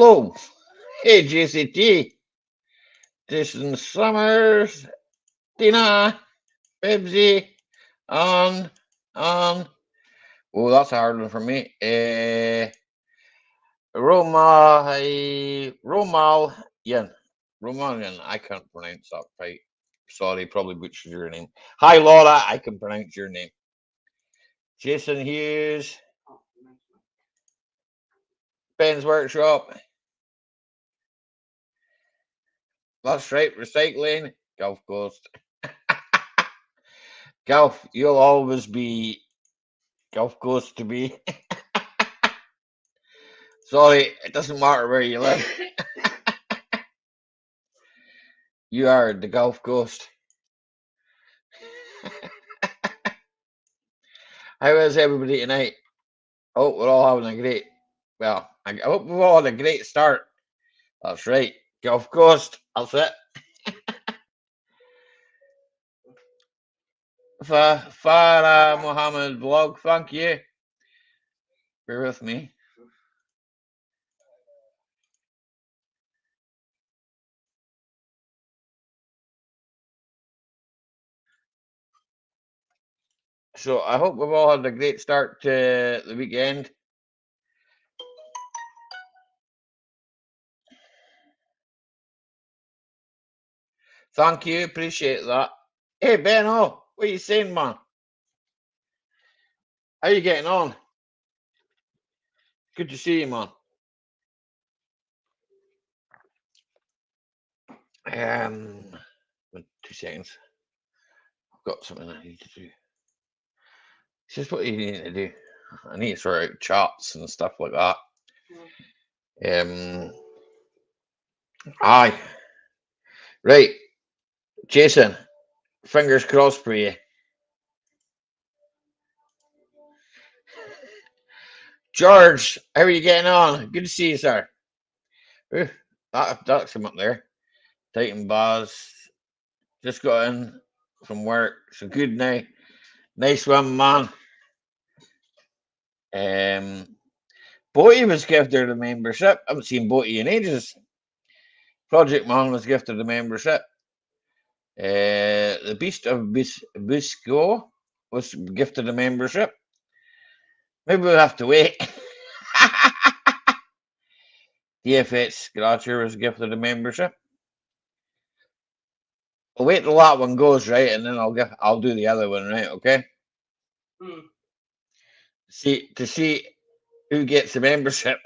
Hello. Hey, JCT. Jason Summers. Tina. Bibsy. On. On. Oh, that's a hard one for me. Romal. Yen. Romanian. I can't pronounce that right. Sorry, probably butchered your name. Hi, Laura. I can pronounce your name. Jason Hughes. Ben's Workshop. That's right. Recycling. Gulf Coast. Gulf, you'll always be Gulf Coast to me. Sorry, it doesn't matter where you live. You are the Gulf Coast. How is everybody tonight? Oh, we're all having a great. Well, I hope we've all had a great start. That's right, Gulf Coast. That's it. Farah Mohammed vlog. Thank you. Bear with me. So I hope we've all had a great start to the weekend. Thank you, appreciate that. Hey Ben, what are you saying, man? How you getting on? Good to see you, man. 2 seconds. I've got something I need to do. It's just what you need to do. I need to sort out charts and stuff like that. Aye. Right. Jason, fingers crossed for you. George, how are you getting on? Good to see you, sir. Ooh, that's him up there. Titan bars. Just got in from work. So good now. Nice one, man. Boaty was gifted a membership. I haven't seen Boaty in ages. Project Man was gifted a membership. The Beast of Bisco was gifted a membership. Maybe we'll have to wait. DFX Scratcher was gifted a membership. I'll wait till that one goes right, and then I'll do the other one, right? Okay. To see who gets the membership.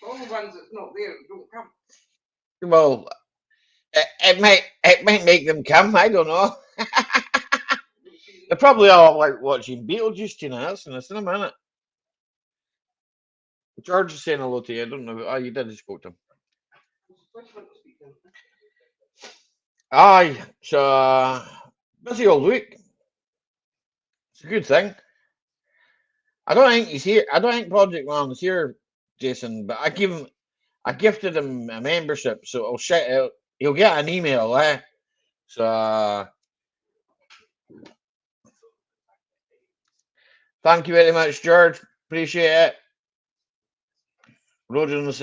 All the ones that's not there don't come. Well, it might make them come. I don't know. They're probably all like watching Beetlejuice tonight in the cinema, isn't it? George is saying hello to you. I don't know. Oh, you did. You spoke to him. Aye. So busy all week. It's a good thing. I don't think he's here. I don't think Project Man is here, Jason. But I gifted him a membership, so I'll shout out. He'll get an email, So thank you very much, George. Appreciate it. Rogen's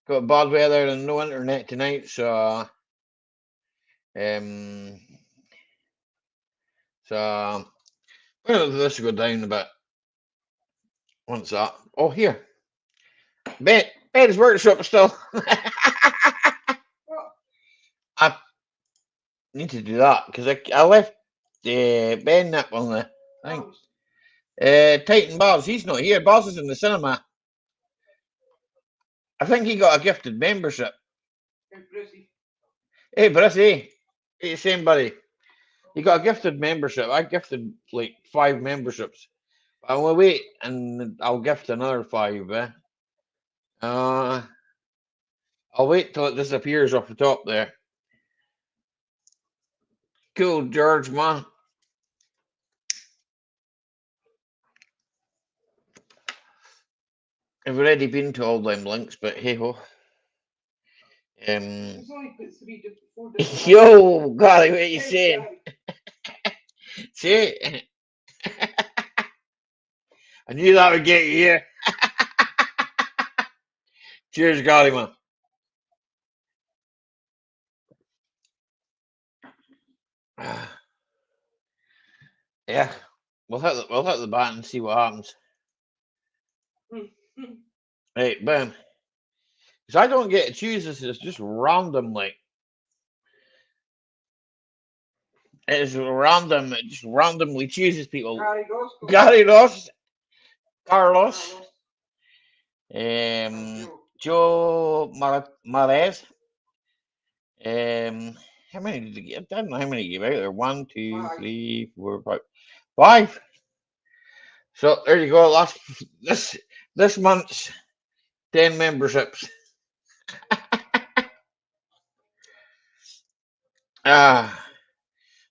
got bad weather and no internet tonight, so well, this will go down a bit. Once that. Oh, here. Ben's workshop still. I need to do that because I left Ben that on the thing. Titan Bars, he's not here. Bars is in the cinema. I think he got a gifted membership. Hey, Brissy. Hey, same buddy. He got a gifted membership. I gifted like 5 memberships. I will wait and I'll gift another 5. I'll wait till it disappears off the top there. Cool, George, man. I've already been to all them links, but hey ho. Yo, golly, what are you saying? See? I knew that would get you here. Cheers, Golly, man. Yeah, we'll hit the button and see what happens. Right, boom. Because I don't get to choose this. It's just randomly. It's random. It just randomly chooses people. Gary Ross, Carlos, Joe Marez. How many did you get? I don't know how many you gave out there. 1, 2, 3, 4, 5. 5. So there you go. Last this month's 10 memberships.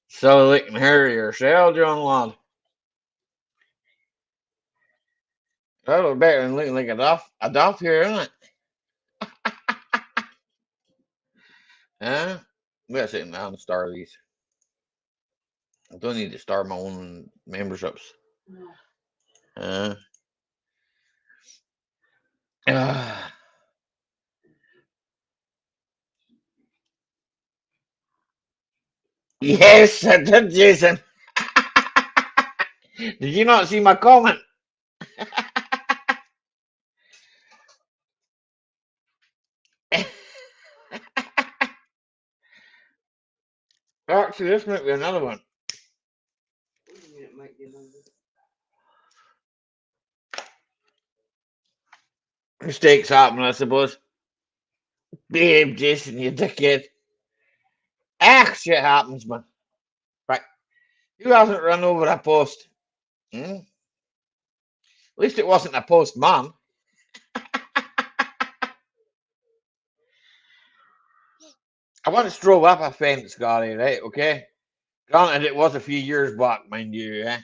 So they can hear yourself, John Lad. That'll be better than looking like a duff here, isn't it? We gotta sit down and star these. I don't need to start my own memberships. No. Yes, I did, Jason. Did you not see my comment? Actually, this might be another one. Mistakes happen, I suppose. Behave, Jason, you dickhead. Shit happens, man. Right. Who hasn't run over a post? At least it wasn't a postman. I once drove up a fence, Gary, right? Okay. Granted, it was a few years back, mind you, eh?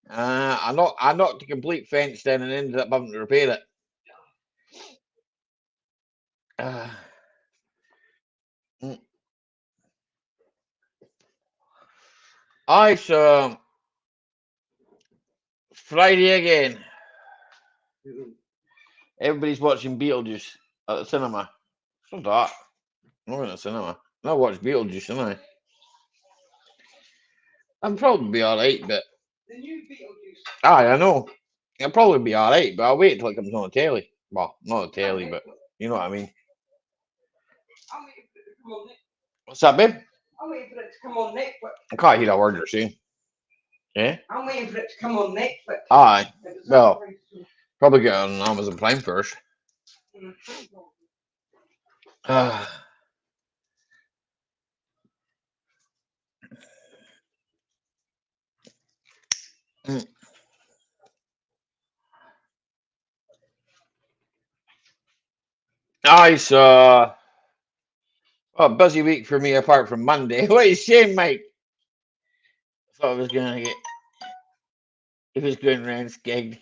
I knocked the complete fence down and ended up having to repair it. So Friday again. Everybody's watching Beetlejuice at the cinema. So that. I'm not in the cinema. I watch Beetlejuice, don't I? I'll probably be alright, but. The new Beetlejuice. I know. It'll probably be alright, but I'll wait till it comes on the telly. Well, not the telly, but you know what I mean. I'm waiting for it to come on Netflix. What's that, babe? I'm waiting for it to come on Netflix. I can't hear a word you're saying. Yeah? I'm waiting for it to come on Netflix. Aye. Well, probably get it on Amazon Prime first. So a busy week for me apart from Monday. What are you saying, Mike? I thought I was gonna get if it's going around skegged.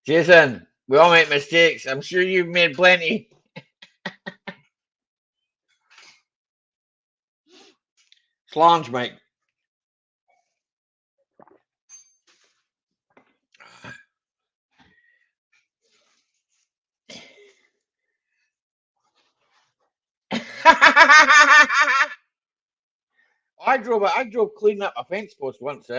Jason, we all make mistakes. I'm sure you've made plenty. Slange, Mike. I drove cleaning up a fence post once,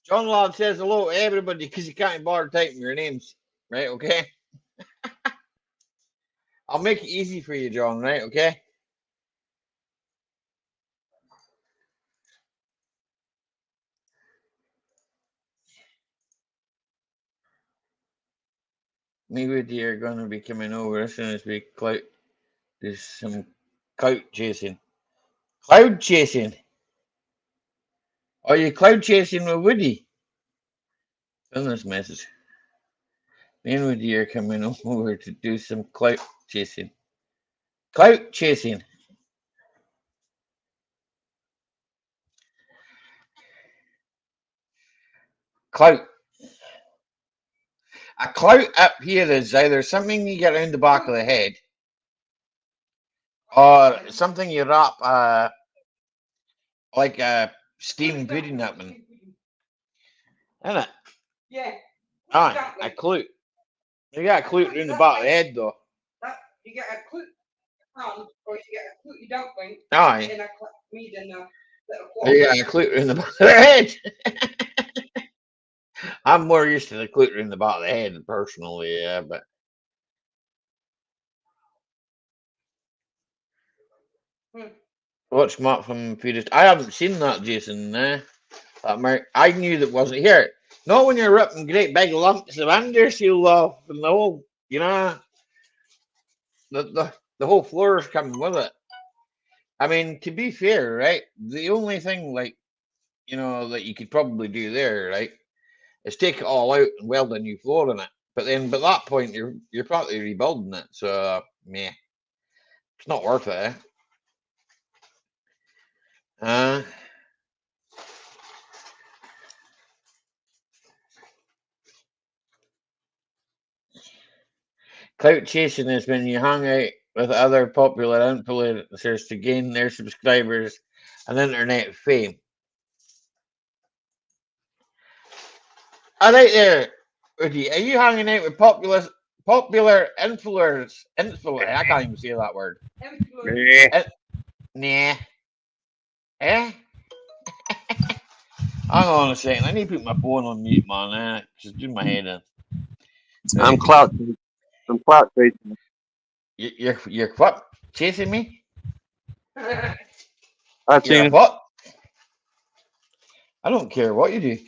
John Ladd says hello to everybody because you can't bother typing your names. Right, okay? I'll make it easy for you, John, right, okay? Me with you are going to be coming over as soon as we do some cloud chasing. Cloud chasing? Are you cloud chasing with Woody? Send this message. Me and Woody are coming over to do some cloud chasing. Cloud chasing. Clout. A clout up here is either something you get around the back of the head, Or something you wrap like a steamed pudding up in, isn't it? Yeah. Aye, a clue. You got a clue in the back of the head though. That you get a clue hand, or you get a clue dumpling Aye. in a meat in a little You got a clue in the back of the head. I'm more used to the clue in the back of the head personally, yeah, but what's come up from Peters? I haven't seen that, Jason. I knew that wasn't here. Not when you're ripping great big lumps of underseal off and the whole, you know, the whole floor is coming with it. I mean, to be fair, right? The only thing, like, you know, that you could probably do there, right, is take it all out and weld a new floor in it. But then, by that point, you're probably rebuilding it. So, meh, it's not worth it. Clout chasing is when you hang out with other popular influencers to gain their subscribers and internet fame. All right there, Woody. Are you hanging out with popular influencers? I can't even say that word. Nah. Eh? Hang on a second. I need to put my phone on mute, man. Just do my head in. Right. I'm clout chasing. You're what? Chasing me? I've You're seen a it. what? I don't care what you do. As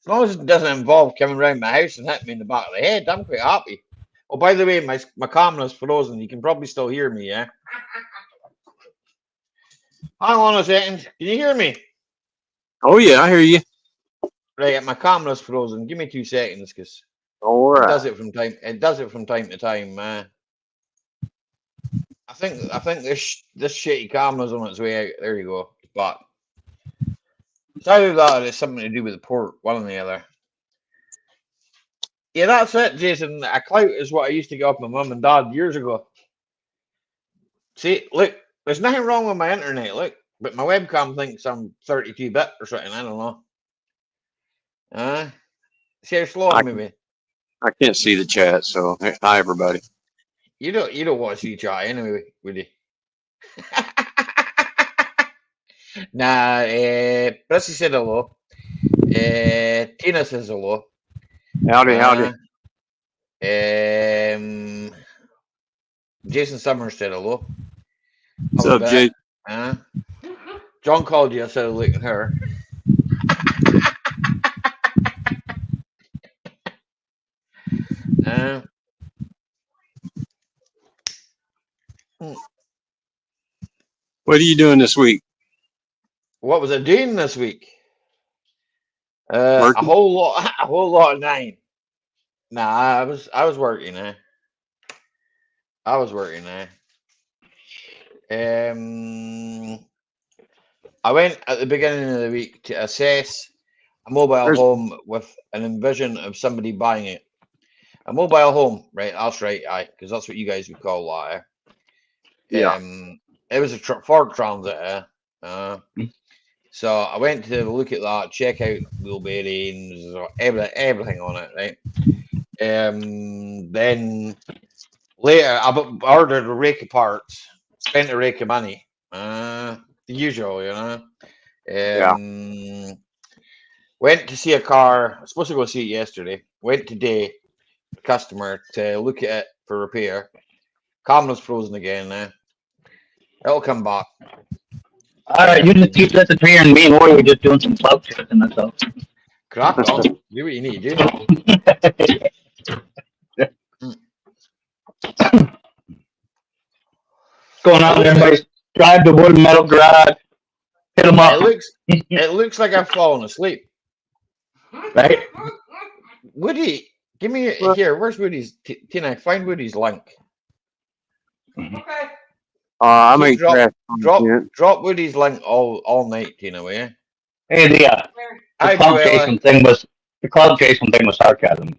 long as it doesn't involve coming around my house and hitting me in the back of the head, I'm quite happy. Oh, by the way, my camera's frozen. You can probably still hear me, yeah? Hang on a second. Can you hear me? Oh yeah, I hear you. Right, my camera's frozen. Give me 2 seconds, because All it right. does it from time. It does it from time to time. I think this shitty camera's on its way out. There you go. It's back. It's either that or it's something to do with the port, one or the other. Yeah, that's it, Jason. A clout is what I used to get off my mum and dad years ago. See, look, there's nothing wrong with my internet, look, but my webcam thinks I'm 32-bit or something. I don't know. Share slow, maybe. I can't see the chat, so hi everybody. You don't want to see chat anyway, would you? Nah, Prissy said hello. Tina says hello. Howdy. Jason Summers said hello. What's up, Jay? John called you. I said, look at her. What are you doing this week? What was I doing this week? A whole lot of 9. Nah, I was working. I was working. I went at the beginning of the week to assess a mobile home with an envision of somebody buying it. A mobile home, right? That's right, because that's what you guys would call that. Yeah. It was a Ford Transit. So I went to look at that, check out wheel bearings, everything on it, right? Then later I ordered a rake of parts, spent a rake of money. The usual, you know. Went to see a car. I was supposed to go see it yesterday. Went today, the customer, to look at it for repair. Camera's frozen again. It'll come back. All right, you just keep listening to me, and me and Roy were just doing some clout chasing. That's all. Crack on. Do what you need to do. Going out there, everybody drive the wood metal garage, hit them up. It looks like I've fallen asleep. Right? Woody, give me here. Where's Woody's? Tina, find Woody's link. Okay. I make drop Woody's link all night, Tina, will you? Hey, the cloud chasing thing was sarcasm.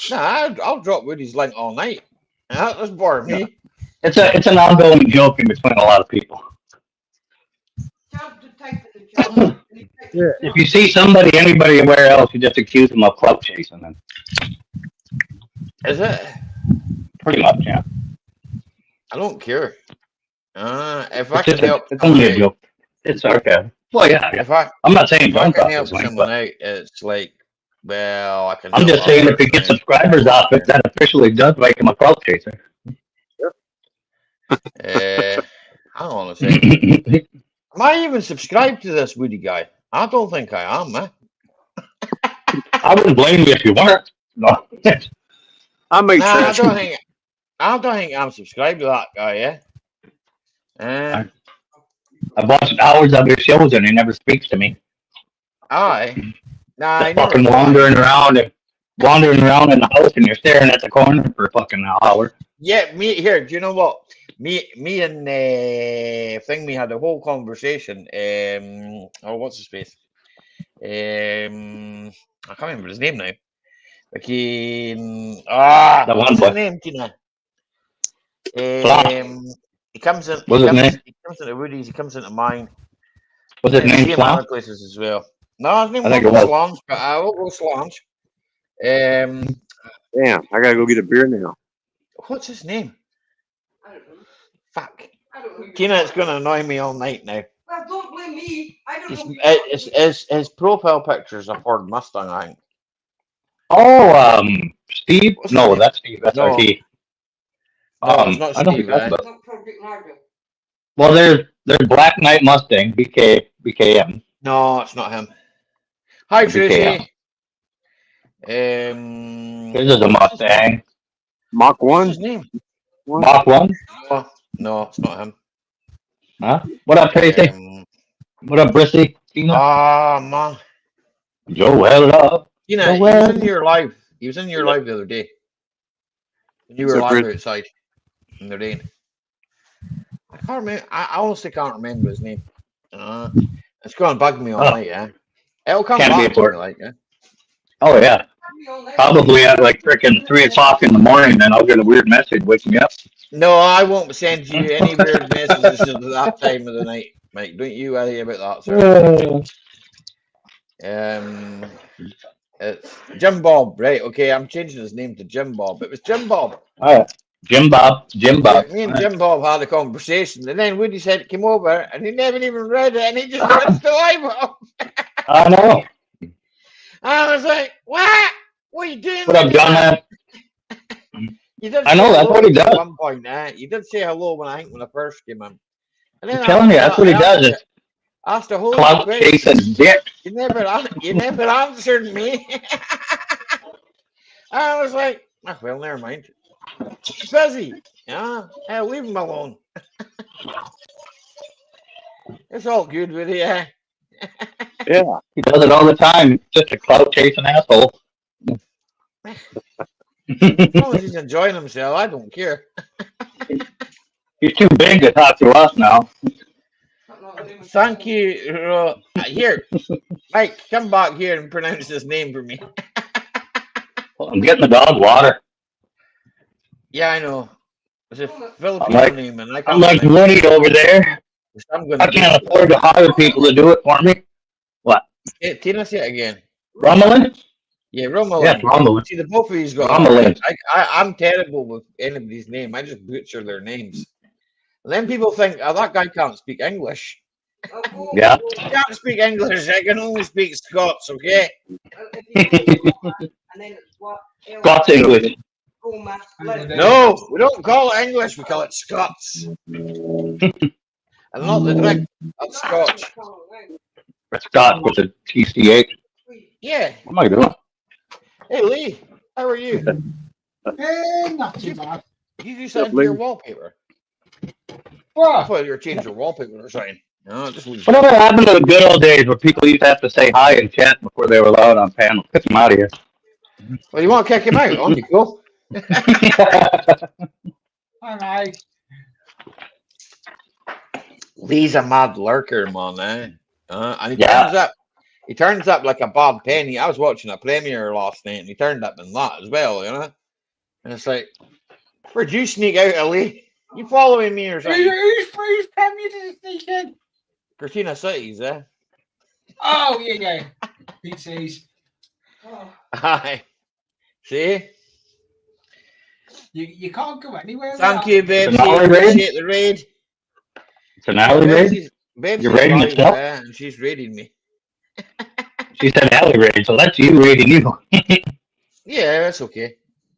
Nah, I'll drop Woody's link all night. That doesn't bore me. It's an ongoing joke in between a lot of people. Tell him to type in the chat. And he types Yeah. If you see somebody, anybody, anywhere else, you just accuse them of clout chasing them. Is it? Pretty much, yeah. I don't care. If I It's can just help it's someone only a out, joke. It's sarcasm. Well, yeah. if I I'm not saying if I don't can talk help this way, someone but out, it's like, well, I can I'm help just that saying if you person get out. subscribers off it, that officially does make him a clout chaser. Hang on a second. Am I even subscribed to this Woody guy? I don't think I am, man. I wouldn't blame you if you weren't. No. I make Nah, trash. I don't think I'm subscribed to that guy, yeah. I watched hours of his shows and he never speaks to me. Aye. Nah, I Just never fucking replied. wandering around in the house and you're staring at the corner for a fucking hour. Yeah, me here. Do you know what? Me and Thing. We had a whole conversation. Oh, what's his face? I can't remember his name now. Like The one what's his boy. name, Tina? Flash. He comes in. What's his name? He comes into Woody's. He comes into mine. What's his And name? see him other places as well. No, his name I think it wasn't was. Slange, but I will go Slange. Damn, I gotta go get a beer now. What's his name? I don't know. Fuck. I don't know. who you're Tina, it's talking going to annoy me all night now. about. Well, don't blame me. I don't know. who you're talking about. His profile picture is a Ford Mustang, I think. Oh, Steve? What's his No, name? that's Steve. That's No. RT. No, it's not I don't think Steve. that's about. Not Project Marvel. Well, there's Black Knight Mustang, BKM. No, it's not him. Hi, BKM. Tracy. This is a Mustang. Mach What's 1? his name? Mach 1? No, it's not him. Huh? What up, Tracy? What up, Brissy? Tina? Man. Joel up. Tina, he was in your live. He was in your live the other day. You were live outside in the rain. I can't remember. I honestly can't remember his name. It's going to bug me all night, yeah. It'll come Can't be back to me, important. like, yeah. Oh, yeah. Probably at like freaking 3 o'clock in the morning, then I'll get a weird message waking me up. No, I won't send you any weird messages at that time of the night, Mike. Don't you worry about that, sir. It's Jim Bob, right? Okay, I'm changing his name to Jim Bob. It was Jim Bob. All right. Jim Bob. Yeah, me and Jim Bob had a conversation, and then Woody said came over, and he never even read it, and he just rinsed the live off. I know. I was like, what? What are you doing? What up, John? You did I know, that's what he does. At one point, you did say hello when I first came in. And then I'm telling you, that's what he does. Asked a whole clout chasing dick. You never answered me. I was like, well, never mind. He's busy. Yeah, leave him alone. It's all good with you. Yeah. He does it all the time. Just a clout chasing asshole. As long as he's enjoying himself, I don't care. He's too big to talk to us now. Thank you. Here, Mike, come back here and pronounce his name for me. Well, I'm getting the dog water. Yeah, I know. It's a Filipino name, and I'm like Woody over there. I can't afford to hire people to do it for me. What? Hey, Tina, say it again. Rumbling? Yeah, Rumbling. Yeah, rumbling. See, the both of these got rumbling. I'm terrible with anybody's name. I just butcher their names. And then people think, that guy can't speak English. Yeah. I can't speak English. I can only speak Scots, okay? Scots English. No, we don't call it English. We call it Scots. And not the drink. That's Scotch. Scott with a TCH. Yeah. What am I doing? Hey, Lee. How are you? Not too bad. You do something to your wallpaper. I What? thought you were changing your wallpaper or something. No, just leave. Whatever happened to the good old days where people used to have to say hi and chat before they were allowed on panel? Get them out of here. Well, you want to kick him out? On you go. All right. Lee's a mad lurker, man. And he turns up like a Bob Penny. I was watching a premiere last night, and he turned up in that as well, you know. And it's like, where'd you sneak out of Lee? You following me or something? Who's Premier to sneak in? Christina Cities, eh? Oh, yeah. PCs. Oh, Aye. See? You can't go anywhere. Thank without- you, Babsy. an hourly raid? Appreciate the raid. It's an alley raid. Babsy's You're raiding live, yourself? and she's raiding me. She said alley raid, so that's you raiding you. Yeah, that's okay.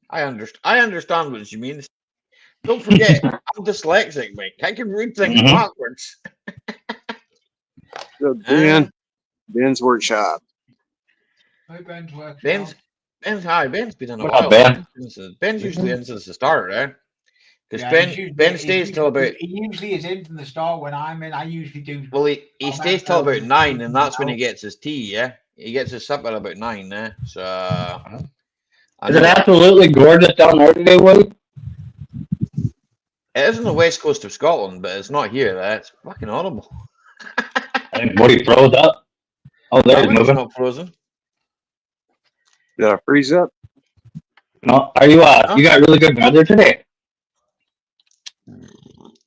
I understand what she means. Don't forget, I'm dyslexic, Mike. I can read things Mhm. backwards. So Ben's workshop. Hey, Ben's working. Ben's been in a What while. up, Ben? Ben's usually in since the start, eh? Because Yeah, Ben stays till about. He usually is in from the start when I'm in. I usually do. Well, he I'm stays out till about early. 9, and that's when he gets his tea, yeah? He gets his supper about 9, eh? So. I Is it know absolutely gorgeous down there today, Willie? it is on the west coast of Scotland, but it's not here. It's fucking horrible. I think Woody froze up. Oh, there That he's wind's moving. not frozen. Did I freeze up? No, are you? No. You got really good weather today.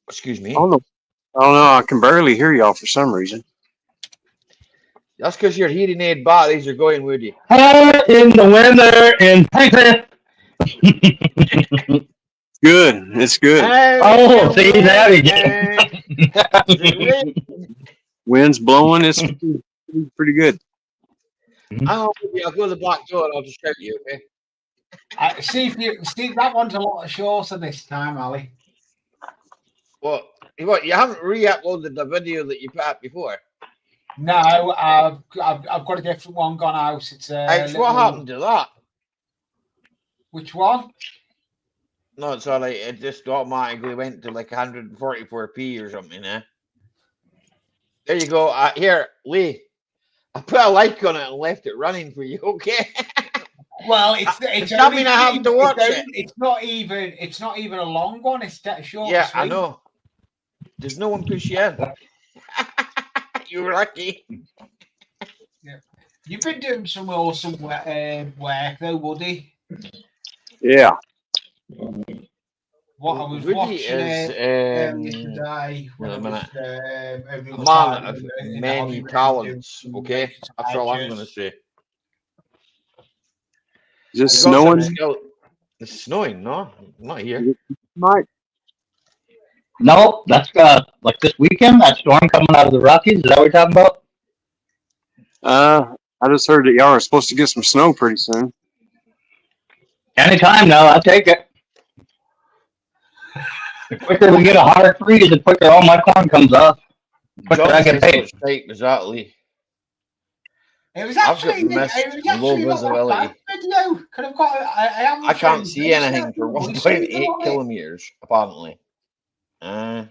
Excuse me. I don't know. I can barely hear y'all for some reason. That's because your hearing aid batteries are going, Woody. Hot in the winter in Texas. Good. It's good. Oh, see, there we go. Wind's blowing. It's pretty good. I'll go to the back door and I'll just shout you, okay? See that one's a lot shorter this time, Ali. What? You haven't re-uploaded the video that you put up before? No, I've got a different one gone out. It's What happened to that? Which one? No, it's all right. It just automatically went to like 144p or something, eh? There you go. Here, Lee. I put a like on it and left it running for you, okay? Well, it's not mean I have to watch it. It's not even a long one. It's that short. Yeah, sweet. I know. Does no one push you in? You're lucky. You've been doing some awesome work though, Woody. Yeah. What I was Woody watching is today. wait a minute. A Man of many talents, okay? That's all I'm going to say. Is it He's got some snowing, skill- It's snowing, no? Not here. Mike? No, that's like this weekend. That storm coming out of the Rockies. Is that what you're talking about? I just heard that y'all are supposed to get some snow pretty soon. Anytime now, I'll take it. The quicker we get a hard freeze, the quicker all my corn comes off. Quicker I get paid. Exactly. It was I've got actually low visibility. Video. Could have got. I can't see anything for 1.8 kilometers, apparently. oh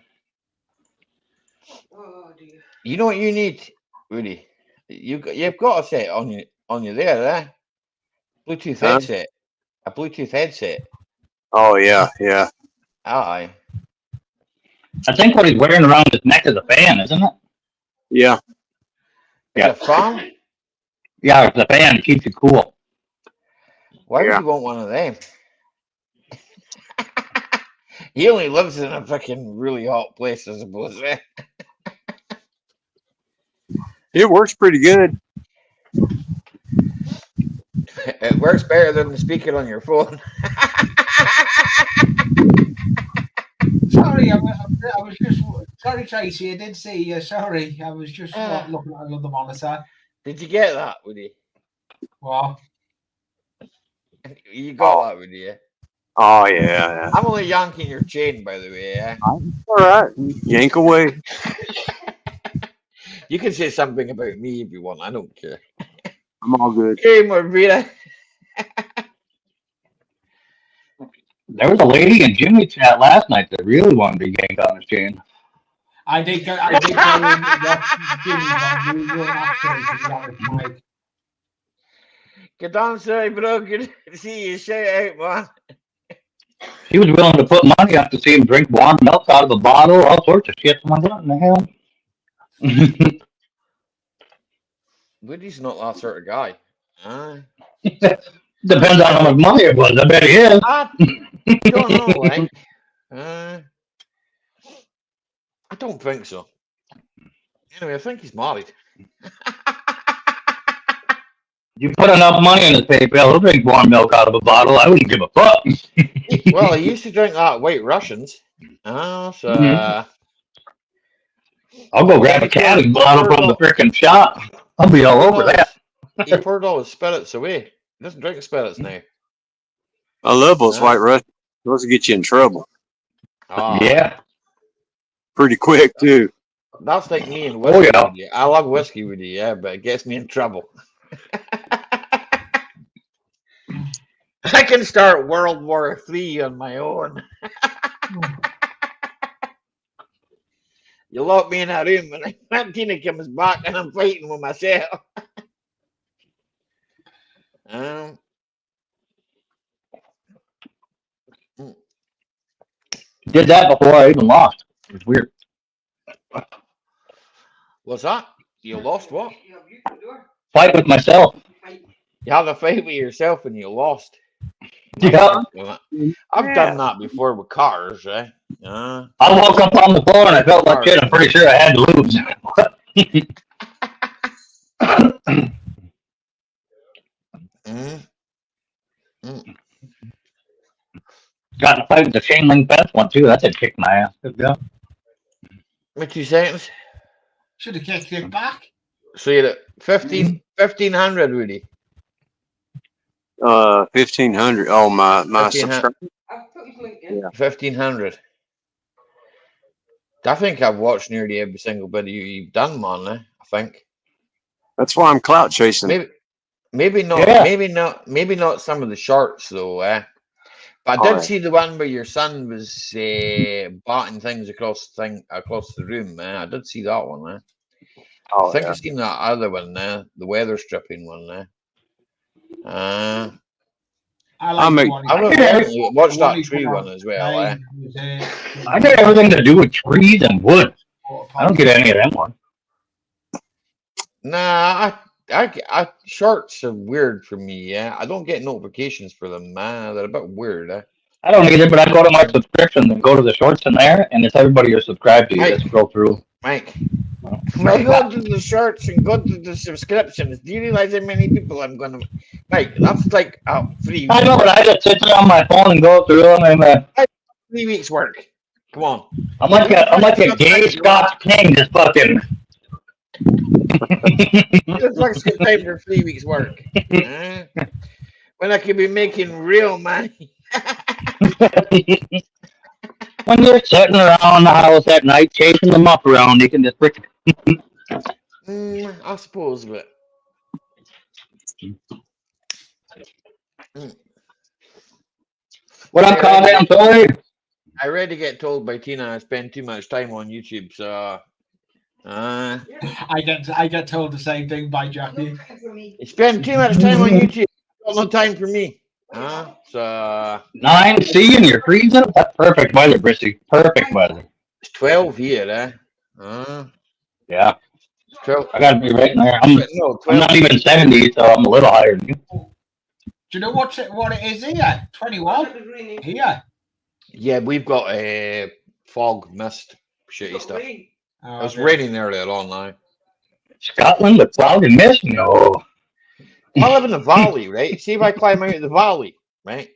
dear. You know what you need, Woody? You've got a set on you there, eh? Bluetooth headset. A Bluetooth headset. Oh, yeah. Aye. I think what he's wearing around his neck is a fan, isn't it? Yeah. Is it a fan? Yeah, it's a fan. It keeps you cool. Why would Yeah. you want one of them? He only lives in a fucking really hot place, I suppose, eh? It works pretty good. It works better than the speaker on your phone. Sorry, I was just sorry, Tracy. I did see you. Sorry, I was just looking at another monitor. Did you get that, Woody? What? You got that, Woody, yeah? Oh, yeah. I'm only yanking your chain, by the way, yeah? All right. Yank away. You can say something about me if you want. I don't care. I'm all good. Hey, Marvita. There was a lady in Jimmy chat last night that really wanted to yank on his chain. I did go in Mike. Get on, sorry, bro. Good to see you. Shout out, man. He was willing to put money up to see him drink warm milk out of a bottle, all sorts of shit. I'm like, what in the hell? Woody's not that sort of guy. Depends on how much money it was. I bet he is. I don't know, like. I don't think so. Anyway, I think he's married. You put enough money in his PayPal, he'll drink warm milk out of a bottle. I wouldn't give a fuck. Well, he used to drink that White Russians. So I'll go grab a Cali bottle from the frickin' shop. I'll be all over that. He poured all his spirits away. He doesn't drink spirits now. I love those White Russians. Those will get you in trouble Yeah. pretty quick too. That's like me and whiskey. Oh, yeah. With you. I love whiskey with you, yeah, but it gets me in trouble. I can start World War III on my own. You lock me in that room and when Tina comes back and I'm fighting with myself. Did that before I even lost. It was weird. What's that? You lost what? You have used the door. Fight with myself. You had a fight with yourself and you lost. Yeah. I've done that before with cars, eh? I woke up on the floor and I felt like shit. I'm pretty sure I had to lose. Got in a fight with the chain link fence one too. That did kick my ass. Good go. What 2 seconds? Should have kicked it back. So you're at 1500, Rudy. 1500. Oh, my 1500. subscriber. I've put his link in. Yeah. 1500. I think I've watched nearly every single video you've done, man. I think. That's why I'm clout chasing. Maybe not. Yeah. Maybe not some of the shorts though. But I did see the one where your son was batting things across the room. I did see that one. I think I've seen that other one. The weather stripping one. I watched that tree one as well. I get everything to do with trees and wood. I don't get any of them one. Nah, I shorts are weird for me. Yeah, I don't get notifications for them. They're a bit weird. I don't either, but I go to my subscriptions and go to the shorts in there, and it's everybody you're subscribed to. You just scroll through. Mike, I go to the shorts and go to the subscriptions. Do you realize how many people I'm going to... Mike, that's like 3 I know, but I just sit there on my phone and go through them. And 3 weeks work. Come on. I'm like a gay Scots king, just fucking... Just like some time for 3 weeks work. When I could be making real money. When you're sitting around the house at night chasing them up around, you can just freaking... I suppose, but... What I'm calling, I'm sorry. I already get told by Tina I spend too much time on YouTube, so... I get told the same thing by Jackie. You spend too much time on YouTube. Got no time for me. So 9C and you're freezing? That's perfect weather, Brissy. Perfect weather. it's 12 here, Yeah. 12. I gotta be right in there. I'm 12. not even 70, so I'm a little higher than you. Do you know what it is here? 21 here. Yeah, we've got a fog, mist, shitty stuff. It was raining earlier on now. Scotland with fog and mist? No. I live in the valley, right? See if I climb out of the valley, right?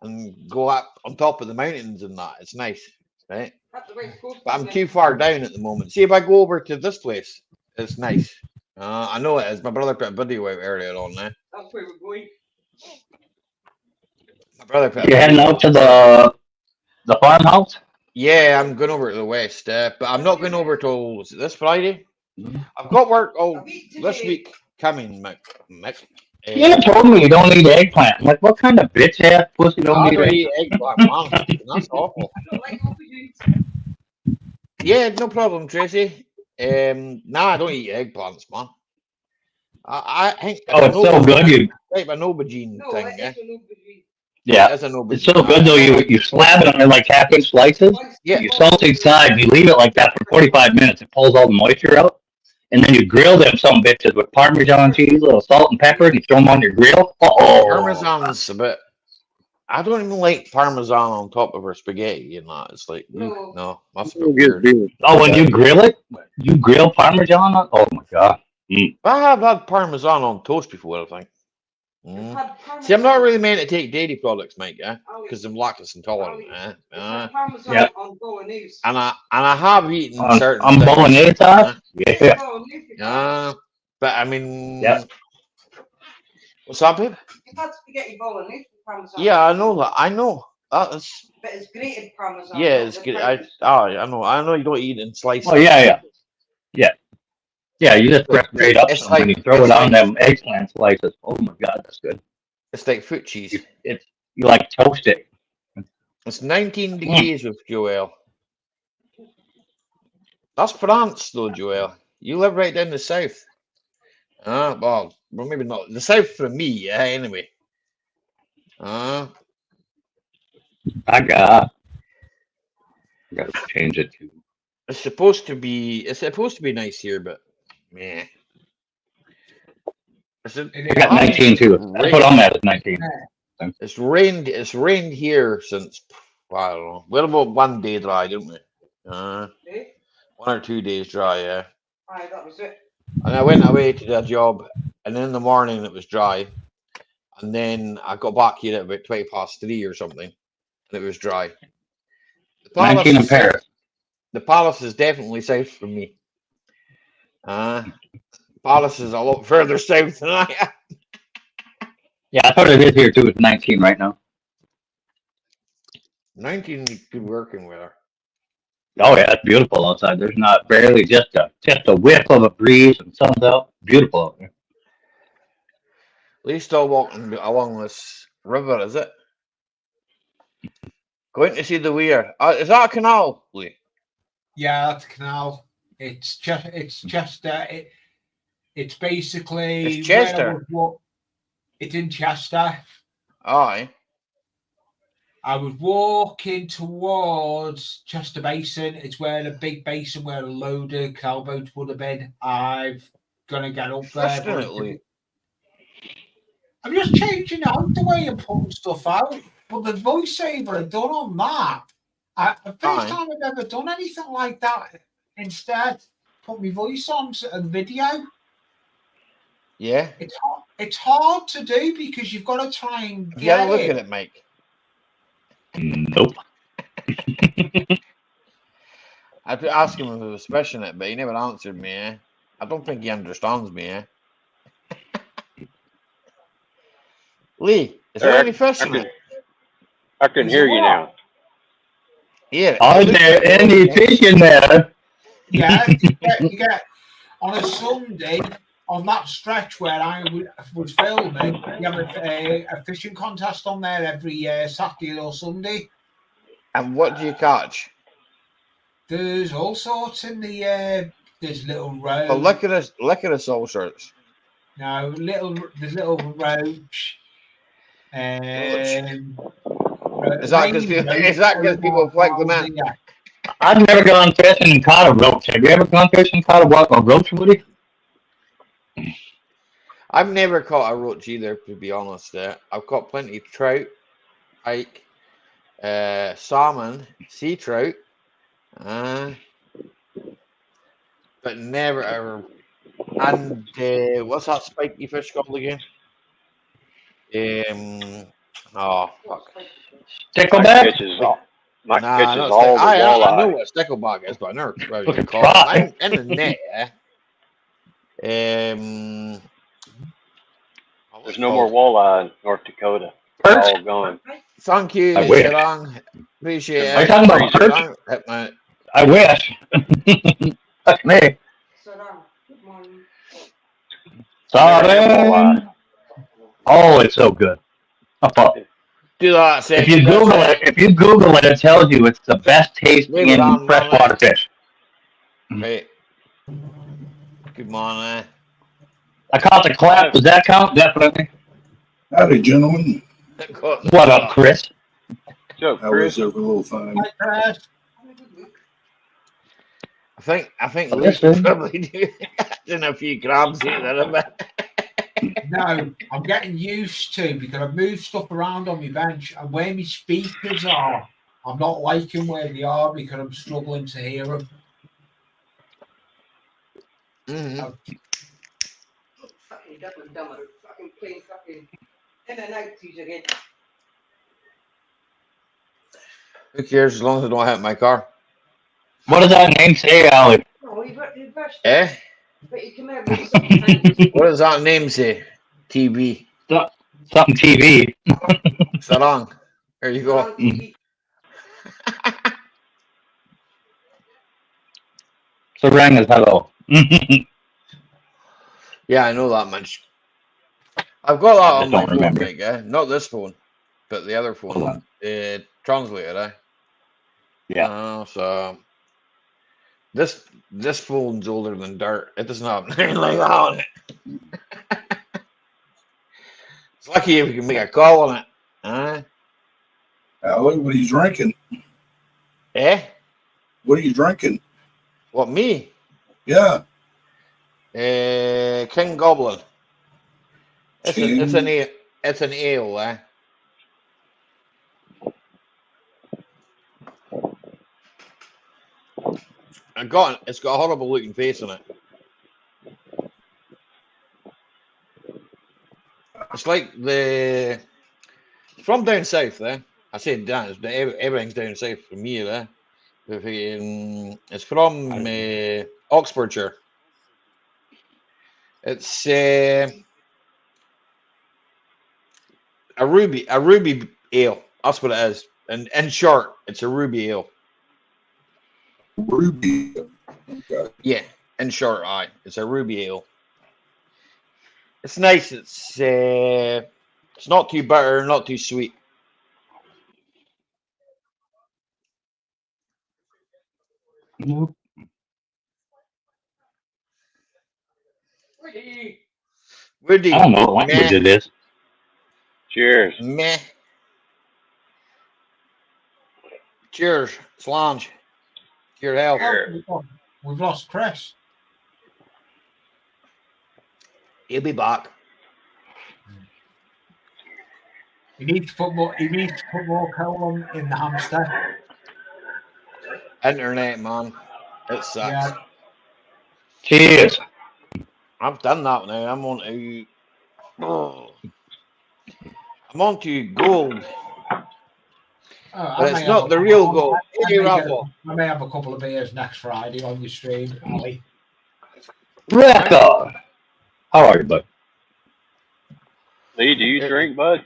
And go up on top of the mountains and that. It's nice, right? But I'm too far down at the moment. See if I go over to this place. It's nice. I know it is. My brother put a video out earlier on there. That's where we're going. My brother put You heading out to the farmhouse? Yeah, I'm going over to the west, but I'm not going over till this Friday. I've got work this week coming, Mick. You told me you don't need eggplant. I'm like, what kind of bitch ass pussy don't I need don't eggplant? eat eggplant, man. That's awful. I don't like aubergines. Yeah, no problem, Tracy. Nah, I don't eat eggplants, man. I think It's so good. Like an aubergine No, thing, it's yeah. an aubergine. Yeah. It's an aubergine. It's so good though. You slab it on like half-inch slices. Yeah. You salt each side. You leave it like that for 45 minutes. It pulls all the moisture out. And then you grill them some bitches with Parmesan cheese, a little salt and pepper, and you throw them on your grill. Parmesan's a bit. I don't even like Parmesan on top of our spaghetti. You know, it's like, No. no, that's a We'll bit get weird. beer. Oh, when you grill it, you grill Parmesan on. Oh my god. I have had Parmesan on toast before, I think. You've Mm. had See, I'm not Parmesan- really meant to take dairy products, Mike, yeah, Oh, because I'm lactose intolerant. you've Uh, had Parmesan Yeah. on bolognese. and I have eaten On, certain on things. bolognese sauce. Yeah. Bolognese, you've had. But I mean, Yeah. what's that, babe? You've had spaghetti bolognese with Parmesan. Yeah, I know that. I know. That's But it's grated Parmesan. yeah, not it's the good. powdered stuff. I know. I know you don't eat it in slices. Oh yeah. Yeah, you just But grate up it's some and like you throw it's it on like them eggplant slices. Oh my god, that's good. it's like foot cheese. You like toast it. It's 19 degrees with Joel. That's France, though, Joel. You live right down the south. Well, maybe not the south for me. Yeah, anyway. I gotta change it to. It's supposed to be nice here, but meh. I got 19 too. That's what I'm at is 19. It's rained here since I don't know. We had about 1 day dry, didn't we? Eh? 1 or 2 days dry, yeah. Aye, that was it. And I went away to that job, and in the morning it was dry, and then I got back here at about 3:20 or something, and it was dry. The 19 in is Paris. south- The Palace is definitely south from me. Palace is a lot further south than I am. Yeah, that's what it is here too. It's 19 right now. 19 is good working weather. Oh yeah, it's beautiful outside. There's not barely just a whiff of a breeze and sun's out. Beautiful out there. Lee's still walking along this river, is it? Going to see the weir. Is that a canal, Lee? Yeah, that's a canal. It's basically It's Chester. It's in Chester. Aye. I was walking towards Chester Basin. It's where the big basin where a load of canal boats would have been. I'm gonna get up there. Definitely. I'm just changing out the way I'm putting stuff out. But the voiceover I done on that, the first Aye. time I've ever done anything like that. Instead, put my voice on a video. Yeah. It's hard to do because you've got to try and Have you had get a look it. at it, Mike? Nope. I asked him if he was fishing it, but he never answered me. Eh? I don't think he understands me. Eh? Lee, is there any fish in it? I can hear you now. Yeah. Are there any fish in there? Yeah, you get on a Sunday on that stretch where I was filming. You have a fishing contest on there every Saturday or Sunday. And what do you catch? There's all sorts in the. There's little roach. Well, licorice all sorts. No, there's little roach. Is that because people flag them out? Yeah. I've never gone fishing and caught a roach. Have you ever gone fishing and caught a roach, Woody? I've never caught a roach either, to be honest. I've caught plenty of trout, pike, salmon, sea trout, but never ever. And what's that spiky fish called again? Oh fuck! Stickleback? Mike catches not all the I know walleye. what stickleback is, but I never Look at caught it. In the net. There's no more walleye in North Dakota. They're all gone. Thank you, I wish. Sarang. Appreciate it. Are you talking about perch? Sarang. I wish. That's me. Good morning. Sorry. Oh, it's so good. Do that. If you Google it, it tells you it's the best tasting in freshwater fish. Right. Good morning. I caught the clap. Does that count? Definitely. Howdy, gentlemen. What up, Chris? So, How Chris, was every little thing? I think Luke's probably doing a few grabs here. No, I'm getting used to because I've moved stuff around on my bench and where my speakers are, I'm not liking where they are because I'm struggling to hear them. Mm-hmm. Fucking dumb and dumber. Fucking playing fucking in and out these again. Who cares as long as I don't hit my car? What does that name say, Alec? No, you've rushed it. Eh? But you come out with something. What does that name say? TV. Something TV. Sarang. There you go. on TV. Sarang is hello. Yeah, I know that much. I've got that I on my don't phone, remember. mate, yeah? Not this phone, but the other Hold phone. on. Translator, eh? Yeah. So this phone's older than dirt. It doesn't have anything like that on it. It's lucky if we can make a call on it. Alec, what are you drinking? Eh? What are you drinking? What, me? Yeah. King Goblin. It's an ale, eh? It's got a horrible looking face on it. It's like it's from down south, eh? I said down, everything's down south from here, eh? It's from Oxfordshire. It's a ruby ale. That's what it is. And in short, it's a ruby ale. Ruby. Okay. Yeah, in short, it's a ruby ale. It's nice. It's not too bitter, not too sweet. Nope. Woody, I don't know what language it is. Cheers. meh. Cheers, Slange. Your health. Oh, we've lost Chris. He'll be back. He needs to put more coal in the hamster. Internet, man. It sucks. Yeah. Cheers. I've done that now. I'm on to gold. But it's not the real gold. Hey, Raffle. I may have a couple of beers next Friday on your stream, Ali. Record. How are you, bud? Lee, do you drink, bud?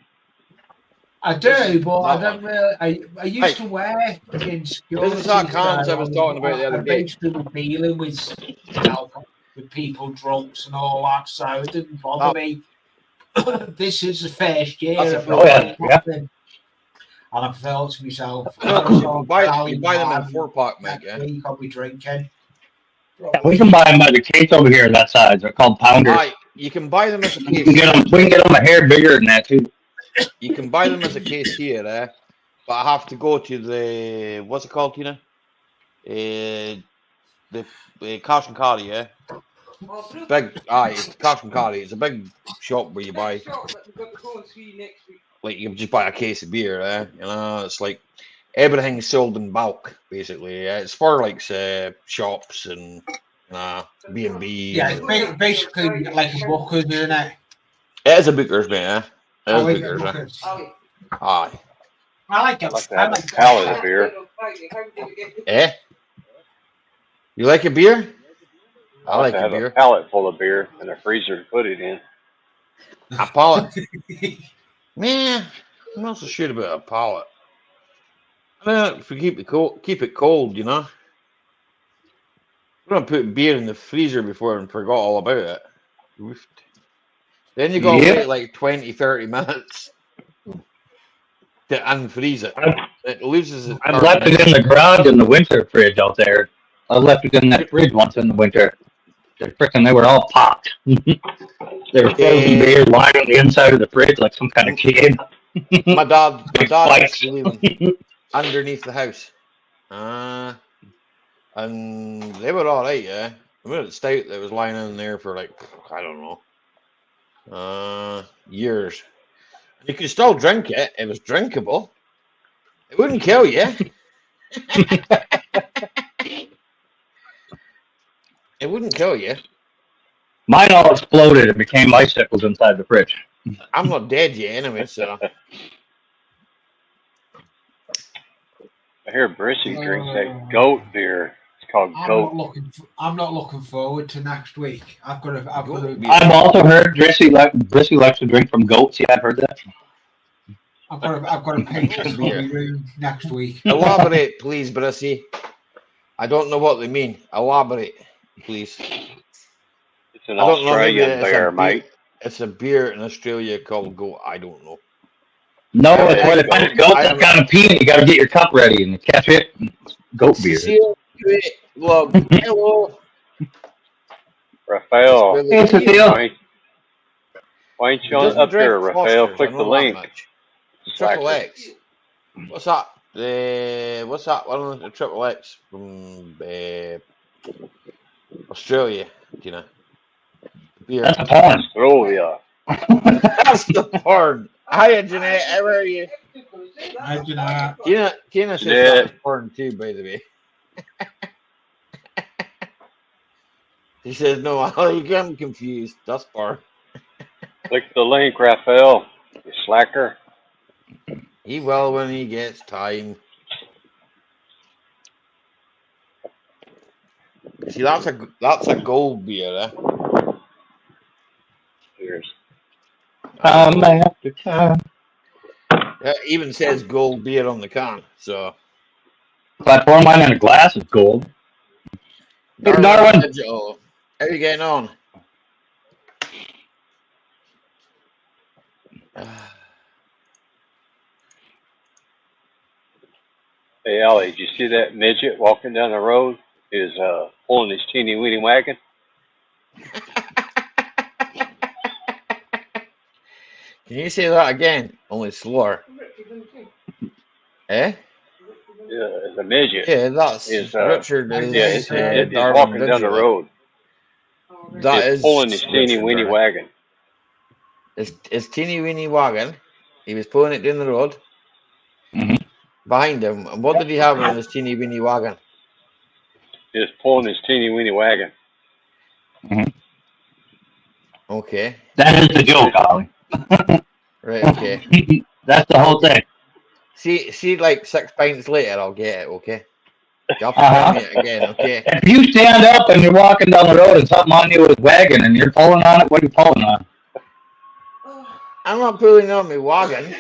I do, but I That don't really. I used to work in school. This is that cans I was talking about the other day. Basically, dealing with with people, drunks, and all that, so it didn't bother me. This is the first year. That's a of yeah. and I felt to myself, You buy them in 4-pack, mate. next Yeah. week I'll be drinking. Yeah, we can buy them by the case over here on that side. They're called pounders. You can buy them as a We case. can get them a hair bigger than that too. You can buy them as a case here, eh? But I have to go to the what's it called, Tina? The Cash and Carry, yeah. Big, Cash and Carry. It's a big shop where you buy. Like you can just buy a case of beer, eh? You know, it's like everything's sold in bulk, basically. It's for like shops and B&B. Yeah, it's basically like a Booker's, isn't it? It is a Booker's, mate. Eh? It is Booker's, eh? Booker's. Aye. I like I'd it. like to have a pallet of beer. Eh? You like a beer? I like to a have beer. a pallet full of beer and a freezer to put it in. A pallet. Man, I'm not so sure about a pallet. I mean, if we keep it cold, you know. We're gonna put beer in the freezer before and forgot all about it. Oofed. Then you gotta wait like 20-30 minutes to unfreeze it. It loses its I've left it in the garage in the winter fridge out there. I left it in that fridge once in the winter. They were all popped. They were frozen beer lying on the inside of the fridge like some kind of kid. My dad Spikes. used to leave them underneath the house. And they were alright, yeah. I mean, it's stout that was lying in there for like, I don't know. Years. You could still drink it. It was drinkable. It wouldn't kill you. It wouldn't kill you. Mine all exploded and became icicles inside the fridge. I'm not dead yet anyway, so. I hear Brissy drinks that goat beer. It's called goat. I'm not looking forward to next week. I've got to. I've also heard Brissy likes to drink from goats. Yeah, I've heard that. I've got a patient room next week. Elaborate, please, Brissy. I don't know what they mean. Elaborate, please. It's an Australian beer, mate. It's a beer in Australia called goat. I don't know. No, it's where they find a goat that's got a pee and you got to get your cup ready and you catch it. Goat beer. Hello. Raphael. Hey, Cecile. Why ain't you up there, Raphael? Click the link. Triple X. What's that? What's that? One of the Triple X from Australia, you know. Beer. That's a porn. Australia. That's the porn. Hiya, Jeanette. How are you? Hi, Jeanette. Tina says that's porn too, by the way. She says, no, you got me confused. That's porn. Click the link, Raphael. You slacker. He will when he gets time. See, that's a gold beer, eh? Cheers. Time after time. It even says gold beer on the can, so. If I pour mine in a glass, it's gold. Hey, Darwin. Digital. How are you getting on? Hey, Allie, did you see that midget walking down the road? Is pulling his teeny weeny wagon? Can you say that again? Only slower. Eh? Yeah, the midget. Yeah, that's Richard. He's walking down the road. That he's pulling his teeny weeny wagon. His teeny weeny wagon. He was pulling it down the road. Mm-hmm. Behind him. And what did he have in his teeny weeny wagon? He was pulling his teeny weeny wagon. Mm-hmm. Okay. That is the joke, Ollie. Right, okay. That's the whole thing. See, like 6 pints later, I'll get it, okay? You have to tell me it again, okay? If you stand up and you're walking down the road and something on you is wagging and you're pulling on it, what are you pulling on? I'm not pulling on my wagon.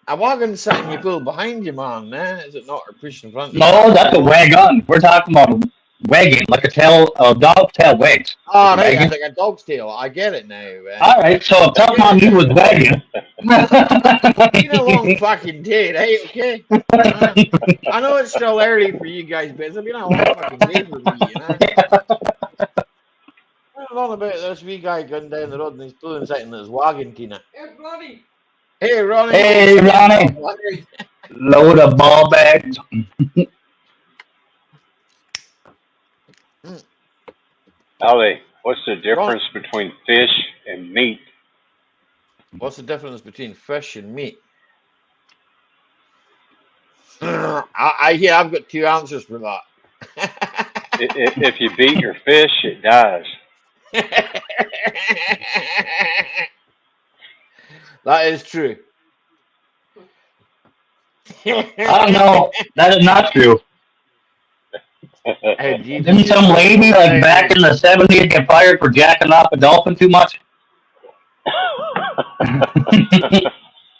A wagon's something you pull behind you, man. Is it not, or push in front of you? No, that's a wagon. We're talking about wagging, like a dog's tail wags. Oh, right, it's like a dog's tail. I get it now. All right, so if something on you was wagging. It's been a long fucking day, right? Okay. I know it's still early for you guys, but it's been a long fucking day for me, you know? I don't know about this wee guy going down the road and he's pulling something in his wagon, Tina. Hey, Bloody. Hey, Ronnie. Hey, Ronnie. Load of ball bags. Ali, what's the difference between fish and meat? What's the difference between fish and meat? I've got 2 answers for that. If you beat your fish, it dies. That is true. I don't know. That is not true. Didn't some lady like back in the 70s get fired for jacking off a dolphin too much?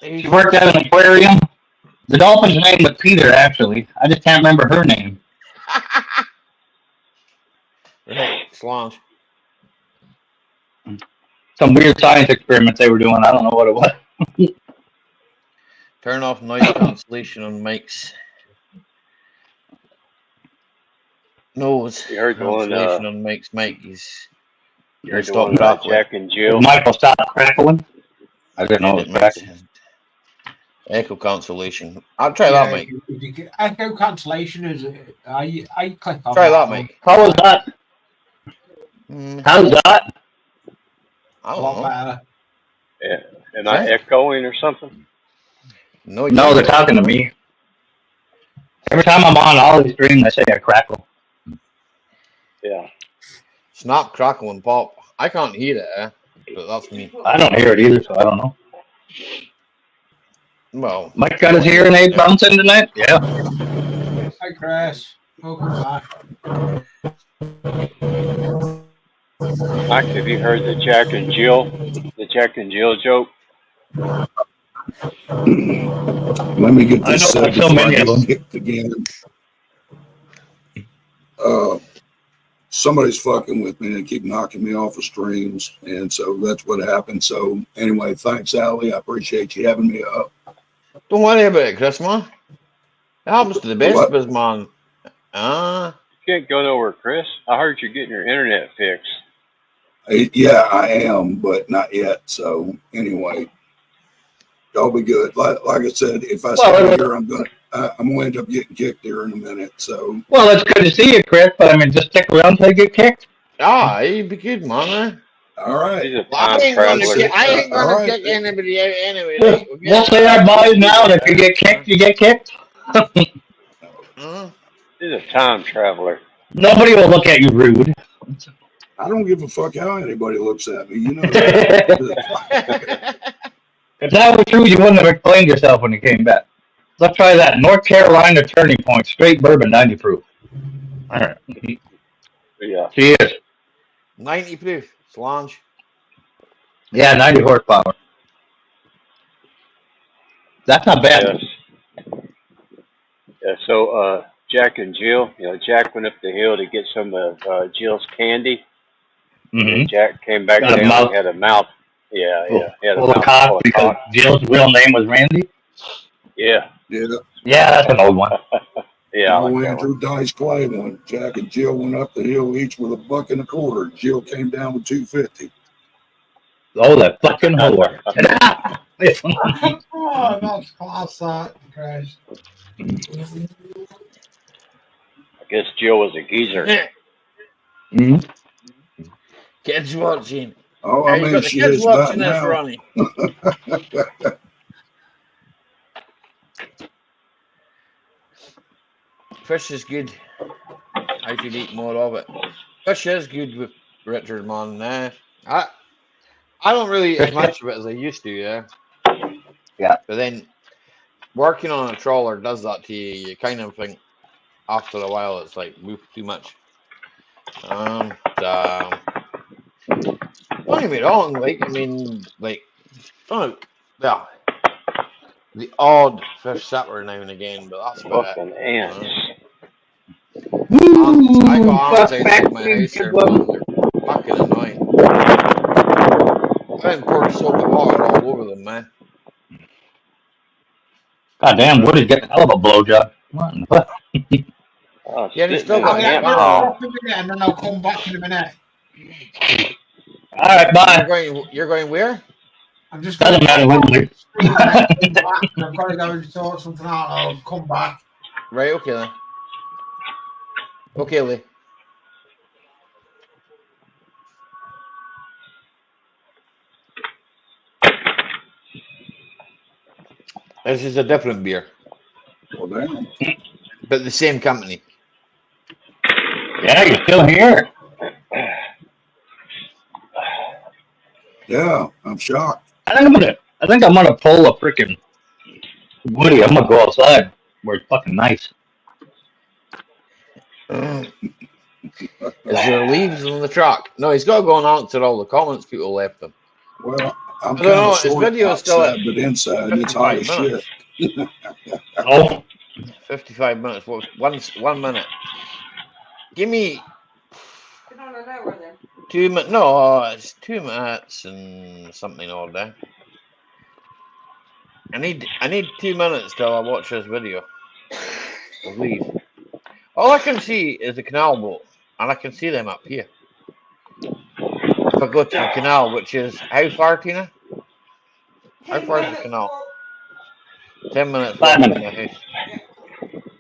She worked at an aquarium. The dolphin's name was Peter, actually. I just can't remember her name. Right, Slange. Some weird science experiments they were doing. I don't know what it was. Turn off noise cancellation on mics. Nose cancellation on mics. Mike, you're stop crackling. Jack and Jill. Michael, stop crackling. I didn't know it was crackling. Echo cancellation. I'll try that, Mike. Echo cancellation is I click on try that, Mike. How was that? How's that? I A don't lot know. better. Yeah. Am I Right. echoing or something? No, No, they're talking to me. Every time I'm on all these streams, they say I crackle. Yeah. Snap, crackle, and pop. I can't hear it, but that's me. I don't hear it either, so I don't know. Well, Mike got his hearing aid bouncing tonight? Yeah. Hi, Chris. Welcome back. Mike, have you heard the Jack and Jill joke? Let me get I this know said so before many I of get them. kicked again. Somebody's fucking with me and they keep knocking me off of streams, and so that's what happened. So anyway, thanks, Allie. I appreciate you having me up. don't worry about it, Chris, man. It happens to the best What? of us, man. You can't go nowhere, Chris. I heard you're getting your internet fixed. Yeah, I am, but not yet. So anyway, y'all be good. Like I said, if I stay here, I'm gonna end up getting kicked here in a minute. So Well, it's good to see you, Chris, but I mean, just stick around until you get kicked. He'd be good, man. all right. He's a Well, I time ain't gonna, traveler. I ain't gonna All right. kick anybody out anyway. Right? We'll say our boys now that if you get kicked, you get kicked. He's a time traveler. Nobody will look at you rude. I don't give a fuck how anybody looks at me. You know that. If that were true, you wouldn't have explained yourself when you came back. Let's try that. North Carolina Turning Point, straight bourbon, 90 proof. All right. Yeah. Cheers. 90 proof, Slange. Yeah, 90 horsepower. That's not bad. Yes. Yeah. So, Jack and Jill, Jack went up the hill to get some of Jill's candy. Mm-hmm. And Jack came back Got a down. mouth. He had a mouth. Yeah. He had a Full mouth of cock full of because cock. Jill's real name was Randy. Yeah. Yeah. Yeah, that's an old one. Yeah. I No like that Andrew one. Dice Clay one. Jack and Jill went up the hill each with $1.25. Jill came down with $2.50. Oh, that fucking whore. Oh, that's class, that, Chris. I guess Jill was a geezer. Mm-hmm. Kids watching. Oh, Hey, I you mean, got the she kids is not watching this, now. Ronnie. Fish is good. I should eat more of it. Fish is good with Richard, man. I don't really eat as much of it as I used to, yeah. Yeah. But then working on a trawler does that to you. You kind of think after a while it's like too much. Don't get me wrong, yeah, the odd fish supper now and again, but that's about it. Fucking ants. I got ants outside my house here, man. They're fucking annoying. I didn't pour soap and water all over them, man. God damn, Woody's getting a hell of a blowjob. What? Oh, Yeah, they sitting still in got the I'm ant going ant to pile. pile. stop a minute and then I'll come back in a minute. All right, bye. You're going where? I'm just going Doesn't matter, Woody. to come back. I've got to go and sort something out. I'll come back. Right, okay then. Okay, Lee. This is a different beer, Well, damn. but the same company. Yeah, you're still here. Yeah, I'm shocked. I think I'm gonna pull a freaking Woody. I'm gonna go outside where it's fucking nice. Is there leaves on the truck? No, he's got to go and answer all the comments people left him. Well, I'm I don't kind know. of His sort video is still outside, at but inside it's hot 55 as minutes. shit. Oh, 55 minutes. What? 1 minute. Give me Get on an hour then. 2 minutes. No, it's 2 minutes and something all day. I need 2 minutes till I watch this video. I'll leave. All I can see is the canal boat, and I can see them up here. If I go to the canal, which is how far, Tina? How far is the canal? 10 minutes 5 walk from minutes.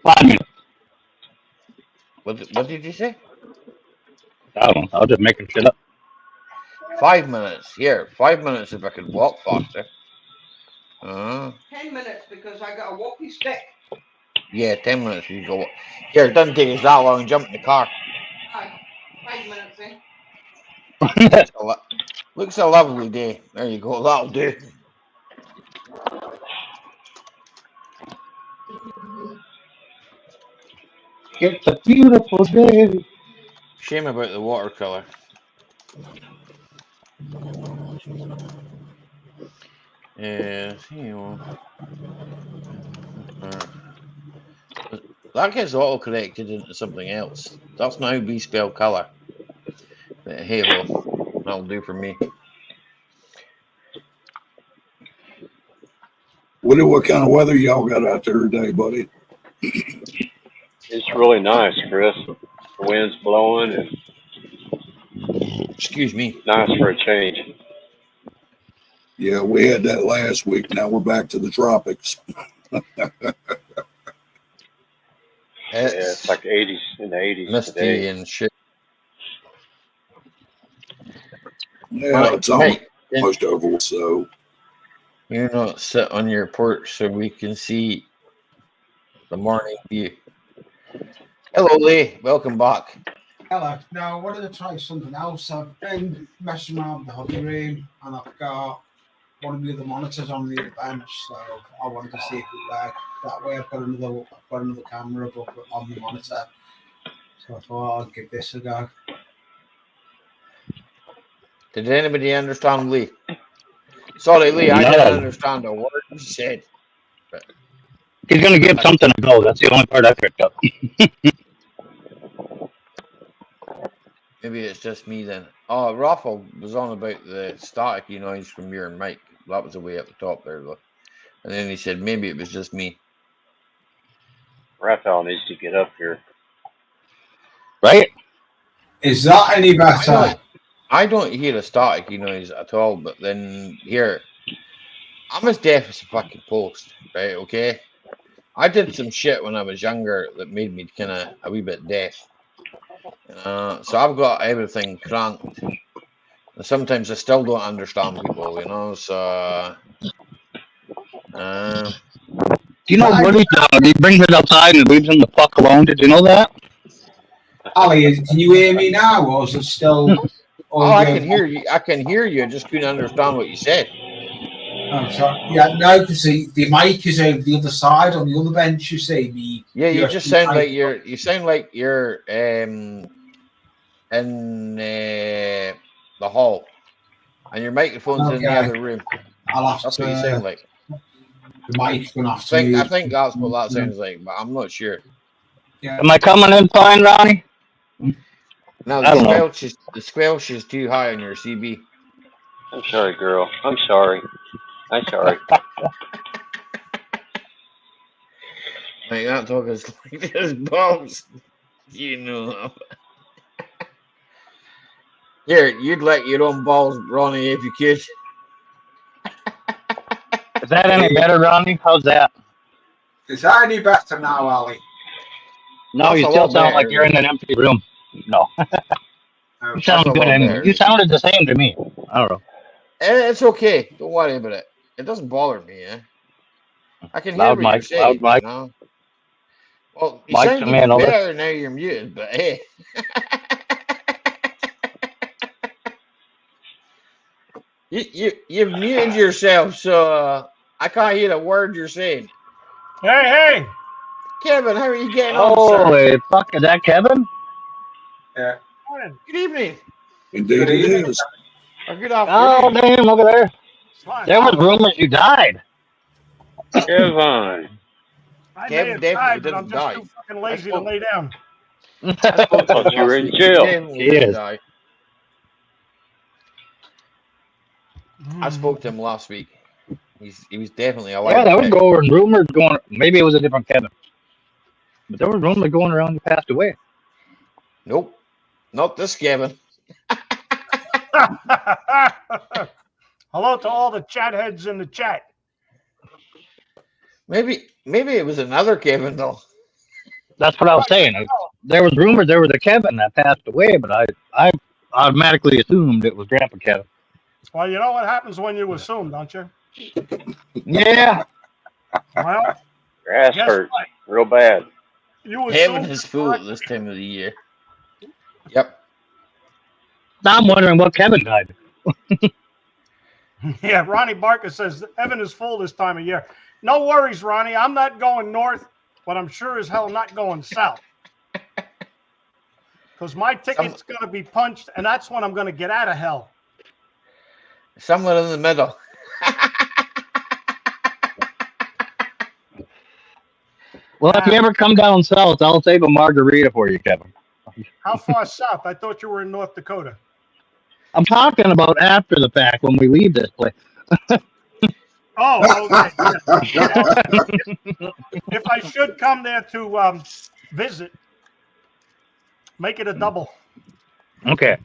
my house. 5 minutes. What did you say? I don't know. I was just making shit up. 5 minutes. Here, 5 minutes if I could walk faster. 10 minutes because I got a walkie stick. Yeah, 10 minutes you go. Here, it doesn't take us that long. Jump in the car. 5 minutes in. Looks a lovely day. There you go. That'll do. It's a beautiful day. Shame about the watercolor. You know. That gets auto-corrected into something else. That's now B-spell color. But hey ho, that'll do for me. What kind of weather y'all got out there today, buddy? It's really nice, Chris. The wind's blowing and Excuse me. nice for a change. Yeah, we had that last week. Now we're back to the tropics. It's like 80s in the 80s misty today. and shit. Yeah, it's almost over. So You know, sit on your porch so we can see the morning view. Hello, Lee. Welcome back. Hello. Now, I wanted to try something else. I've been messing around with the hobby room, and I've got one of the other monitors on the other bench, so I wanted to see if it worked. That way, I've got another camera above on the monitor. So I thought I'd give this a go. Did anybody understand Lee? Sorry, Lee, I didn't understand a word you said. But He's gonna give something a go. That's the only part I picked up. maybe it's just me then. Oh, Raffle was on about the staticky noise from your mic. That was the way at the top there, though. And then he said maybe it was just me. Raphael needs to get up here. Right? Is that any better? I don't hear a staticky noise at all, but then here, I'm as deaf as a fucking post, right? Okay? I did some shit when I was younger that made me kind of a wee bit deaf. So I've got everything cranked. And sometimes I still don't understand people, you know, so... Do you know Woody? He brings it outside and leaves him the fuck alone. Did you know that? Ali, can you hear me now, or is it still... I can hear you. I can hear you. I just couldn't understand what you said. Oh, sorry. Yeah, no, because the mic is over the other side on the other bench. You see, you just sound like you're. You sound like you're in the hall, and your microphone's in the other room. That's what you sound like. The mic's going off. I think that's what that sounds like, but I'm not sure. Yeah. Am I coming in fine, Ronnie? No, the squelch is too high on your CB. I'm sorry, girl. I'm sorry. Like that talk is like this balls. You know. Here, you'd let your own balls, Ronnie, if you could. Is that any better, Ronnie? How's that? Is that any better now, Ali? No, you still sound like you're in an empty room. No. You sound good anyway. You sounded the same to me. I don't know. It's okay. Don't worry about it. It doesn't bother me, eh? I can hear what you're saying. You know? Well, you sound even better now you're muted, but hey. You've muted yourself, so I can't hear a word you're saying. Hey! Kevin, how are you getting on, sir? Holy fuck, is that Kevin? Yeah. Good evening. Indeed it is. Or good afternoon. Oh, damn, look at there. There was rumors you died. Kevin. Kevin definitely didn't die. I'm just too fucking lazy to lay down. I thought you were in jail. He is. I spoke to him last week. He was definitely alive. Yeah, there was rumors going. Maybe it was a different Kevin, but there was rumors going around he passed away. Nope, not this Kevin. Hello to all the chat heads in the chat. Maybe it was another Kevin though. That's what I was saying. there was rumors there was a Kevin that passed away, but I automatically assumed it was Grandpa Kevin. Well, you know what happens when you assume, don't you? Yeah. Well, Grass guess hurt what? real bad. You Heaven assumed is full at this time of the year. Yep. Now I'm wondering what Kevin died. Yeah, Ronnie Barker says heaven is full this time of year. No worries, Ronnie. I'm not going north, but I'm sure as hell not going south. Because my ticket's going to be punched, and that's when I'm going to get out of hell. Somewhere in the middle. Well, if you ever come down south, I'll save a margarita for you, Kevin. How far south? I thought you were in North Dakota. I'm talking about after the fact when we leave this place. Oh, okay. Yeah. If I should come there to visit, make it a double. Okay.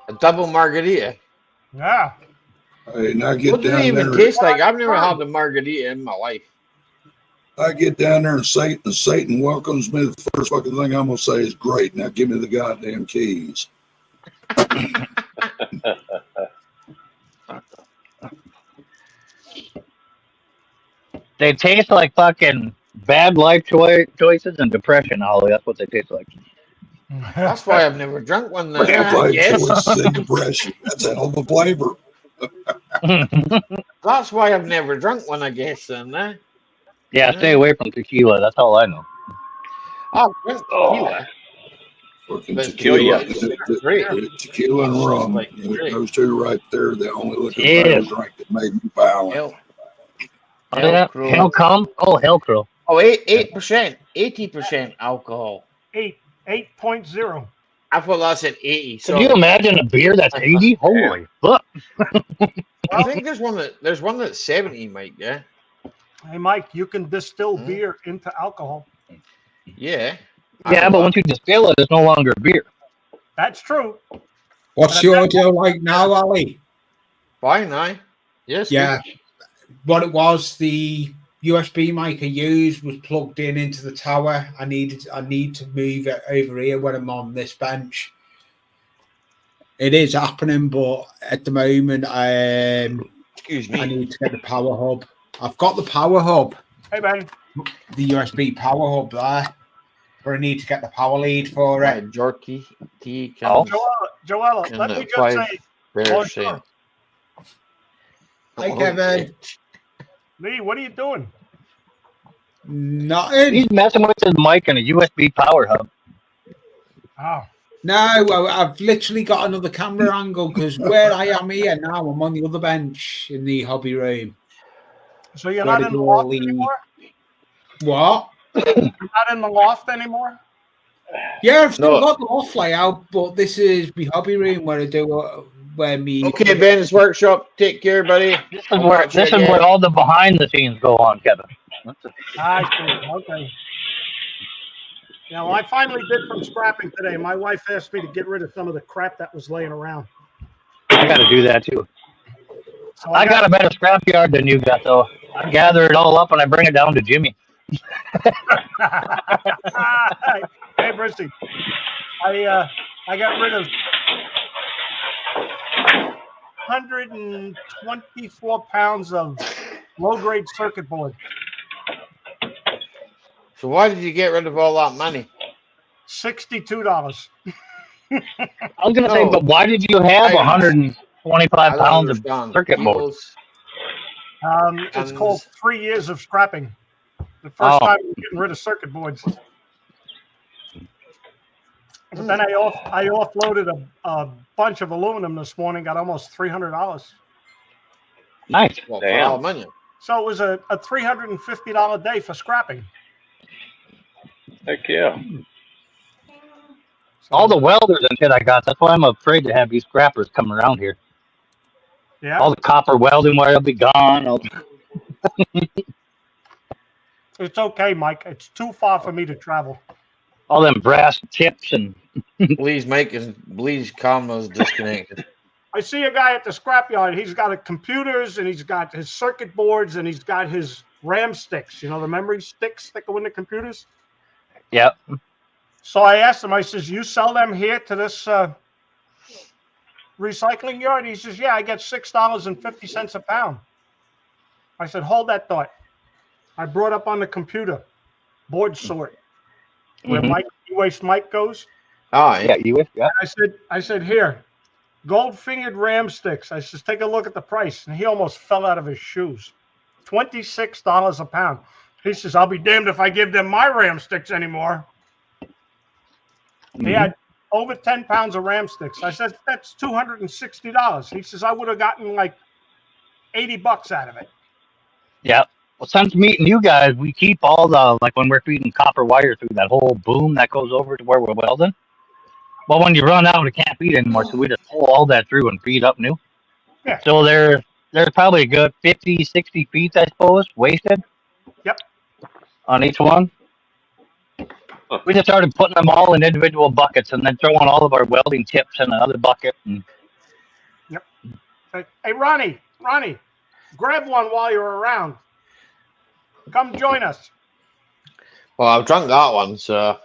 A double margarita. Yeah. Hey, and I get What does down it even there. taste like? I've never had a margarita in my life. I get down there and Satan welcomes me. The first fucking thing I'm gonna say is great. Now give me the goddamn keys. They taste like fucking bad life choices and depression, Ollie. That's what they taste like. That's why I've never drunk one. Then, Bad I life guess. choices and depression. That's a hell of a flavor. That's why I've never drunk one, I guess. Then, Yeah, stay away from tequila. That's all I know. I'll drink tequila. Fucking But tequila. tequila's great. Tequila and rum. Like, great. Those two right there, the only liquor I Yes. ever drank that made me violent. Hell come? Oh, hell crow. Oh, 8%, 80% alcohol. 8.0. I thought that said 80. So Can you imagine a beer that's 80? Holy fuck. I think there's one that's 70, Mike. Yeah. Hey, Mike, you can distill beer into alcohol. Yeah. Yeah, but once you distill it, it's no longer beer. That's true. What's your audio like now, Ali? Fine, aye. Yes. Yeah. What it was, the USB mic I used was plugged into the tower. I need to move it over here when I'm on this bench. It is happening, but at the moment, Excuse me. I need to get the power hub. I've got the power hub. Hey, man. The USB power hub there. But I need to get the power lead for it. Jerky tea. Joella, let me just say. Oh, sure. Hi, Kevin. Lee, what are you doing? Nothing. He's messing with his mic and a USB power hub. Oh. No, I've literally got another camera angle because where I am here now, I'm on the other bench in the hobby room. So you're not in the loft anymore? What? You're not in the loft anymore? Yeah, I've still got the loft layout, but this is my hobby room where I do where me. Okay, Ben's workshop. Take care, buddy. This is where all the behind the scenes go on, Kevin. I see. Okay. Yeah, well, I finally did some scrapping today. My wife asked me to get rid of some of the crap that was laying around. I got to do that too. So I got a better scrapyard than you got, though. I gather it all up and I bring it down to Jimmy. Hey, Bristy, I got rid of 124 pounds of low-grade circuit board. So why did you get rid of all that money? $62. I was going to say, but why did you have 125 pounds of circuit board? It's called 3 years of scrapping. The first time we were getting rid of circuit boards. But then I offloaded a bunch of aluminum this morning, got almost $300. Nice. Well, damn. money. So it was a $350 day for scrapping. Heck yeah. All the welders and shit I got, that's why I'm afraid to have these scrappers come around here. Yeah. All the copper welding wire will be gone. It's okay, Mike. It's too far for me to travel. All them brass tips and... Blee's camera's disconnected. I see a guy at the scrapyard. He's got computers, and he's got his circuit boards, and he's got his RAM sticks. You know, the memory sticks that go in the computers? Yep. So I asked him, I says, you sell them here to this recycling yard? He says, yeah, I get $6.50 a pound. I said, hold that thought. I brought up on the computer, board sort, where Mhm. e-waste Mike goes. Oh, Yeah, you yeah. I said, here, gold-fingered ram sticks. I says, take a look at the price. And he almost fell out of his shoes. $26 a pound. He says, I'll be damned if I give them my ram sticks anymore. He had over 10 pounds of ram sticks. I said, that's $260. He says, I would have gotten like $80 out of it. Yeah. Well, since meeting you guys, we keep all the, like when we're feeding copper wire through that whole boom that goes over to where we're welding. Well, when you run out, it can't feed anymore, so we just pull all that through and feed up new. Yeah. So there's probably a good 50, 60 feet, I suppose, wasted. Yep. On each one. We just started putting them all in individual buckets and then throwing all of our welding tips in another bucket. And... Yep. Hey, Ronnie, grab one while you're around. Come join us. well, I've drunk that one, so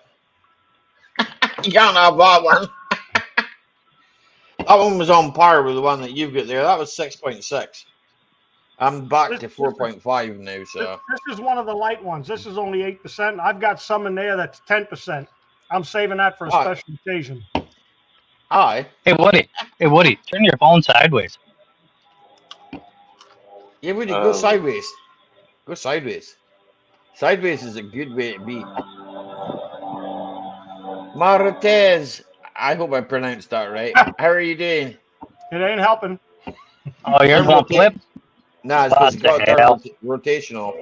you can't have that one. That one was on par with the one that you've got there. That was 6.6. I'm back to 4.5 now, so. This is one of the light ones. This is only 8%. I've got some in there that's 10%. I'm saving that for a special occasion. Hi. Hey, Woody, turn your phone sideways. Yeah, Woody, go sideways. Go sideways. Sideways is a good way to be. Martez. I hope I pronounced that right. How are you doing? It ain't helping. Oh, yours won't flip? Nah, it's because it's got to turn rotation off,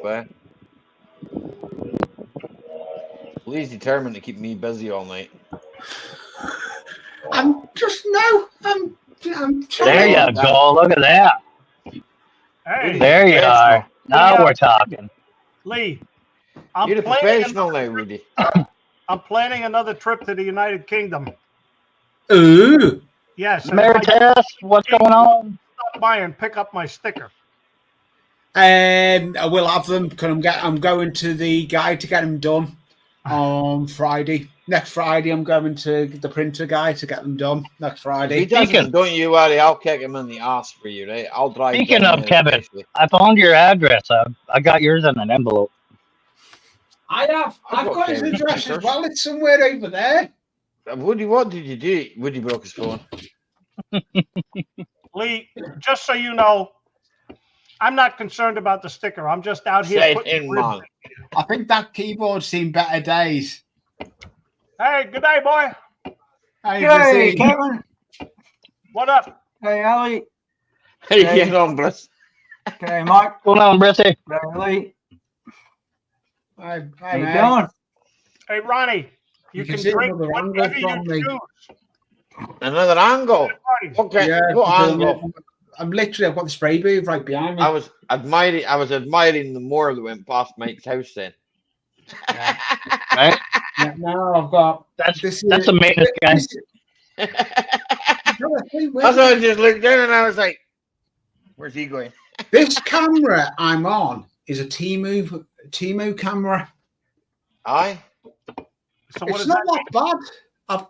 Lee's determined to keep me busy all night. I'm trying. There you go. Look at that. Hey, there you are. Now we're talking. Lee, you're a professional now, Woody. I'm planning another trip to the United Kingdom. Ooh. Yes. Emeritus, what's going on? Stop by and pick up my sticker. I will have them because I'm going to the guy to get them done on Friday. Next Friday, I'm going to the printer guy to get them done next Friday. If he doesn't, don't you worry. I'll kick him in the ass for you, right? I'll drive. Speaking of Kevin, I found your address. I got yours in an envelope. I've got his address as well. It's somewhere over there. Woody, what did you do? Woody broke his phone. Lee, just so you know, I'm not concerned about the sticker. I'm just out here. I think that keyboard's seen better days. Hey, good day, boy. Hey, Kevin. What up? Hey, Ali. Hey, get on, Briss. Hey, Mike. What's going on, Brissy? Hey, Lee. How you doing? Hey, Ronnie. You can drink whatever you choose. Another angle. Okay, yeah, what angle? I've got the spray booth right behind me. I was admiring the moor that went past Mike's house then. Yeah. Right? Yeah, no, I've got that's a maintenance guy. That's why I just looked down and I was like, where's he going? This camera I'm on is a Temu camera. Aye. So it's not that bad.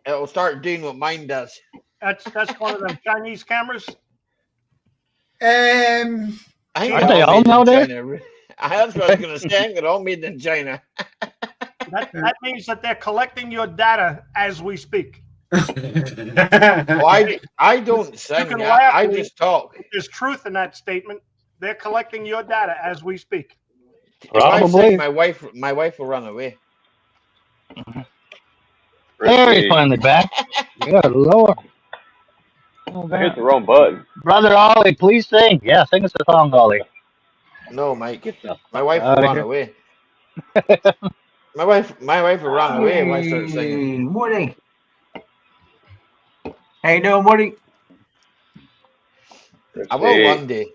It'll start doing what mine does. That's one of them Chinese cameras. I think Aren't they all nowadays? That's what I was going to say. They're all made in China. That means that they're collecting your data as we speak. Well, I don't sing. I just talk. There's truth in that statement. They're collecting your data as we speak. Probably. My wife will run away. There, he's finally back. Good Lord. Oh, hit the wrong button. Brother Ollie, please sing. Yeah, sing us a song, Ollie. No, Mike. My wife will run away. My wife will run away if I start singing. Woody. How you doing, Woody? I will one day,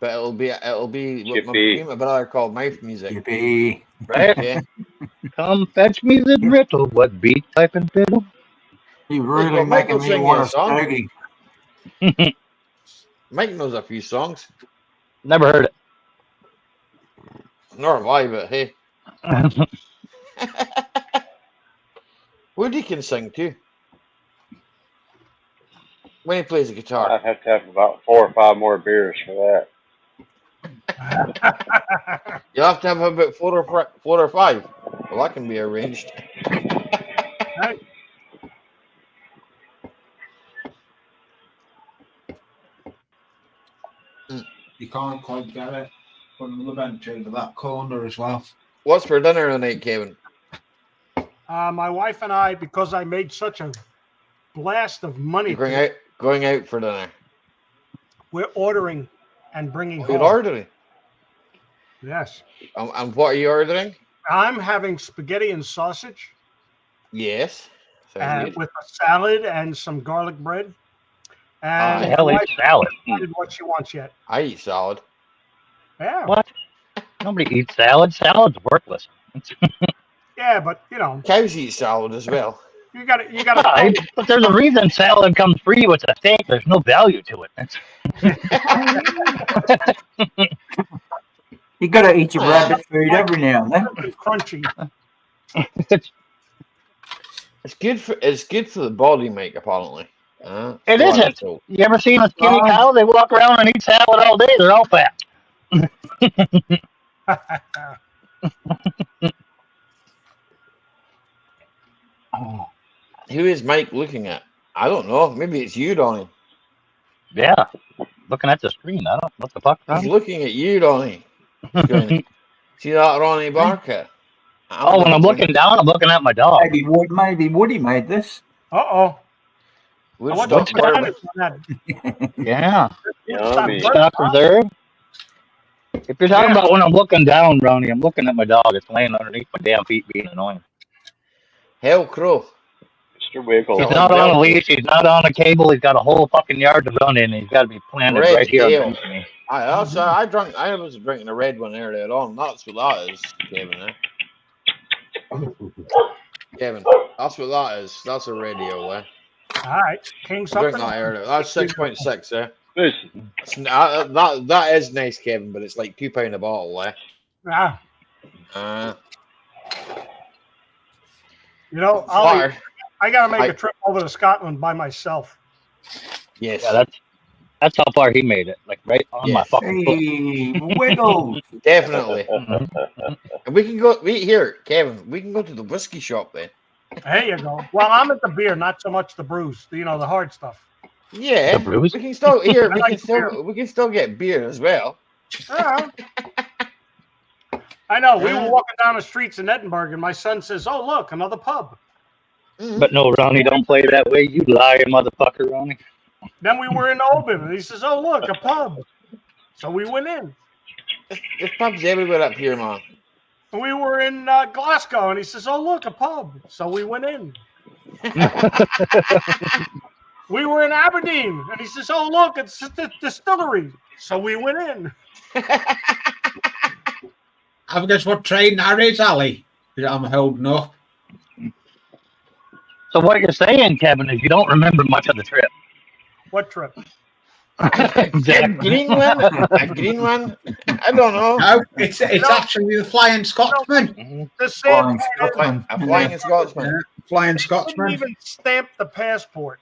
but it'll be what my brother called mouth music. Yippee. Right? Yeah. Come fetch me the brittle, what beat, pipe, and fiddle. You really making me want to staggy. Mike knows a few songs. Never heard it. Nor have I, but hey. Woody can sing too. When he plays the guitar. I'd have to have about 4 or 5 more beers for that. You'll have to have about 4 or 5. Well, that can be arranged. Right. You can't quite get it. Put another bench over that corner as well. What's for dinner tonight, Kevin? My wife and I, because I made such a blast of money, You're going out for dinner. we're ordering and bringing You're home. ordering. Yes. And what are you ordering? I'm having spaghetti and sausage Yes. Sounds good. with a salad and some garlic bread. What And the hell my is wife salad? hasn't decided what she wants yet. I eat salad. Yeah. What? Nobody eats salad. Salad's worthless. Yeah, but you know, Cows eat salad as well. you got to. Right, but there's a reason salad comes free with a steak. There's no value to it. You gotta eat your rabbit food every now and then. It's crunchy. It's good for the body, Mike. Apparently. It isn't. You ever seen a skinny cow? They walk around and eat salad all day. They're all fat. Who is Mike looking at? I don't know. Maybe it's you, Donnie. Yeah, looking at the screen. I don't. What the fuck? He's looking at you, Donnie. See that Ronnie Barker? Oh, when I'm looking down, I'm looking at my dog. Maybe Woody made this. Uh-oh. Woodstock bourbon. Yeah. Yummy. Stock reserve. If you're talking about when I'm looking down, Ronnie, I'm looking at my dog. It's laying underneath my damn feet being annoying. Hell Crow. Mr. Wiggle. He's not on a leash. He's not on a cable. He's got a whole fucking yard to run in. He's got to be planted Red right here. Tail. Underneath me. I was drinking a red one earlier on. That's what that is, Kevin. Kevin, that's what that is. That's a radio, All right, King something. Drink that earlier. That's 6.6, Listen, that is nice, Kevin, but it's like £2 a bottle, Yeah. You know, I got to make a trip over to Scotland by myself. Yes. Yeah, that's how far he made it. Like right on my fucking foot. Hey, Wiggles. Definitely. And we can go. Kevin. We can go to the whiskey shop then. There you go. Well, I'm at the beer, not so much the brews. You know, the hard stuff. Yeah, we can still we can still get beer as well. I know. We were walking down the streets in Edinburgh, and my son says, "Oh, look, another pub." But no, Ronnie, don't play that way. You lying motherfucker, Ronnie. Then we were in Oban, and he says, "Oh, look, a pub." So we went in. There's pubs everywhere up here, man. And we were in Glasgow, and he says, "Oh, look, a pub." So we went in. We were in Aberdeen, and he says, "Oh, look, it's the distillery." So we went in. Have a guess what train that is, Ali? That I'm holding up. So what you're saying, Kevin, is you don't remember much of the trip. What trip? A green one? A green one? I don't know. No, it's actually the Flying Scotsman. The same. A Flying Scotsman. Flying Didn't Scotsman. even stamp the passport.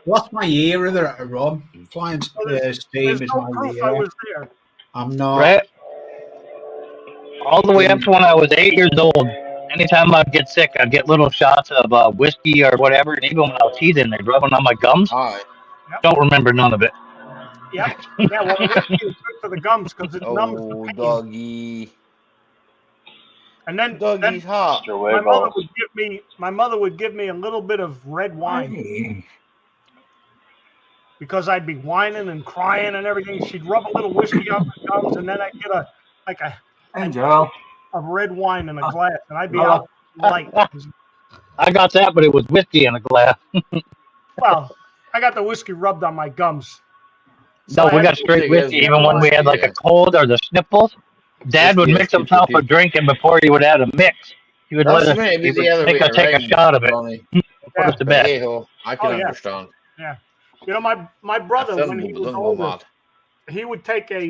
Lost my year of the Rob. Flying Steam There's is no my proof I year. was there. I'm not. Right? All the way up to when I was 8 years old. Anytime I'd get sick, I'd get little shots of whiskey or whatever. And even when I was teething, they'd rub it on my gums. Don't remember none of it. Yep. Yeah, well, the whiskey is good for the gums because it numbs the pain. Doggy. And then Doggy's hot. my mother would give me a little bit of red wine because I'd be whining and crying and everything. She'd rub a little whiskey on my gums, and then I'd get a red wine in a glass, and I'd be out light. I got that, but it was whiskey in a glass. Well, I got the whiskey rubbed on my gums. So we got straight whiskey, even when we had like a cold or the sniffles. Dad would mix himself a drink, and before he would add a mix, he would let us take a shot of it. Put us to bed. I can understand. Yeah, you know, my brother when he was older, he would take a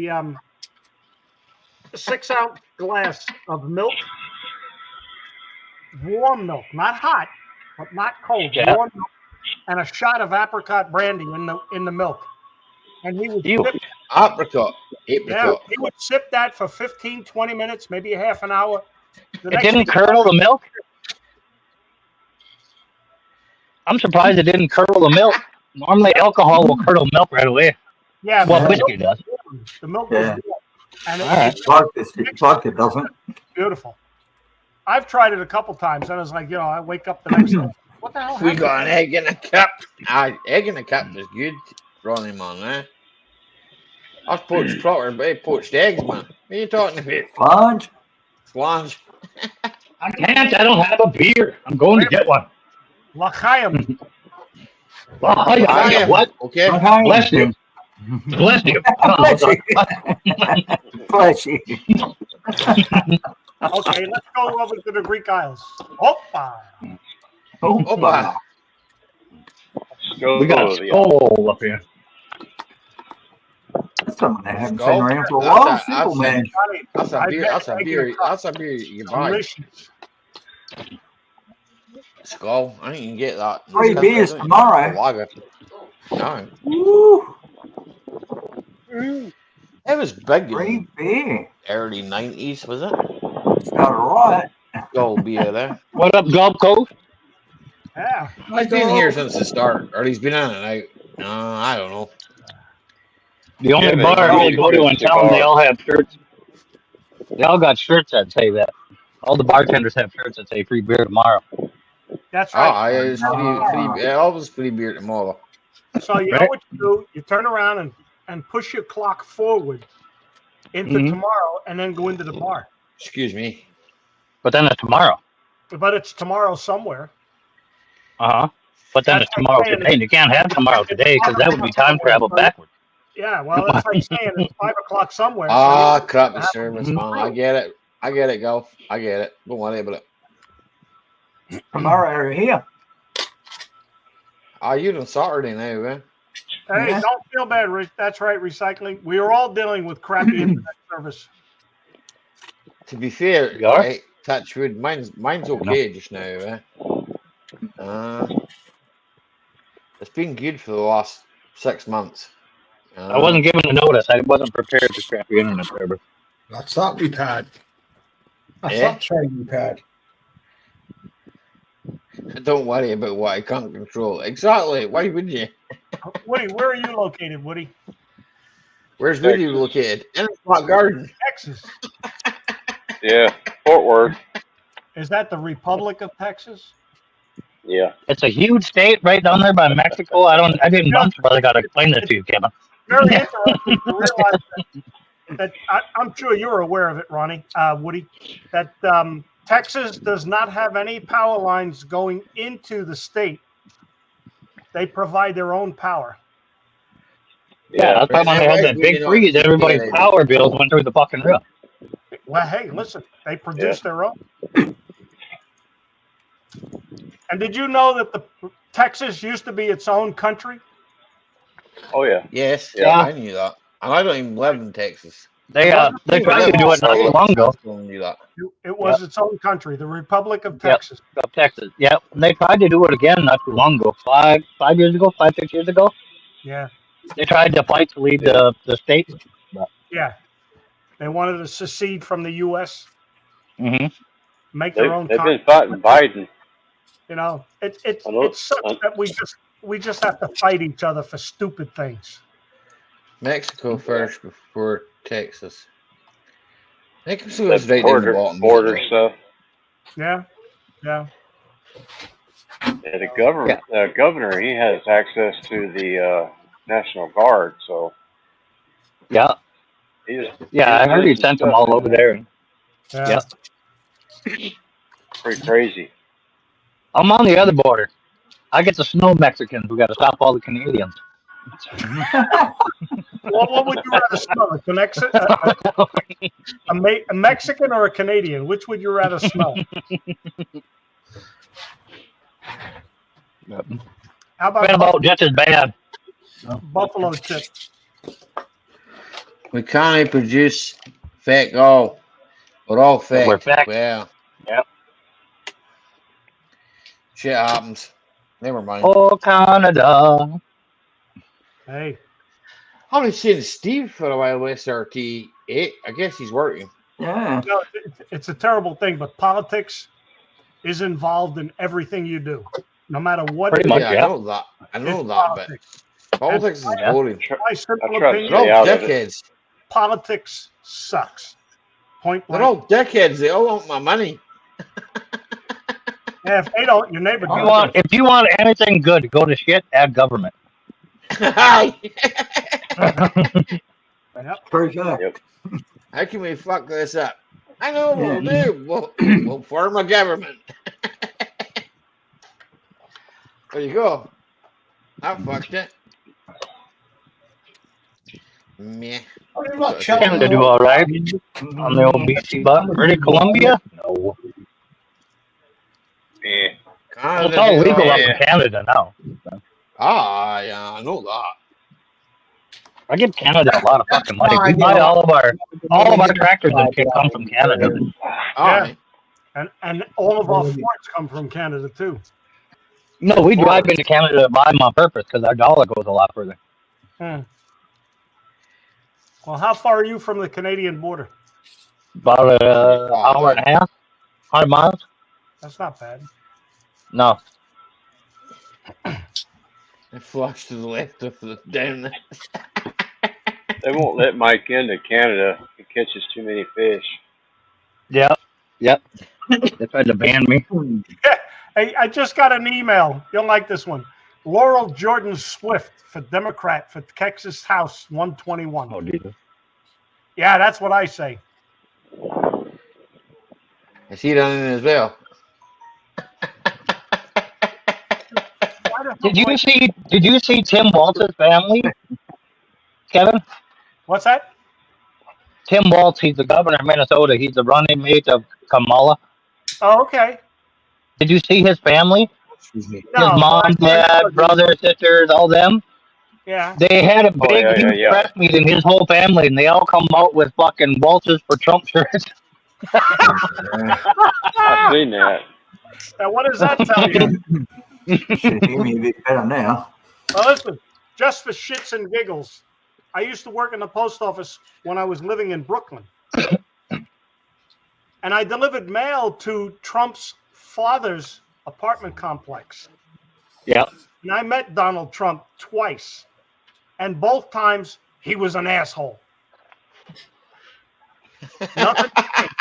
6-ounce glass of milk, warm milk, not hot, but not cold, Yeah. warm milk, and a shot of apricot brandy in the milk. And he would Ew. sip, Apricot. yeah, Apricot. he would sip that for 15, 20 minutes, maybe a half an hour. The It next didn't thing curdle the milk? I'm surprised it didn't curdle the milk. Normally, alcohol will curdle milk right away. yeah, Well, but whiskey does. the milk Yeah. was warm. And All right. Vodka doesn't. beautiful. I've tried it a couple times, and I was like, I wake up the next day. What the hell We happened? got an egg in a cup. Egg in a cup is good, Ronnie, man, eh? That's poached poached eggs, man. What are you talking about? Flange. Flange. I can't. I don't have a beer. I'm going to get one. L'chaim. What? Okay. Bless you. Bless you. Bless you. Bless you. Okay, let's go over to the Greek Isles. Opa. Opa. We got a skull up here. That's something I haven't Skull? seen around for a That's while. a- Simple that's a- man. That's a I beer. bet That's a egg in beer. a cup. That's a beer you buy. Delicious. Skull. I think you can get that. 3 beers That's- tomorrow. Lager. No. Woo. It was big 3 in beer. early 90s, was it? Sound right. Skull beer there. What up, Gulf Coast? Yeah. He's been here since the start, or he's been in and out. I don't know. The only Yeah, bar they- I go to in town, they all have shirts. They all got shirts that say that. All the bartenders have shirts that say free beer tomorrow. That's right. It's always free beer tomorrow. So you know Right. what you do? You turn around and push your clock forward into Mhm. tomorrow and then go into the bar. Excuse me. But then it's tomorrow. But it's tomorrow somewhere. Uh-huh. But then it's tomorrow today. And you can't have tomorrow today because that would be time travel backwards. Yeah, well, it's like saying it's 5 o'clock somewhere. so Ah, you- crappy service, Mhm. man. I get it, Golf. I get it. Don't worry about it. Tomorrow here. You're on Saturday now, man. Hey, Yeah. don't feel bad, Rich. That's right, recycling. We are all dealing with crappy internet service. To be fair, You are? right, touch wood, mine's okay just now, eh? It's been good for the last 6 months. I wasn't given a notice. I wasn't prepared for crappy internet service. That's that we've had. That's Yeah. that train we've had. Don't worry about what I can't control. Exactly. Why would you? Woody, where are you located, Woody? Where's Woody located? In a Rock Garden. Texas. Yeah, Fort Worth. Is that the Republic of Texas? Yeah. It's a huge state right down there by Mexico. I didn't bunch, but I got to explain this to you, Kevin. Very interesting to realize that I'm sure you're aware of it, Ronnie, Woody, that Texas does not have any power lines going into the state. They provide their own power. Yeah, that's why when they had that big freeze, everybody's power bills went through the fucking roof. Well, hey, listen, they produce their own. And did you know that the Texas used to be its own country? Oh yeah. Yes, Yeah. I knew that. And I don't even live in Texas. They tried to do it not too long ago. I knew that. It was its own country, the Republic of Texas. Of Texas. Yeah, they tried to do it again not too long ago. 6 years ago. Yeah, They tried to fight to leave the state. yeah. They wanted to secede from the U.S., Mm-hmm. make their own They've country. been fighting Biden. You know, it Hello? sucks that we just have to fight each other for stupid things. Mexico first before Texas. Mexico was right in the bottom. Border stuff. Yeah, yeah. Yeah, the governor, he has access to the National Guard, so Yeah, he just I heard he sent them all over there. Yeah. pretty crazy. I'm on the other border. I get the snow Mexicans. We got to stop all the Canadians. Well, what would you rather smell? A Mexican or a Canadian? Which would you rather smell? How What about about just as bad? buffalo chips? We can't produce fake oil. We're all fake. We're fake. Well, Yep. Shit happens. Never mind. Oh, Canada. Hey, I haven't seen Steve for a while with SRT 8. I guess he's working. Yeah. no, it's a terrible thing, but politics is involved in everything you do, no matter what. Pretty it much, is, I yeah. know that. I know it's that, but politics. politics is Yeah. boring. My simple I try to opinion: They're stay all out of it. dickheads. politics sucks. Point They're blank. all dickheads. They all want my money. Yeah, if they don't, your neighbor does. If you want anything good to go to shit, add government. Hi. Yep. True fact. Yep. How can we fuck this up? I know what we'll Yeah. do. We'll form a government. There you go. I fucked it. Meh. What about Canada do Cheltenham? all right on the old BC, but British Columbia, no. Yeah. Well, it's all legal up in Canada now. Ah, yeah, I know that. I give Canada a lot of fucking money. why We buy I all of our tractors and shit come from Canada. Aye. And all of our forts come from Canada too. No, we drive into Canada to buy them on purpose because our dollar goes a lot further. Well, how far are you from the Canadian border? About an hour and a half, 100 miles. That's not bad. No, It flushed to the left of the down there. They won't let Mike into Canada. He catches too many fish. yep. They tried to ban me. Hey, I just got an email. You'll like this one. Laurel Jordan Swift for Democrat for Texas House 121. Oh, Jesus. Yeah, that's what I say. I see it on it as well. Did you see Tim Walz's family, Kevin? What's that? Tim Walz, he's the governor of Minnesota. He's the running mate of Kamala. Oh, okay. Did you see his family? Excuse me. His mom, dad, brothers, sisters, all them. Yeah. They had a big huge press meeting, his whole family, and they all come out with fucking Walters for Trump shirts. I've seen that. Now, what does that tell you? Should hear me a bit better now. Well, listen, just for shits and giggles, I used to work in the post office when I was living in Brooklyn. And I delivered mail to Trump's father's apartment complex. Yeah. And I met Donald Trump twice. And both times, he was an asshole. Nothing changed.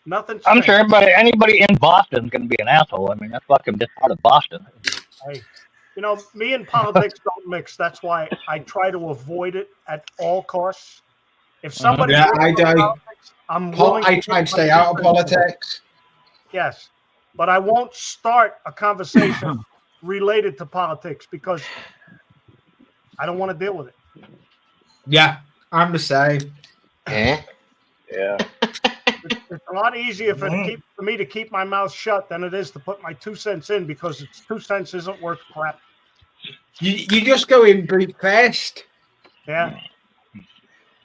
Nothing changed. I'm sure anybody in Boston is going to be an asshole. I mean, that's fucking just part of Boston. Hey, you know, me and politics don't mix. That's why I try to avoid it at all costs. If somebody, Yeah, I do. politics, I'm willing. I try and stay out of politics. Yes, but I won't start a conversation related to politics because I don't want to deal with it. Yeah, I'm the same. Eh? Yeah. It's a lot easier for me to keep my mouth shut than it is to put my 2 cents in because it's 2 cents isn't worth crap. You just go in brute first. Yeah.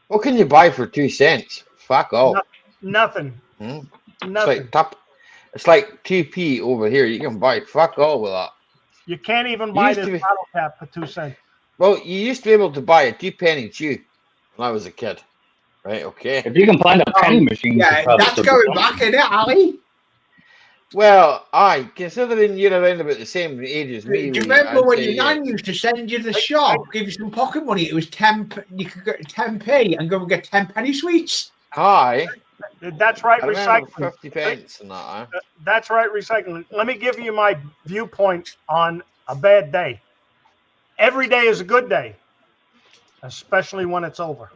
What can you buy for 2 cents? Fuck off. Nothing. It's Nothing. like it's like 2p over here. You can buy fuck all with that. You can't even buy used this to be- bottle cap for 2 cents. Well, you used to be able to buy a 2-penny chew when I was a kid. Right, okay. If you can find a penny machine, Yeah, that's going back in it, Ali. Well, considering you're around about the same age as me. Do you remember when I'd your say, nan used to send you to the shop, give you some pocket money? It was 10. You could get 10p and go and get 10-penny sweets. Aye. That's right, I remember recycling. 50 pence and that. That's right, recycling. Let me give you my viewpoint on a bad day. Every day is a good day, especially when it's over.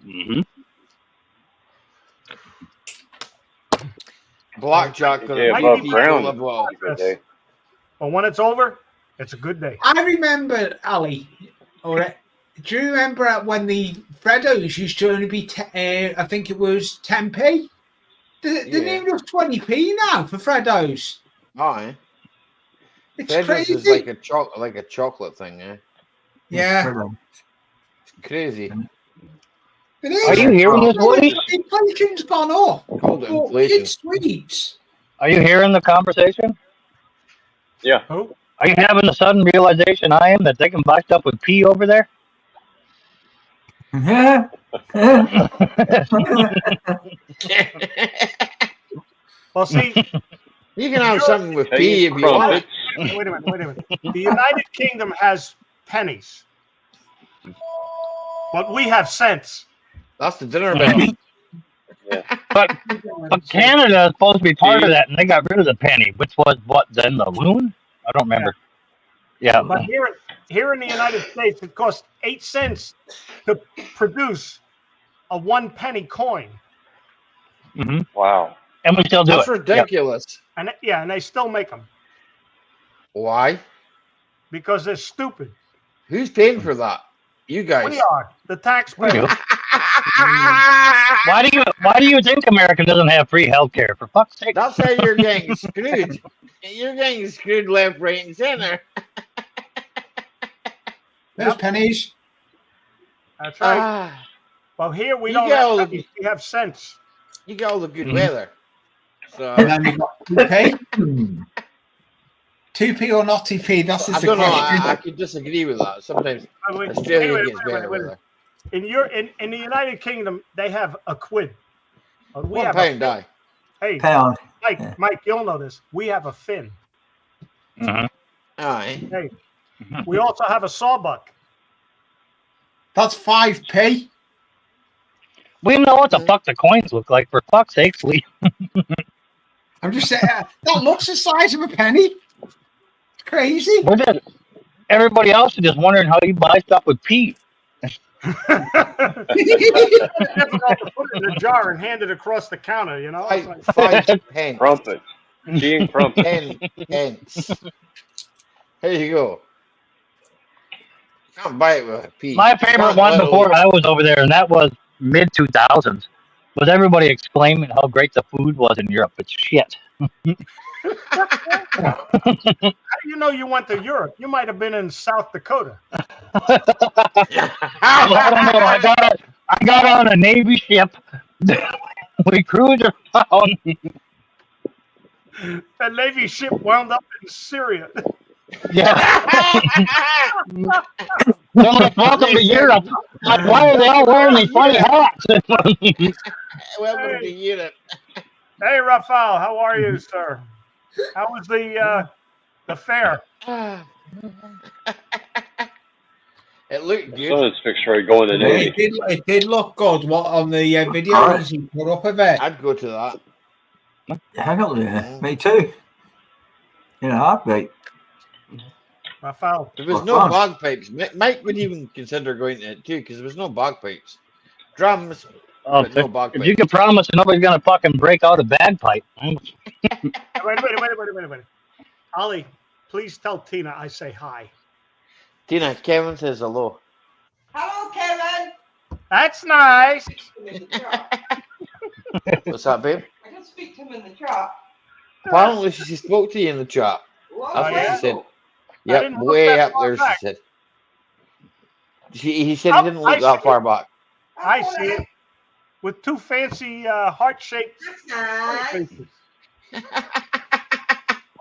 Mm-hmm. Blackjack. Yeah, above ground. Well. Good day. But when it's over, it's a good day. I remember, Ali, do you remember when the Freddos used to only be, I think it was 10p? They're nearly 20p now for Freddos. Aye. It's Freddos crazy. is like a chocolate thing, eh? Yeah. It's crazy. It is. Are you hearing this, Woody? Inflation's gone up. Called it But inflation. it's sweets. Are you hearing the conversation? Yeah. Who? Are you having the sudden realization I am that they can buy stuff with P over there? Yeah. Well, see, You can have something with Hey, P if you want it. crumpets. wait a minute. The United Kingdom has pennies, but we have cents. That's the dinner bell. But Canada is supposed to be part of that, and they got rid of the penny, which was what then, the loon? I don't remember. Yeah. But here in the United States, it costs 8 cents to produce a 1 penny coin, Hmm. Wow. And we still do That's it. ridiculous. and they still make them Why? because they're stupid. Who's paying for that? You guys. We are the taxpayers. Yep. Why do you think America doesn't have free health care? For fuck's sake. That's how you're getting screwed. You're getting screwed left, right, and center. There's pennies. That's right. Ah, Well, here we You don't get have all the- pennies, we have cents. you get all the good Mhm. weather. So And then you've got 2p. 2p or not 2p? That's I just the don't know. question. I could disagree with that. Sometimes Wait, Australia wait, gets wait, better wait, weather. In the United Kingdom, they have a quid. We 1 have pound die. Hey, Pound. Mike, Yeah. Mike, you'll know this. We have a fin. Mhm. Aye. Hey, we also have a sawbuck. That's 5p. We know what the fuck the coins look like. For fuck's sakes, Lee. I'm just saying, that looks the size of a penny. It's crazy. We're just, everybody else is just wondering how you buy stuff with P. It's difficult to put it in a jar and hand it across the counter, you know? It's like, 5 pence. Crumpets. Tea and crumpets. 10 pence. There you go. Can't buy it with a P. My favorite one before I was over there, and that was mid 2000s, was everybody exclaiming how great the food was in Europe. It's shit. how do you know you went to Europe? You might have been in South Dakota. I don't know. I got on a Navy ship. We cruised around. The Navy ship wound up in Syria. Yeah. They're like, welcome to Europe. Like, why are they all wearing these funny hats? Welcome to Europe. Hey, Rafael, how are you, sir? How was the fair? It looked good. Son's fixture going to Navy. It did look good. What on the videos you put up of it? I'd go to that. Hang on there. Me too. In a heartbeat. Rafael, There was Oh, no fun. bagpipes. Mike would even consider going to it too because there was no bagpipes. Drums, Oh, but no if bagpipes. you can promise nobody's gonna fucking break out a bagpipe. wait. Ollie, please tell Tina I say hi. Tina, Kevin says hello. Hello, Kevin. That's nice. In the chat. What's that, babe? I can speak to him in the chat. Apparently she spoke to you in the chat. What? That's what yeah? she said. I Yep, didn't look way that up far there, back. she said. He said Oh, he didn't I look that see far it. back. I see it. With two fancy heart-shaped That's nice. faces.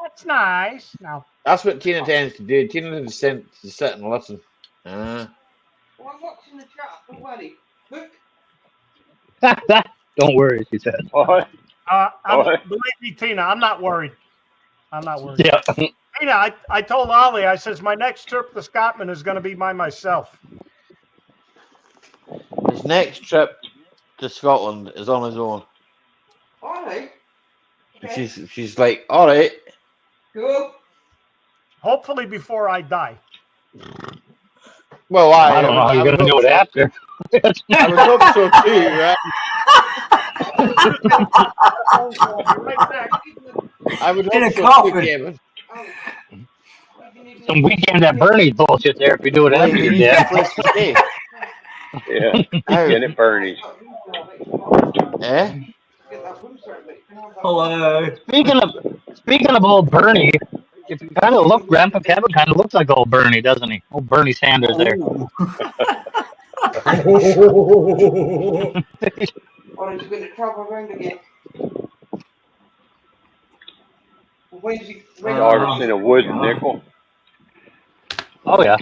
That's nice. Now, That's what Tina tends to do. Tina tends to sit and listen. Well, I'm watching the chat. Don't worry. Look. Don't worry, she said. What? believe me, Tina, I'm not worried. I'm not worried. Yeah. Tina, I told Ollie, I says, my next trip to Scotland is going to be by myself. His next trip to Scotland is on his own. All right. And she's like, all right. Cool. Hopefully before I die. Well, I don't know how you're gonna do it after. I would hope so too, right? I'll be right back. I would In a hope so too, coffin. Kevin. Oh. Some weekend at Bernie's bullshit there if you do it Well, after you you're need a dead. place to stay. Yeah. How? Get it Bernie's. Eh? Hello. Speaking of old Bernie, if you kind of look, Grandpa Kevin kind of looks like old Bernie, doesn't he? Old Bernie Sanders there. Ooh. Or did you get in trouble around again? When did you? You ever seen a wooden nickel? Oh yeah.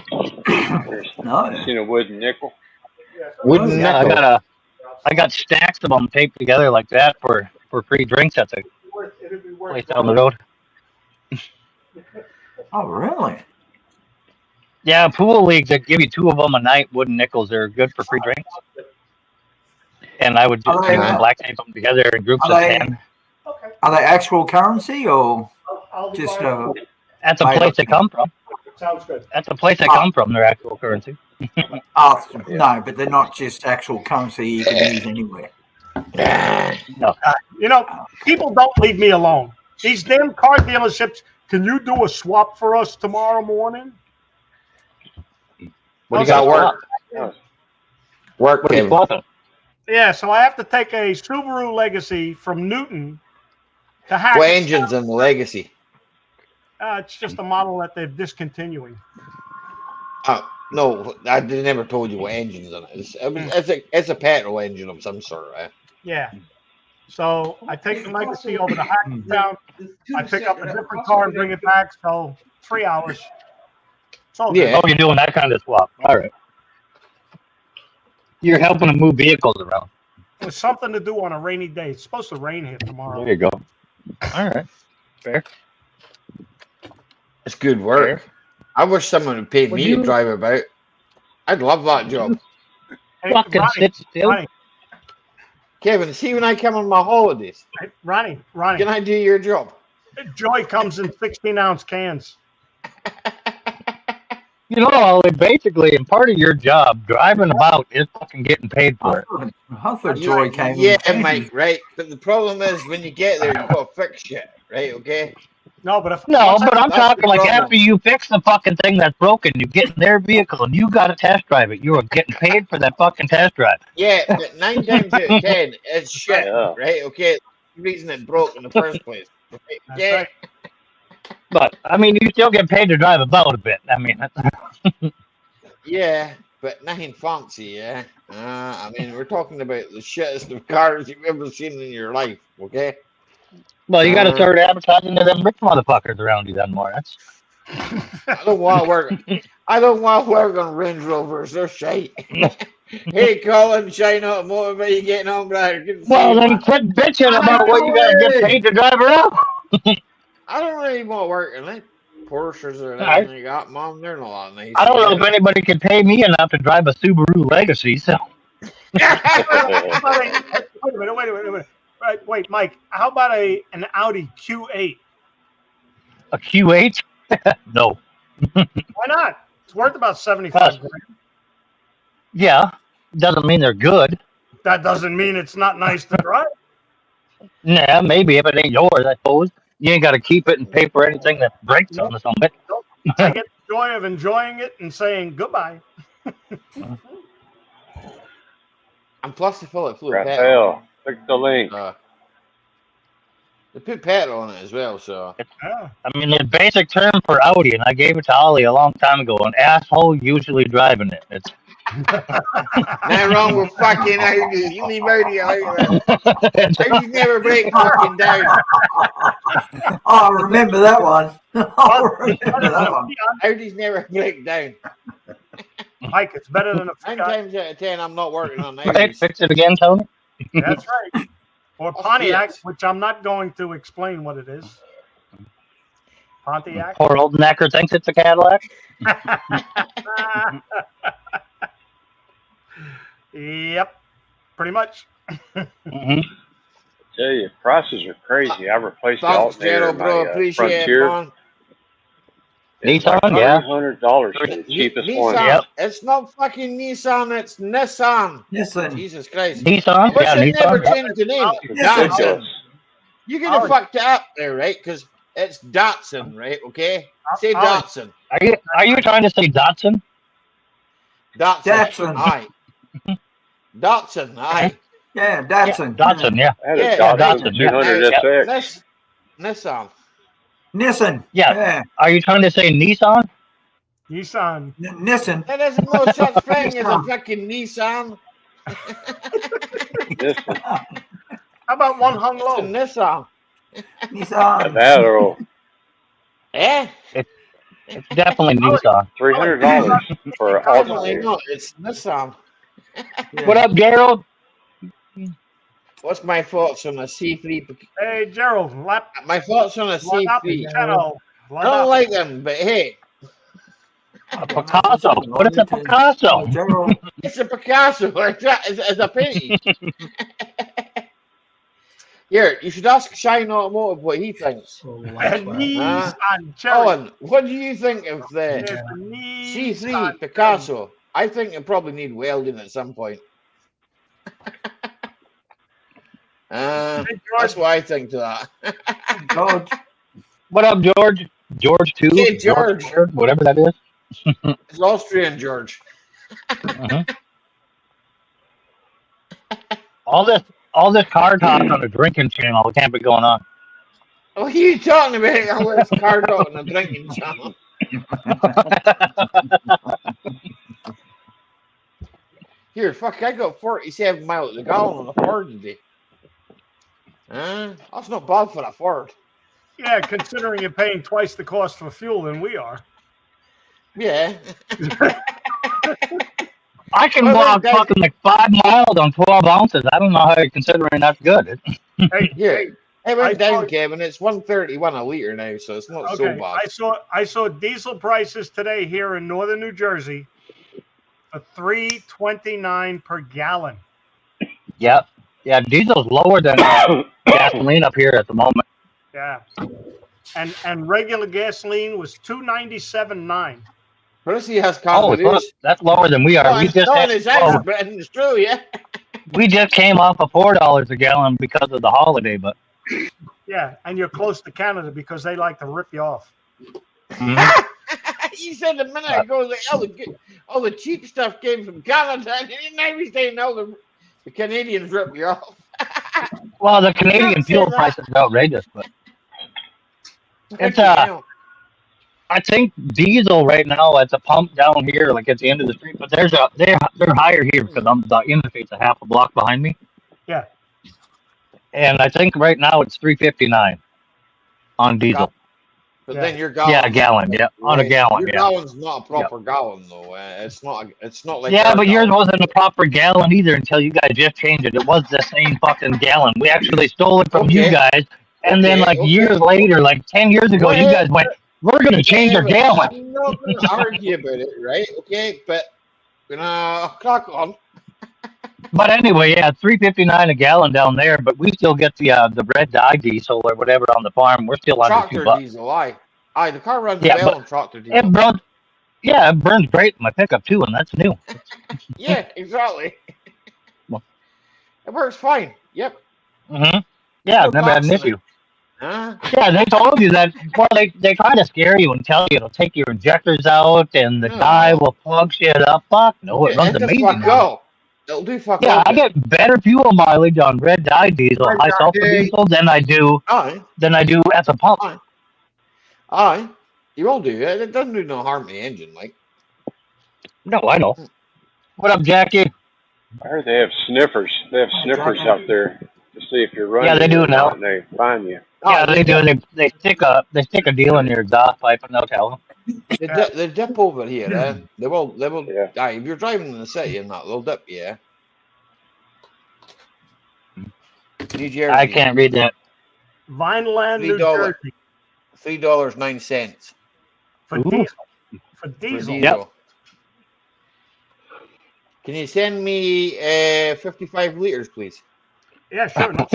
No. You seen a wooden nickel? Wooden Yeah, nickel. I got stacks of them taped together like that for free drinks at the place down the road. Oh, really? Yeah, pool leagues that give you 2 of them a night, wooden nickels. They're good for free drinks. And I would just tape them, black tape them together in groups of 10. Are they actual currency or just That's the place they come from. Sounds good. That's the place they come from. Their actual currency. no, but they're not just actual currency you can use anywhere. No. You know, people don't leave me alone. These damn car dealerships, can you do a swap for us tomorrow morning? What do you got work? Work, What are you Kevin. swapping? Yeah, so I have to take a Subaru Legacy from Newton to Hackett. What engine's in the Legacy? It's just a model that they're discontinuing. Oh, no, I never told you what engine's in it. It's a petrol engine of some sort, right? Yeah. So I take the Legacy over to Hackettstown. I pick up a different car and bring it back. So 3 hours. So Yeah. Oh, you're doing that kind of swap. All right. You're helping them move vehicles around. it was something to do on a rainy day. It's supposed to rain here tomorrow. There you go. All right. Fair. It's good work. I wish someone would pay me to drive about. I'd love that job. Hey, Fucking sit still. Ronnie, Kevin, see when I come on my holidays, Ronnie, can I do your job? Joy comes in 16-ounce cans. You know, Ollie, basically, and part of your job, driving about, is fucking getting paid for it. I thought Joy came Yeah, in. Mike, right? But the problem is when you get there, you gotta fix shit, right? Okay? No, but if No, but I'm that's talking the like problem. after you fix the fucking thing that's broken, you get in their vehicle and you got to test drive it. You are getting paid for that fucking test drive. Yeah, but 9 times out of 10, it's shit, Yeah. right? Okay? The reason it broke in the first place. Right? That's Yeah. right. But I mean, you still get paid to drive about a bit. I mean, that's- Yeah, but nothing fancy, yeah? I mean, we're talking about the shittest of cars you've ever seen in your life, okay? well, you got to start advertising to them rich motherfuckers around you then more. That's I don't want to work. I don't want to work on Range Rovers. They're shite. Hey, Colin, Shine Automotive, how you getting on, brother? Good to see well, you, then man. quit bitching about what you got to get paid to drive around. I don't really want to work in like Porsches or Alright. anything they got, Mom. They're not a lot nice. I don't know if anybody could pay me enough to drive a Subaru Legacy. So Wait a minute. Right, wait, Mike. How about an Audi Q8? a Q8? No. Why not? It's worth about 75 grand. Yeah, doesn't mean they're good. That doesn't mean it's not nice to drive. Nah, maybe if it ain't yours, I suppose. You ain't got to keep it and pay for anything that breaks on us on it. I get the joy of enjoying it and saying goodbye. And plus, they fill it full of petrol. Raphael, click the link. They put petrol on it as well, so. Yeah. I mean, the basic term for Audi, and I gave it to Ollie a long time ago, an asshole usually driving it. It's Nothing wrong with fucking Audi. You leave Audi out of that. Audi never break fucking down. Oh, I remember that one. I remember that one. Audi's never break down. Mike, it's better than a 9 Fiat. times out of 10, I'm not working on right. Audis. Fix it again, Tony. That's right. Or Oh, Pontiac, yes. which I'm not going to explain what it is. Pontiac. Poor old Knacker thinks it's a Cadillac. Yep, pretty much. Mm-hmm. Tell you, prices are crazy. I replaced the Thanks, alternator Gerald, in bro. my Appreciate it, Frontier. man. It's like Nissan, yeah. $300 for the cheapest one. Nissan. Yep. It's not fucking Nissan, it's Nissan. Listen, Jesus Christ. Nissan, I wish yeah, they never Nissan. changed the name. It's Datsun. ridiculous. You could have fucked it up there, right? Because it's Datsun, right? Okay? Say Ollie. Datsun. Are you trying to say Datsun? Datsun. Datsun. Aye. Datsun. Aye. yeah, Datsun. Datsun, yeah. I had Yeah, a Datsun Datsun, yeah. 200 SX. Nissan. Nissan. Yeah. Yeah. Are you trying to say Nissan? Nissan. Nissan. There isn't no such thing as a fucking Nissan. Listen, How about one hung It's a low? Nissan. Nissan. that or Eh? It's definitely Nissan. $300 for an Definitely alternator. not. It's Nissan. What up, Gerald? What's my thoughts on a C3? Hey, Gerald, lap My thoughts on a one up, C3. channel. I don't like them, but hey, A Picasso. What is a Picasso? Gerald. it's a Picasso. It's a painting. Here, you should ask Shine Automotive what he thinks. Nissan Cherry. Owen, what do you think of the It's a C3 Nissan Picasso? I think it probably need welding at some point. Hey, That's George. what I think to that. George. What up, George? George 2? Hey, George. Third, whatever that is. It's Austrian, George. Mhm. All this car talk on a drinking channel can't be going on. What are you talking about? All this car talk and a drinking channel. Here, fuck, I got 47 miles a gallon on a Ford today. That's not bad for a Ford. Yeah, considering you're paying twice the cost for fuel than we are. Yeah. I can Well, walk guys- fucking like 5 miles on 12 ounces. I don't know how you're considering that's good. Hey, Yeah. hey, It went I down, saw- Kevin. It's 131 a liter now, so it's not so okay. bad. I saw diesel prices today here in northern New Jersey for $3.29 per gallon. Yep. Yeah, diesel's lower than gasoline up here at the moment. Yeah. And regular gasoline was $2.97.9. Prissy has Oh, confidence. that's lower than we are. No, We it's just not had- in his house, but it's true, yeah. we just came off of $4 a gallon because of the holiday, but Yeah, and you're close to Canada because they like to rip you off. mhm. You said a minute ago that all the cheap stuff came from Canada, and now you're saying all the Canadians rip you off. Well, the Canadian Don't say fuel that. prices are outrageous, but it's Fucking hell. I think diesel right now at the pump down here, like at the end of the street, but they're higher here because the interstate's a half a block behind me. Yeah. And I think right now it's $3.59 on diesel. But Yeah. then your gallon. Yeah, a gallon. Yeah, on a gallon. Your Yeah. gallon's not a proper gallon though. It's not. It's not like. Yeah, our but yours gallon. wasn't a proper gallon either until you guys just changed it. It was the same fucking gallon. We actually stole it from you Okay. guys, and then like Okay. years later, like 10 years ago, you guys went, "We're gonna change our but gallon." I'm not going to argue about it, right? Okay, but crack on. But anyway, yeah, $3.59 a gallon down there, but we still get the red dye diesel or whatever on the farm. We're still under Tractor $2. diesel, aye. The car runs Yeah, well but on tractor It diesel. burns. Yeah, it burns great in my pickup too, and that's new. Yeah, exactly. Well. It works fine. Yep. Hmm Yeah, I've No never had an cracks in issue. it. Huh? Yeah, they told you that. Well, they try to scare you and tell you it'll take your injectors out and the No. dye will plug shit up. Fuck no, it runs It does amazing. fuck now. all. It'll do fuck Yeah, all. I get better fuel mileage on red dye diesel, high sulfur diesel than I do Aye. at the pump. Aye. You will do it. It doesn't do no harm to the engine, like. No, I know. What up, Jackie? I heard they have sniffers. They have sniffers out there to see if you're running. Yeah, they do or now. not, and they find you. Yeah, they do. They stick a deal in your exhaust pipe and they'll tell them. They dip over here, They will. Yeah. Aye, if you're driving in the city and that, they'll dip, yeah. New Jersey. I can't read that. Vineland, New $3. Jersey. $3.09 For Ooh. diesel. For for diesel. diesel. Can you send me 55 liters, please? Yeah, sure. No.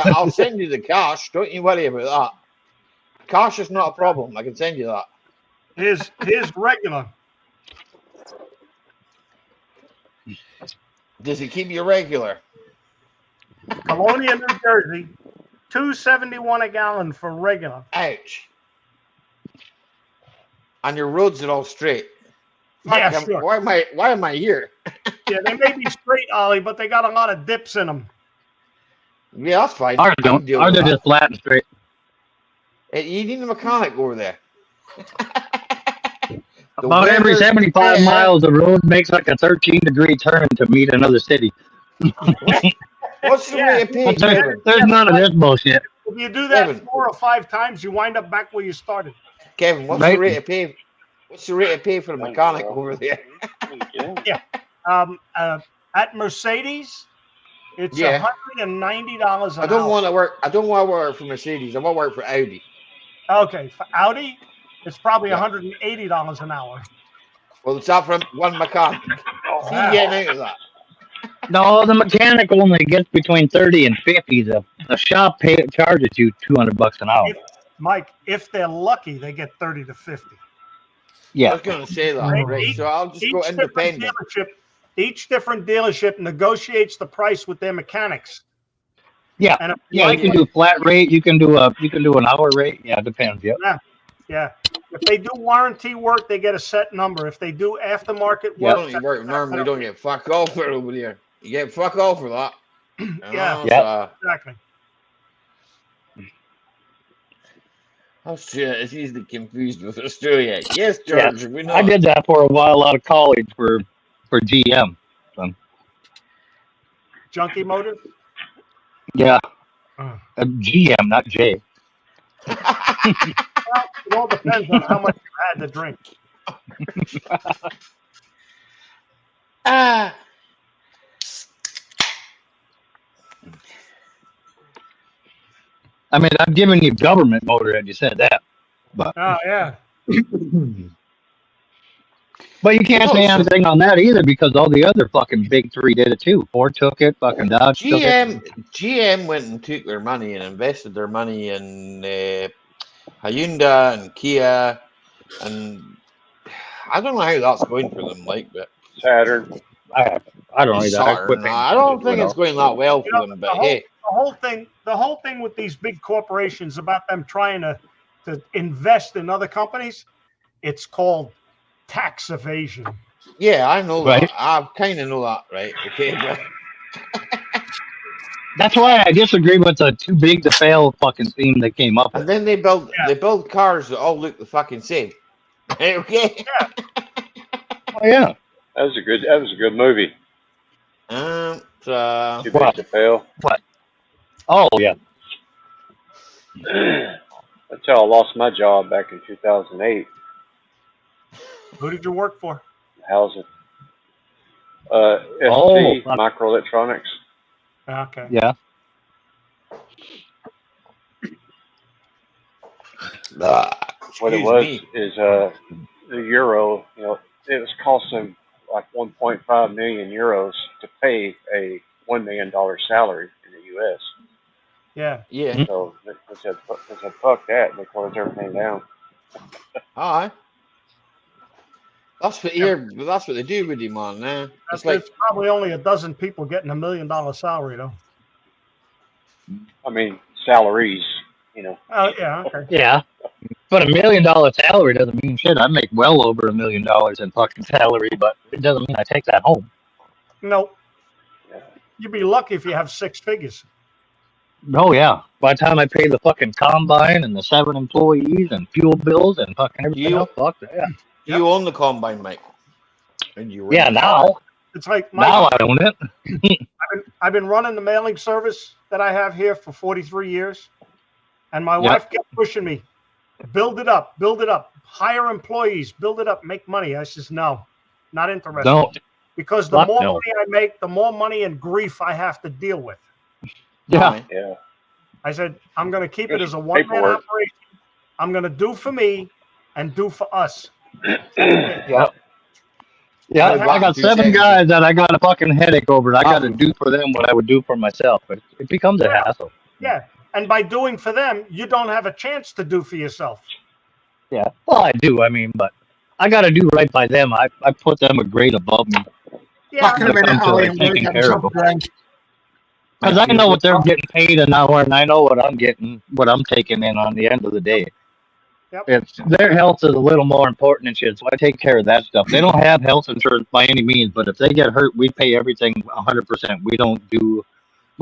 I'll send you the cash. Don't you worry about that. Cash is not a problem. I can send you that. Here's regular. Does it keep you regular? Colonia, New Jersey. $2.71 a gallon for regular. Ouch. And your roads are all straight. Yeah, Fuck, sure. Why am I here? Yeah, they may be straight, Ollie, but they got a lot of dips in them. Yeah, that's fine. Ours I can don't. deal Ours with are that. just flat and straight. You need a mechanic over there. The About every weather- 75 yeah. miles, the road makes like a 13-degree turn to meet another city. What's the Yeah. rate of pay, But there's, Kevin? there's none of this bullshit. If you do that Kevin. 4 or 5 times, you wind up back where you started. Kevin, what's Right. the rate of pay? What's the rate of pay for the mechanic over there? At Mercedes, it's Yeah. $190 an I don't hour. want to work. I don't want to work for Mercedes. I want to work for Audi. Okay, for Audi, it's probably Yeah. $180 an hour. Well, it's out from one mechanic. He's getting out of that. No, the mechanic only gets between 30 and 50. The shop charges you $200 an hour. Mike, if they're lucky, they get 30 to 50. I Yeah. was going to say that, Right. right? So I'll just go independent. Each different dealership negotiates the price with their mechanics. Yeah. And if Yeah, you can do a flat rate. You can do an hour rate. Yeah, it depends. Yep. Yeah. If they do warranty work, they get a set number. If they do aftermarket You work, don't even work. Normally, you don't get fuck all for it over there. You get fuck all for that. Yeah. So, exactly. Austria is easily confused with Australia. Yes, George, we know. I did that for a while out of college for GM. Junkie motive. Yeah. Uh. GM, not J. Well, it all depends on how much you had to drink. Ah. I mean, I'm giving you government motor had you said that. But Oh yeah. But you can't say anything on that either because all the other fucking big three did it too. Ford took it, fucking Dodge took it. GM went and took their money and invested their money in Hyundai and Kia, and I don't know how that's going for them, but Saturn. I don't know either. Saturn, I don't think it's going that well for them. But hey, the whole thing with these big corporations about them trying to invest in other companies, it's called tax evasion. Yeah, I know Right. that. I kind of know that, right? Okay, but That's why I disagree with the too big to fail fucking theme they came up and with. then they build cars that all look the fucking same. Okay. Oh yeah. That was a good movie. So, Too big to fail. Oh yeah. That's how I lost my job back in 2008. Who did you work for? Housing. ST, fuck. Microelectronics. Okay. Yeah. What it was is the euro, it was costing like 1.5 million euros to pay a $1 million salary in the U.S. Yeah. yeah. So they said, fuck that, and they closed everything down. Aye. That's what they do with you, man. It's like There's probably only a dozen people getting $1 million salary though. I mean, salaries, Oh yeah. Okay. Yeah. But $1 million salary doesn't mean shit. I make well over $1 million in fucking salary, but it doesn't mean I take that home. Nope. Yeah. You'd be lucky if you have 6 figures. Oh yeah. By the time I pay the fucking combine and the 7 employees and fuel bills and fucking everything else, fuck that. you own the combine, Mike. And you run Yeah, it. now It's like now I own it. I've been running the mailing service that I have here for 43 years, and my wife kept pushing me, build it up, hire employees, build it up, make money. I says no, not interested. Don't. Because the Fuck more no. money I make, the more money and grief I have to deal with. Yeah. Yeah. I said I'm going to keep it Just as a one-man paperwork. operation. I'm going to do for me and do for us. Yeah. Yeah, I'd I like got to 7 say- guys that I got a fucking headache over. I got to do for them what I would do for myself. But it becomes a hassle. Yeah, and by doing for them, you don't have a chance to do for yourself. Yeah. Well, I do. I mean, but I got to do right by them. I put them a grade above me. Yeah, Back in a minute, Until Ali. they're I'm going to taking get care of myself a drink. Because I know what they're getting paid an hour, and I know what I'm getting, what I'm taking in on the end of the day. Yep. It's their health is a little more important and shit, so I take care of that stuff. They don't have health insurance by any means, but if they get hurt, we pay everything 100%. We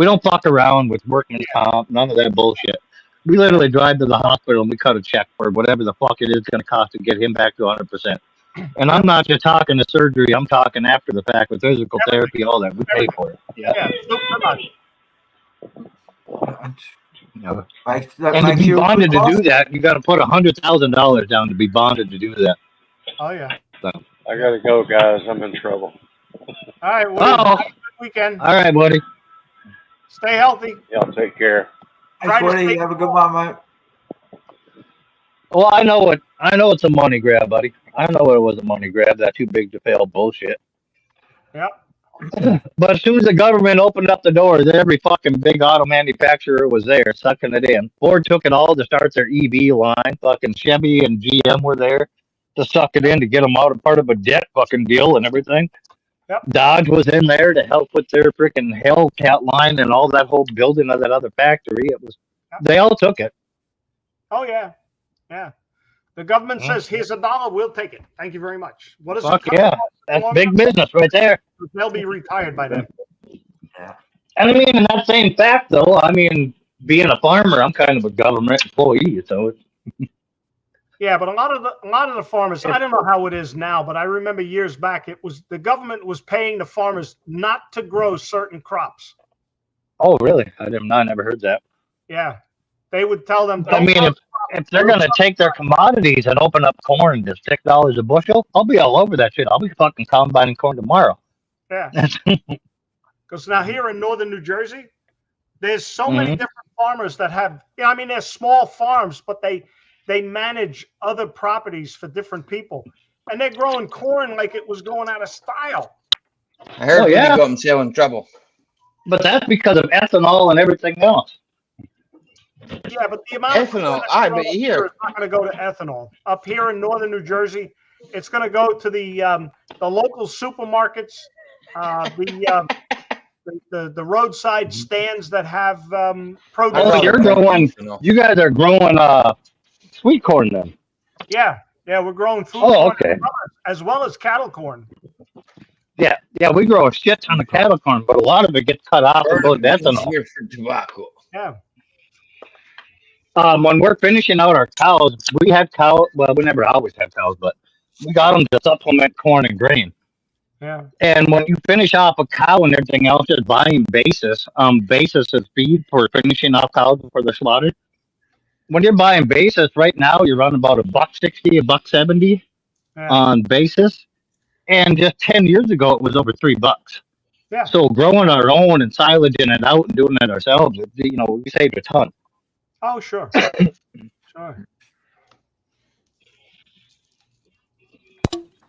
don't fuck around with workman's comp, none of that bullshit. We literally drive to the hospital and we cut a check for whatever the fuck it is going to cost to get him back to 100%. And I'm not just talking the surgery. I'm talking after the fact with physical therapy, all that. We pay for it. Yeah. Yeah, super much. You know, That and to makes be you a bonded good to do boss. that, you got to put $100,000 down to be bonded to do that. Oh yeah. So. I gotta go, guys. I'm in trouble. All right, Woody. Oh. Have a good weekend. All right, buddy. Stay healthy. Y'all take care. Thanks, Woody. Have a good one, mate. Well, I know it's a money grab, buddy. I know it was a money grab. That too big to fail bullshit. Yep. But as soon as the government opened up the doors, every fucking big auto manufacturer was there sucking it in. Ford took it all to start their EV line. Fucking Chevy and GM were there to suck it in to get them out of part of a debt fucking deal and everything. Yep. Dodge was in there to help with their freaking Hellcat line and all that whole building of that other factory. It was they all took it. Oh yeah. Yeah. The government says, here's $1, we'll take it. Thank you very much. What is Fuck it? yeah. That's big business right there. They'll be retired by then. Yeah. And I mean, in that same fact, though, I mean, being a farmer, I'm kind of a government employee, so. Yeah, but a lot of the farmers, I don't know how it is now, but I remember years back, it was the government was paying the farmers not to grow certain crops. Oh, really? I never heard that. Yeah, they would tell them. I mean, if they're going to take their commodities and open up corn to $6 a bushel, I'll be all over that shit. I'll be fucking combining corn tomorrow. Yeah. Because now here in northern New Jersey, there's so many different farmers that have, I mean, they're small farms, but they manage other properties for different people. And they're growing corn like it was going out of style. I heard they got themselves in trouble. But that's because of ethanol and everything else. Yeah, but the amount ethanol, of but here is not going to go to ethanol. Up here in northern New Jersey, it's going to go to the local supermarkets, the roadside stands that have produce. Oh, you guys are growing sweet corn then? Yeah, we're growing food corn okay. as well as cattle corn. Yeah, we grow a shit ton of cattle corn, but a lot of it gets cut off and goes to ethanol. Here for tobacco. Yeah. When we're finishing out our cows, we had cows. Well, we never always had cows, but we got them to supplement corn and grain. Yeah. And when you finish off a cow and everything else, just buying basis. Basis is feed for finishing off cows before they're slaughtered. When you're buying basis right now, you're running about $1.60, $1.70 on basis. And just 10 years ago, it was over $3. Yeah. So growing our own and silaging it out and doing it ourselves, we saved a ton. Oh, sure. Sure.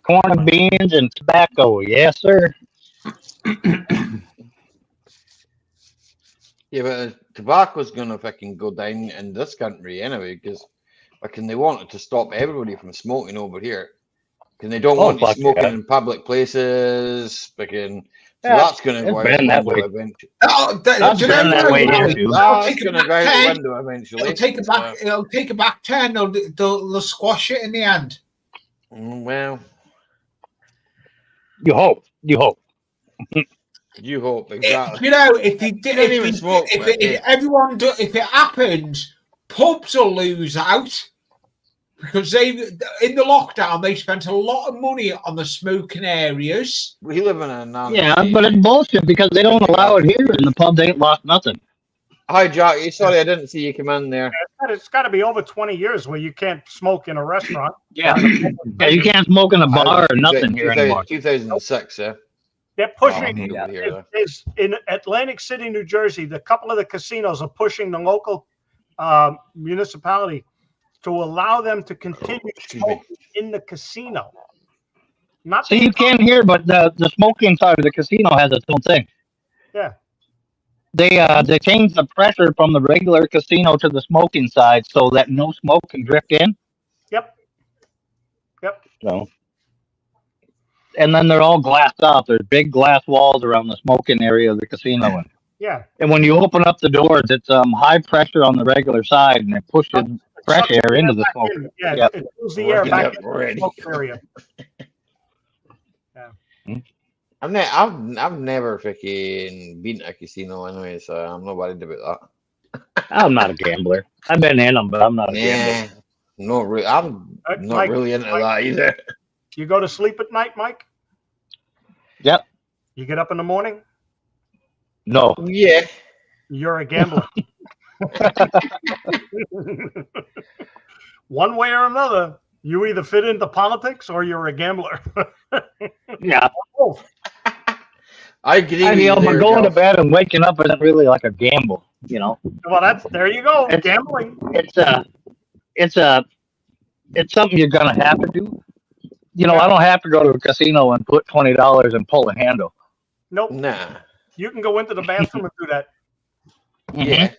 Corn, beans, and tobacco. Yes, sir. Yeah, but tobacco's going to fucking go down in this country anyway, because they wanted to stop everybody from smoking over here. Because they don't want you smoking in public places. So that's going to go out the window eventually. That's going to go out the window eventually. It'll take a back turn. They'll squash it in the end. Well, you hope. You hope, exactly. If it happens, pubs will lose out. Because in the lockdown, they spent a lot of money on the smoking areas. We live in a but it's bullshit because they don't allow it here, and the pubs ain't lost nothing. Hi, Jackie. Sorry, I didn't see you come in there. It's got to be over 20 years where you can't smoke in a restaurant. Yeah, you can't smoke in a bar or nothing here anymore. 2006, yeah. They're pushing. In Atlantic City, New Jersey, the couple of the casinos are pushing the local municipality to allow them to continue smoking in the casino. So you can't hear, but the smoking side of the casino has its own thing. Yeah. They changed the pressure from the regular casino to the smoking side so that no smoke can drift in. Yep. So, and then they're all glassed off. There's big glass walls around the smoking area of the casino. Yeah. And when you open up the doors, it's high pressure on the regular side, and it pushes fresh air into the smoke. It pulls the air back into the smoke area. Yeah. I've never fucking been to a casino anyway, so I'm not worried about that. I'm not a gambler. I've been in them, but I'm not a gambler. Not really. I'm not really into that either. You go to sleep at night, Mike? Yep. You get up in the morning? No. Yeah. You're a gambler. One way or another, you either fit into politics or you're a gambler. Yeah. I agree And, with you but there, going to Joe. bed and waking up isn't really like a gamble, Well, there you go. It's- Gambling. It's something you're gonna have to do. I don't have to go to a casino and put $20 and pull a handle. Nope. Nah. You can go into the bathroom and do that. Yeah.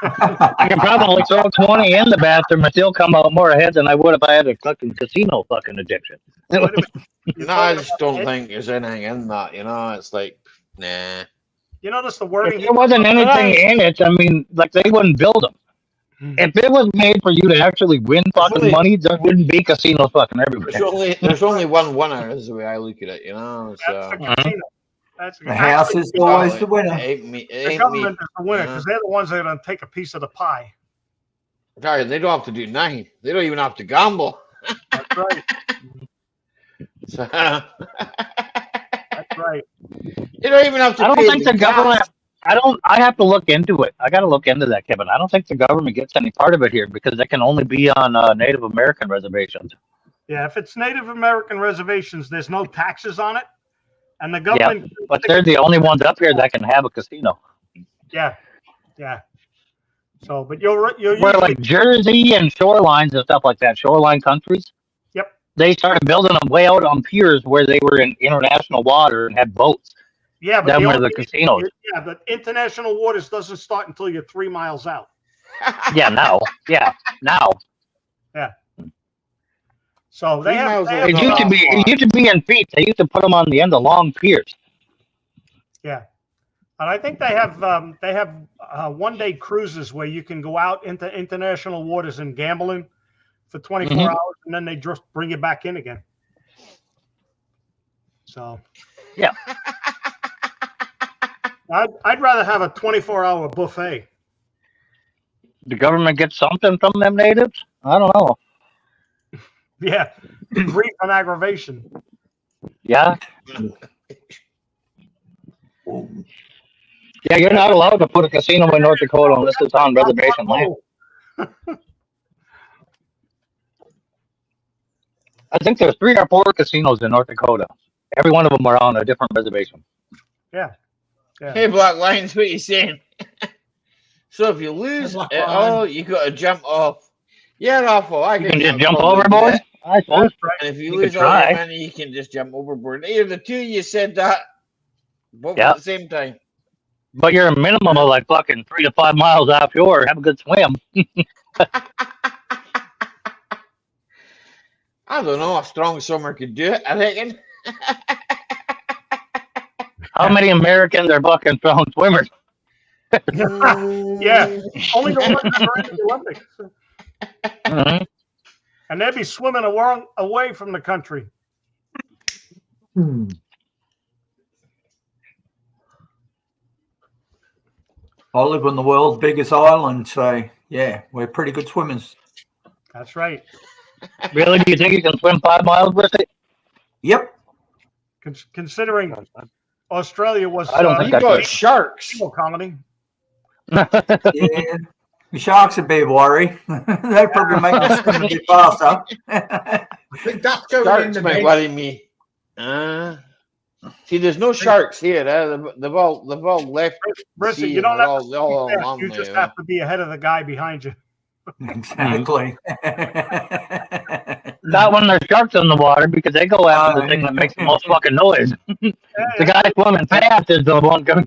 I can probably throw 20 in the bathroom and still come out more ahead than I would if I had a fucking casino fucking addiction. Wait a minute. No, I just don't think there's anything in that. It's like, nah. You notice the wording? If there wasn't anything in it, I mean, like they wouldn't build them. If it was made for you to actually win fucking money, there wouldn't be casinos fucking everywhere. There's only one winner, is the way I look at it. So. That's the casino. That's The house is always the winner. The government is the winner because they're the ones that are going to take a piece of the pie. Sorry, they don't have to do nothing. They don't even have to gamble. That's right. So, That's right. they don't even have to. I don't pay think the government. gas. I have to look into it. I got to look into that, Kevin. I don't think the government gets any part of it here because they can only be on Native American reservations. Yeah, if it's Native American reservations, there's no taxes on it, and the government. Yeah, but they're the only ones up here that can have a casino. Yeah. So, but you're Where like Jersey and shorelines and stuff like that, shoreline countries. Yep. They started building them way out on piers where they were in international water and had boats. Yeah, but Them were the casinos. Yeah, but international waters doesn't start until you're 3 miles out. Yeah, now. Yeah, now. Yeah. So they 3 have. miles They away. have It used to be in feet. They used to put them on the end of long piers. yeah, and I think they have 1-day cruises where you can go out into international waters and gambling for 24 hours, and then they just bring you back in again. So. Yeah. I'd rather have a 24-hour buffet. The government gets something from them natives? I don't know. Yeah, grief and aggravation. Yeah. Yeah, you're not allowed to put a casino in North Dakota unless it's on reservation land. I think there's 3 or 4 casinos in North Dakota. Every one of them are on a different reservation. Yeah. Hey, Black Lions, what are you saying? So if you lose, you got to jump off. Yeah, awful. You can just jump overboard? I suppose. And if you You lose could all your try. money, you can just jump overboard. Either the two of you said that both Yeah. at the same time. But you're a minimum of like fucking 3 to 5 miles offshore. Have a good swim. I don't know. A strong swimmer could do it, I reckon. How many Americans are fucking strong swimmers? Yeah, only the ones that are in the Olympics. Mhm. And they'd be swimming away from the country. I live on the world's biggest island, so yeah, we're pretty good swimmers. That's right. Really? Do you think you can swim 5 miles with it? Yep. Considering Australia was I don't think You that's got right. sharks. penal colony. Yeah. The sharks a bit worry. They probably make us swim a bit faster. I think that's going in Sharks the might big. worry me. See, there's no sharks here. They've all left. Brissa, sea you don't and have they're all to speak fast. along You there, just you know. have to be ahead of the guy behind you. Exactly. Not when there's sharks in the water because they go after the thing that makes the most fucking noise. The guy swimming fast is the one going.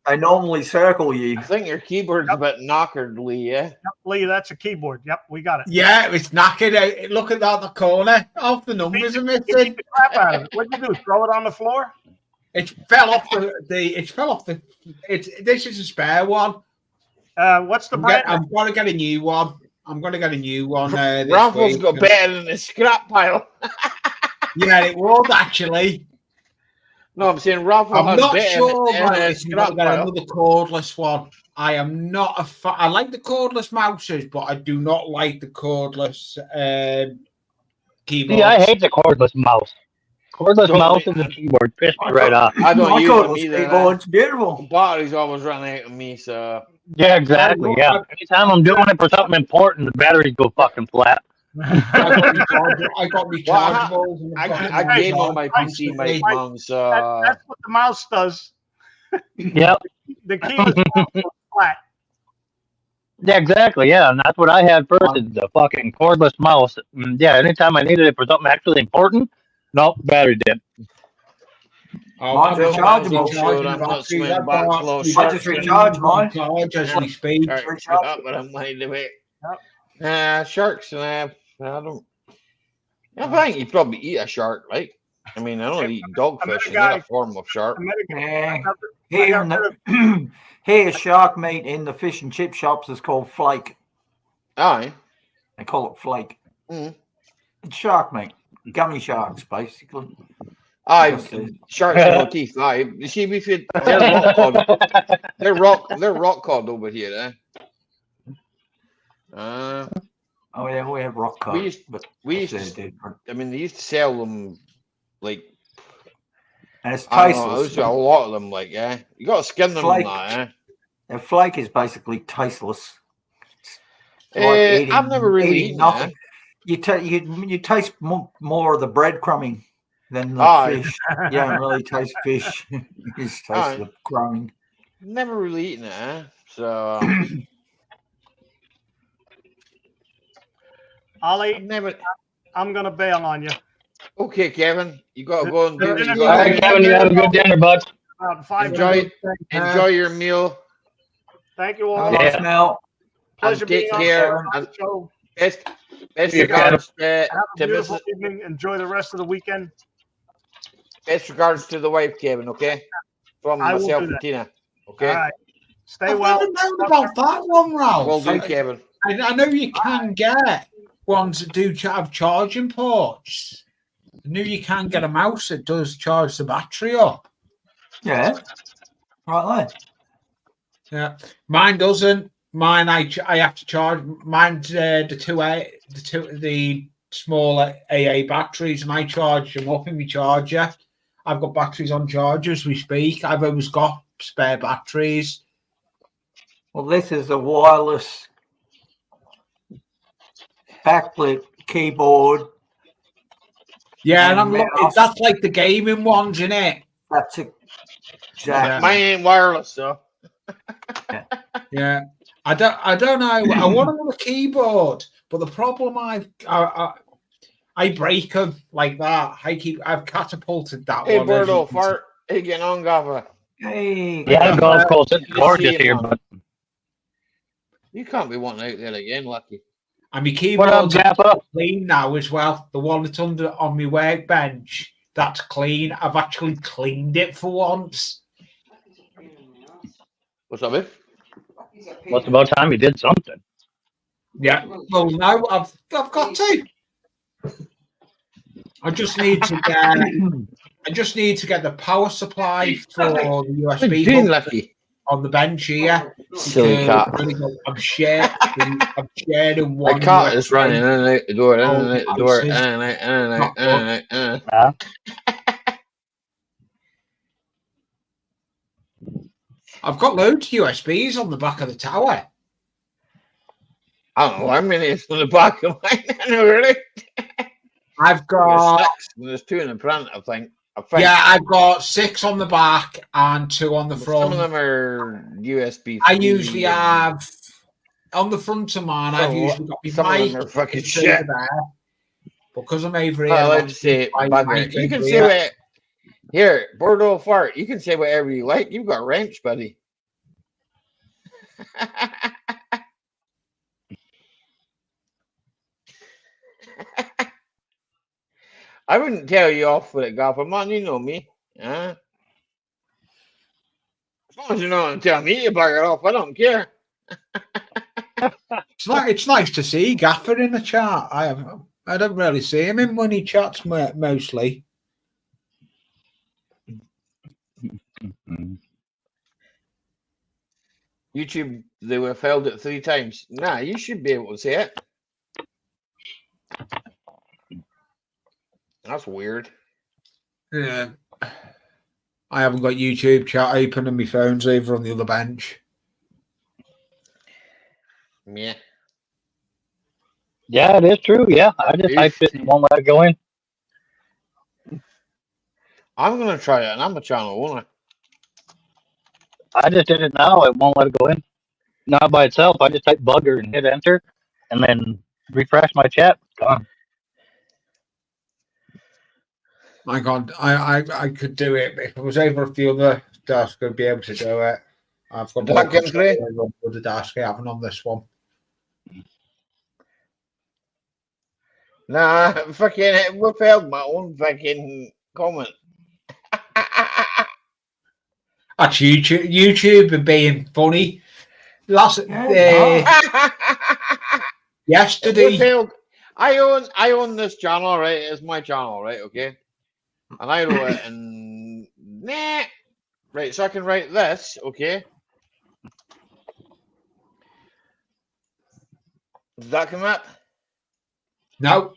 They normally circle you. I think your keyboard's a bit knockered, Lee, yeah? Yep, Lee, that's a keyboard. Yep, we got it. Yeah, it's knackered. Look at that, the corner. Half the numbers are You missing. beat the crap out of it. What'd you do? Throw it on the floor? It fell off the. This is a spare one. What's the brand? I'm going to get a new one. I'm going to get a new one. This Raffles week. got better than the scrap pile. Yeah, it was actually. No, I'm saying Raffles I'm had not better sure than whether the it's scrap going to get pile. another cordless one. I am not a fan. I like the cordless mouses, but I do not like the cordless keyboards. See, I hate the cordless mouse. Cordless mouse and the keyboard piss me right off. I don't use them either. Keyboard, it's beautiful. The batteries always run out of me, so. Yeah, exactly. Yeah. Anytime I'm doing it for something important, the batteries go fucking flat. I got me chargeables. I game on my PC, my mom, so. That's what the mouse does. Yep. The keyless mouse is flat. Yeah, exactly. Yeah, and that's what I had first is the fucking cordless mouse. Yeah, anytime I needed it for something actually important, nope, battery dead. Mine's rechargeable. I'm not swimming back close. I just recharge mine. As we speak. But I'm mind of it. Sharks, I don't. I think you probably eat a shark, right? I mean, I don't eat dogfish. It's not a form of shark. Here, shark meat in the fish and chip shops is called flake. Aye. They call it flake. Mm. It's shark meat. Gummy sharks, basically. Aye, sharks with no teeth. Aye, you see, they're rock cod. They're rock cod over here, eh? Oh yeah, we have rock cod. We used to, I mean, they used to sell them like. And it's tasteless. There's a lot of them, like, you got to skin them flake, and that, A flake is basically tasteless. Like I've never really eaten nothing. You taste more of the breadcrumbing than the fish. You don't really taste fish. You just taste the crumbing. Never really eaten it, so. Ollie, I'm gonna bail on you. Okay, Kevin, you gotta go and do what you All right, Kevin, you have a good dinner, bud. Enjoy your meal. Thank you all. Yeah. Now, pleasure take being care. on the show. Best regards have a beautiful evening. Enjoy the rest of the weekend. Best regards to the wife, Kevin. Okay, from myself and Tina. Okay. All right. Stay well. I've never known about that one, Ralph. Well done, Kevin. I know you can get ones that do have charging ports. I knew you can get a mouse that does charge the battery up. Yeah. Right there. Yeah. Mine doesn't. Mine I have to charge. Mine's the smaller AA batteries, and I charge them up in my charger. I've got batteries on charger as we speak. I've always got spare batteries. Well, this is a wireless backlit keyboard. Yeah, and I'm looking. That's like the gaming ones, isn't it? That's it. Exactly. Mine ain't wireless, so. Yeah. I don't know. I want another keyboard, but the problem I break them like that. I've catapulted that hey, one. Hey, Birdo, fart. Hey, getting on, Gaffer. Hey. Yeah, golf course. It's gorgeous here, but you can't be wanting out there again, Lucky. And my keyboard's clean now as well. The one that's on my workbench, that's clean. I've actually cleaned it for once. What's up, Biff? Well, it's about time you did something. Yeah. Well, no, I've got to. I just need to get the power supply for the USB on the bench here. Silly cat. I'm sharing one. My cat is running in and out the door, in and out the door, in and out. I've got loads of USBs on the back of the tower. I don't know how many is on the back of mine. Really? I've got 6. There's 2 in the front, I think. Yeah, I've got 6 on the back and 2 on the front. Some of them are USB. I usually have on the front of mine. I've usually got my some mic. Of them are fucking shit. There. Because I'm over here. I'd say you can say what. Here, Bordeaux Fart. You can say whatever you like. You've got ranch, buddy. I wouldn't tell you off with it, Gaffer man. You know me. As long as you're not going to tell me to bugger off, I don't care. It's nice to see Gaffer in the chat. I don't really see him in when he chats mostly. YouTube, they were failed it 3 times. Nah, you should be able to say it. That's weird. Yeah. I haven't got YouTube chat open and my phone's over on the other bench. Yeah. Yeah, it is true. Yeah, I just typed it and it won't let it go in. I'm gonna try it, and I'm a channel, won't I just did it now. It won't let it go in. Not by itself. I just type bugger and hit enter, and then refresh my chat. Gone. I can't. I could do it if I was over at the other desk. I'd be able to do it. I've got more control over the desk I haven't on this one. Nah, fucking withheld my own fucking comment. That's YouTube. YouTube being funny. Yesterday. Withheld. I own this channel, right? It's my channel, right? Okay. And I wrote it and nah. Right, so I can write this, okay? Does that come up? No.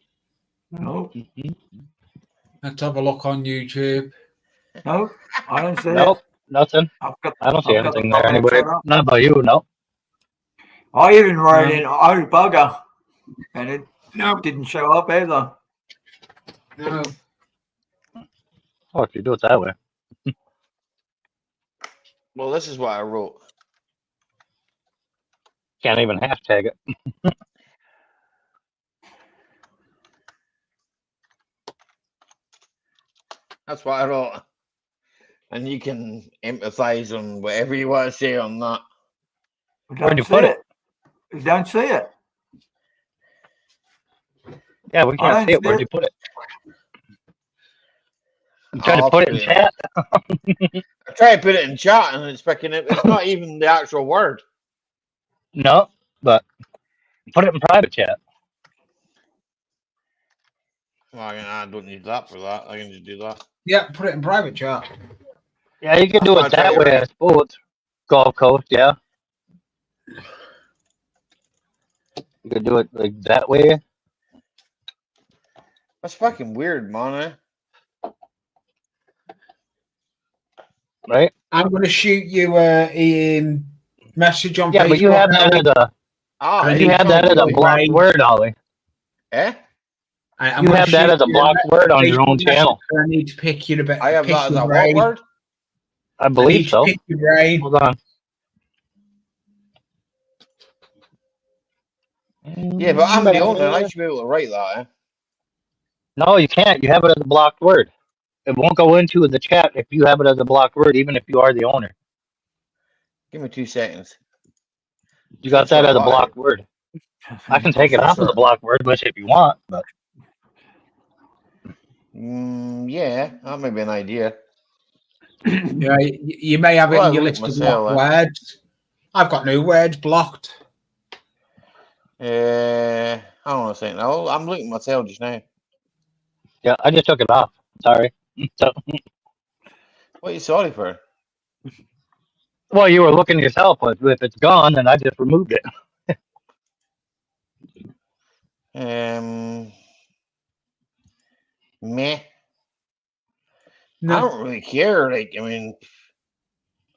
No. Let's have a look on YouTube. No, I don't see Nope, it. nothing. I don't see I've got anything the there anyway. Not by you, no. I even wrote in "oh bugger," and it didn't show up either. No. Oh, if you do it that way. Well, this is what I wrote. Can't even hashtag it. That's what I wrote. And you can empathize on whatever you want to say on that. Where'd you put it? We don't see it. Yeah, we can't see it. Where'd you put it? You tried to put it in chat? I tried to put it in chat and it's picking it. It's not even the actual word. No, but put it in private chat. Well, I don't need that for that. I can just do that. Yeah, put it in private chat. Yeah, you can do it that way, I suppose. Gulf Coast, yeah. You could do it like that way. That's fucking weird, man. Right? I'm going to shoot you a message on Facebook. Yeah, but you have that as a blocked word, Ollie. Eh? You have that as a blocked word on your own channel. I need to pick you a bit. I have that as a what word? I believe so. Pick your brain. Hold on. Yeah, but I'm the owner. I should be able to write that. Eh? No, you can't. You have it as a blocked word. It won't go into the chat if you have it as a blocked word, even if you are the owner. Give me 2 seconds. You got that as a blocked word. I can take it off as a blocked word list if you want, but yeah, that may be an idea. Yeah, you may have it in your list of blocked words. I've got no words blocked. I don't want to say no. I'm looking myself just now. Yeah, I just took it off. Sorry. So, what are you sorry for? Well, you were looking yourself, but if it's gone, then I just removed it. Meh. No. I don't really care. Like, I mean,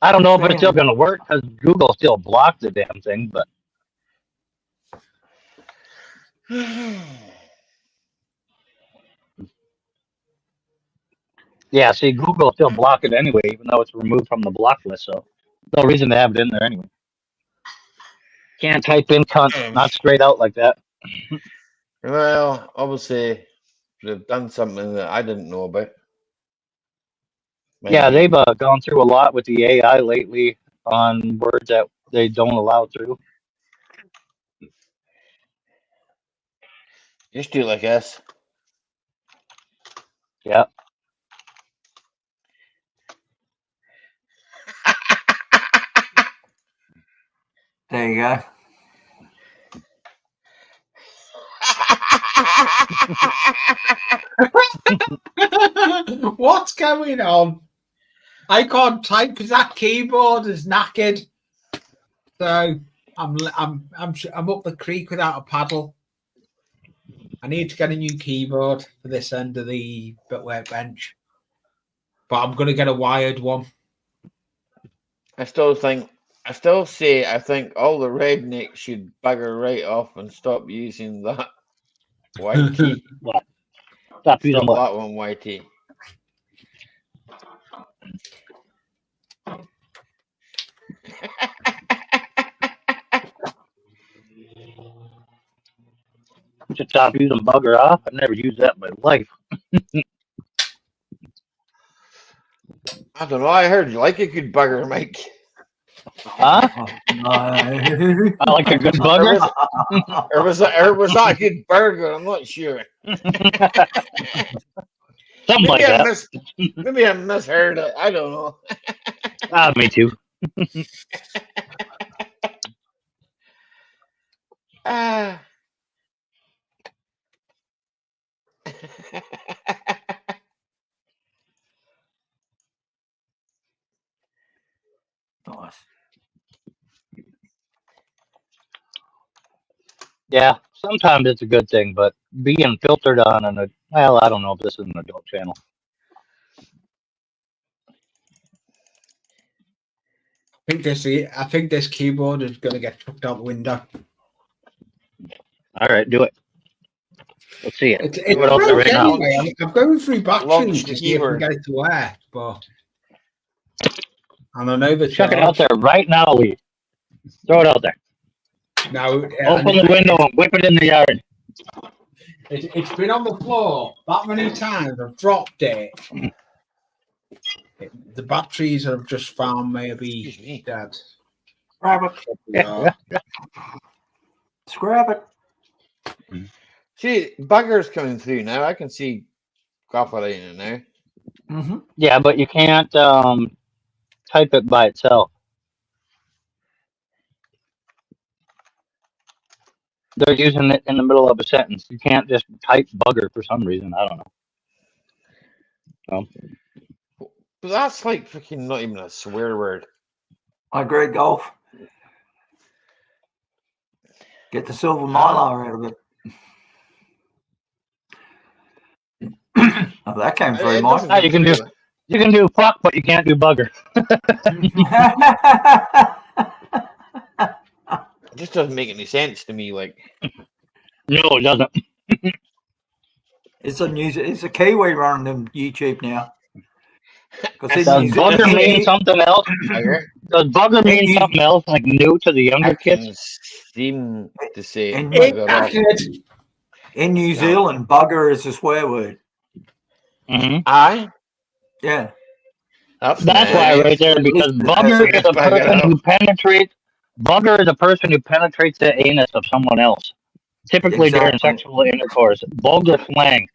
I don't know if it's still going to work because Google still blocked the damn thing, but. Yeah, see, Google still block it anyway, even though it's removed from the block list, so no reason to have it in there anyway. Can't type in cunt, not straight out like that. Well, obviously, they've done something that I didn't know about. Maybe. Yeah, they've gone through a lot with the AI lately on words that they don't allow through. Just do it like this. Yeah. There you go. What's going on? I can't type because that keyboard is knackered. So I'm up the creek without a paddle. I need to get a new keyboard for this end of the workbench, but I'm going to get a wired one. I still say I think all the rednecks should bugger right off and stop using that YT. What? Stop using what? that one YT. To stop using bugger off? I've never used that in my life. I don't know. I heard you like a good bugger, Mike. Huh? No. I like a good bugger. Or was that a good burger? I'm not sure. Something like that. Maybe I misheard it. I don't know. Me too. Nice. Yeah, sometimes it's a good thing, but being filtered on and I don't know if this is an adult channel. I think this keyboard is going to get chucked out the window. All right, do it. Let's see it. It's what else right now? Anyway, I'm going through batteries to see if we keyboard. get it to work, but and I know the Chuck it out there right now, Lee. Throw it out there. Now, open the window and whip it in the yard. It's been on the floor that many times. I've dropped it. The batteries have just found maybe dead. Grab it. Yeah. Scrap it. See, bugger's coming through now. I can see graphite in it now. Mm-hmm. Yeah, but you can't type it by itself. They're using it in the middle of a sentence. You can't just type bugger for some reason. I don't know. But that's like freaking not even a swear word. I agree, Golf. Get the silver mylar out of it. Oh, that came through, Mike. You can do fuck, but you can't do bugger. It just doesn't make any sense to me. Like, no, it doesn't. It's a Kiwi running YouTube now. Does bugger mean something else? Does bugger mean something else, like new to the younger kids? Seem to say in New Zealand, bugger is a swear word. Mm-hmm. Yeah. That's why right there, because bugger is a person who penetrates. Bugger is a person who penetrates the anus of someone else, typically during sexual intercourse. Vulgar slang.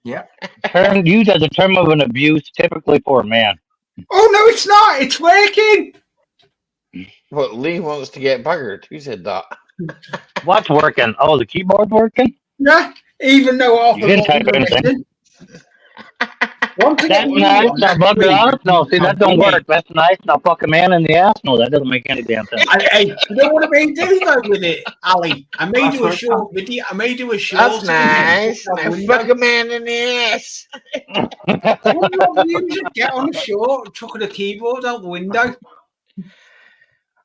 Yeah. Term used as a term of an abuse, typically for a man. Oh no, it's not. It's working. What, Lee wants to get buggered? Who said that? What's working? Oh, the keyboard's working? Yeah, even though off you didn't type anything. That's nice. Now bugger off? No, see, that don't work. That's nice. Now fuck a man in the ass? No, that doesn't make any damn sense. You don't want to make do though with it, Ali. I made you a short video. I made you a short. That's nice. Now fuck a man in the ass. Get on the short, chuck the keyboard out the window.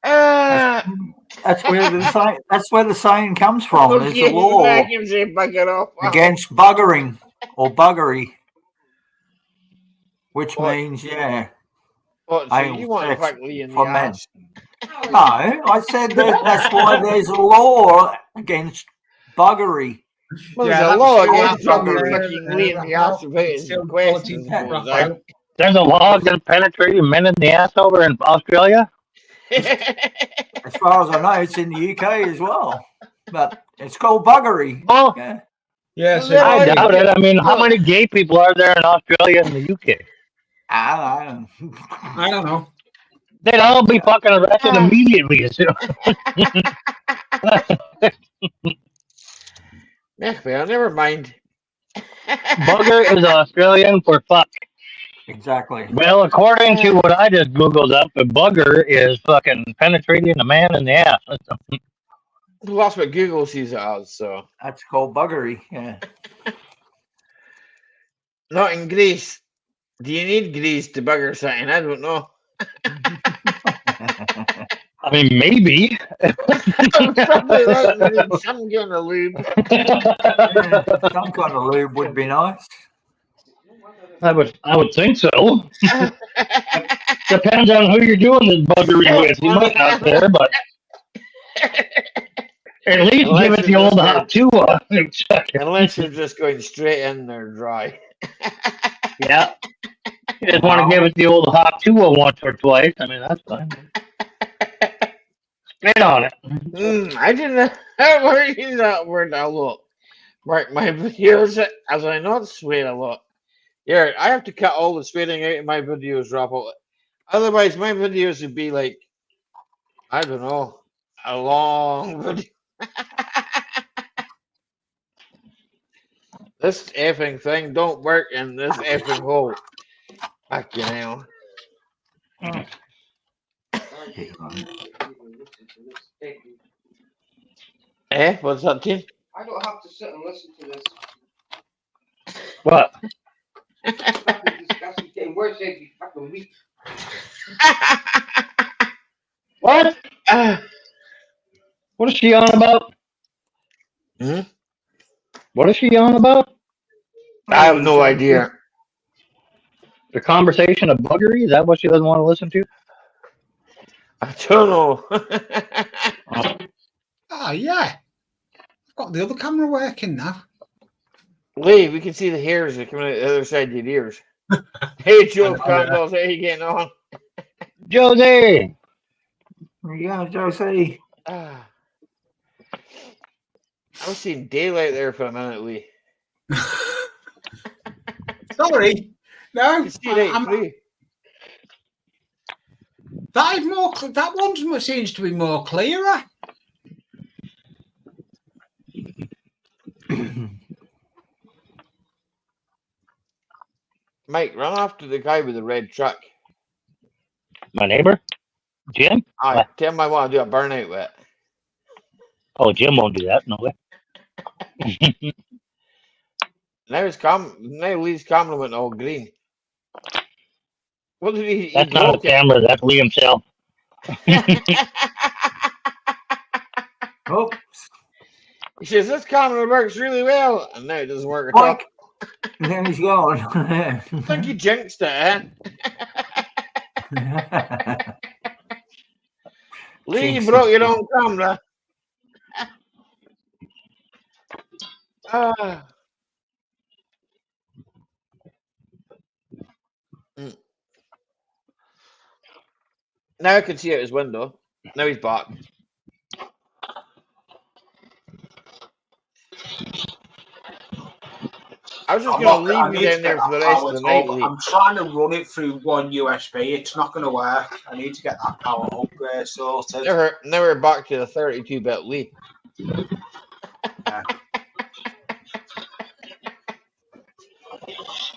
That's where the saying comes from. There's a law against buggering or buggery, which means What, so you want to fuck Lee in the ass? No, I said that's why there's a law against buggery. Well, there's a law against fucking Lee in the ass about his questions. There's a law against penetrating men in the ass over in Australia? As far as I know, it's in the UK as well. But it's called buggery. Oh, yeah. I doubt it. I mean, how many gay people are there in Australia and the UK? I don't know. They'd all be fucking arrested immediately. Well, never mind. Bugger is Australian for fuck. Exactly. Well, according to what I just Googled up, a bugger is fucking penetrating a man in the ass. that's what Google sees it as. So That's called buggery. Yeah. not in Greece. Do you need Greece to bugger something? I don't know. I mean, maybe. Probably right. We need some kind of lube. Yeah, some kind of lube would be nice. I would think so. Depends on who you're doing this buggery with. You might not care, but at least give it the old hot Tua. Unless you're just going straight in there dry. Yeah. You just want to give it the old hot Tua once or twice. I mean, that's fine. Spit on it. I didn't ever use that word a lot. Right, my videos, as I not swear a lot. Yeah, I have to cut all the swearing out of my videos, Raffle. Otherwise, my videos would be like, I don't know, a long video. This effing thing don't work in this effing hole. Fuck you now. What's that, Tim? I don't have to sit and listen to this. What? It's getting worse every fucking week. What? What is she on about? What is she on about? I have no idea. The conversation of buggery? Is that what she doesn't want to listen to? I don't know. Oh, yeah. I've got the other camera working now. Lee, we can see the hairs that coming out the other side of your ears. Hey, Joe Condos, how you getting on? Josie! Yeah, Josie. I was seeing daylight there for a minute, Lee. Sorry. No. That one seems to be more clearer. Mike, run after the guy with the red truck. My neighbor? Jim? I tell him I want to do a burnout with it. Oh, Jim won't do that. No way. Now Lee's camera went all green. What did he? That's not a camera. That's Lee himself. Oh. He says this camera works really well, and now it doesn't work at all. And then he's gone. I think he jinxed it, Lee, you brought your own camera. Now I can see out his window. Now he's back. I was just going to leave you down there for the rest of the night. I'm trying to run it through one USB. It's not going to work. I need to get that power up sorted. Now we're back to the 32-bit Lee. Yeah.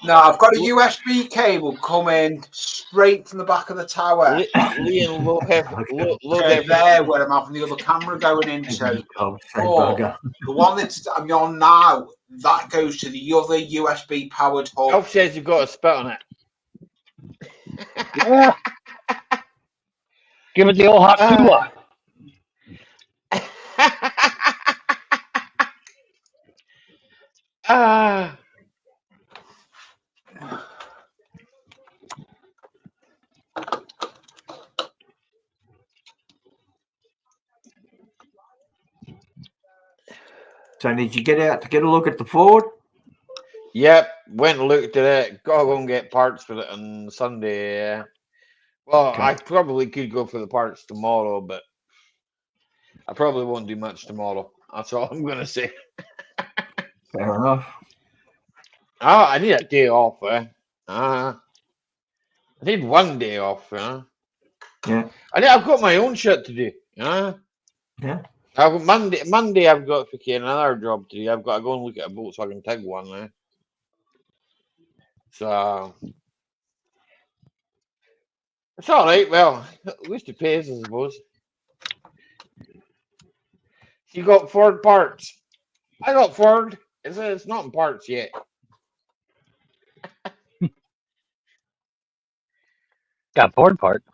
No, I've got a USB cable coming straight from the back of the tower. Lee and low there where I'm having the other camera going into. The one that's I'm on now, that goes to the other USB powered hub. Elf says you've got to spit on it. Yeah. Give it the old hot Tua. So did you get out to get a look at the Ford? Yep, went and looked at it. Gotta go and get parts for it on Sunday. Well, okay. I probably could go for the parts tomorrow, but I probably won't do much tomorrow. That's all I'm gonna say. Fair enough. I need a day off. I need one day off. Yeah. I've got my own shit to do. Yeah. I've got Monday I've got another job to do. I've got to go and look at a boat so I can take one now. So it's all right. Well, at least it pays, I suppose. You got Ford parts. I got Ford. It's not in parts yet. Got Ford part.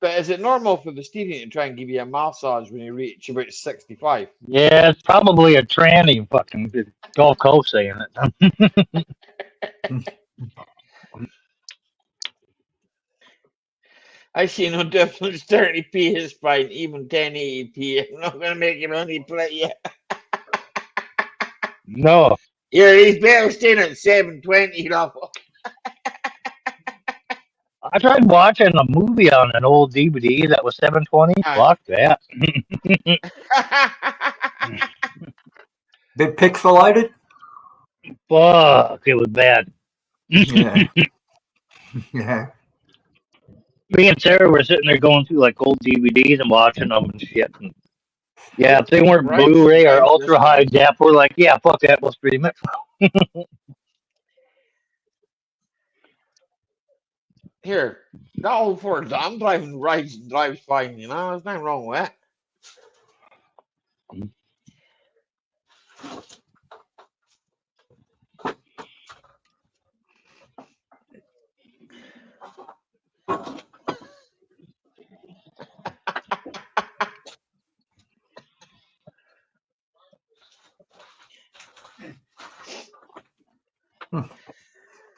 But is it normal for the steering to try and give you a massage when you reach about 65? Yeah, it's probably a tranny fucking Gulf Coast saying it. I see no difference. 30p is fine. Even 1080p. I'm not going to make him only play yet. No. Yeah, he's better staying at 720 level. I tried watching a movie on an old DVD that was 720. Fuck that. Bit pixelated? Fuck, it was bad. Yeah. Yeah. Me and Sarah were sitting there going through like old DVDs and watching them and shit. And yeah, if they weren't Right, Blu-ray or sometimes ultra high def, we're like, yeah, fuck that, we'll stream it. Here, that old Ford I'm driving drives fine, you know. There's nothing wrong with it.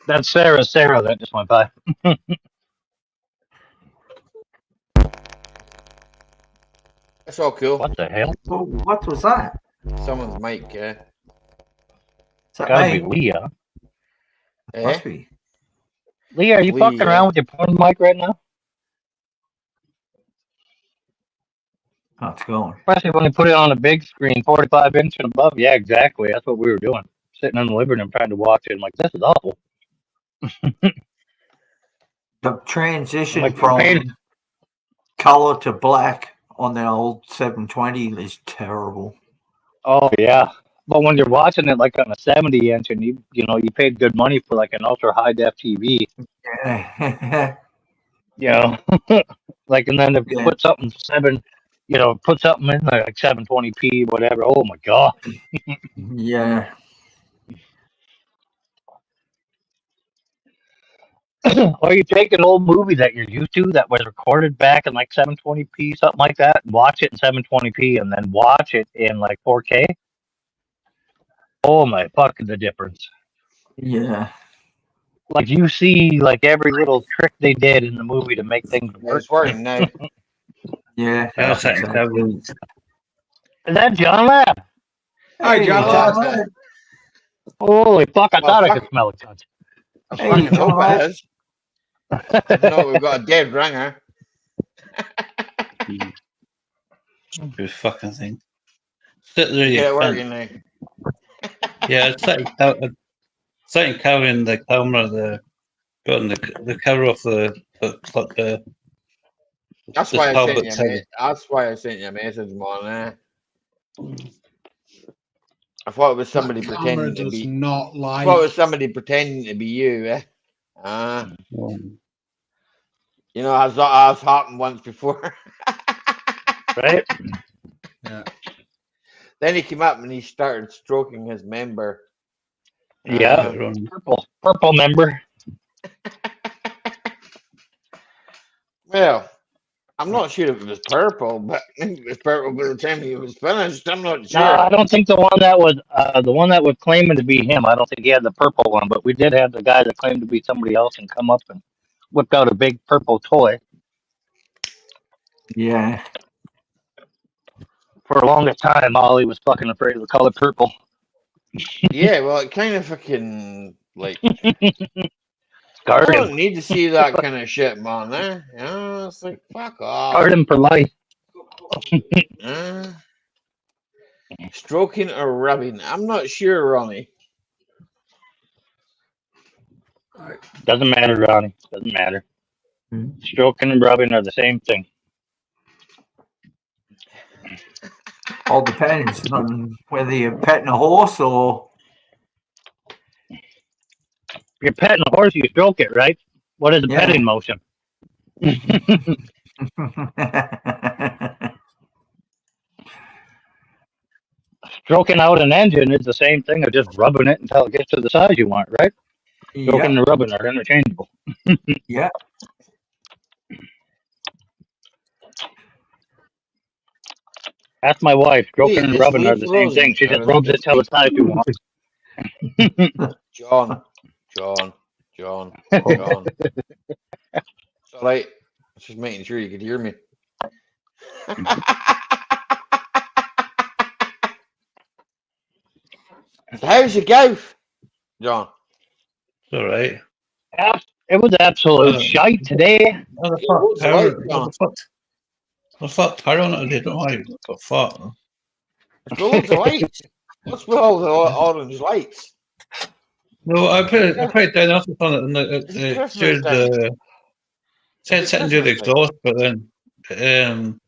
That's Sarah that just went by. That's all cool. What the hell? Oh, what was that? Someone's mic, Is that Gotta me? be Leah. Must be. Leah, are you fucking around with your porn mic right now? How's it going? Especially when you put it on a big screen, 45 inch and above. Yeah, exactly. That's what we were doing. Sitting in the living room trying to watch it. I'm like, this is awful. The transition Like, from color to black on the old 720 is terrible. Oh yeah, but when you're watching it like on a 70 inch and you paid good money for like an ultra high def TV. Yeah. You know, like, and then if you put something put something in like 720p, whatever. Oh my god. Yeah. Or you take an old movie that you're used to that was recorded back in like 720p, something like that, and watch it in 720p, and then watch it in like 4K. Oh my fucking the difference. Yeah. Like you see like every little trick they did in the movie to make things work. It's working now. Yeah. Is that John Lab? Hi, John. Hey, Holy fuck, I thought I could smell it. I fucking hope it is. No, we've got a dead ringer. This fucking thing. Sit there, you Get it cunt. working now. Yeah, it's like covering the camera, putting the cover off the That's the why I sent tablet you. side. That's why I sent you a message, man. I thought it was somebody That camera pretending to does be. not I like. thought it was somebody pretending to be you. You know, has happened once before. Right? Yeah. Then he came up and he started stroking his member. Yeah, purple member. Well, I'm not sure if it was purple, but maybe it was purple by the time he was finished. I'm not sure. No, I don't think the one that was claiming to be him. I don't think he had the purple one, but we did have the guy that claimed to be somebody else and come up and whipped out a big purple toy. Yeah. For the longest time, Ollie was fucking afraid of the color purple. Yeah, well, it kind of fucking like. I Scarred don't him. need to see that kind of shit, man. You know, it's like fuck off. Scarred him for life. Stroking or rubbing? I'm not sure, Ronnie. Doesn't matter, Ronnie. Doesn't matter. Stroking and rubbing are the same thing. All depends on whether you're petting a horse or. If you're petting a horse, you stroke it, right? What is the petting motion? Stroking out an engine is the same thing as just rubbing it until it gets to the size you want, right? Stroking and rubbing are interchangeable. Yeah. That's my wife. Stroking and It's rubbing are the same frozen. thing. She just rubs it till the size you want. John. It's all right. Just making sure you could hear me. How's your golf, John? It's all right. It was absolute shite today. What the fuck power on it? I don't know. What the fuck? It's got loads of lights. What's with all the orange lights? No, I put it down after on it, and it should said sit and do the exhaust, but then the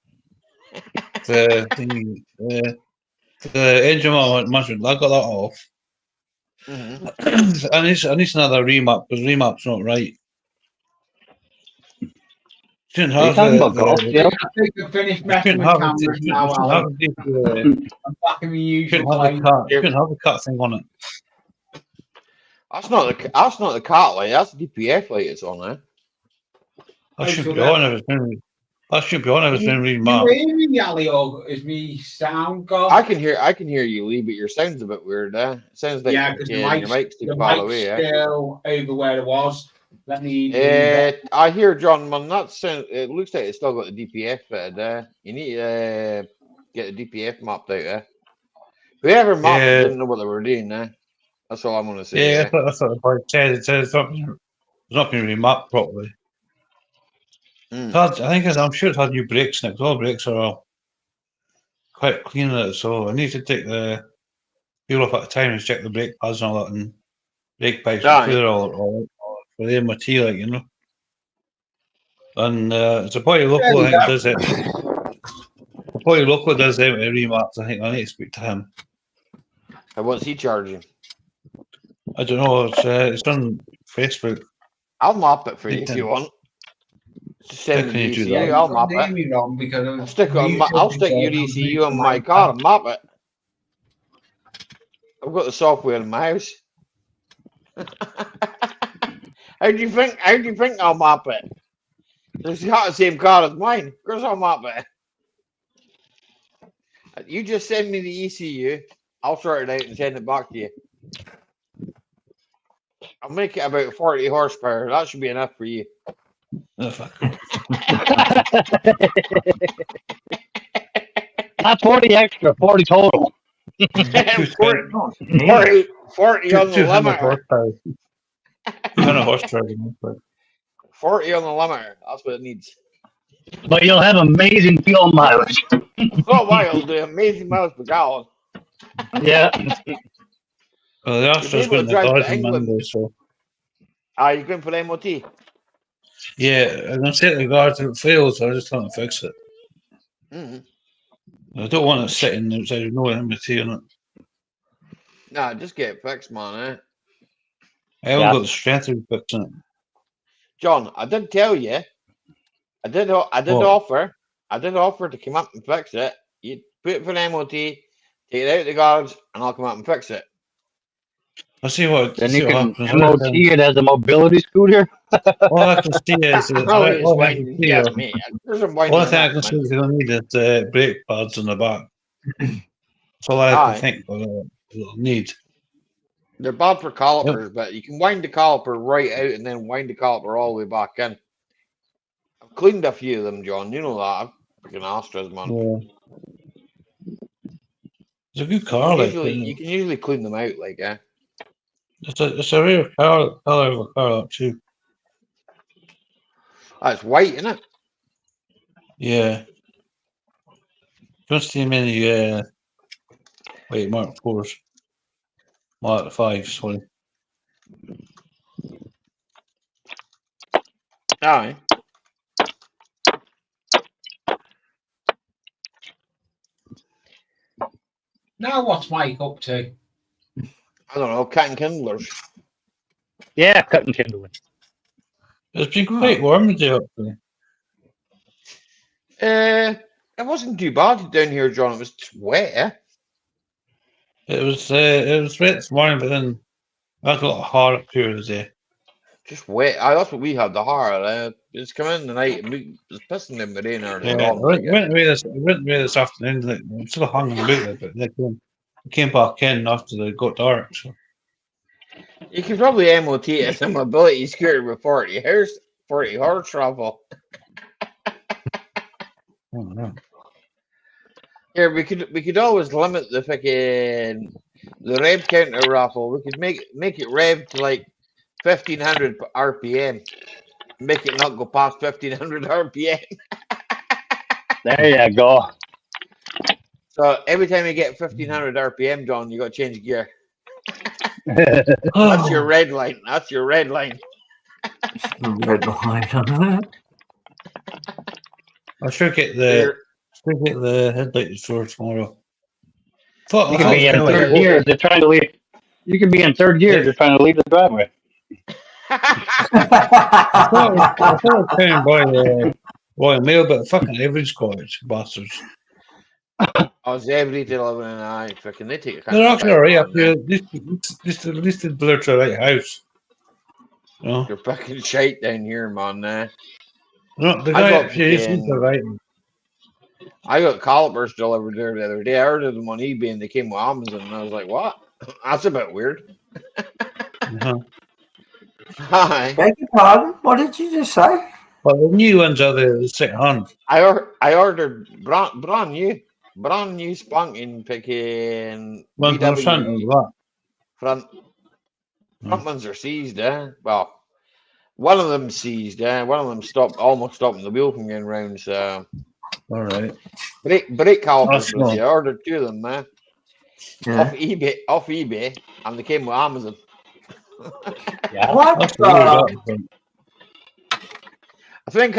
engine must I got that off. I need another remap because remap's not right. Shouldn't have I think I've finished messing with cameras now, Alan. I'm back in the usual place. Shouldn't have the cut thing on it. That's not the cart light. That's the DPF light. It's on there. That should be on if it's been. That should be on if it's been remapped. Can you hear me, Ali, or is me sound gone? I can hear you, Lee, but your sound's a bit weird. It sounds like your mic's too far away. Still over where it was. Let me. I hear John, man. It looks like it's still got the DPF fitted there. You need to get the DPF mapped out there. Whoever mapped it didn't know what they were doing there. That's all I'm going to say. Yeah, that's what the boy said. It says it's not been remapped properly. I'm sure it's had new brakes now. All brakes are all quite clean in it, so I need to take the wheel off at a time and check the brake pads and all that, and brake pipes and clear all for the MOT, like, you know. And it's a boy local, I think, does it. The boy local does the remaps. I think I need to speak to him. And what's he charging? I don't know. It's on Facebook. I'll map it for you if you want. Just send me the ECU. I'll map it. I'll stick your ECU on my car and map it. I've got the software in my house. How do you think I'll map it? It's not the same car as mine. Of course I'll map it. You just send me the ECU. I'll sort it out and send it back to you. I'll make it about 40 horsepower. That should be enough for you. Oh, fuck. Not 40 extra, 40 total. 40 on the limiter. 40 on the limiter. That's what it needs. But you'll have amazing fuel mileage. Oh, wow, it'll do amazing miles per gallon. Yeah. Well, the Astra's been the Dodge on Monday, so. Are you going for the MOT? Yeah, and I'm saying the guards it failed, so I just want to fix it. I don't want it sitting outside with no MOT on it. Nah, just get it fixed, man. I haven't got the strength to fix it. John, I did tell you. I did offer to come up and fix it. You put it for an MOT, take it out the guards, and I'll come up and fix it. I'll see what. Then you can MOT it as a mobility scooter. All I can see is all I can see is I need is brake pads on the back. That's all I can think it'll need. They're bad for calipers, but you can wind the caliper right out and then wind the caliper all the way back in. I've cleaned a few of them, John. You know that. Freaking Astras, man. Yeah. It's a good car. You can usually clean them out, like, It's a rare color of a car, too. It's white, isn't it? Yeah. Don't see many Mark 4s. Mark 5s, sorry. Aye. Now what's Mike up to? I don't know, cutting kindlers. Yeah, cutting kindling. It's been quite warm today up there. It wasn't too bad down here, John. It was wet, It was wet this morning, but then I got hard up here today. Just wet. That's what we had. The hard. It's come in the night. And we was pissing in the rain earlier Yeah, on. I went away this afternoon. Like, I'm still hung about it, but they came back in after they got dark. So. You could probably MOT a mobility scooter with 40 horse travel. Oh, no. Here we could always limit the rev counter raffle. We could make it rev to like 1500 RPM. Make it not go past 1500 RPM. There you go. So every time you get 1500 RPM, John, you got to change gear. That's your red line. That's your red line. Red line. I should get the headlights for tomorrow. You can be in third gear. They're trying to leave. You can be in third gear. They're trying to leave the driveway. I thought I was paying by Royal Mail, but fucking every Scottish bastards. I was every delivering an eye. Fucking they take a They're actually alright up here. At least they built a right house. You know? You're fucking shite down here, man. No, the guy up here is alright. I got calipers delivered there the other day. I ordered them on eBay and they came with Amazon, and I was like, "What? That's a bit weird." Hi. Beg your pardon? What did you just say? Well, the new ones are the second hand. I ordered brand new spunking picking VW front ones are seized. Well, one of them seized. One of them almost stopping the wheel from getting round. So. All right. Brake calipers. I ordered 2 of them, man. Yeah. Off eBay, and they came with Amazon. Yeah. What? I think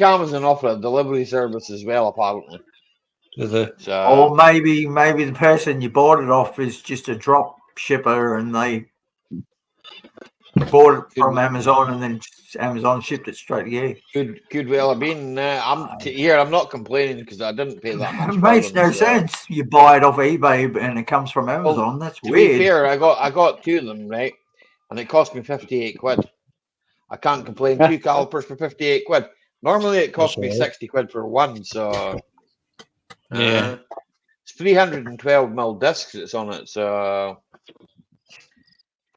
Amazon offer a delivery service as well, apparently. So, or maybe the person you bought it off is just a drop shipper, and they bought it from Amazon, and then Amazon shipped it straight to you. Could well have been. I'm not complaining because I didn't pay that much. It makes no sense. You buy it off eBay and it comes from Amazon. That's weird. To be fair, I got 2 of them, right, and it cost me 58 quid. I can't complain. 2 calipers for 58 quid. Normally it cost me 60 quid for one. So yeah, it's 312mm discs that's on it. So.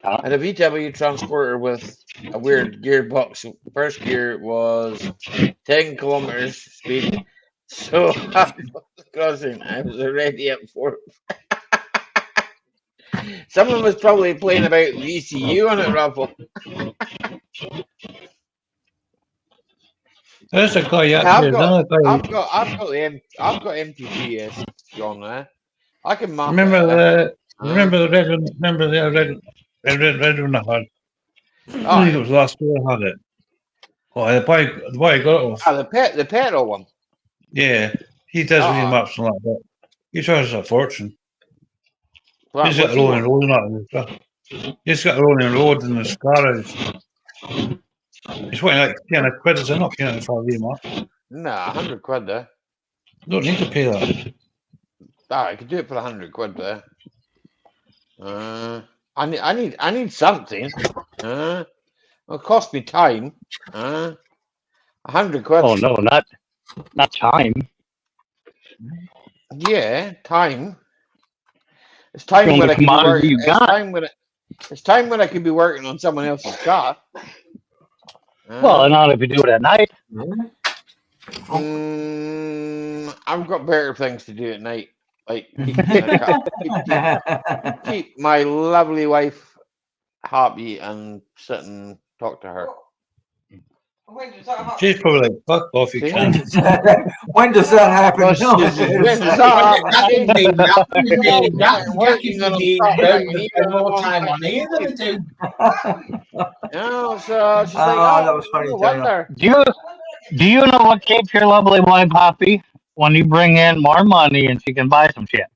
And a VW transporter with a weird gearbox. First gear was 10 kilometers speed. So I was crossing. I was already up for Someone was probably playing about VCU on it, Ruffle. There's a guy up I've here. got MTGS on there. I can mark remember the red one I had. I think it was last year I had it. Oh, the boy I got it off. The petrol one. Yeah, he does really maps and like that. He charges a fortune. He's got a rolling road and that. He's got a rolling road in his garage. He's wanting like 10 quid, is it not? If I leave him off. Nah, 100 quid there. Don't need to pay that. I could do it for 100 quid there. I need something. It'll cost me time. 100 quid. Oh no, not time. Yeah, time. It's time when I can be working. It's time when I could be working on someone else's car. Well, not if you do it at night. I've got better things to do at night. Like keep my lovely wife happy and sit and talk to her. She's probably like, fuck off, you can. When does that happen? More time on here than they do. So she's like, that was funny. Do you know what keeps your lovely wife happy? When you bring in more money and she can buy some shit.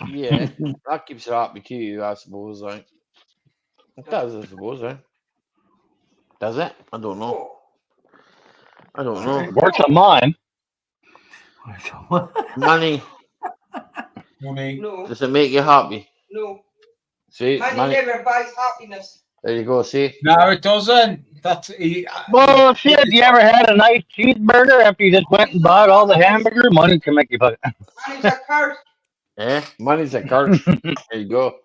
Yeah, that keeps her happy too, I suppose. It does, I suppose. Does it? I don't know. Works on mine. Money. Money. No. Does it make you happy? No. See, Money never buys happiness. There you go. See. No, it doesn't. That's Bullshit. You ever had a nice cheeseburger after you just went and bought all the hamburger? Money can make you fuck. Money's a curse. Yeah, money's a curse. There you go.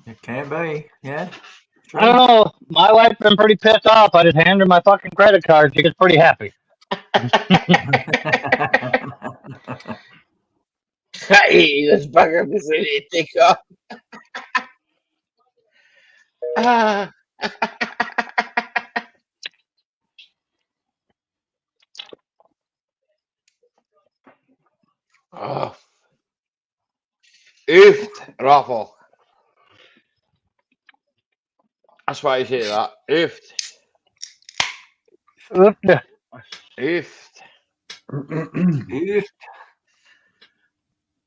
It can't be. Yeah. I don't know. My wife's been pretty pissed off. I just handed her my fucking credit card. She gets pretty happy. Hey, this bugger is ready to take off. Oh. Oofed, Raffle. That's why I say that. Oofed. Oofed.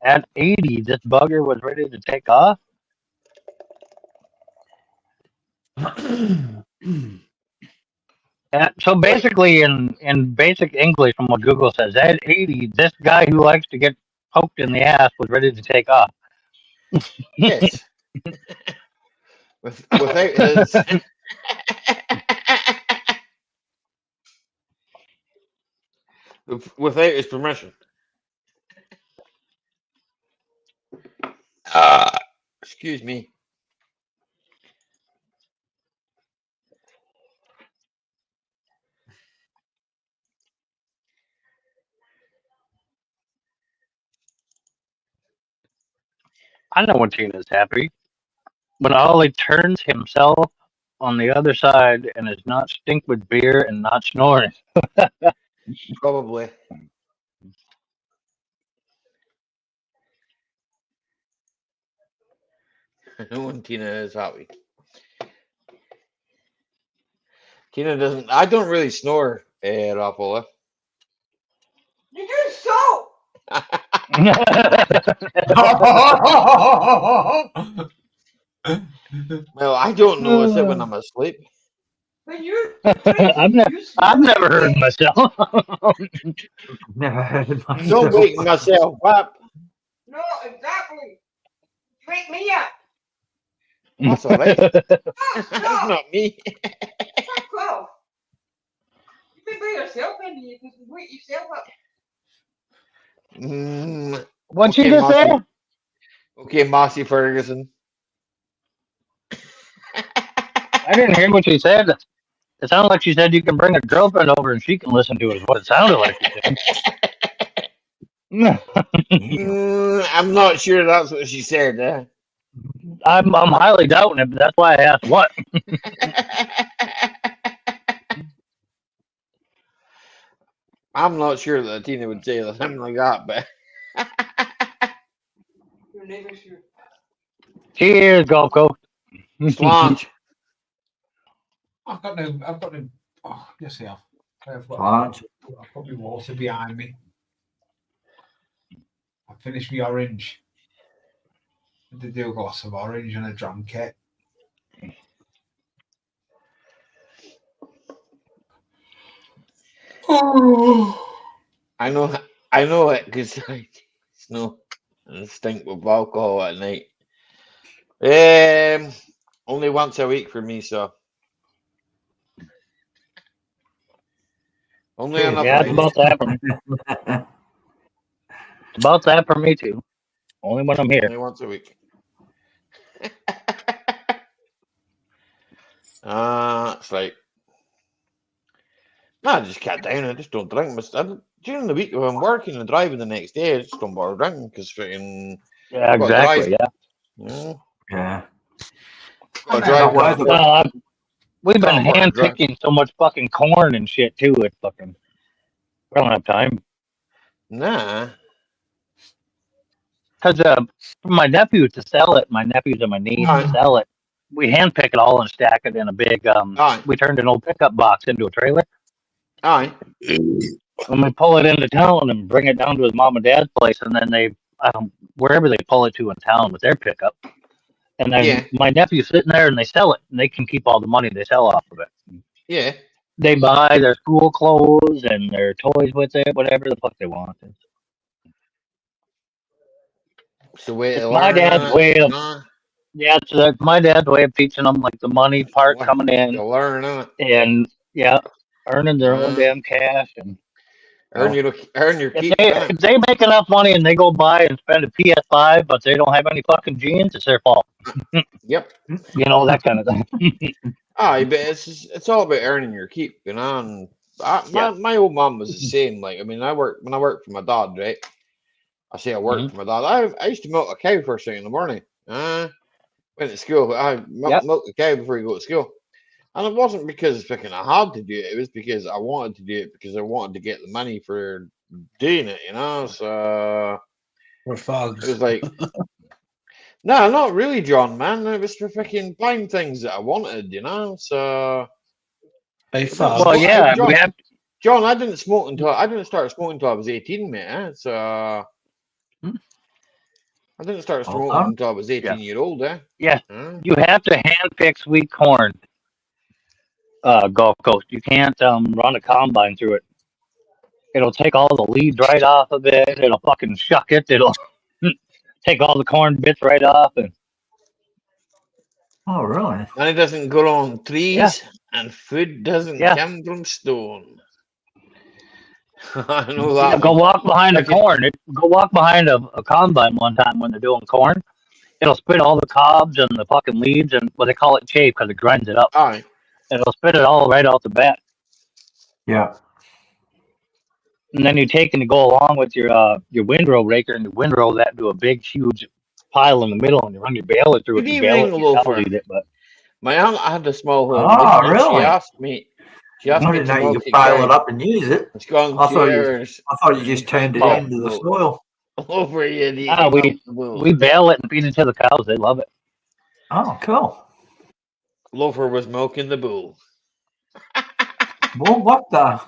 At 80, this bugger was ready to take off. So basically, in basic English, from what Google says, at 80, this guy who likes to get poked in the ass was ready to take off. Yes. Without his without his permission. Excuse me. I know when Tina's happy. When Ollie turns himself on the other side and is not stink with beer and not snoring. Probably. When Tina is happy. Tina doesn't. I don't really snore, Rapola. You do so. Well, I don't notice it when I'm asleep. When you're I've never heard myself. Never heard myself. Don't wake myself up. No, exactly. You wake me up. That's all right. That's Stop. not me. Well, you can be yourself, and you can wake yourself up. What'd she just say? Okay, Mossy Ferguson. I didn't hear what she said. It sounded like she said you can bring a girlfriend over and she can listen to it. Is what it sounded like she said. I'm not sure that's what she said. I'm highly doubting it, but that's why I asked what. I'm not sure that Tina would say something like that, but You're never sure. Cheers, Gulf Coast. Slange. I've got no. Oh, yes, I have. I've got my water behind me. I finished my orange. I did do a glass of orange and I drank it. I know it because I stink with alcohol at night. Only once a week for me, so only on a Yeah, it's about that for me. About that for me too. Only when I'm here. Only once a week. That's right. No, I just cut down. I just don't drink. During the week, if I'm working and driving the next day, I just don't bother drinking because freaking. Yeah, exactly. Yeah. Yeah. We've been hand picking so much fucking corn and shit too. It's fucking. We don't have time. Nah. Because for my nephews to sell it, my nephews and my niece to sell it, we hand pick it all and stack it in a big. We turned an old pickup box into a trailer. Aye. And we pull it into town and bring it down to his mom and dad's place, and then they, wherever they pull it to in town with their pickup, and then my nephew's sitting there and they sell it, and they can keep all the money they sell off of it. Yeah. They buy their school clothes and their toys with it, whatever the fuck they want. It's the way to My learn dad's it. way of Nah, yeah, it's my dad's way of teaching them like the money part coming in to learn it. and yeah, earning their own damn cash and Earn your keep. if they make enough money and they go buy and spend a PS5, but they don't have any fucking jeans, it's their fault. Yep. You know, that kind of thing. But it's all about earning your keep, you know. And my old mom was the same. Like, I mean, when I worked for my dad, right? I say I worked for my dad. I used to milk a cow first thing in the morning. Went to school. I milked a cow before you go to school. And it wasn't because fucking I had to do it. It was because I wanted to do it because I wanted to get the money for doing it, you know. So we're fogs. It was like, no, not really, John, man. It was for fucking buying things that I wanted, you know. So well, yeah, John, I didn't start smoking until I was 18, mate. So I didn't start smoking until I was 18 years old, Yeah, you have to handpick sweet corn. Gulf Coast. You can't run a combine through it. It'll take all the leaves right off of it. It'll fucking shuck it. It'll take all the corn bits right off. And oh, really? And it doesn't grow on trees, and food doesn't come from stone. I know that. Go walk behind the corn. Go walk behind a combine one time when they're doing corn. It'll spit all the cobs and the fucking leaves and what they call it chafe because it grinds it up. Aye. It'll spit it all right off the bat. Yeah. And then you take and you go along with your windrow raker and you windrow that into a big, huge pile in the middle and you run your baler through it. Good You bale evening, it, you Loafer. salvage it, but My aunt had a small home. Oh, really? She asked me I didn't know you could pile it up and use it. It's gone I thought you just turned it into the soil. Over you. We bail it and feed it to the cows. They love it. Oh, cool. Loafer was milking the bull. Well, what the?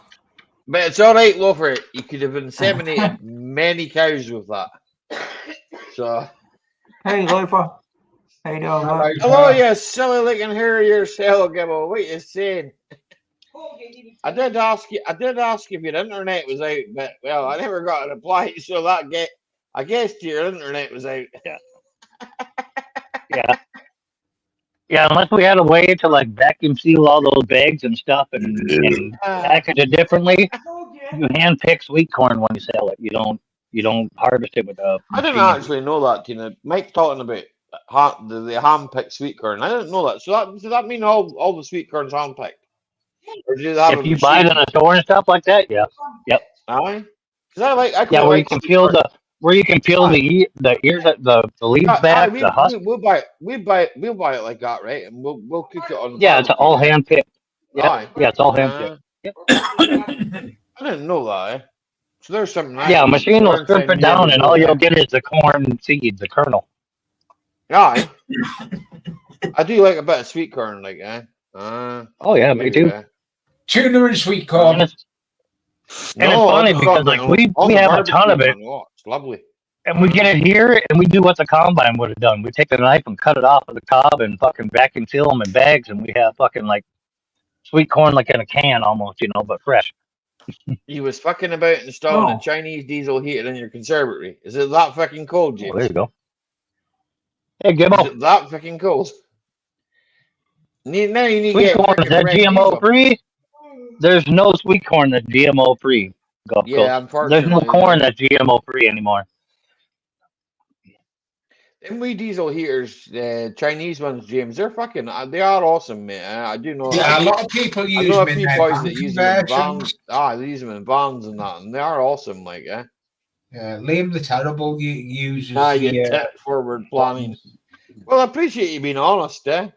But it's all right, Loafer. You could have inseminated many cows with that. So. Hey, Loafer. How you doing, man? Hello, you silly looking hair yourself, Gibbo. What you saying? I did ask you if your internet was out, but well, I never got a reply. So I guessed your internet was out. Yeah, unless we had a way to like vacuum seal all those bags and stuff and package it differently. You hand pick sweet corn when you sell it. You don't harvest it with a. I didn't actually know that, Tina. Mike talking about the hand picked sweet corn. I didn't know that. So does that mean all the sweet corn's hand picked? Or do you have if you buy it in a store and stuff like that, yeah. Yep. Aye. Where you can peel the ears, the leaves back, the husk. We'll buy it like that, right? And we'll cook it on. Yeah, it's all hand picked. Yeah, it's all hand picked. Yep. I didn't know that. So there's something. Yeah, a machine will strip it down, and all you'll get is the corn seed, the kernel. Yeah, I do like a bit of sweet corn, like oh yeah, me too. Tuna and sweet corn. And it's funny because like we have a ton of it. It's lovely. And we get it here, and we do what the combine would have done. We take the knife and cut it off of the cob and fucking vacuum seal them in bags, and we have fucking like sweet corn like in a can almost, but fresh. You was fucking about installing a Chinese diesel heater in your conservatory. Is it that fucking cold, James? Oh, there you go. Hey, Gibbo. Is it that fucking cold? Now you need sweet corn, is that GMO free? There's no sweet corn that's GMO free. Unfortunately. There's no corn that's GMO free anymore. Them wee diesel heaters, the Chinese ones, James, they are awesome, mate. I do know. Yeah, a lot of people use them in their boys that use them in vans. They use them in vans and that, and they are awesome, like, Yeah, Liam the Terrible uses. Tech forward planning. Well, I appreciate you being honest, Yeah.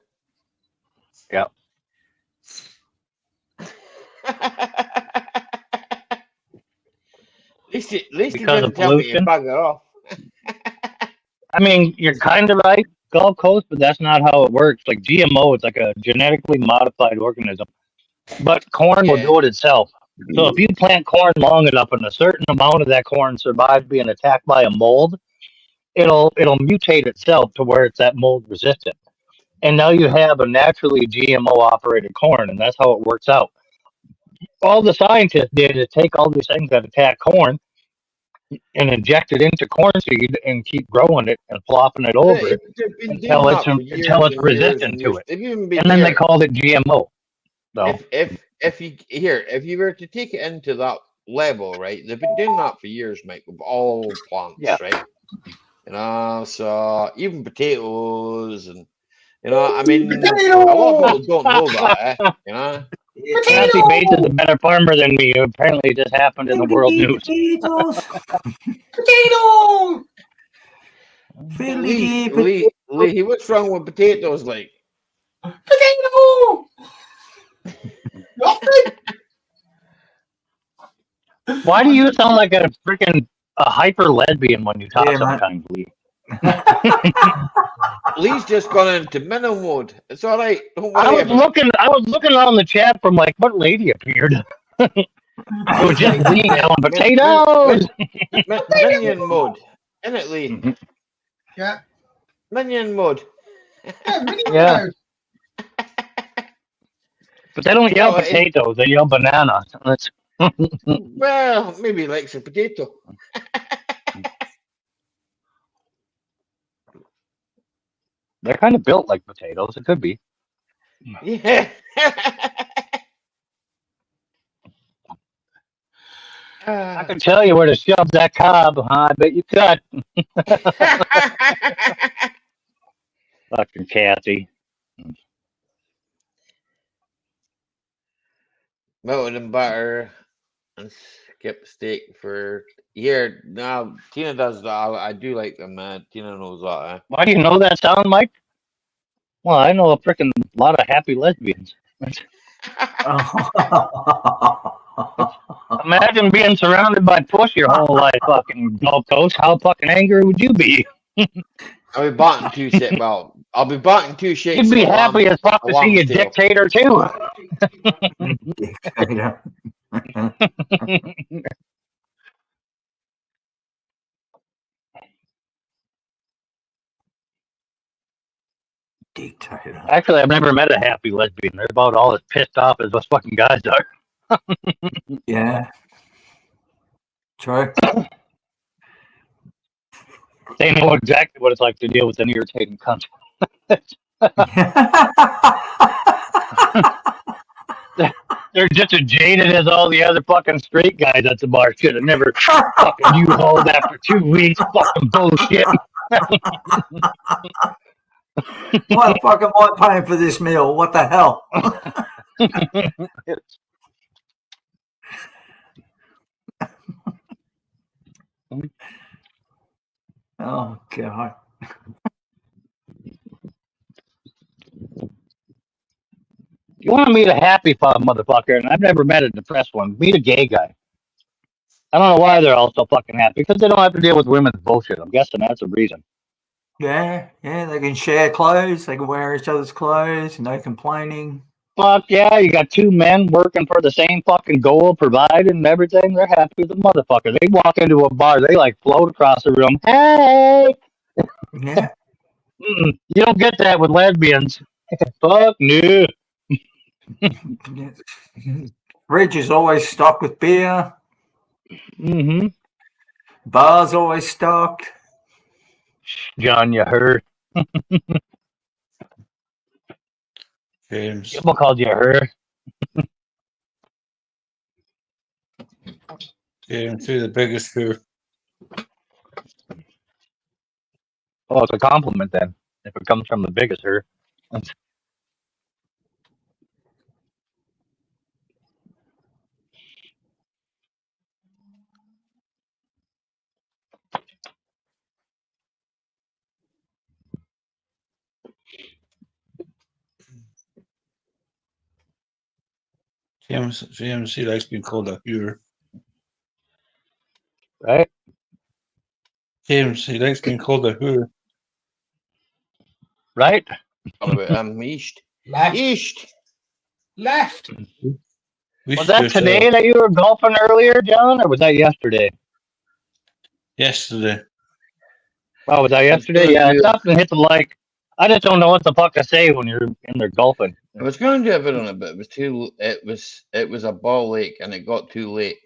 At least you didn't tell me you bugger off. I mean, you're kind of right, Gulf Coast, but that's not how it works. Like GMO, it's like a genetically modified organism. But corn will do it itself. So if you plant corn long enough and a certain amount of that corn survives being attacked by a mold, it'll mutate itself to where it's that mold resistant. And now you have a naturally GMO operated corn, and that's how it works out. All the scientists did is take all these things that attack corn and inject it into corn seed and keep growing it and flopping it over it They've been until doing it's that for years and years resistant and to years. it. They've even been And then they called it GMO. So if you were to take it into that level, right? They've been doing that for years, Mike, with all plants, yeah. right? You know, so even potatoes and you know, I mean, a lot of people don't know that, you know. Kathy Bates is a better farmer than me. Apparently, it just happened in the world news. Potato! Lee, what's wrong with potatoes? Like, Potato! Nothing. Why do you sound like a freaking hyper lesbian when you talk sometimes, Lee? Lee's just gone into minnow mode. It's all right. Don't worry. I was looking on the chat from like what lady appeared. It was just Lee yelling potatoes. Minion mode, isn't it, Lee? Yeah. Minion mode. Yeah, minion mode. But they don't yell potatoes; they yell bananas. Well, maybe he likes a potato. They're kind of built like potatoes. It could be. Yeah. I can tell you where to shove that cob. I bet you could. Fucking Kathy. Melted in butter and skip steak for here. Now Tina does that. I do like them, man. Tina knows that. Why do you know that sound, Mike? Well, I know a freaking lot of happy lesbians. Imagine being surrounded by push your whole life, fucking Gulf Coast. How fucking angry would you be? I'll be botting two shit. Well, I'll be botting two shit. You'd be happy as fuck to see a dictator too. Dictator. Dictator. Actually, I've never met a happy lesbian. They're about all as pissed off as those fucking guys are. Yeah. True. They know exactly what it's like to deal with an irritating cunt. They're just as jaded as all the other fucking straight guys at the bar. Should have never fucking you hauled after 2 weeks. Fucking bullshit. What fucking am I paying for this meal? What the hell? Oh God. You want to meet a happy motherfucker, and I've never met a depressed one. Meet a gay guy. I don't know why they're all so fucking happy, because they don't have to deal with women's bullshit. I'm guessing that's the reason. Yeah, they can share clothes. They can wear each other's clothes. No complaining. Fuck yeah, you got two men working for the same fucking goal, providing and everything. They're happy as a motherfucker. They walk into a bar, they like float across the room. Hey! Yeah. You don't get that with lesbians. Fuck no. Fridge is always stocked with beer. Mm-hmm. Bar's always stocked. John, you heard. James. People called you her. James, who's the biggest who? Oh, it's a compliment then. If it comes from the biggest her. James, he likes being called a hooer. Right? James, he likes being called a hooer. Right? East. Left. East. Left. Was that today that you were golfing earlier, John, or was that yesterday? Yesterday. Oh, was that yesterday? Yeah, I stopped and hit the like. I just don't know what the fuck to say when you're in there golfing. I was going to do a bit on it, but it was a ball lake and it got too late.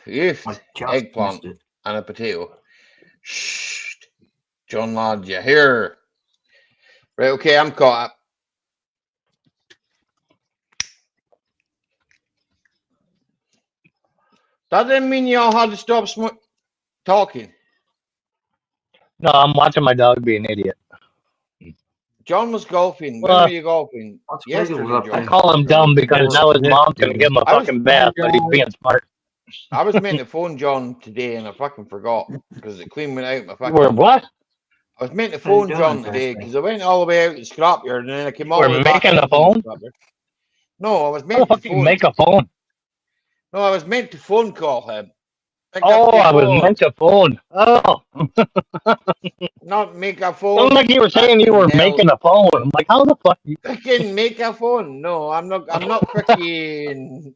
Oofed, eggplant, and a potato. Shh. John Ladd, you here? Right, okay, I'm caught up. That didn't mean you all had to stop talking. No, I'm watching my dog be an idiot. John was golfing. Well, when were you golfing? Yesterday, John. I call him dumb because now his mom's going to give him a fucking bath, but he's being smart. I was meant to phone John today and I fucking forgot because it clean went out my fucking. You were what? I was meant to phone John today because I went all the way out to the scrapyard and then I came all the way back. Making a phone? No, I was meant to phone. Make a phone? No, I was meant to phone call him. I was meant to phone. Oh. Not make a phone. Sounded like you were saying you were making a phone. I'm like, how the fuck? I can make a phone. No, I'm not freaking.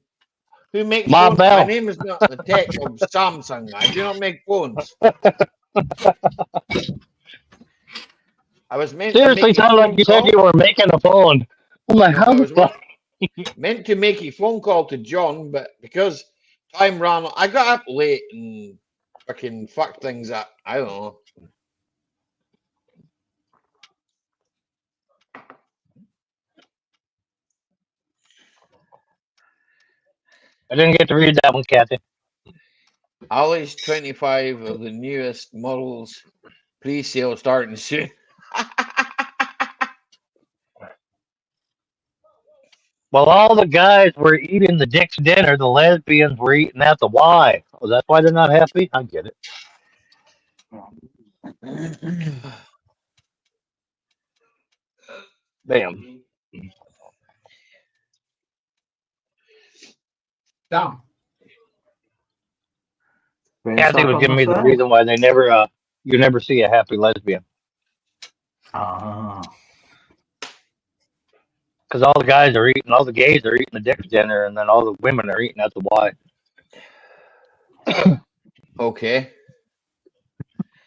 Who makes My phones? bell. My name is not the tech of Samsung. I do not make phones. I was meant seriously to sounded like you said you were making a phone. I'm like, how the fuck? Meant to make a phone call to John, but because time ran, I got up late and fucking fucked things up. I don't know. I didn't get to read that one, Kathy. Ollie's 25 of the newest models pre-sale starting soon. While all the guys were eating the dick's dinner, the lesbians were eating at the Y. Oh, that's why they're not happy? I get it. Damn. Damn. Kathy was giving me the reason why they never, you never see a happy lesbian. Because all the guys are eating, all the gays are eating the dick's dinner, and then all the women are eating at the Y. Okay.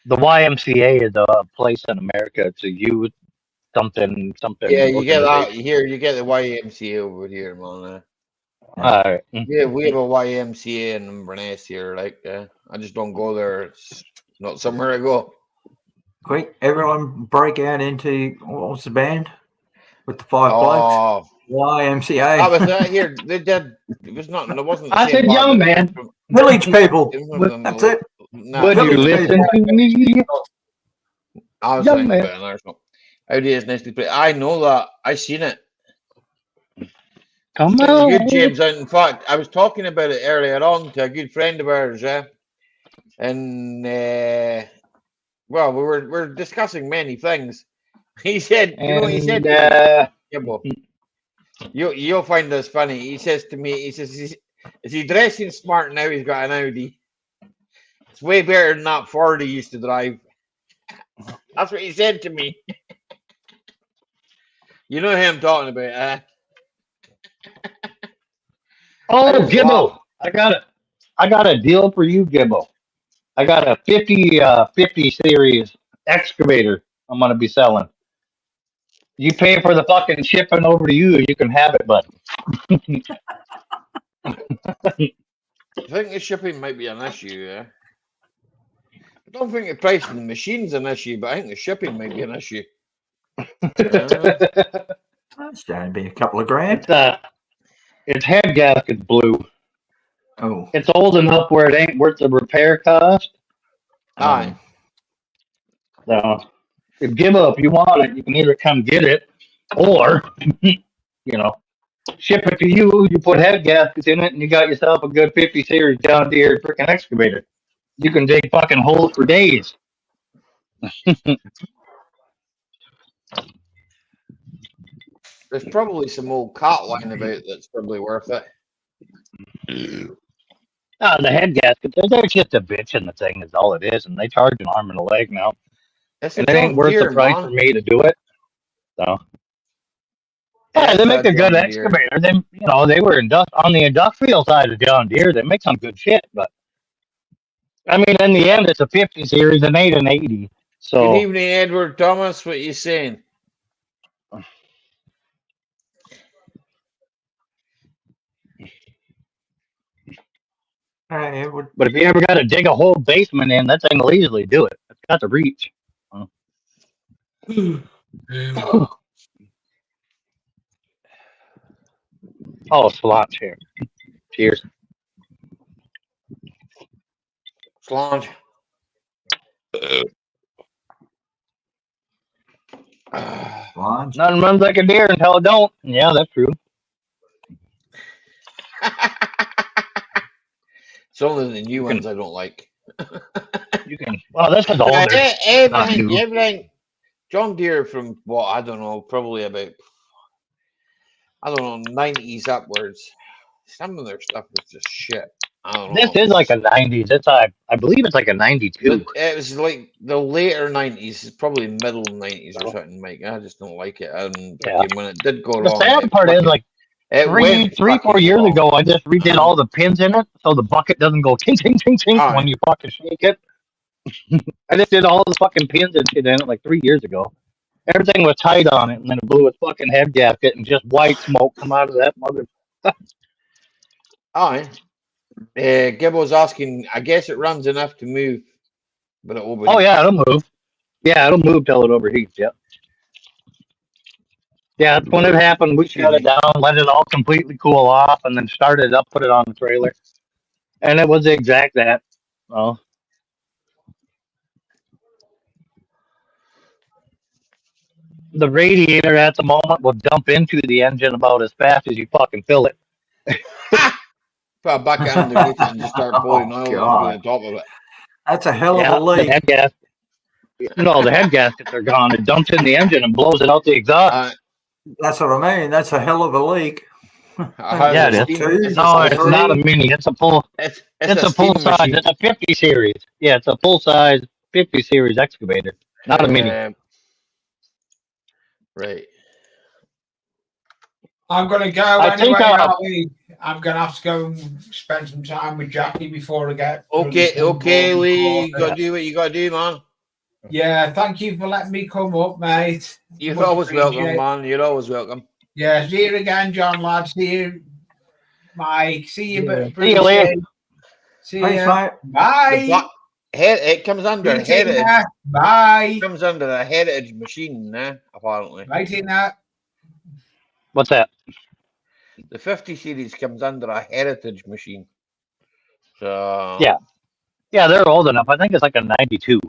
The YMCA is a place in America. It's a youth something. Yeah, you get that here. You get the YMCA over here, man. All right. Yeah, we have a YMCA in Inverness here. Like, I just don't go there. It's not somewhere I go. Quick, everyone break out into what's the band with the five blokes? YMCA. I was here. They did. It was not. It wasn't. I said, young man. Village people. That's it. Would you listen to me? I was thinking about another song. How do you nicely play? I know that. I seen it. Come on. on. Good, James. In fact, I was talking about it earlier on to a good friend of ours, and well, we're discussing many things. He said, you know, he said, you'll find this funny. He says to me, he says, is he dressing smart now? He's got an Audi. It's way better than that Ford he used to drive. That's what he said to me. You know who I'm talking about, Oh, Gibbo. I got a deal for you, Gibbo. I got a 50 series excavator I'm going to be selling. You pay for the fucking shipping over to you, you can have it, bud. I think the shipping might be an issue, I don't think the price of the machine's an issue, but I think the shipping might be an issue. That's going to be a couple of grand. Its head gasket's blue. Oh. It's old enough where it ain't worth the repair cost. Aye. So, if Gibbo, if you want it, you can either come get it, or, ship it to you. You put head gaskets in it, and you got yourself a good 50 series John Deere freaking excavator. You can dig fucking holes for days. There's probably some old cat line about that's probably worth it. The head gaskets, they're just a bitch in the thing is all it is, and they charge an arm and a leg now. And it ain't worth the price for me to do it. So yeah, they make a good excavator. They were on the industrial side of John Deere. They make some good shit, but I mean, in the end, it's a 50 series and ain't an 80. So good evening, Edward Thomas. What you saying? But if you ever got to dig a whole basement in, that thing will easily do it. It's got the reach. Oh, Slange here. Cheers. Slange. Nothing runs like a deer until it don't. Yeah, that's true. It's only the new ones I don't like. You can. Well, this is older. Everything. John Deere from what I don't know, probably about 90s upwards. Some of their stuff was just shit. I don't know. This is like a 90s. It's I believe it's like a 92. But it was like the later 90s, probably middle 90s or something, Mike. I just don't like it. And when it did go wrong, the sad part is like 3-4 years ago, I just redid all the pins in it so the bucket doesn't go ting ting ting ting when you fucking shake it. I just did all the fucking pins and shit in it like 3 years ago. Everything was tight on it, and then it blew its fucking head gasket, and just white smoke come out of that mother. Gibbo's asking. I guess it runs enough to move, but it overheats. Oh yeah, it'll move. Yeah, it'll move till it overheats. Yep. Yeah, that's when it happened. We shut it down, let it all completely cool off, and then started it up, put it on the trailer, and it was the exact that. Oh. The radiator at the moment will dump into the engine about as fast as you fucking fill it. Put a bucket underneath it and just start pouring oil over the top of it. That's a hell of a leak. The head gasket. No, the head gaskets are gone. It dumps in the engine and blows it out the exhaust. That's what I mean. That's a hell of a leak. Yeah, it is. No, it's not a mini. It's a full. It's a full size. Machine. It's a 50 series. Yeah, it's a full size 50 series excavator, not a mini. Right. I'm going to go anyway. I'm going to have to go and spend some time with Jackie before I get. Okay, Lee. You got to do what you got to do, man. Yeah, thank you for letting me come up, mate. You're always welcome, man. You're always welcome. Yeah, see you again, John, lad. See you, Mike. See you, See you later. See you. Bye. It comes under heritage. Bye. It comes under a heritage machine, apparently. Right in that. What's that? The 50 series comes under a heritage machine. So yeah, they're old enough. I think it's like a 92.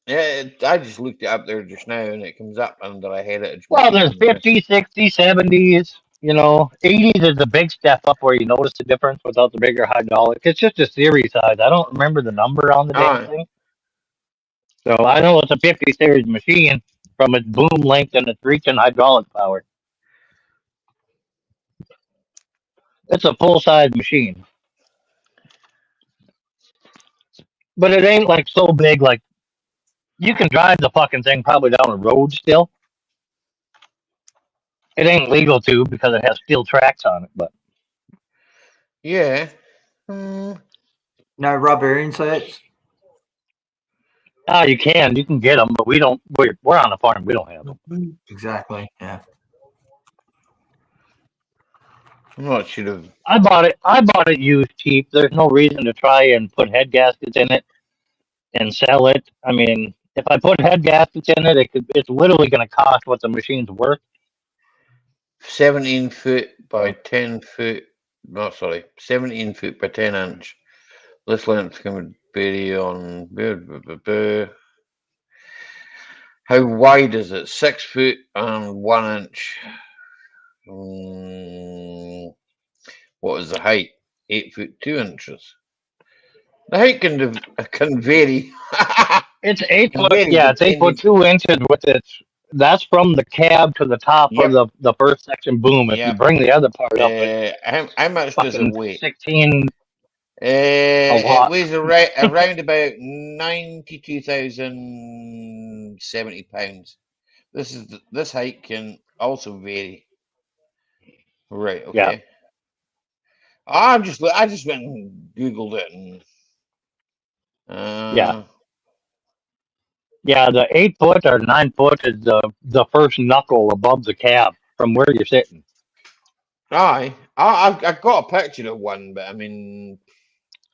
Yeah, I just looked it up there just now, and it comes up under a heritage. Well, there's 50s, 60s, 70s. 80s is the big step up where you notice the difference without the bigger hydraulic. It's just a series size. I don't remember the number on the damn thing. So I know it's a 50 series machine from its boom length and its reach and hydraulic power. It's a full size machine. But it ain't like so big, like you can drive the fucking thing probably down a road still. It ain't legal to because it has steel tracks on it, but yeah. No rubber inserts. You can get them, but we don't. We're on a farm. We don't have them. Exactly. Yeah. I'm not should have. I bought it used cheap. There's no reason to try and put head gaskets in it and sell it. I mean, if I put head gaskets in it, it's literally going to cost what the machine's worth. 17 foot by 10 foot. No, sorry, 17 foot by 10 inch. This length can vary on. How wide is it? 6 foot and 1 inch. What is the height? 8 foot 2 inches. The height can vary. It's 8 foot. Yeah, it's 8 foot 2 inches with its. That's from the cab to the top of the first section boom. If you bring the other part up, how much does it weigh? 16. It weighs around about 92,070 pounds. This height can also vary. Right. Okay. Yeah. I just went and Googled it and. Yeah, the 8 foot or 9 foot is the first knuckle above the cab from where you're sitting. Aye, I've got a picture of one, but I mean,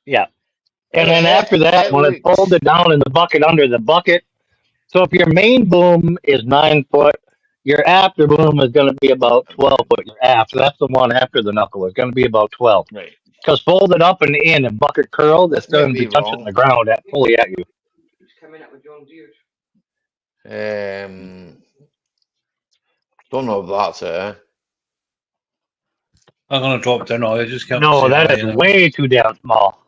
yeah. And then after that, when it's folded down in the bucket under the bucket, so if your main boom is 9 foot, your after boom is going to be about 12 foot. Your aft, so that's the one after the knuckle, is going to be about 12. right. Because folded up and in and bucket curled, it's going to be touching the ground fully at you. He's coming up with John Deere. Don't know if that's it. I'm gonna drop down. I just can't. No, that is way too damn small.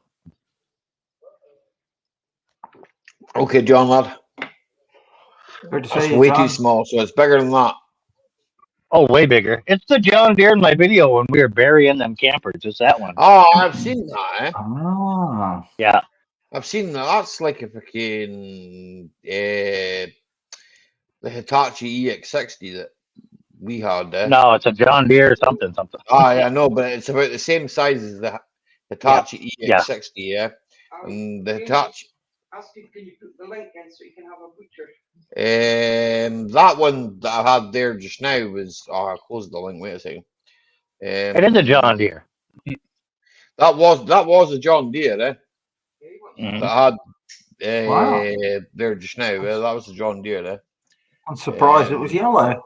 Okay, John, lad. That's way too small, so it's bigger than that. Oh, way bigger. It's the John Deere in my video when we were burying them campers. It's that one. Oh, I've seen that, eh? Ah. Yeah. I've seen that. That's like a freaking the Hitachi EX60 that we had. No, it's a John Deere something. Oh, yeah, I know, but it's about the same size as the Hitachi EX60, yeah. And the Hitachi. Ask him, can you put the link in so you can have a butcher? That one that I had there just now was. Oh, I closed the link. Wait a second. It is a John Deere. That was a John Deere, eh? Mm-hmm. That I had there just now. That was a John Deere, eh? I'm surprised it was yellow.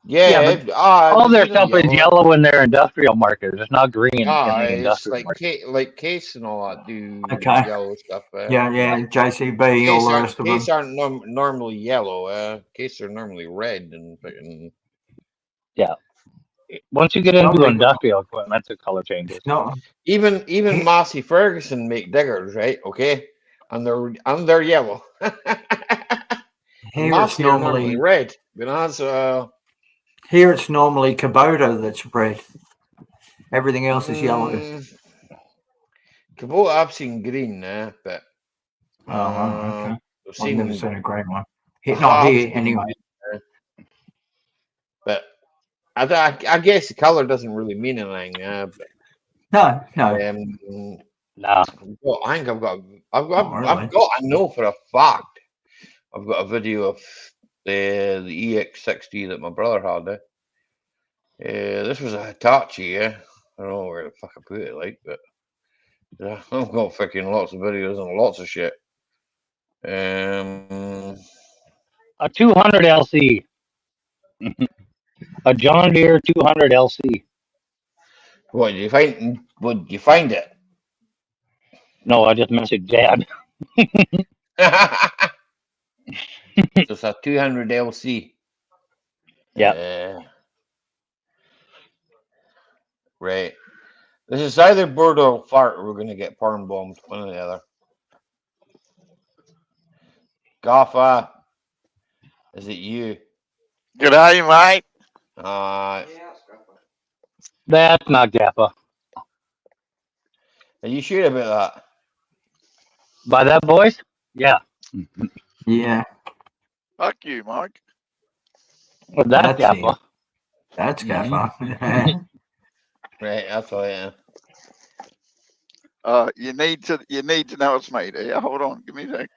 Yeah, all their stuff is yellow in their industrial market. It's not green in the industrial market. Like Case and all that do yellow stuff. Yeah, JCB, all the rest of them. Case aren't normally yellow. Case are normally red and yeah. Once you get into industrial equipment, the color changes. No, even Massey Ferguson make diggers, right? Okay, and they're yellow. Here Massey it's normally red. You know, so. Here it's normally Kubota that's red. Everything else is yellow. Kubota, I've seen green, but okay. I've never seen a green one. Not here anyway. But I guess the color doesn't really mean anything. No. Well, I think I've got. I know for a fact. I've got a video of the EX60 that my brother had. This was a Hitachi. I don't know where the fuck I put it, like, but I've got freaking lots of videos and lots of shit. A 200 LC. A John Deere 200 LC. What did you find? Would you find it? No, I just messaged Dad. So it's a 200 LC. Yeah. Right. This is either bird or fart, or we're going to get parm bombed, one or the other. Gaffa, is it you? Good day, mate. That's not Gaffa. Are you sure about that? By that voice? Yeah. Yeah. Fuck you, Mike. Well, that's Gaffa. That's Gaffa. Right, that's all I am. You need to know it's me, do you? Hold on, give me a sec.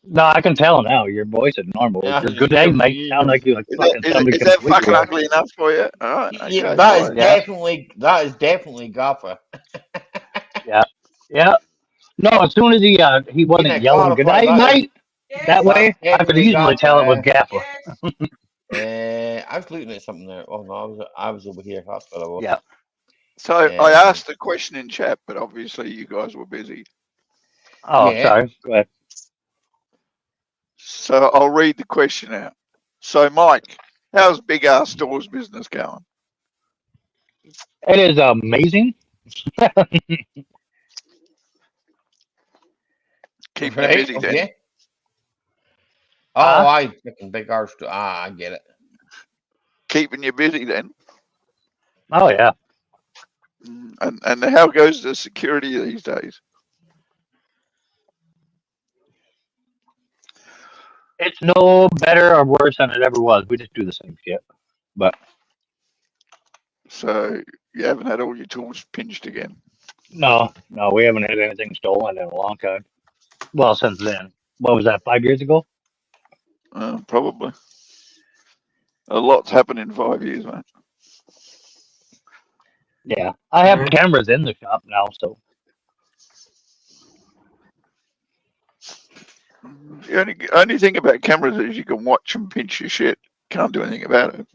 No, I can tell now. Your voice is normal. Yeah, your good day, mate. Sound like you like fucking somebody. Is that fucking ugly enough for you? All right. Okay, yeah, that is definitely Gaffa. Yeah. No, as soon as he wasn't yelling good night, mate. That way, I could easily tell it was Gaffa. I was looking at something there. Oh no, I was over here. That's what I was. Yeah. So I asked a question in chat, but obviously you guys were busy. Oh, sorry. Go ahead. So I'll read the question out. So, Mike, how's Big Ass Stores business going? It is amazing. Keeping it busy, then. Oh, I fucking Big R Store. I get it. Keeping you busy, then. Oh yeah. And how goes the security these days? It's no better or worse than it ever was. We just do the same shit. But so you haven't had all your tools pinched again? No, we haven't had anything stolen in a long time. Well, since then. What was that, 5 years ago? Probably. A lot's happened in 5 years, mate. Yeah, I have cameras in the shop now, so. The only thing about cameras is you can watch and pinch your shit. Can't do anything about it.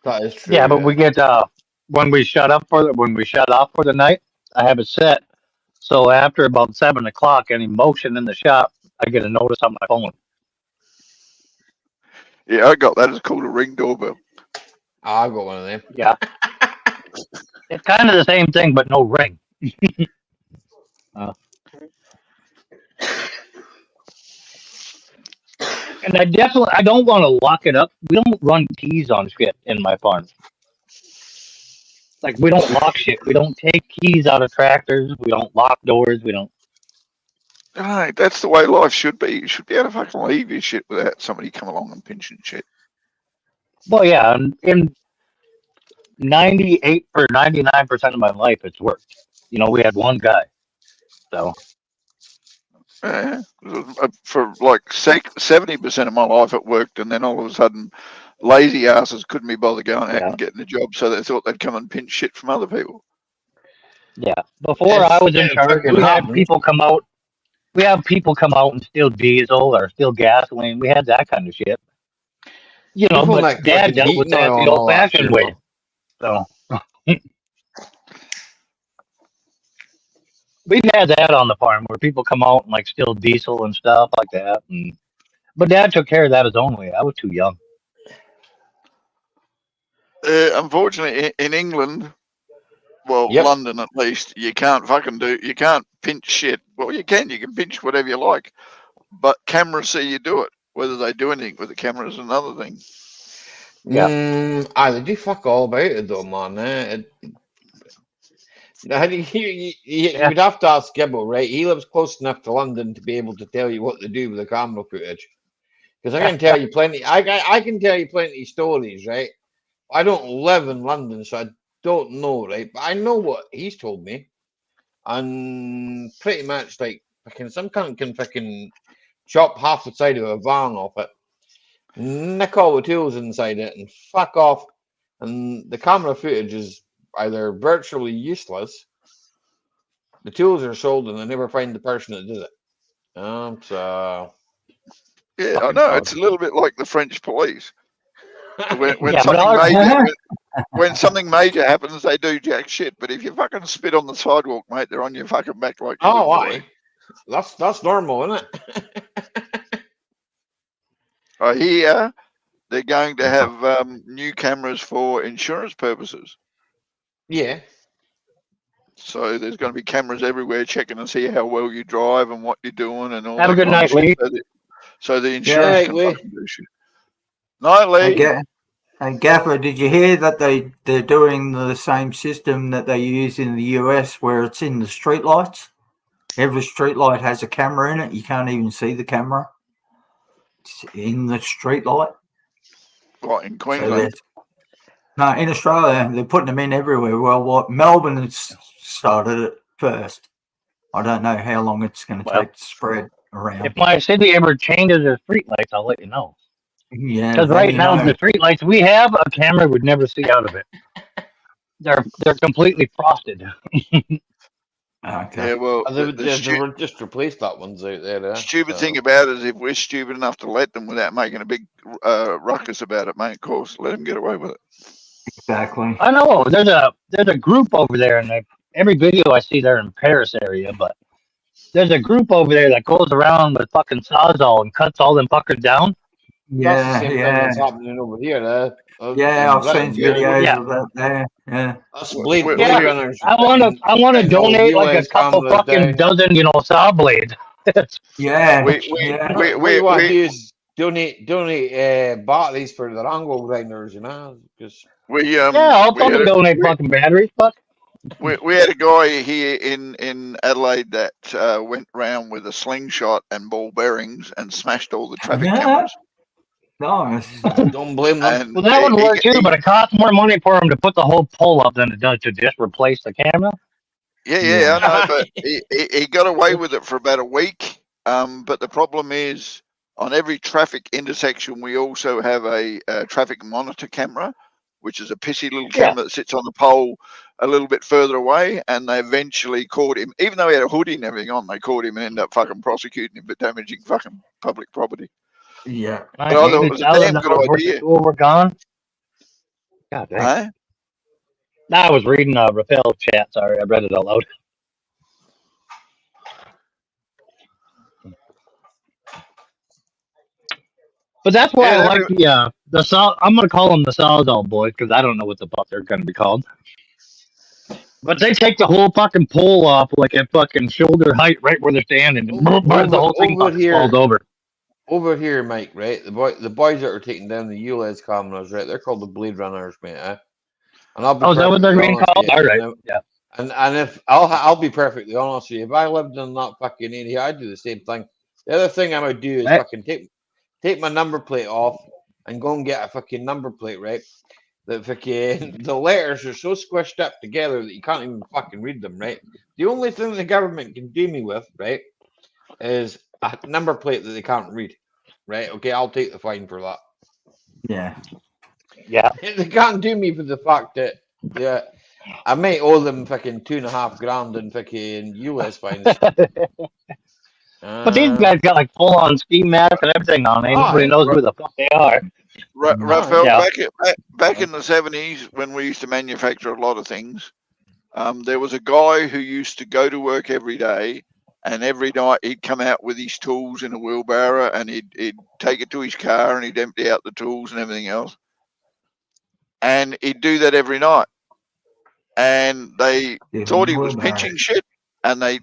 That is true. Yeah, but we get when we shut off for the night, I have it set. So after about 7 o'clock, any motion in the shop, I get a notice on my phone. Yeah, I got that. It's called a Ring doorbell. I got one of them. Yeah. It's kind of the same thing, but no ring. And I don't want to lock it up. We don't run keys on shit in my farm. Like, we don't lock shit. We don't take keys out of tractors. We don't lock doors. We don't. Right, that's the way life should be. You should be able to fucking leave your shit without somebody come along and pinching shit. Well, yeah, in 98 or 99% of my life, it's worked. You know, we had one guy, so. For like 70% of my life it worked, and then all of a sudden lazy asses couldn't be bothered going out and getting a job, so they thought they'd come and pinch shit from other people. Yeah, before I was in charge, we had people come out. We have people come out and steal diesel or steal gasoline. We had that kind of shit. You know, People but like Dad fucking dealt with heating that oil the and all that old-fashioned shit, way. So we've had that on the farm where people come out and like steal diesel and stuff like that. But Dad took care of that his own way. I was too young. Unfortunately, in England, well, London at least, you can't pinch shit. Well, you can pinch whatever you like, but cameras see you do it. Whether they do anything with the camera is another thing. Yeah. They do fuck all about it though, man. You would have to ask Gibbo, right? He lives close enough to London to be able to tell you what to do with the camera footage. Because I can tell you plenty. I can tell you plenty of stories, right? I don't live in London, so I don't know, right? But I know what he's told me, and pretty much like some cunt can fucking chop half the side of a van off it, nick all the tools inside it, and fuck off. And the camera footage is either virtually useless, the tools are sold, and they never find the person that did it. So yeah, I know it's a little bit like the French police. When something major happens, they do jack shit. But if you fucking spit on the sidewalk, mate, they're on your fucking back like. Oh, why? That's normal, isn't it? I hear they're going to have new cameras for insurance purposes. Yeah. So there's going to be cameras everywhere checking to see how well you drive and what you're doing and all. Have a good night, Lee. So the insurance can fucking do shit. Night, Lee. Hey, Gaffer, did you hear that they're doing the same system that they use in the US where it's in the street lights? Every street light has a camera in it. You can't even see the camera. It's in the street light. What, in Queensland? No, in Australia, they're putting them in everywhere. Well, Melbourne has started it first. I don't know how long it's going to take to spread around. If my city ever changes their street lights, I'll let you know. Yeah, because right now the street lights we have, a camera would never see out of it. They're completely frosted. Okay. Yeah, well, they just replaced that ones out there. Stupid thing about it is if we're stupid enough to let them without making a big ruckus about it, mate, of course, let them get away with it. Exactly. I know there's a group over there, and every video I see they're in Paris area, but there's a group over there that goes around with fucking sawzall and cuts all them fuckers down. Yeah, that's the same thing that's happening over here. I've seen videos of that there. Yeah, that's blade runners. I want to donate like a couple fucking dozen, saw blades. What we want to do is donate batteries for the angle grinders, because I'll fucking donate fucking batteries, fuck. We had a guy here in Adelaide that went round with a slingshot and ball bearings and smashed all the traffic cameras. Nice. Don't blame them. Well, that would work too, but it costs more money for him to put the whole pole up than it does to just replace the camera. Yeah, I know, but he got away with it for about a week. But the problem is, on every traffic intersection, we also have a traffic monitor camera, which is a pissy little camera that sits on the pole a little bit further away, and they eventually caught him. Even though he had a hoodie and everything on, they caught him and ended up fucking prosecuting him for damaging fucking public property. Yeah. But I thought it was a damn good idea. We're gone. God dang. Huh? No, I was reading Rafael's chat. Sorry, I read it out loud. But that's why I like the Saw. I'm gonna call them the Sawzall boys because I don't know what the fuck they're gonna be called. But they take the whole fucking pole off like at fucking shoulder height, right where they're standing, and the whole thing falls over. Over here, Mike. Right, the boys that are taking down the ULEZ cameras, right? They're called the Blade Runners, mate. Eh? And I'll be is that what they're being called? All right. Yeah. And if I'll be perfectly honest with you, if I lived in that fucking area, I'd do the same thing. The other thing I would do is fucking take my number plate off and go and get a fucking number plate, right? The fucking the letters are so squished up together that you can't even fucking read them, right? The only thing the government can do me with, right, is a number plate that they can't read, right? Okay, I'll take the fine for that. Yeah. Yeah. They can't do me for the fact that I might owe them fucking $2.5 grand in fucking US fines. But these guys got like full on ski masks and everything on. Nobody knows who the fuck they are. Raphael, back in the 70s when we used to manufacture a lot of things, there was a guy who used to go to work every day, and every night he'd come out with his tools in a wheelbarrow, and he'd take it to his car and he'd empty out the tools and everything else. And he'd do that every night. And they thought he was pinching shit. And they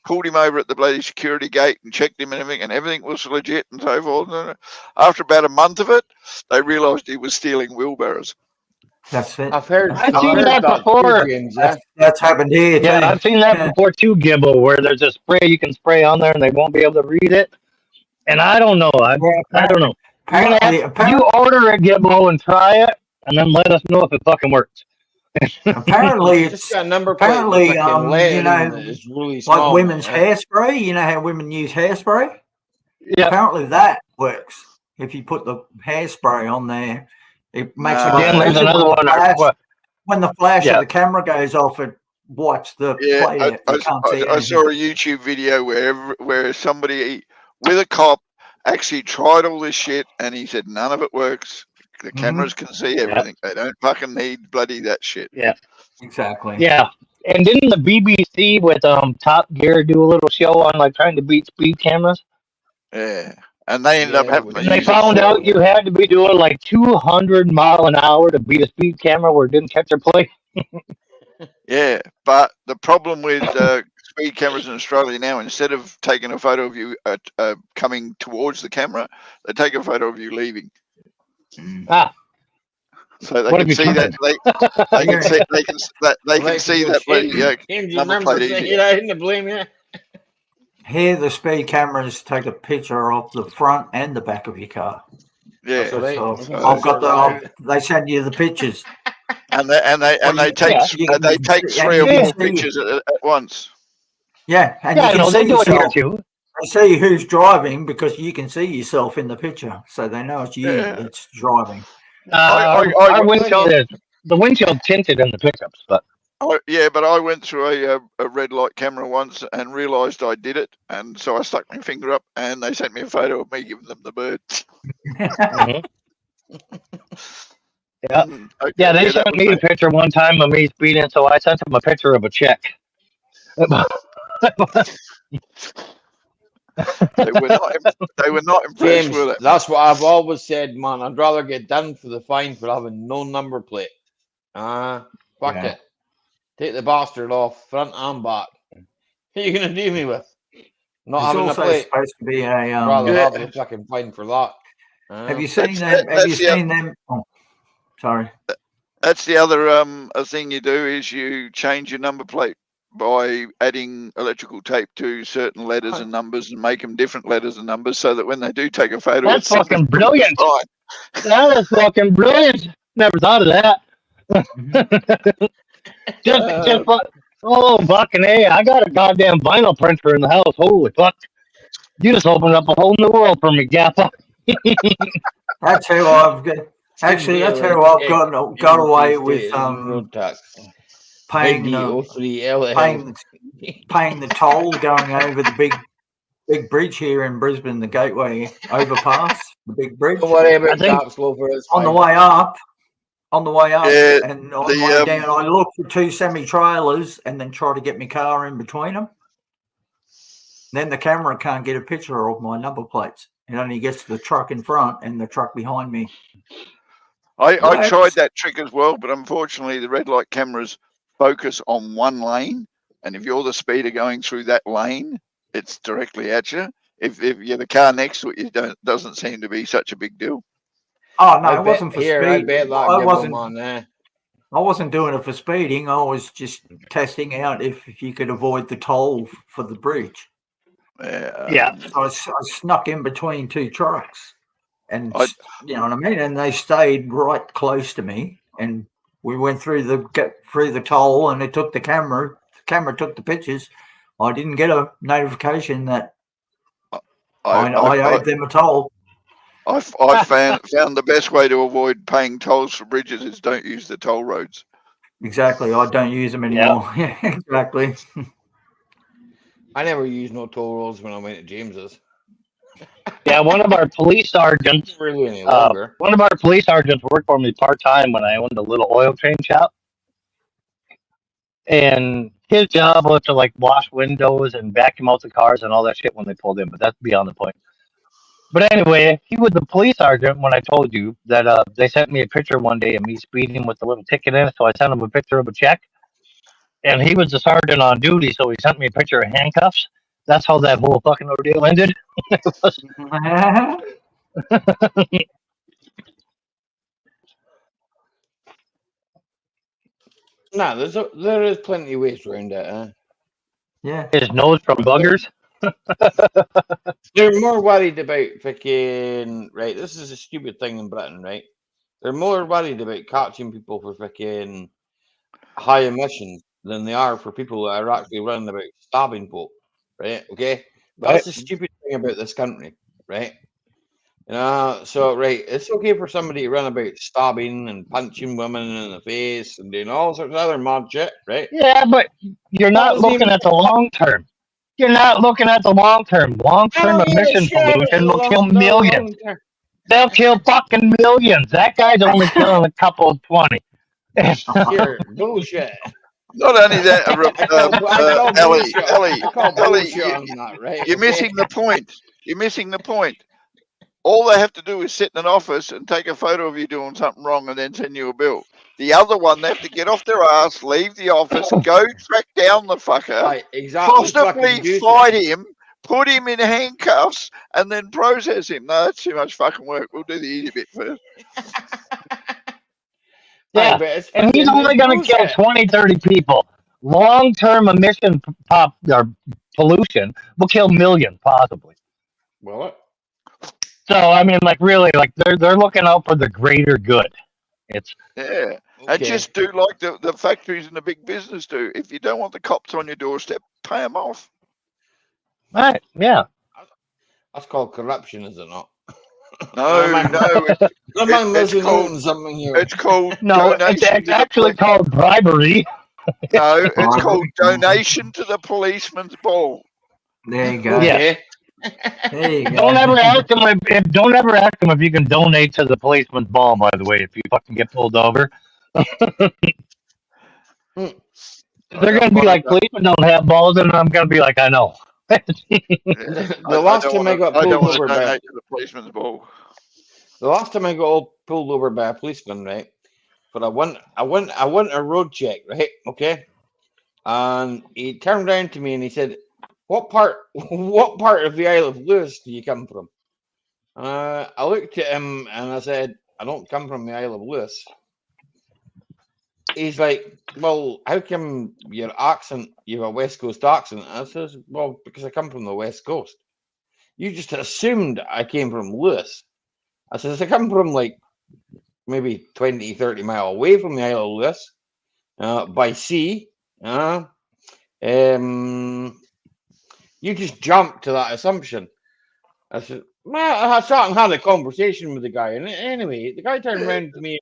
pulled him over at the bloody security gate and checked him and everything was legit and so forth. And after about a month of it, they realised he was stealing wheelbarrows. That's it. I've seen that before. That's happened here too. Yeah, I've seen that before too, Gibbo, where there's a spray you can spray on there and they won't be able to read it. And I don't know. I don't know. You order it, Gibbo, and try it, and then let us know if it fucking works. Apparently, it's you know, is really small, like women's hairspray. You know how women use hairspray? Yeah. Apparently, that works. If you put the hairspray on there, it makes there's another one. When the flash of the camera goes off, it wipes the plate. I saw a YouTube video where somebody with a cop actually tried all this shit, and he said none of it works. The cameras can see everything. They don't fucking need bloody that shit. Yeah, exactly. Yeah, and didn't the BBC with Top Gear do a little show on like trying to beat speed cameras? Yeah, and they ended up having. And they found out you had to be doing like 200 mile an hour to beat a speed camera where it didn't catch your plate. Yeah, but the problem with speed cameras in Australia now, instead of taking a photo of you coming towards the camera, they take a photo of you leaving. So they can see that they can see that number plate easy. I didn't blame you. Here, the speed cameras take a picture of the front and the back of your car. Yeah, so I've got they send you the pictures, and they take 3 or 4 pictures at once. Yeah, and you can see yourself. They see who's driving because you can see yourself in the picture, so they know it's you that's driving. Our windshield the windshield tinted in the pickups, but but I went through a red light camera once and realised I did it, and so I stuck my finger up, and they sent me a photo of me giving them the bird. Yeah, they sent me a picture one time of me speeding, so I sent them a picture of a check. They were not impressed James, with it. That's what I've always said, man. I'd rather get done for the fine for having no number plate. Fuck it. Take the bastard off, front and back. What are you gonna do me with? Not having a plate. Supposed to be a rather have the fucking fine for that. Have you seen them? Have you seen them? Oh, sorry. That's the other thing you do is you change your number plate by adding electrical tape to certain letters and numbers and make them different letters and numbers so that when they do take a photo, that's fucking brilliant. That is fucking brilliant. Never thought of that. Fucking A, I got a goddamn vinyl printer in the house. Holy fuck. You just opened up a whole new world for me, Gaffa. That's who I've got. Actually, that's how I've got away with road tax. paying the toll going over the big bridge here in Brisbane, the Gateway Overpass, the big bridge. Don't worry about Caps Loafer. On the way up, Yeah, and on the way down, I look for 2 semi-trailers and then try to get my car in between them. Then the camera can't get a picture of my number plates. It only gets to the truck in front and the truck behind me. I tried that trick as well, but unfortunately the red light cameras focus on one lane, and if you're the speeder going through that lane, it's directly at you. If you're the car next to it, it doesn't seem to be such a big deal. Oh no, it wasn't for speed. I wasn't doing it for speeding. I was just testing out if you could avoid the toll for the bridge. Yeah. So I snuck in between 2 trucks, and you know what I mean. And they stayed right close to me, and we went through the toll, and it took the camera. The camera took the pictures. I didn't get a notification that I owed them a toll. I found the best way to avoid paying tolls for bridges is don't use the toll roads. Exactly. I don't use them anymore. Yeah, exactly. I never used no toll roads when I went to James's. Yeah, one of our police sergeants. One of our police sergeants worked for me part-time when I owned a little oil change shop. And his job was to like wash windows and vacuum out the cars and all that shit when they pulled in, but that's beyond the point. But anyway, he was the police sergeant when I told you that they sent me a picture one day of me speeding with a little ticket in it, so I sent him a picture of a check. And he was the sergeant on duty, so he sent me a picture of handcuffs. That's how that whole fucking ordeal ended. No, there is plenty of ways around it. Yeah. His nose from buggers. They're more worried about fucking right. This is a stupid thing in Britain, right? They're more worried about catching people for fucking high emissions than they are for people that are actually running about stabbing folk, right? Okay, that's the stupid thing about this country, right? So right, it's okay for somebody to run about stabbing and punching women in the face and doing all sorts of other mad shit, right? Yeah, but you're not looking at the long term. You're not looking at the long term. Long-term emission pollution will kill millions. They'll kill fucking millions. That guy's only killing a couple of 20. Here, bullshit. Not only that, Ellie, you're missing the point. You're missing the point. All they have to do is sit in an office and take a photo of you doing something wrong and then send you a bill. The other one, they have to get off their ass, leave the office, go track down the fucker, right, exactly, possibly fight him, put him in handcuffs, and then process him. No, that's too much fucking work. We'll do the easy bit first. Yeah, and he's only going to kill 20, 30 people. Long-term emission pollution will kill millions, possibly. Well, so I mean, like really, like they're looking out for the greater good. It's and just do like the factories and the big business do. If you don't want the cops on your doorstep, pay them off. Right? Yeah. That's called corruption, is it not? No. It's called no. It's actually called bribery. No, it's called donation to the policeman's ball. There you go. Yeah. Don't ever ask them if you can donate to the policeman's ball. By the way, if you fucking get pulled over, they're gonna be like, policemen don't have balls, and I'm gonna be like, I know. The last time I got pulled over by the policeman's ball. The last time I got pulled over by a policeman, right? But I want a road check, right? Okay, and he turned around to me and he said, What part of the Isle of Lewis do you come from? I looked at him and I said, I don't come from the Isle of Lewis. He's like, well, how come your accent, you have a West Coast accent? I says, well, because I come from the West Coast. You just assumed I came from Lewis. I says, I come from like maybe 20, 30 miles away from the Isle of Lewis by sea. You just jumped to that assumption. I said, Well, I sat and had a conversation with the guy, and anyway, the guy turned around to me.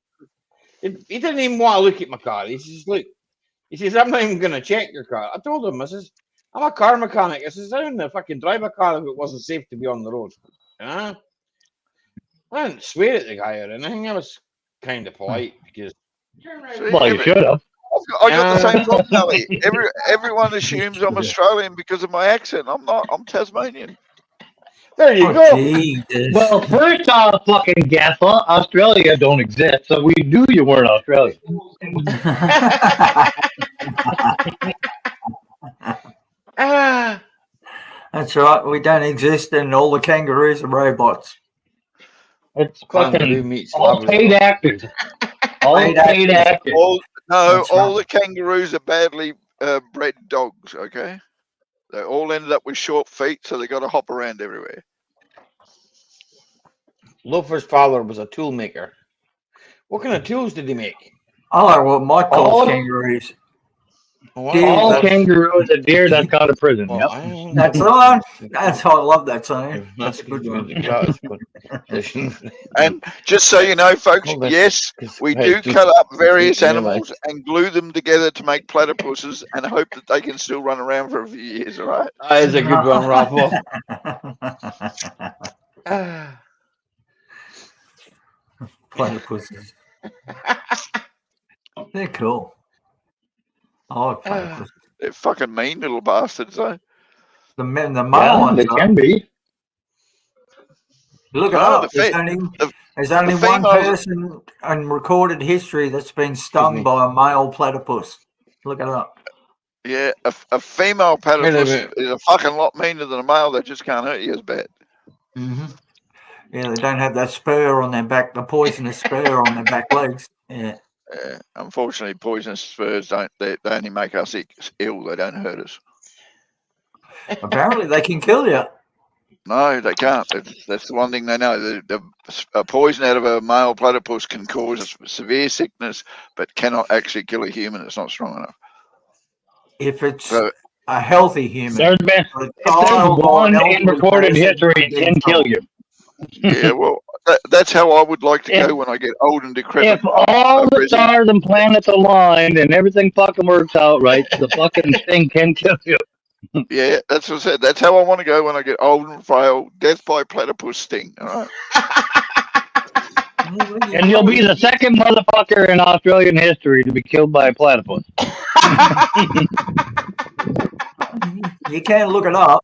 He didn't even want to look at my car. He says, "Look," he says, "I'm not even going to check your car." I told him, I says, "I'm a car mechanic." I says, "I wouldn't fucking drive a car if it wasn't safe to be on the road." I didn't swear at the guy or anything. I was kind of polite because. Well, you should have. I got the same problem, Ali. Everyone assumes I'm Australian because of my accent. I'm not. I'm Tasmanian. There you go. Jesus. Well, first off, fucking Gaffer, Australia don't exist, so we knew you weren't Australian. That's right. We don't exist, and all the kangaroos are robots. It's fucking all paid actors. All paid actors. All the kangaroos are badly bred dogs. Okay, they all ended up with short feet, so they got to hop around everywhere. Loafer's father was a tool maker. What kind of tools did he make? I like what Mike calls kangaroos. All kangaroos are deer that's gone to prison. Yep. That's right. That's I love that saying. That's a good one. And just so you know, folks, yes, we do cut up various animals and glue them together to make platypuses and hope that they can still run around for a few years, all right? That is a good one, Raffle. Platypuses. They're cool. I like platypuses. They're fucking mean little bastards, though. The male ones. They can be. Look it up. There's only one person in recorded history that's been stung by a male platypus. Look it up. Yeah, a female platypus is a fucking lot meaner than a male. They just can't hurt you as bad. Mm-hmm. Yeah, they don't have that spur on their back, the poisonous spur on their back legs. Yeah. Unfortunately, poisonous spurs they only make us ill. They don't hurt us. Apparently, they can kill you. No, they can't. That's the one thing they know. A poison out of a male platypus can cause severe sickness, but cannot actually kill a human. It's not strong enough. If it's a healthy human. There's been one in recorded history it can kill you. Yeah, well, that's how I would like to go when I get old and decrepit. If all the stars and planets aligned and everything fucking works out right, the fucking thing can kill you. Yeah, that's what I said. That's how I want to go when I get old and frail. Death by platypus sting. All right. And you'll be the second motherfucker in Australian history to be killed by a platypus. You can't look it up.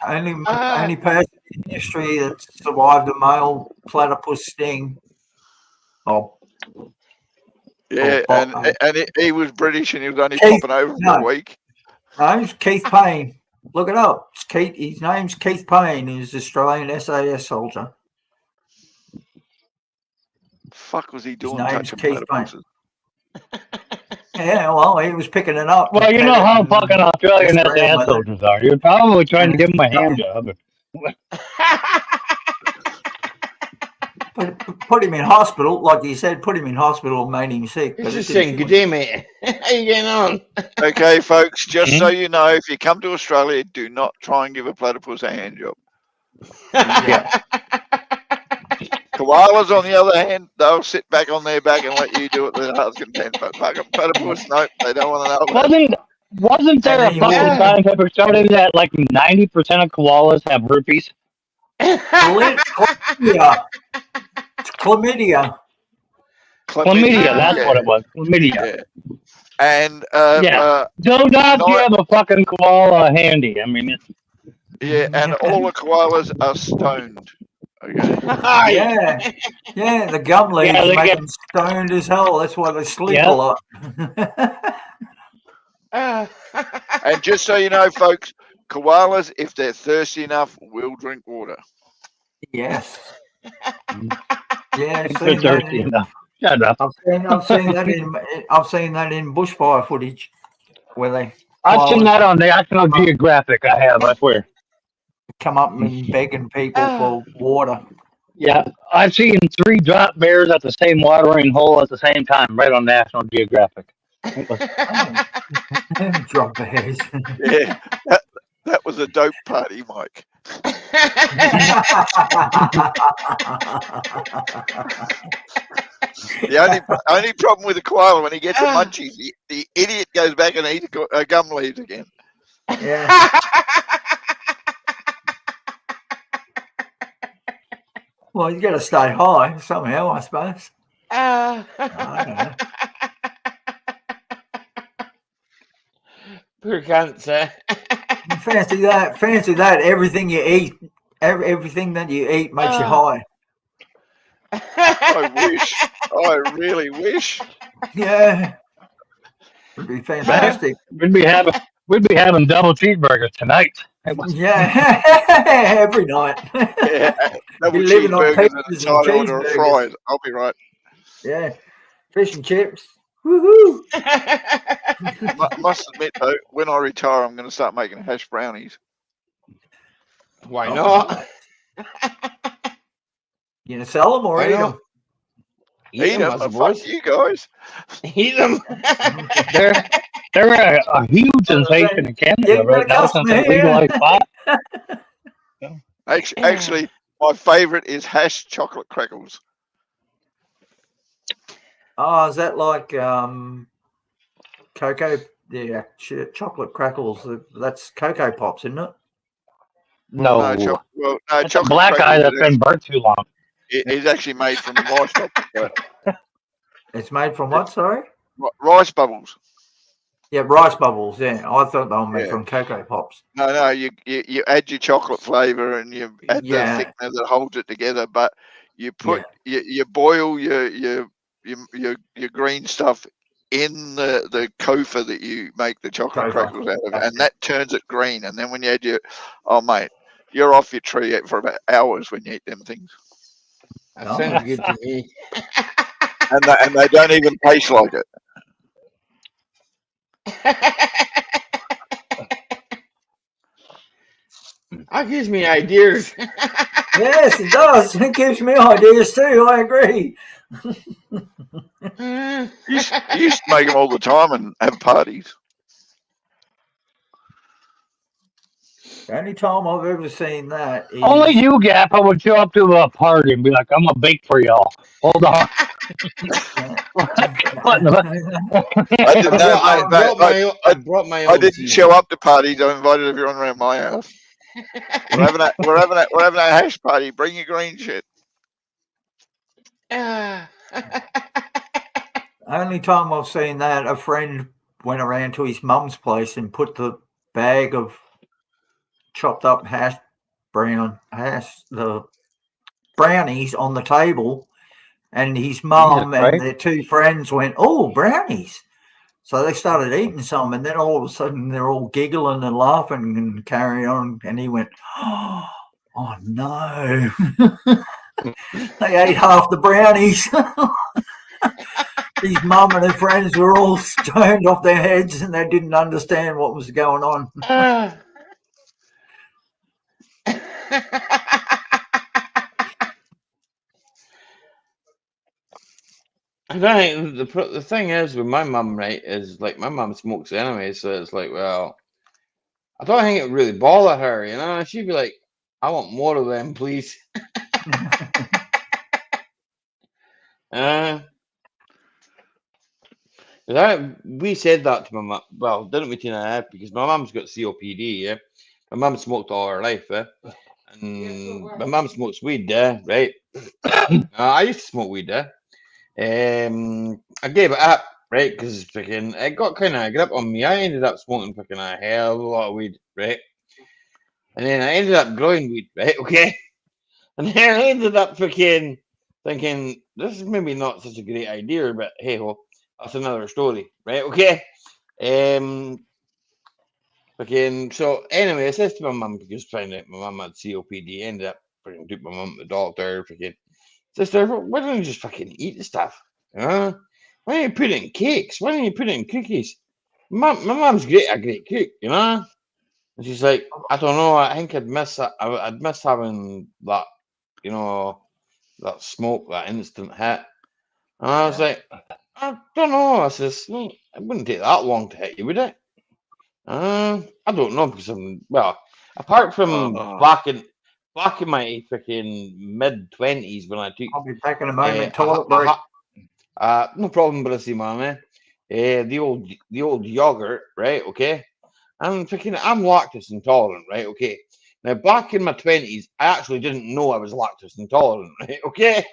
Only person in history that survived a male platypus sting. And he was British and he was only popping over for a week. Name's Keith Payne. Look it up. His name's Keith Payne. He's an Australian SAS soldier. Fuck was he doing? His name's Keith Payne. Yeah, well, he was picking it up. Well, you know how fucking Australian SAS soldiers are. You're probably trying to give him a hand job. Put him in hospital, like you said. Put him in hospital, made him sick. He's just saying, "Good day, mate. How you getting on?" Okay, folks. Just so you know, if you come to Australia, do not try and give a platypus a hand job. Koalas, on the other hand, they'll sit back on their back and let you do it to their heart's content. But fucking platypus, no, they don't want to know. Wasn't there a fucking scientific study that like 90% of koalas have herpes? Chlamydia. Chlamydia, that's what it was. Chlamydia. Yeah. And do not give a fucking koala handy. I mean, and all the koalas are stoned. Okay. Yeah, the gum leaves make them stoned as hell. That's why they sleep a lot. And just so you know, folks, koalas, if they're thirsty enough, will drink water. Yes. Yeah, thirsty enough. Shut up. I've seen that in bushfire footage where they. I've seen that on National Geographic. I have. I swear. Come up and begging people for water. Yeah, I've seen 3 drop bears at the same watering hole at the same time, right on National Geographic. Drop bears. Yeah, that was a dope party, Mike. The only problem with a koala when he gets a munchies, the idiot goes back and eats gum leaves again. Yeah. Well, you got to stay high somehow, I suppose. I don't know. Poor cancer. Fancy that! Fancy that! Everything you eat, everything that you eat makes you high. I wish. I really wish. Yeah, it'd be fantastic. We'd be having double cheeseburgers tonight. Yeah, every night. Yeah, double Be living on cheeseburgers and a pizzas side and order of fries. I'll be right. Yeah, fish and chips. Woohoo! Must admit though, when I retire, I'm going to start making hash brownies. Why not? You gonna sell them or Why eat not? them? Eat them, fuck you guys. Eat them. They're a huge sensation in Canada right now since they legalized pot. Actually, my favourite is hash chocolate crackles. Oh, is that like cocoa? Yeah, chocolate crackles. That's Cocoa Pops, isn't it? No, chocolate black eye crackles that's been burnt too long. It's actually made from rice bubbles. It's made from what? Sorry. Rice bubbles. Yeah, rice bubbles. Yeah, I thought they were made from Cocoa Pops. No. You add your chocolate flavour and you add the thickener that holds it together. But you put you boil your green stuff in the kofa that you make the chocolate crackles out of, and that turns it green. And then when you add mate, you're off your tree for about hours when you eat them things. That sounds good to me. And they don't even taste like it. That gives me ideas. Yes, it does. It gives me ideas too. I agree. You used to make them all the time and have parties. The only time I've ever seen that is... Only you, Gap. I would show up to a party and be like, I'm going to bake for y'all. Hold on. I didn't show up to parties. I invited everyone around my house. We're having a hash party. Bring your green shit. Only time I've seen that, a friend went around to his mum's place and put the bag of chopped up the brownies on the table, and his mum and their two friends went, "Oh, brownies." So they started eating some, and then all of a sudden they're all giggling and laughing and carrying on, and he went, "Oh no." They ate half the brownies. His mum and her friends were all stoned off their heads and they didn't understand what was going on. I don't think the thing is with my mum, right, is like my mum smokes anyway, so it's like, well, I don't think it would really bother her, you know. She'd be like, I want more of them, please. We said that to my mum. Well, didn't we, Tina? Because my mum's got COPD, yeah. My mum smoked all her life, and my mum smokes weed, right? I used to smoke weed, I gave it up, right? Because freaking it got kind of a grip on me. I ended up smoking freaking a hell of a lot of weed, right? And then I ended up growing weed, right? Okay. And then I ended up freaking thinking this is maybe not such a great idea, but hey ho, that's another story, right? Okay. Freaking so anyway, I says to my mum because found out my mum had COPD, ended up freaking took my mum to the doctor, freaking sister, why don't you just fucking eat the stuff? Why don't you put it in cakes? Why don't you put it in cookies? My mum's a great cook, you know? And she's like, I don't know, I think I'd miss having that, you know, that smoke, that instant hit. And I was like, I don't know. I says, it wouldn't take that long to hit you, would it? I don't know, because apart from back in my freaking mid-20s when I took. I'll be back in a moment. Toilet break. No problem, Bravissima, man. The old yogurt, right? Okay. I'm lactose intolerant, right? Okay. Now, back in my 20s, I actually didn't know I was lactose intolerant, right? Okay.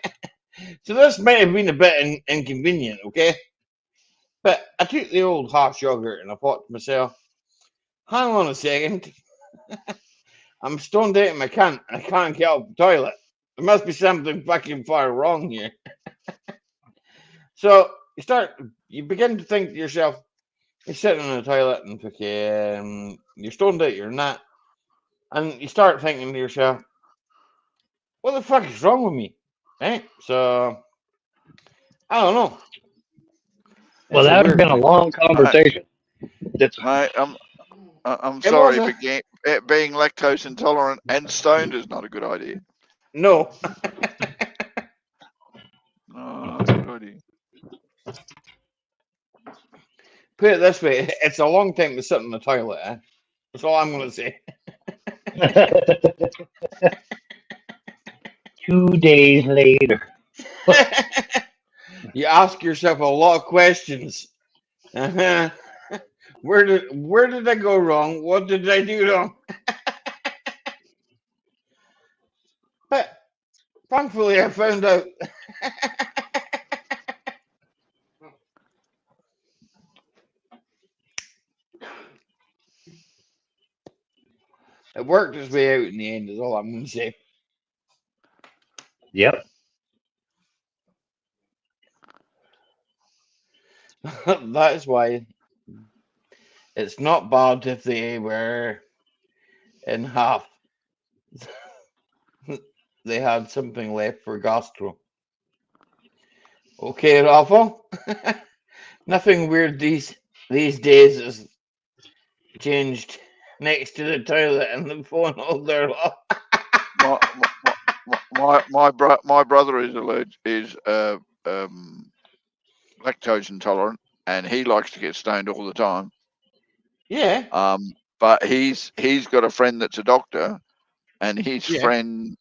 So this might have been a bit inconvenient, okay? But I took the old harsh yogurt and I thought to myself, hang on a second. I'm stoned out in my cunt and I can't get out of the toilet. There must be something fucking far wrong here. So you begin to think to yourself, you're sitting in the toilet and fucking, you're stoned out, you're not. And you start thinking to yourself, what the fuck is wrong with me? Right? So, I don't know. Well, that would have been a long conversation. Mate, I'm sorry, but being lactose intolerant and stoned is not a good idea. No. No, not a good idea. Put it this way, it's a long time to sit in the toilet, eh? That's all I'm going to say. 2 days later. You ask yourself a lot of questions. Where did I go wrong? What did I do wrong? But thankfully I found out. It worked its way out in the end, is all I'm going to say. Yep. That is why it's not bad if they were in half. They had something left for gastro. Okay, Rafa. Nothing weird these days has changed next to the toilet and the phone holder. My brother is lactose intolerant, and he likes to get stoned all the time. Yeah. But he's got a friend that's a doctor, and his friend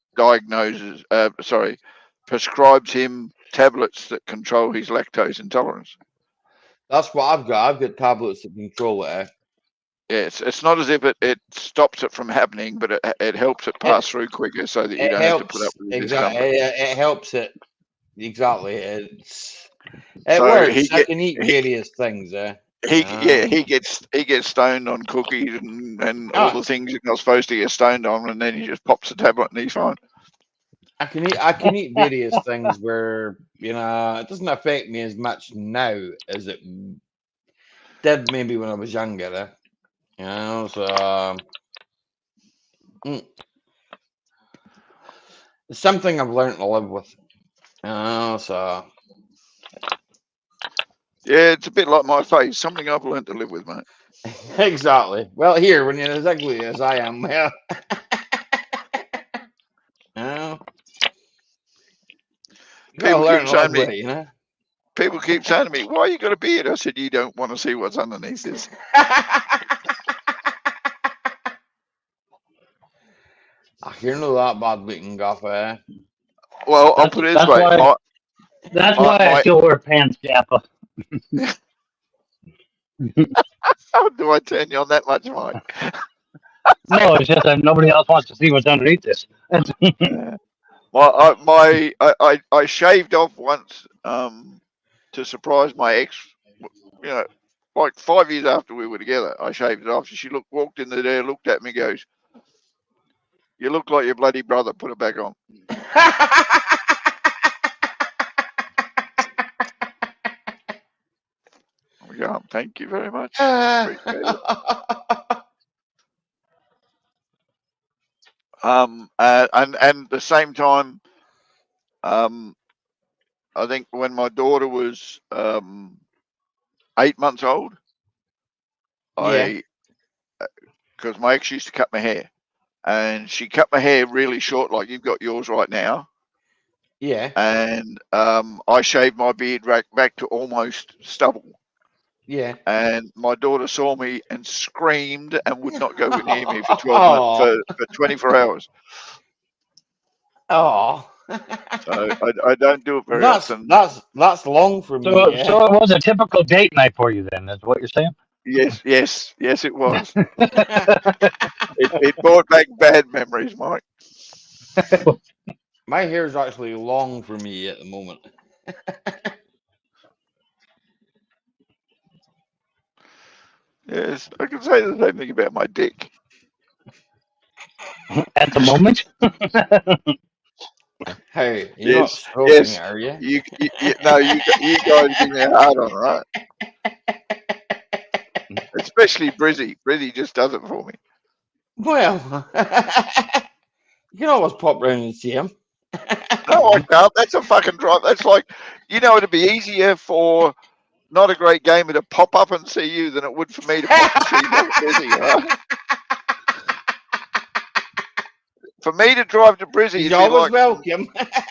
prescribes him tablets that control his lactose intolerance. That's what I've got. I've got tablets that control it. Yes, it's not as if it stops it from happening, but it helps it pass through quicker, so that you don't have to put up with the discomfort. It helps it. Exactly. It works. I can eat various things. He gets stoned on cookies and all the things you're not supposed to get stoned on, and then he just pops the tablet and he's fine. I can eat various things where it doesn't affect me as much now as it did maybe when I was younger. So it's something I've learned to live with. So yeah, it's a bit like my face. Something I've learned to live with, mate. Exactly. Well, here, when you're as ugly as I am, well, People keep saying to me, "Why you got a beard?" I said, "You don't want to see what's underneath this." You're not that bad looking, Gaffer. Well, I'll put it this way. That's why I still wear pants, Jaffa. How do I turn you on that much, Mike? No, it's just that nobody else wants to see what's underneath this. I shaved off once to surprise my ex. Like 5 years after we were together, I shaved it off. She walked in there, looked at me, goes, "You look like your bloody brother. Put it back on." Yeah, thank you very much. Appreciate it. And at the same time, I think when my daughter was 8 months old, because my ex used to cut my hair, and she cut my hair really short, like you've got yours right now. Yeah. And I shaved my beard back to almost stubble. Yeah. And my daughter saw me and screamed and would not go near me for 12 months, for 24 hours. Oh. So I don't do it very often. That's long for me. So, so it was a typical date night for you then, is what you're saying? Yes, it was. It brought back bad memories, Mike. My hair's actually long for me at the moment. Yes, I can say the same thing about my dick. At the moment? Hey, you're not stroking it, are you? No, you guys give me a hard on, right? Especially Brizzy. Brizzy just does it for me. Well, you can always pop round and see him. No, I can't. That's a fucking drive. That's like, it'd be easier for not a great gamer to pop up and see you than it would for me to pop and see Brizzy, right? For me to drive to Brizzy, he's always welcome.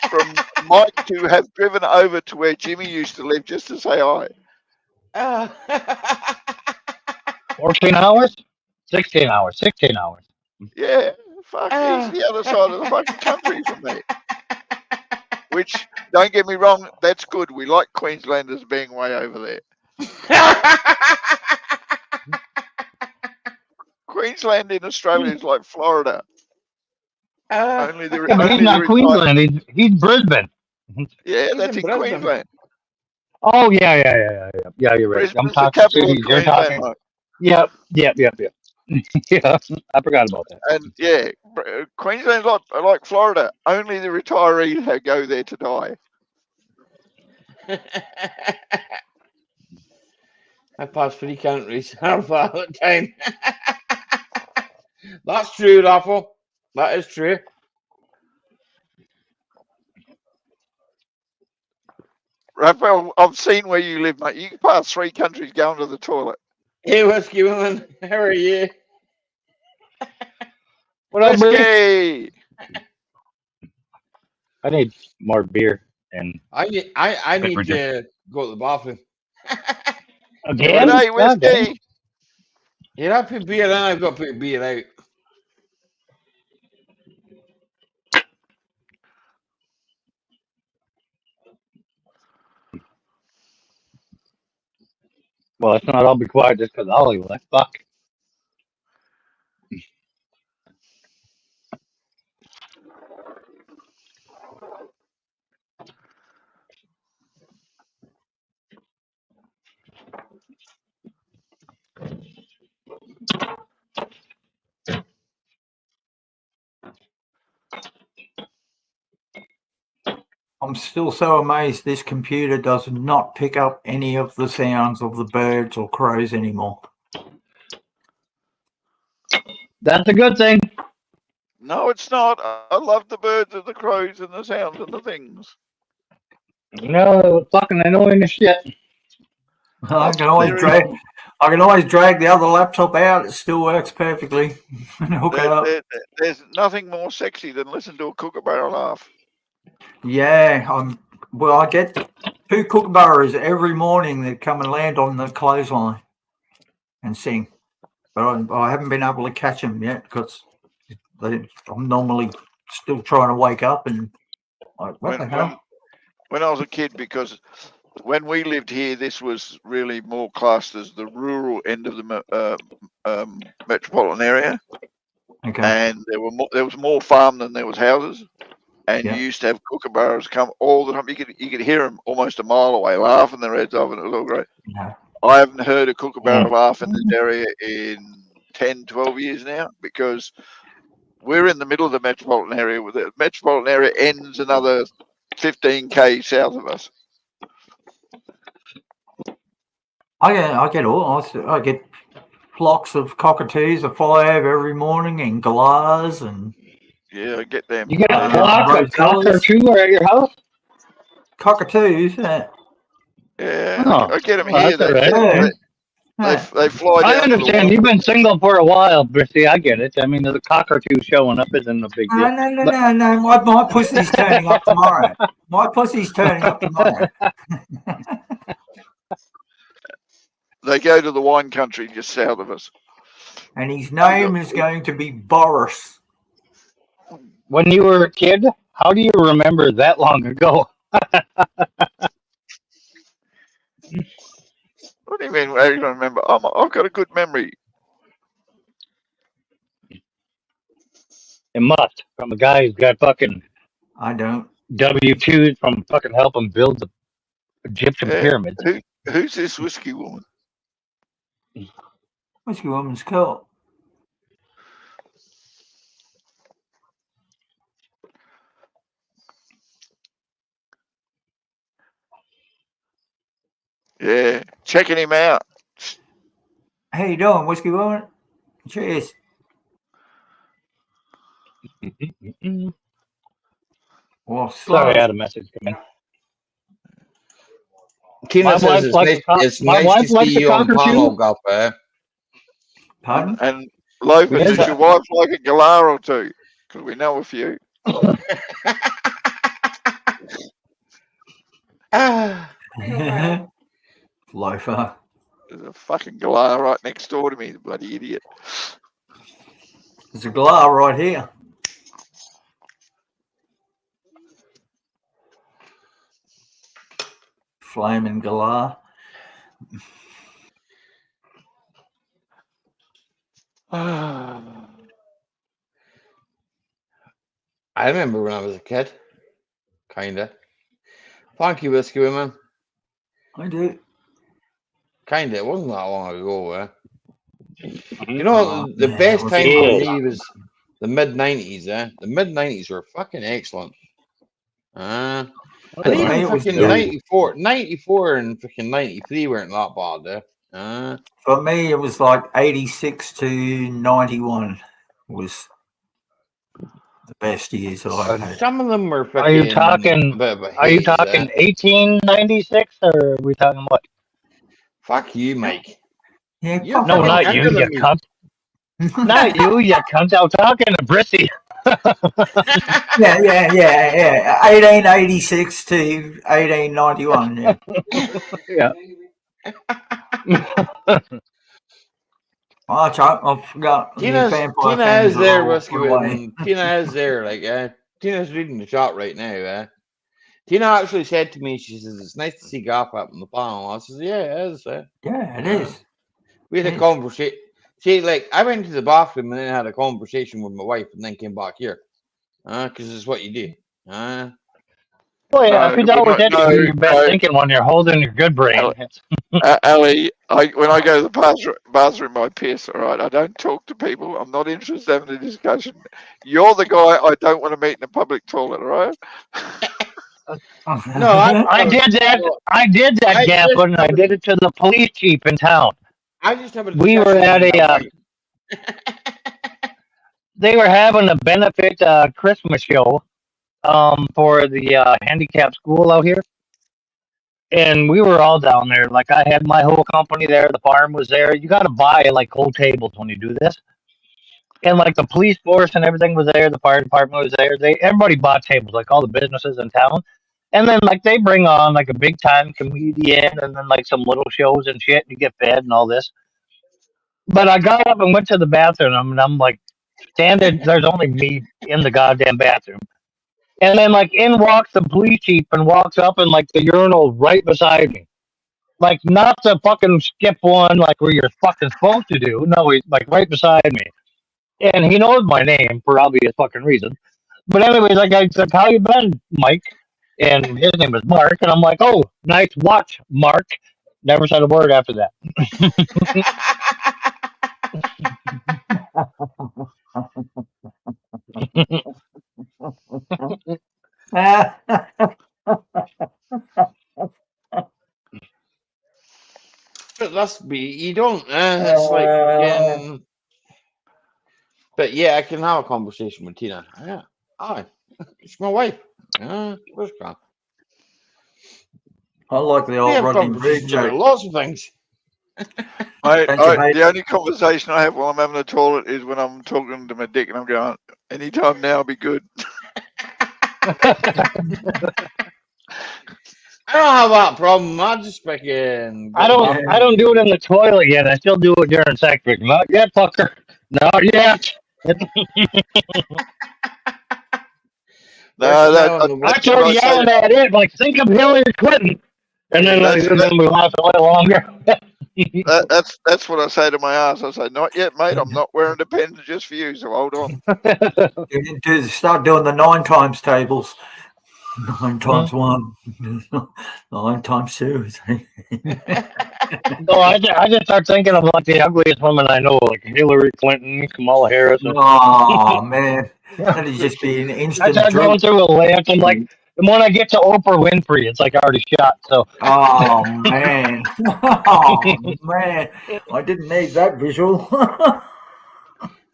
From Mike to have driven over to where Jimmy used to live just to say hi. 14 hours? 16 hours. 16 hours. Yeah, fuck, he's the other side of the fucking country from me. Which, don't get me wrong, that's good. We like Queenslanders being way over there. Queensland in Australia is like Florida. Only he's not Queensland. He's Brisbane. Yeah, that's in Queensland. Oh yeah. Yeah, you're right. Brisbane's I'm talking cities. You're talking. Yep. Yeah, I forgot about that. And yeah, Queensland's like Florida. Only the retirees go there to die. I passed 3 countries half the time. That's true, Raffle. That is true. Raphael, I've seen where you live, mate. You can pass 3 countries going to the toilet. Hey, Whiskey Woman, how are you? What up, Whiskey? I need more beer and I need to go to the bathroom. Again? Hey, Whiskey. You have to put beer in, I've got to put beer out. Well, let's not all be quiet just because Ollie left. Fuck. I'm still so amazed this computer does not pick up any of the sounds of the birds or crows anymore. That's a good thing. No, it's not. I love the birds and the crows and the sounds and the things. No, fucking annoying as shit. I can always drag the other laptop out. It still works perfectly. Hook it up. There's nothing more sexy than listen to a kookaburra laugh. Yeah, I get 2 kookaburras every morning that come and land on the clothesline and sing, but I haven't been able to catch them yet because I'm normally still trying to wake up and what the hell? When I was a kid, because when we lived here, this was really more classed as the rural end of the metropolitan area. Okay. And there was more farm than there was houses. And you used to have kookaburras come all the time. You could hear them almost a mile away, laughing their heads off, and it was all great. Yeah. I haven't heard a kookaburra laugh in this area in 10, 12 years now, because we're in the middle of the metropolitan area. The metropolitan area ends another 15k south of us. I get flocks of cockatoos that fly over every morning and galahs and. Yeah, I get them. You get a flock of cockatoo at your house? Cockatoos, yeah. Yeah, I get them here. They fly down. I understand. You've been single for a while, Brissy. I get it. I mean, the cockatoo showing up isn't a big deal. No. My pussy's turning up tomorrow. My pussy's turning up tomorrow. They go to the wine country just south of us. And his name is going to be Boris. When you were a kid, How do you remember that long ago? What do you mean? How do you remember? I've got a good memory. It must from a guy who's got fucking I don't. W-2s from fucking helping build the Egyptian pyramids. Who's this whiskey woman? Whiskey woman's cool. Yeah, checking him out. How you doing, whiskey woman? Cheers. Well, Sorry, I had a message come in. Tina says it's nice to see you on panel, Gaffer. Pardon? And Lofa, does your wife like a galah or two? Because we know a few. Loafer. There's a fucking galah right next door to me, the bloody idiot. There's a galah right here. Flaming galah. I remember when I was a kid. Kinda. Thank you, Whiskey Woman. I do. Kinda. It wasn't that long ago, You know, the best time for me was the mid-90s, The mid-90s were fucking excellent. And even fucking 94 and fucking 93 weren't that bad, For me, it was like 86 to 91 was the best years that I've had. Some of them were fucking... Are you talking 1896 or are we talking what? Fuck you, Mike. Yeah, no, not you, you cunt. Not you, you cunt. I'm talking to Brissy. yeah. 1886 to 1891, yeah. Yeah. I forgot. Tina is there, Whiskey Woman. Tina is there, Tina's reading the chat right now, Tina actually said to me, she says, it's nice to see Gaff up on the panel. I says, yeah, it is. Yeah, it is. We had a conversation. See, I went to the bathroom and then had a conversation with my wife and then came back here. Because it's what you do. Well, yeah, if you don't with your best thinking when you're holding your good brain. Ali, when I go to the bathroom, I piss, all right? I don't talk to people. I'm not interested in having a discussion. You're the guy I don't want to meet in a public toilet, all right? No, I did that. I did that, Gaffin, and I did it to the police chief in town. I just have a we were at a. They were having a benefit Christmas show for the handicap school out here, and we were all down there. Like I had my whole company there. The farm was there. You got to buy whole tables when you do this, and the police force and everything was there. The fire department was there. Everybody bought tables, all the businesses in town. And then they bring on a big time comedian and then some little shows and shit and you get fed and all this. But I got up and went to the bathroom and I'm standing, there's only me in the goddamn bathroom. And then in walks the police chief and walks up and the urinal right beside me. Not to fucking skip one where you're fucking supposed to do. No, he's right beside me. And he knows my name for obvious fucking reason. But anyways, I said, how you been, Mike? And his name is Mark, and I'm like, oh, nice watch, Mark. Never said a word after that. But you don't, it's but yeah, I can have a conversation with Tina. Yeah, hi, it's my wife. Where's Grant? I like the old Rodney Reed joke. Lots of things. The only conversation I have while I'm having a toilet is when I'm talking to my dick and I'm going, anytime now will be good. I don't have that problem. I just fucking. I don't do it in the toilet yet. I still do it during sex. Not yet, fucker. Not yet. No, I started yelling at it like, think of Hillary Clinton, and then we lost a little longer. That's what I say to my ass. I say, not yet, mate. I'm not wearing the pens just for you, so hold on. Start doing the 9 times tables. 9 times 1, 9 times 2. No, I just start thinking of like the ugliest women I know, like Hillary Clinton, Kamala Harris. Oh man, that'd just be an instant. I start going through a list. I'm like, and when I get to Oprah Winfrey, it's like already shot. So. Oh man, oh man, I didn't need that visual.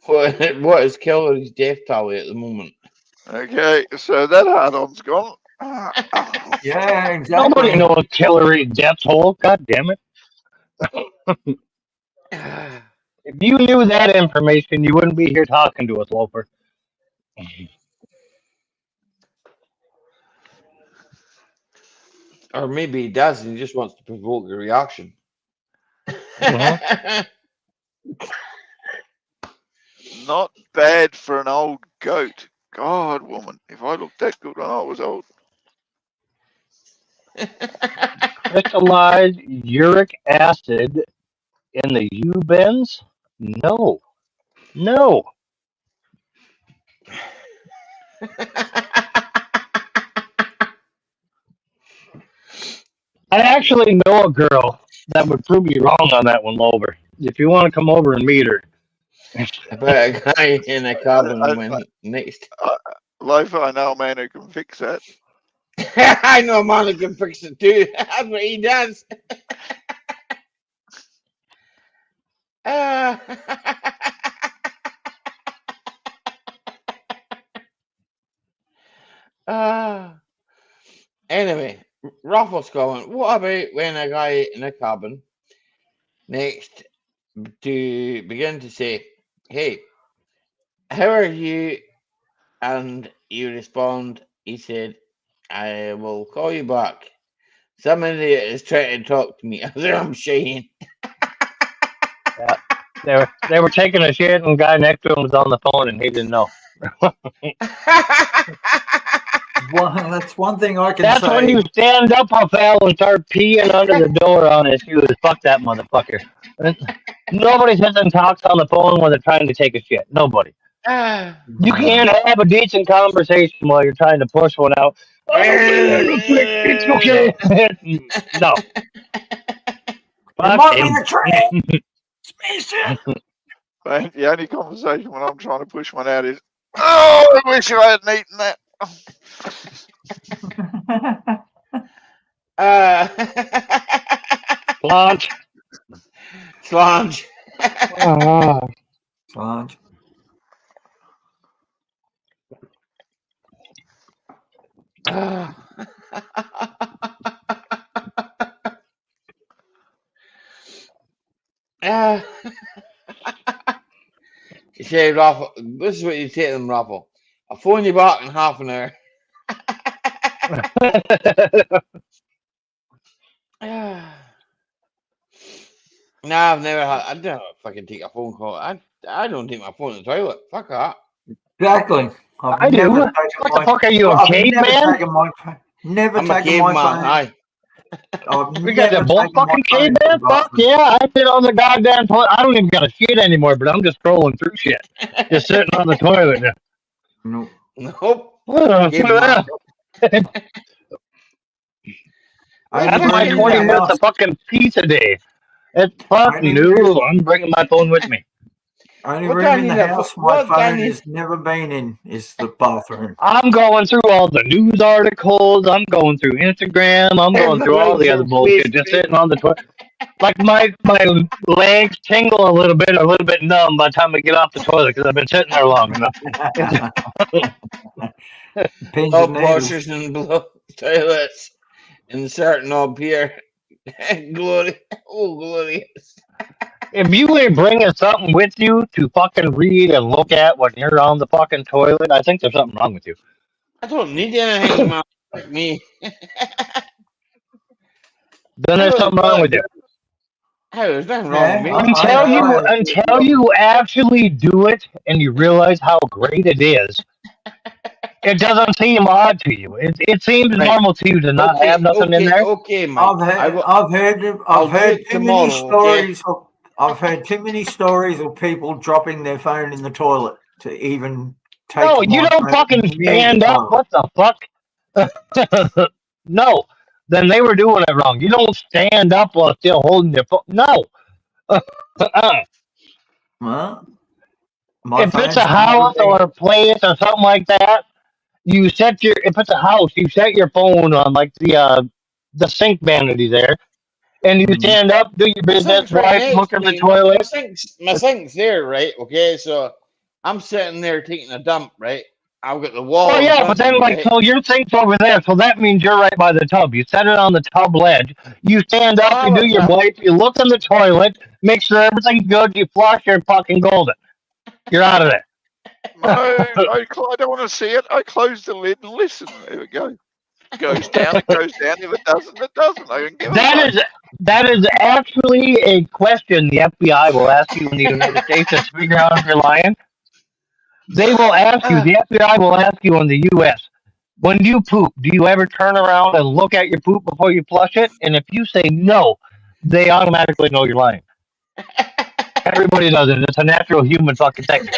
What is Hillary's death tally at the moment? Okay, so that hard-on's gone. Yeah, exactly. Nobody knows Hillary's death toll. God damn it. If you knew that information, you wouldn't be here talking to us, Loper. Or maybe he does and he just wants to provoke a reaction. Not bad for an old goat. God, woman, if I looked that good when I was old. Crystallized uric acid in the U-bends? No. I actually know a girl that would prove you wrong on that one, Lover. If you want to come over and meet her. I bet a guy in a cabin went next. Loafer, I know a man who can fix that. I know a man who can fix it too. That's what he does. Anyway, Ruffles going, what about when a guy in a cabin next to begin to say, hey, how are you? And you respond, he said, I will call you back. Some idiot is trying to talk to me as I'm shaking. Yeah. They were taking a shit and the guy next to him was on the phone and he didn't know. Well, that's one thing I can say. That's when you stand up, pal, and start peeing under the door on his shoes. Fuck that motherfucker. Nobody sits and talks on the phone when they're trying to take a shit. Nobody. You can't have a decent conversation while you're trying to push one out. It's okay. No. It might be a train. But the only conversation when I'm trying to push one out is, oh, I wish I hadn't eaten that. Slange. Slange. Slange. You say, Raffle, this is what you say to them, Raffle. I'll phone you back in half an hour. Nah, I've never had. I don't fucking take a phone call. I don't take my phone in the toilet. Fuck that. Exactly. I do. What the fuck are you, a caveman? Never I'm a taken my caveman. phone. Aye. We got the both fucking caveman. Fuck yeah! I sit on the goddamn toilet. I don't even got a shit anymore, but I'm just scrolling through shit, just sitting on the toilet. Nope. That's my 20 minutes of fucking peace a day. It's fucking new. I'm bringing my phone with me. Only room in the house my phone has never been in is the bathroom. I'm going through all the news articles. I'm going through Instagram. I'm going through all the other bullshit. Just sitting on the toilet. Like my legs tingle a little bit numb by the time I get off the toilet because I've been sitting there long enough. Top washers and blow toilets inserting up here. Glory. Oh, glorious. If you ain't bringing something with you to fucking read and look at when you're on the fucking toilet, I think there's something wrong with you. I don't need anything, man. Like me. Then there's something wrong with you. Hey, there's nothing wrong with me. Until you actually do it and you realize how great it is, It doesn't seem odd to you. It seems normal to you to not have nothing in there. Okay, Mike. I've heard too many stories. I've heard too many stories of people dropping their phone in the toilet to even take. No, you don't fucking stand up. What the fuck? No. Then they were doing it wrong. You don't stand up while still holding your phone. No. Well, if it's a house or a place or something like that, you set your. If it's a house, you set your phone on like the sink vanity there, and you stand up, do your business, wipe, look in the toilet. My sink's there, right? Okay, so I'm sitting there taking a dump, right? I've got the wall. Oh yeah, but then like so your sink's over there, so that means you're right by the tub. You set it on the tub ledge. You stand up, you do your wipe, you look in the toilet, make sure everything's good. You flush, you're fucking golden. You're out of there. No, I don't want to see it. I close the lid and listen. There we go. It goes down. It goes down. If it doesn't, it doesn't. I can give That is actually a question the FBI will ask you in the United States to figure out if you're lying. They will ask you. The FBI will ask you in the U.S. When you poop, do you ever turn around and look at your poop before you flush it? And if you say no, they automatically know you're lying. Everybody does it. It's a natural human fucking thing.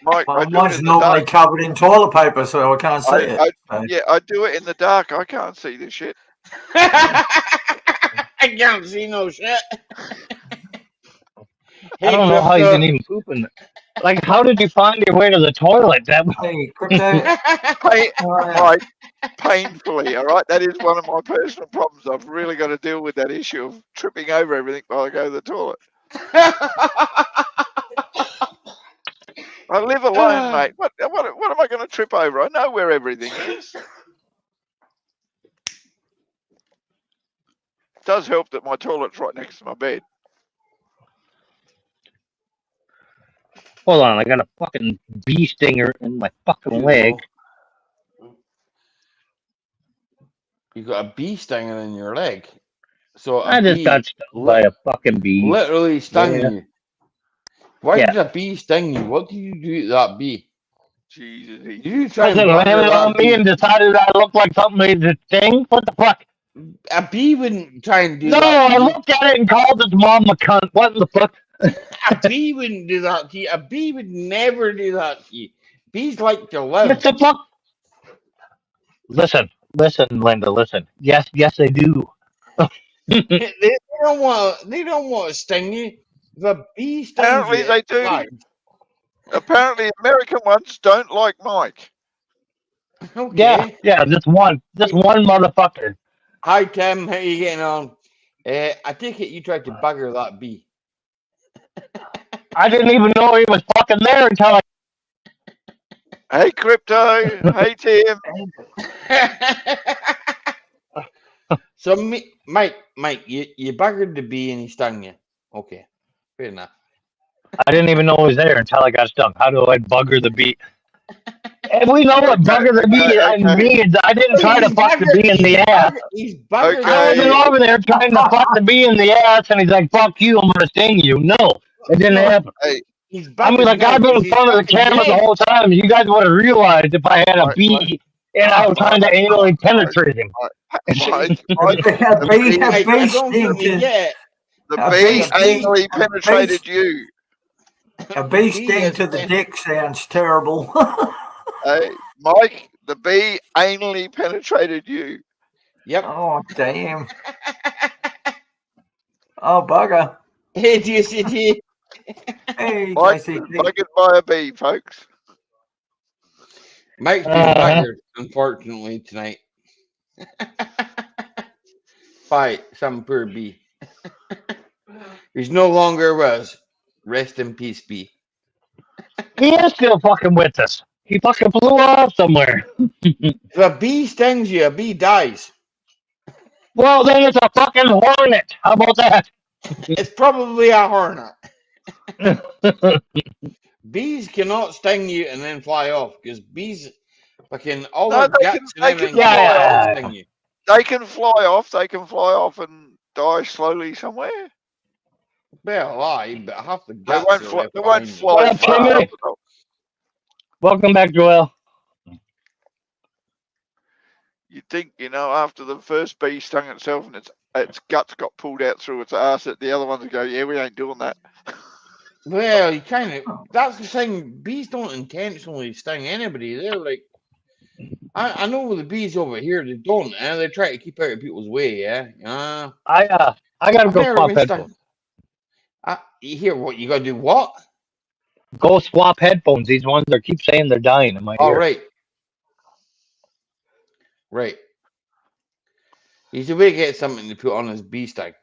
Mike, mine's normally covered in toilet paper, so I can't see it. I do it in the dark. I can't see this shit. I can't see no shit. I don't know how you can even poop in there. Like, how did you find your way to the toilet? Right, painfully, all right? That is one of my personal problems. I've really got to deal with that issue of tripping over everything while I go to the toilet. I live alone, mate. What am I going to trip over? I know where everything is. It does help that my toilet's right next to my bed. Hold on, I got a fucking bee stinger in my fucking leg. You got a bee stinger in your leg. So I just got stung by a fucking bee. Literally stung you. Why did a bee sting you? What did you do to that bee? Jesus. Did you try and landed on me and decided I looked like something to sting? What the fuck? A bee wouldn't try and do that. that. No, I looked at it and called its mom a cunt. What in the fuck? A bee wouldn't do that to you. A bee would never do that to you. Bees like to live. What the fuck? Listen, Linda, listen. Yes, they do. they don't want to sting you. The bee stings Apparently you. They do. Apparently American ones don't like Mike. Okay. Yeah, just one motherfucker. Hi Tim, how you getting on? I take it you tried to bugger that bee. I didn't even know he was fucking there until I. Hey Crypto, hey Tim. So Mike, you buggered the bee and he stung you. Okay, fair enough. I didn't even know he was there until I got stung. How do I bugger the bee? And we know what bugger the bee means. I didn't try to fuck the bee in the ass. I wasn't over there trying to fuck the bee in the ass, and he's like, "Fuck you, I'm gonna sting you." No, it didn't happen. I mean, like I've been in front of the camera the whole time. You guys would have realized if I had a bee and I was trying to anally penetrate him. The bee anally penetrated you. A bee sting to the dick sounds terrible. Hey, Mike, the bee anally penetrated you. Yep. Oh, damn. Oh, bugger. Hey, DCT. Hey, Mike, I could buy a bee, folks. Mike's been buggered, unfortunately, tonight. By some poor bee. He's no longer with us. Rest in peace, bee. He is still fucking with us. He fucking flew off somewhere. If a bee stings you, a bee dies. Well, then it's a fucking hornet. How about that? It's probably a hornet. Bees cannot sting you and then fly off because bees fucking all their guts and everything sting you. They can fly off. They can fly off and die slowly somewhere. Well, but half the guts they won't fly far. Welcome back, Joel. You'd think, after the first bee stung itself and its guts got pulled out through its arse, that the other ones would go, yeah, we ain't doing that. Well, you kind of. That's the thing. Bees don't intentionally sting anybody. They're like, I know the bees over here. They don't, and they try to keep out of people's way. Yeah. I gotta I've go never swap been headphones. You hear what you gotta do? What? Go swap headphones. These ones that keep saying they're dying in my All ear. Right. He's a way to get something to put on his bee sting.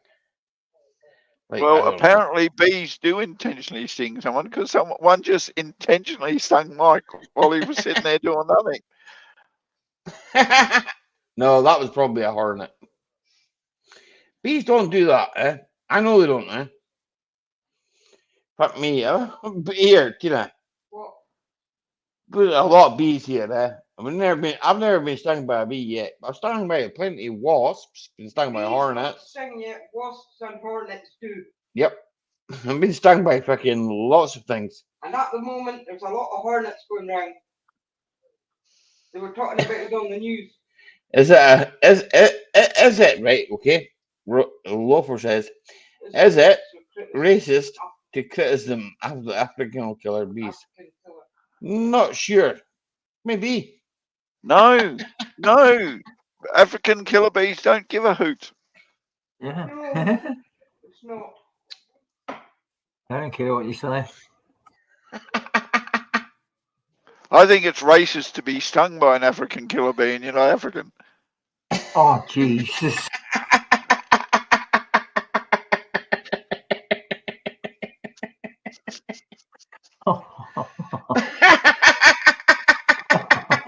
Like, Well, apparently bees do intentionally sting someone, because one just intentionally stung Mike while he was sitting there doing nothing. No, that was probably a hornet. Bees don't do that, eh? I know they don't, eh? Fuck me, here, Tina. What? There's a lot of bees here, eh? I've never been stung by a bee yet. I've stung by plenty of wasps. Been stung by hornets. Sting yet. Wasps and hornets do. Yep. I've been stung by fucking lots of things. And at the moment, there's a lot of hornets going round. They were talking about it on the news. Is it right? Okay. Loafer says, is it racist to criticism of the African killer bees? Not sure. Maybe. No. African killer bees don't give a hoot. Yeah. No, it's not. I don't care what you say. I think it's racist to be stung by an African killer bee, and you're not African. Oh, Jesus.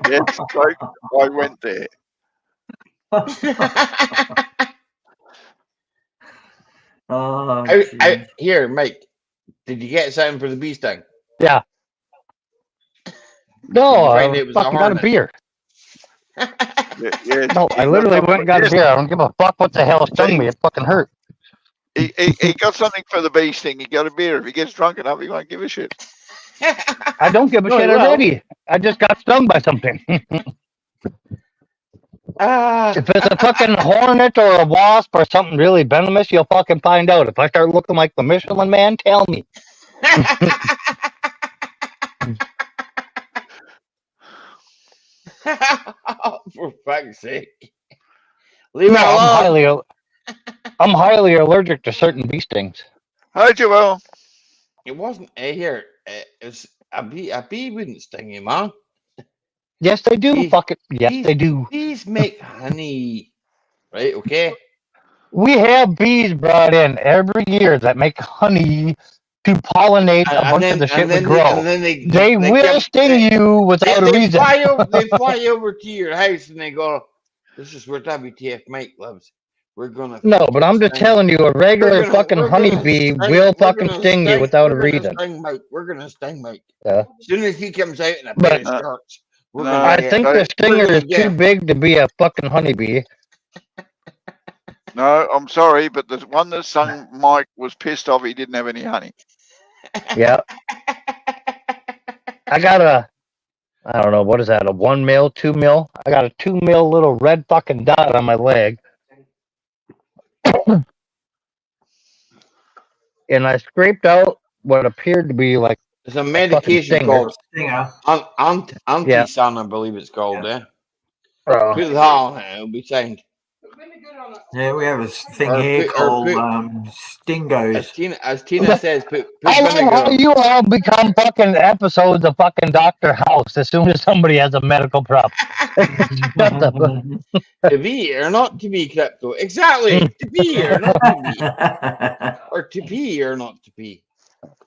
Yes, I went there. Here, Mike, did you get something for the bee sting? Yeah. No, I fucking got a beer. Yeah, no, I literally went and got a beer. I don't give a fuck what the hell stung me. It fucking hurt. He got something for the bee sting. He got a beer. If he gets drunk enough, he won't give a shit. I don't give a shit already. I just got stung by something. If it's a fucking hornet or a wasp or something really venomous, you'll fucking find out. If I start looking like the Michelin Man, tell me. For fuck's sake. Leave it alone. I'm highly allergic to certain bee stings. Hi, Joel. It wasn't here. It's a bee wouldn't sting you, man. Yes, they do. Yes, they do. Bees make honey, right? Okay. We have bees brought in every year that make honey to pollinate a bunch of the shit we grow. They will sting you without a reason. They fly over to your house and they go, "This is where WTF Mike lives. We're gonna." No, but I'm just telling you, a regular fucking honeybee will fucking sting you without a reason. We're gonna sting Mike. Yeah. As soon as he comes out in a pair of shorts, I think the stinger is too big to be a fucking honeybee. No, I'm sorry, but the one that sung Mike was pissed off he didn't have any honey. Yeah. I got I don't know, what is that, a 1 mil, 2 mil? I got a 2 mil little red fucking dot on my leg. And I scraped out what appeared to be like there's a medication called anti-sun, I believe it's called. Put that on it, it'll be sound. Yeah, we have a thing here called Stingos. As Tina says, put I love how you all become fucking episodes of fucking Dr. House as soon as somebody has a medical problem. To be or not to be, Crypto. Exactly. To be or not to be. Or to be or not to be.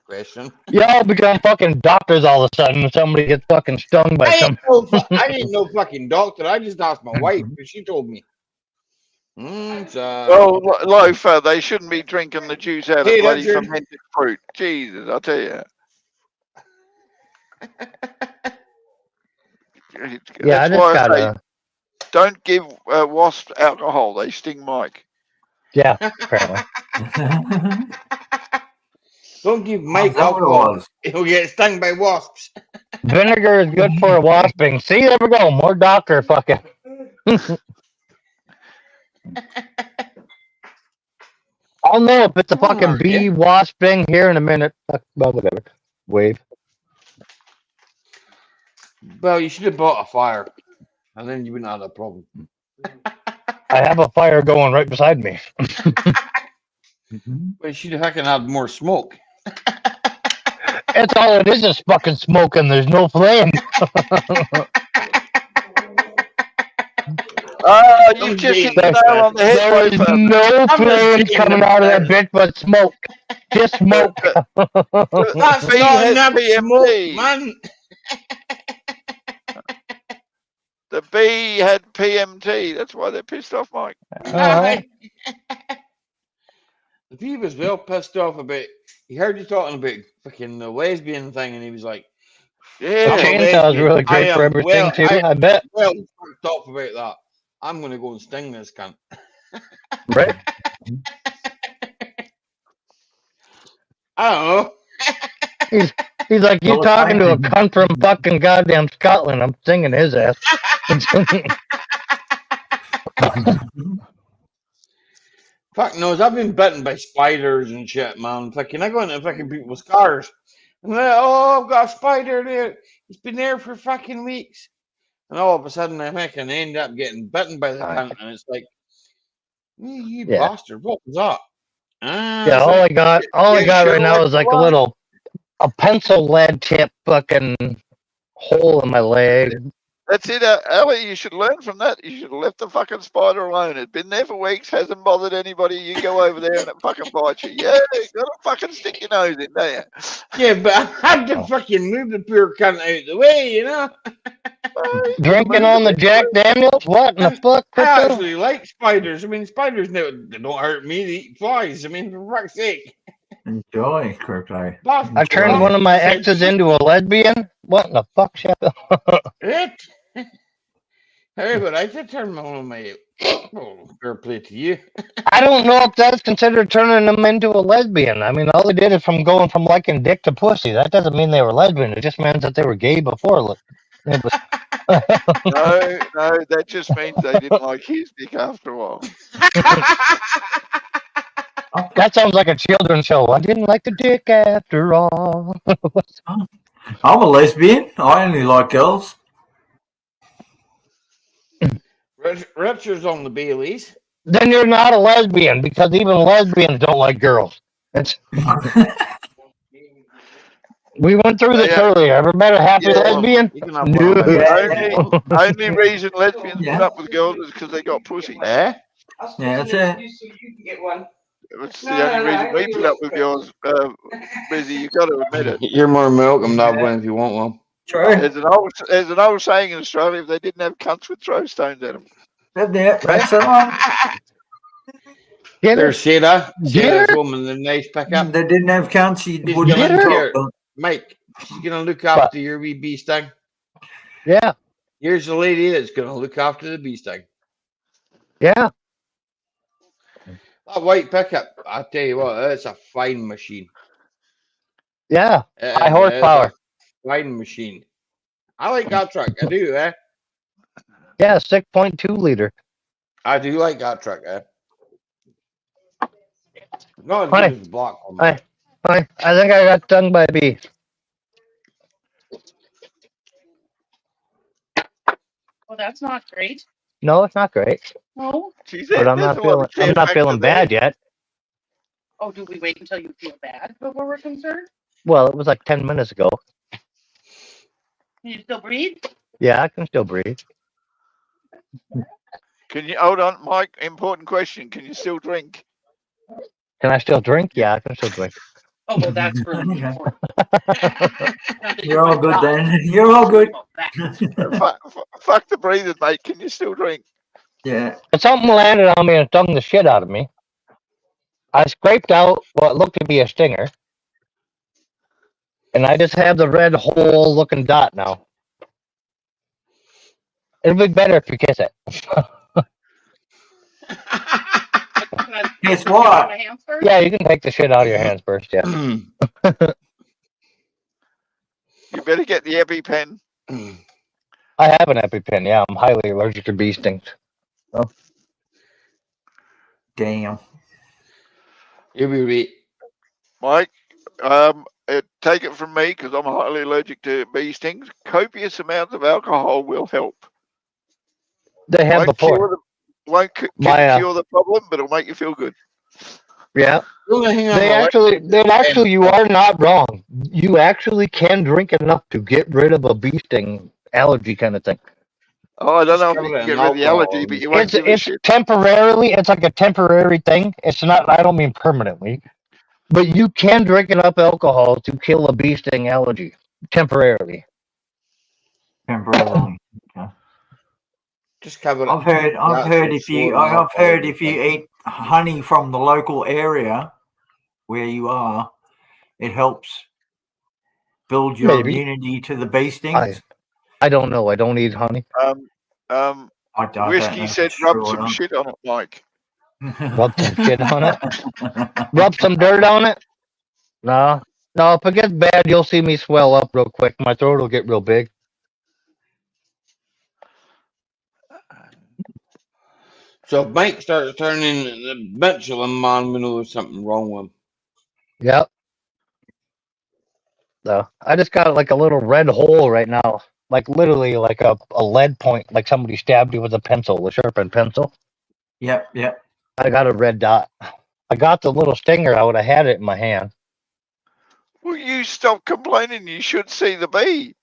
Question. Y'all become fucking doctors all of a sudden when somebody gets fucking stung by something. I ain't no fucking doctor. I just asked my wife, but she told me. Well, Loafer, they shouldn't be drinking the juice out of bloody fermented fruit. Jesus, I tell you. Yeah, that's why I say, don't give wasps alcohol. They sting Mike. Yeah, apparently. Don't give Mike alcohol. He'll get stung by wasps. Vinegar is good for a wasping. See, there we go. More doctor fucking. I'll know if it's a fucking bee wasping here in a minute. Well, whatever. Wave. Well, you should have bought a fire, and then you wouldn't have that problem. I have a fire going right beside me. But you should have fucking had more smoke. That's all it is fucking smoke, and there's no flame. You just hit the nail on the head. There is no flames coming out of that bitch, but smoke. Just smoke. That's not enough smoke, man. The bee had PMT. That's why they're pissed off, Mike. The bee was well pissed off about. He heard you talking about fucking the lesbian thing, and he was like, "Yeah, the chainsaw is really great for everything too. I bet." Well, fucked up about that. I'm gonna go and sting this cunt. Right. I don't know. He's like, you talking to a cunt from fucking goddamn Scotland. I'm singing his ass. Fuck knows, I've been bitten by spiders and shit, man. Fucking, I go into fucking people's cars. And they're like, oh, I've got a spider there. It's been there for fucking weeks. And all of a sudden, I fucking end up getting bitten by the cunt. And it's like, you bastard, what was that? Yeah, all I got right now is like a pencil lead tip fucking hole in my leg. That's it, Ellie. You should learn from that. You should have left the fucking spider alone. It's been there for weeks, hasn't bothered anybody. You go over there and it fucking bites you. Yeah, you gotta fucking stick your nose in there. Yeah, but I had to fucking move the poor cunt out of the way, you know? Drinking on the Jack Daniels? What in the fuck? I actually like spiders. I mean, spiders they don't hurt me. They eat flies. I mean, for fuck's sake. Enjoy, Crypto. I turned one of my exes into a lesbian? What in the fuck, Shepard? Hey, but I did turn one of my fair play to you. I don't know if that's considered turning them into a lesbian. I mean, all they did is going from liking dick to pussy. That doesn't mean they were lesbian. It just means that they were gay before. No, that just means they didn't like his dick after a while. That sounds like a children's show. I didn't like the dick after all. I'm a lesbian. I only like girls. Richard's on the Baileys. Then you're not a lesbian because even lesbians don't like girls. We went through this earlier. Ever met a happy lesbian? Only reason lesbians put up with girls is because they got pussy. Yeah, that's it. You can get one. It's the only reason we put up with girls, Busy. You got to admit it. You're more welcome that one if you want one. True. There's an old saying in Australia: if they didn't have cunts, would throw stones at them. That's right. There's Sarah. Sarah's woman, the nice pickup. They didn't have cunts, you wouldn't have here, Mike, she's gonna look after your wee bee sting. Yeah. Here's the lady that's gonna look after the bee sting. Yeah. That white pickup, I tell you what, it's a fine machine. Yeah. High horsepower. Fine machine. I like that truck. I do, eh? Yeah, 6.2 liter. I do like that truck, eh? Not as good as the block one. I think I got stung by a bee. Well, that's not great. No, it's not great. No. But I'm not feeling bad yet. Oh, do we wait until you feel bad before we're concerned? Well, it was like 10 minutes ago. Can you still breathe? Yeah, I can still breathe. Can you hold on, Mike? Important question. Can you still drink? Can I still drink? Yeah, I can still drink. Oh, well, that's really important. You're all good then. You're all good. Fuck the breathing, mate. Can you still drink? Yeah. But something landed on me and stung the shit out of me. I scraped out what looked to be a stinger. And I just have the red hole looking dot now. It'll be better if you kiss it. Guess what? My hands first? Yeah, you can take the shit out of your hands first. Yeah. You better get the EpiPen. I have an EpiPen. Yeah, I'm highly allergic to bee stings. Oh. Damn. You'll be right. Mike, take it from me because I'm highly allergic to bee stings. Copious amounts of alcohol will help. They have before. Won't cure the problem, but it'll make you feel good. Yeah. They actually, you are not wrong. You actually can drink enough to get rid of a bee sting allergy kind of thing. Oh, I don't know if you can get rid of the allergy, but you won't give a shit. Temporarily, it's like a temporary thing. It's not, I don't mean permanently, but you can drink enough alcohol to kill a bee sting allergy temporarily. Temporarily. Okay. Just cover it. I've heard if you eat honey from the local area where you are, it helps build your immunity to the bee stings. I don't know. I don't eat honey. Whiskey said rub some shit on it, Mike. Rub some shit on it? Rub some dirt on it? No. No, if it gets bad, you'll see me swell up real quick. My throat will get real big. So if Mike starts turning the Michelin man, we know there's something wrong with him. Yep. So I just got like a little red hole right now. Like literally like a lead point, like somebody stabbed you with a pencil, a sharpened pencil. Yep. I got a red dot. I got the little stinger out. I had it in my hand. Well, you stop complaining. You should see the bee.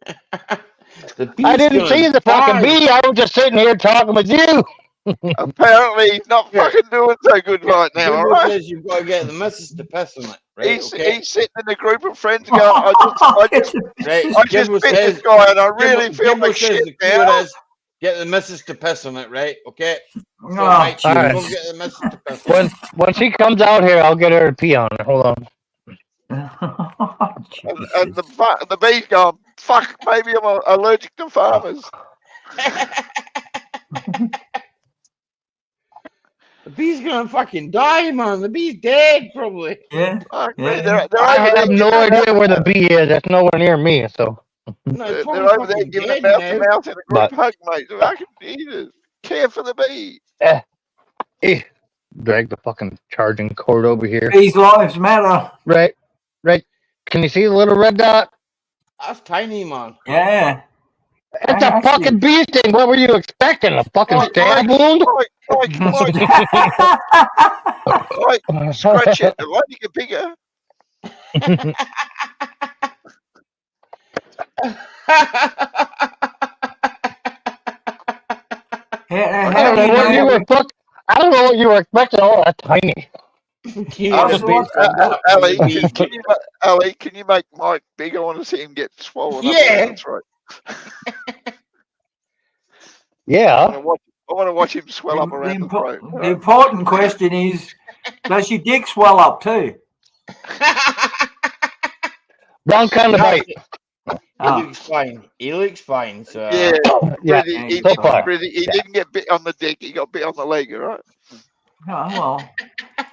I didn't see the fucking bee. I was just sitting here talking with you. Apparently, he's not fucking doing so good right now. All right? Says you've got to get the missus to piss on it. Right? He's sitting in a group of friends going, I just bit this guy and I really feel like shit now. Get the missus to piss on it, right? Okay. So Mike, go get the missus to piss on it. When she comes out here, I'll get her to pee on it. Hold on. and the bee's going, fuck, maybe I'm allergic to farmers. The bee's gonna fucking die, man. The bee's dead, probably. Yeah. I have no idea where the bee is. That's nowhere near me, so. No, they're over there giving it mouth to mouth in a group hug, mate. Fucking Jesus. Care for the bee. Drag the fucking charging cord over here. Bees' lives matter. Right. Can you see the little red dot? That's tiny, man. Yeah. It's a fucking bee sting. What were you expecting? A fucking stab wound? Like, scratch it. Why do you get bigger? I don't know what you were expecting. Oh, that's tiny. Ali, can you make Mike big? I want to see him get swollen up. That's right. Yeah. I want to watch him swell up around the throat. The important question is, does your dick swell up too? Wrong kind of bite. He looks fine. So yeah. He didn't get bit on the dick. He got bit on the leg. Right? Oh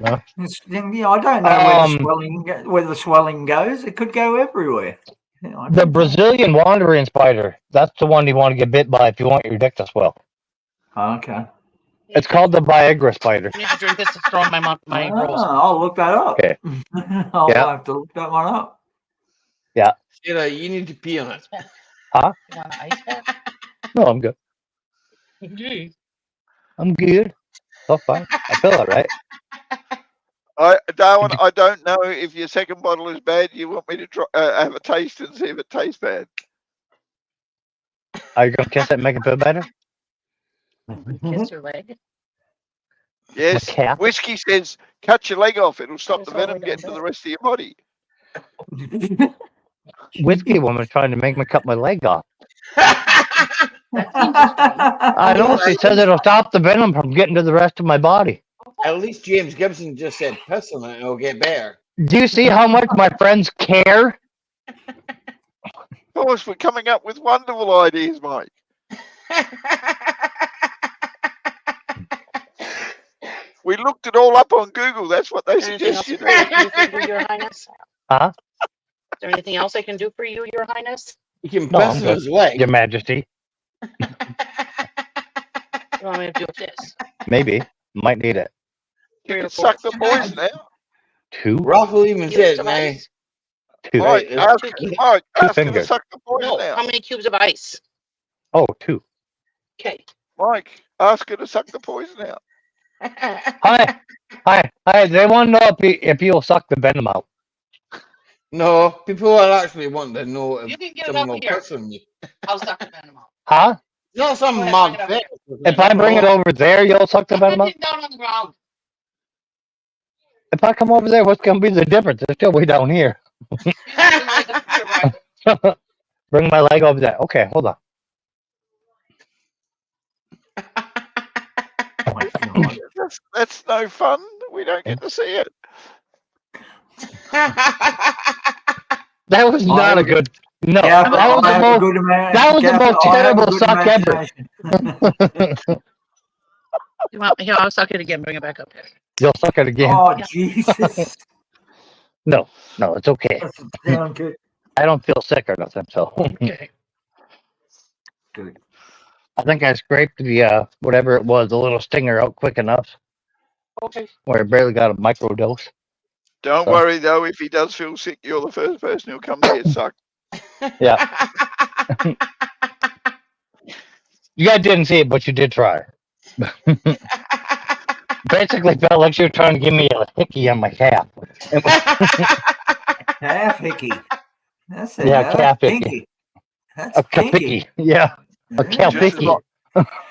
well. Yeah, I don't know where the swelling goes. It could go everywhere. The Brazilian wandering spider. That's the one you want to get bit by if you want your dick to swell. Okay. It's called the Viagra spider. I need to drink this to throw in my rolls. I'll look that up. Okay. I'll have to look that one up. Yeah. Sarah, you need to pee on it. Huh? You want an ice pack? No, I'm good. Jeez. I'm good. Oh, fine. I feel all right. Darwin, I don't know if your second bottle is bad. You want me to have a taste and see if it tastes bad? Are you going to kiss it and make it feel better? Kiss your leg? Yes. Whiskey says, cut your leg off. It'll stop the venom getting to the rest of your body. Whiskey woman trying to make me cut my leg off. I know. She says it'll stop the venom from getting to the rest of my body. At least James Gibson just said piss on it and it'll get better. Do you see how much my friends care? Of course, we're coming up with wonderful ideas, Mike. We looked it all up on Google. That's what they Anything suggest else you do. I can do for you, Your Highness? Huh? Is there anything else I can do for you, Your Highness? You can No, piss I'm in good. his leg. Your Majesty. You want me to do this? Maybe. Might need it. You 3 or can 4? suck the poison out. 2? Ruffle even Cubes said, of man. ice? 2. Right, Mike, ask, 2 cubes. Mike, 2 ask her to fingers. suck the poison No, out. how many cubes of ice? Oh, 2. Okay. Mike, ask her to suck the poison out. Hi. They want to know if you'll suck the venom out. No, people are actually wanting to know You if can get it someone over will here. piss on you. I'll suck the venom out. Huh? Not some Go ahead, mug bring it face. If I bring it over there, you'll suck the I'm venom gonna out? get down on the ground. If I come over there, what's going to be the difference? It's still way down here. You need to leg up here, right? Bring my leg over there. Okay, hold on. Oh my God. That's no fun. We don't get to see it. That was not a good. No, Gav, that was I the have a most. good That was the Gav, most I have a terrible good suck ever. imagination. You want here? I'll suck it again. Bring it back up here. You'll suck it again. Oh, Jesus. No, it's okay. That's damn good. I don't feel sick or nothing, so. Okay. Good. I think I scraped the whatever it was, the little stinger out quick enough Okay. where it barely got a microdose. Don't So. worry, though. If he does feel sick, you're the first person who'll come to get sucked. Yeah. You guys didn't see it, but you did try. Basically felt like she was trying to give me a hickey on my calf. Calf hickey. That's it. Yeah, calf hickey. Kinky. That's A kinky. kapicky. Yeah. A calf Just as hickey. long,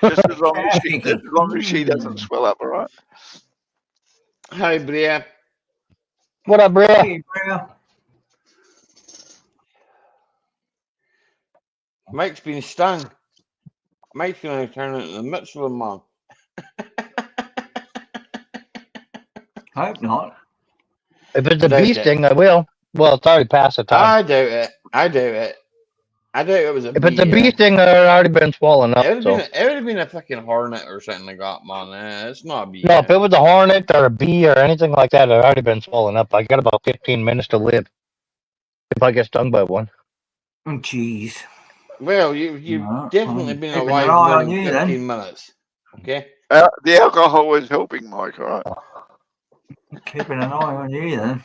just as long as Kinky. she doesn't swell up, all right? Hi, Bria. What up, Bria? Hey, bro. Mike's been stung. Mike's going to turn into the Mitchell man. Hope not. If it's a Doubt bee it. sting, I will. Well, it's already past the time. I doubt it. I doubt it was a If bee. it's a bee sting, it's already been swollen up. It would So. have been a fucking hornet or something like that, man. It's not a bee. No, if it was a hornet or a bee or anything like that, it's already been swollen up. I got about 15 minutes to live if I get stung by one. Oh, jeez. Well, you've No, definitely I'm been keeping alive an eye more on than you, 15 then. minutes. Okay? The alcohol is helping, Mike, all right? Keeping an eye on you, then.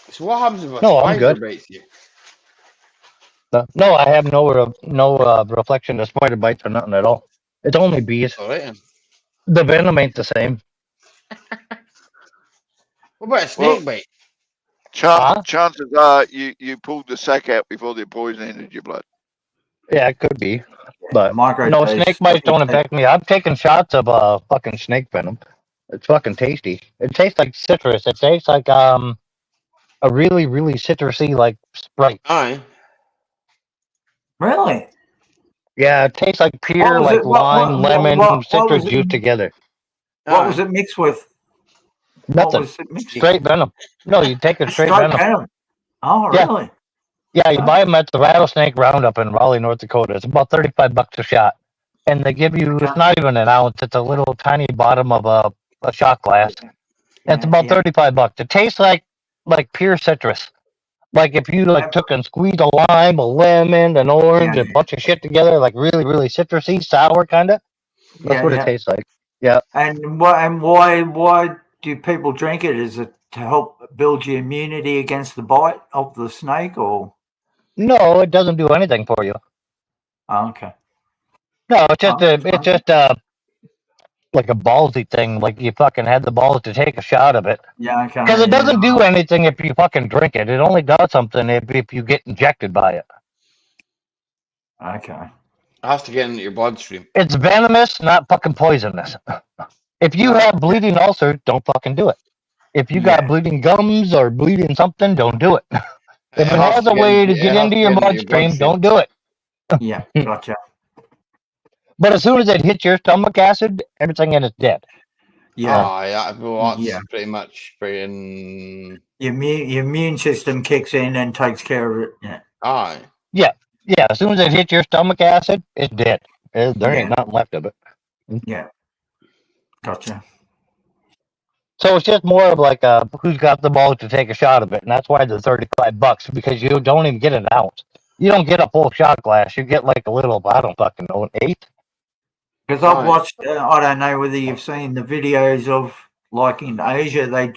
So what happens if a No, I'm spider good. bites you? No, I have no reflection of spider bites or nothing at all. It's only bees. All right. Then. The venom ain't the same. What about a snake bite? Chances are you pulled the sack out before the poison entered your blood. Yeah, it could be. But Micro no, dose. snake bites don't affect me. I've taken shots of fucking snake venom. It's fucking tasty. It tastes like citrus. It tastes like a really, really citrusy like Sprite. Aye. Really? Yeah, it tastes like pure was like it? What- lemon, citrus was it? juice together. What was it mixed with? Nothing. Was it mixed? Straight venom. No, you take it straight Straight venom. venom. Oh, Yeah. really? Yeah, you buy them at the Rattlesnake Roundup in Raleigh, North Dakota. It's about $35 a shot, and they give you. It's not even an ounce. It's a little tiny bottom of a shot glass. And it's about $35. It tastes like pure citrus. Like if you took and squeezed a lime, a lemon, an orange, a bunch of shit together, like really, really citrusy, sour kind of. That's what it tastes like. Yeah. And why do people drink it? Is it to help build your immunity against the bite of the snake, or? No, it doesn't do anything for you. Oh, okay. No, it's just like a ballsy thing. Like you fucking had the balls to take a shot of it. Yeah, okay. Because it doesn't do anything if you fucking drink it. It only does something if you get injected by it. Okay. It has to get into your bloodstream. It's venomous, not fucking poisonous. If you have bleeding ulcers, don't fucking do it. If you got bleeding gums or bleeding something, don't do it. If it has a way to get into your bloodstream, don't do it. Yeah, gotcha. But as soon as it hits your stomach acid, everything in it's dead. Yeah. Oh, yeah. Well, that's pretty much freaking. Your immune system kicks in and takes care of it. Yeah. Aye. Yeah. Yeah. As soon as it hits your stomach acid, it's dead. There ain't nothing left of it. Yeah. Gotcha. So it's just more of like who's got the balls to take a shot of it, and that's why they're $35 because you don't even get an ounce. You don't get a full shot glass. You get like a little, I don't fucking know, an eighth. Because I've watched, I don't know whether you've seen the videos of, like in Asia, they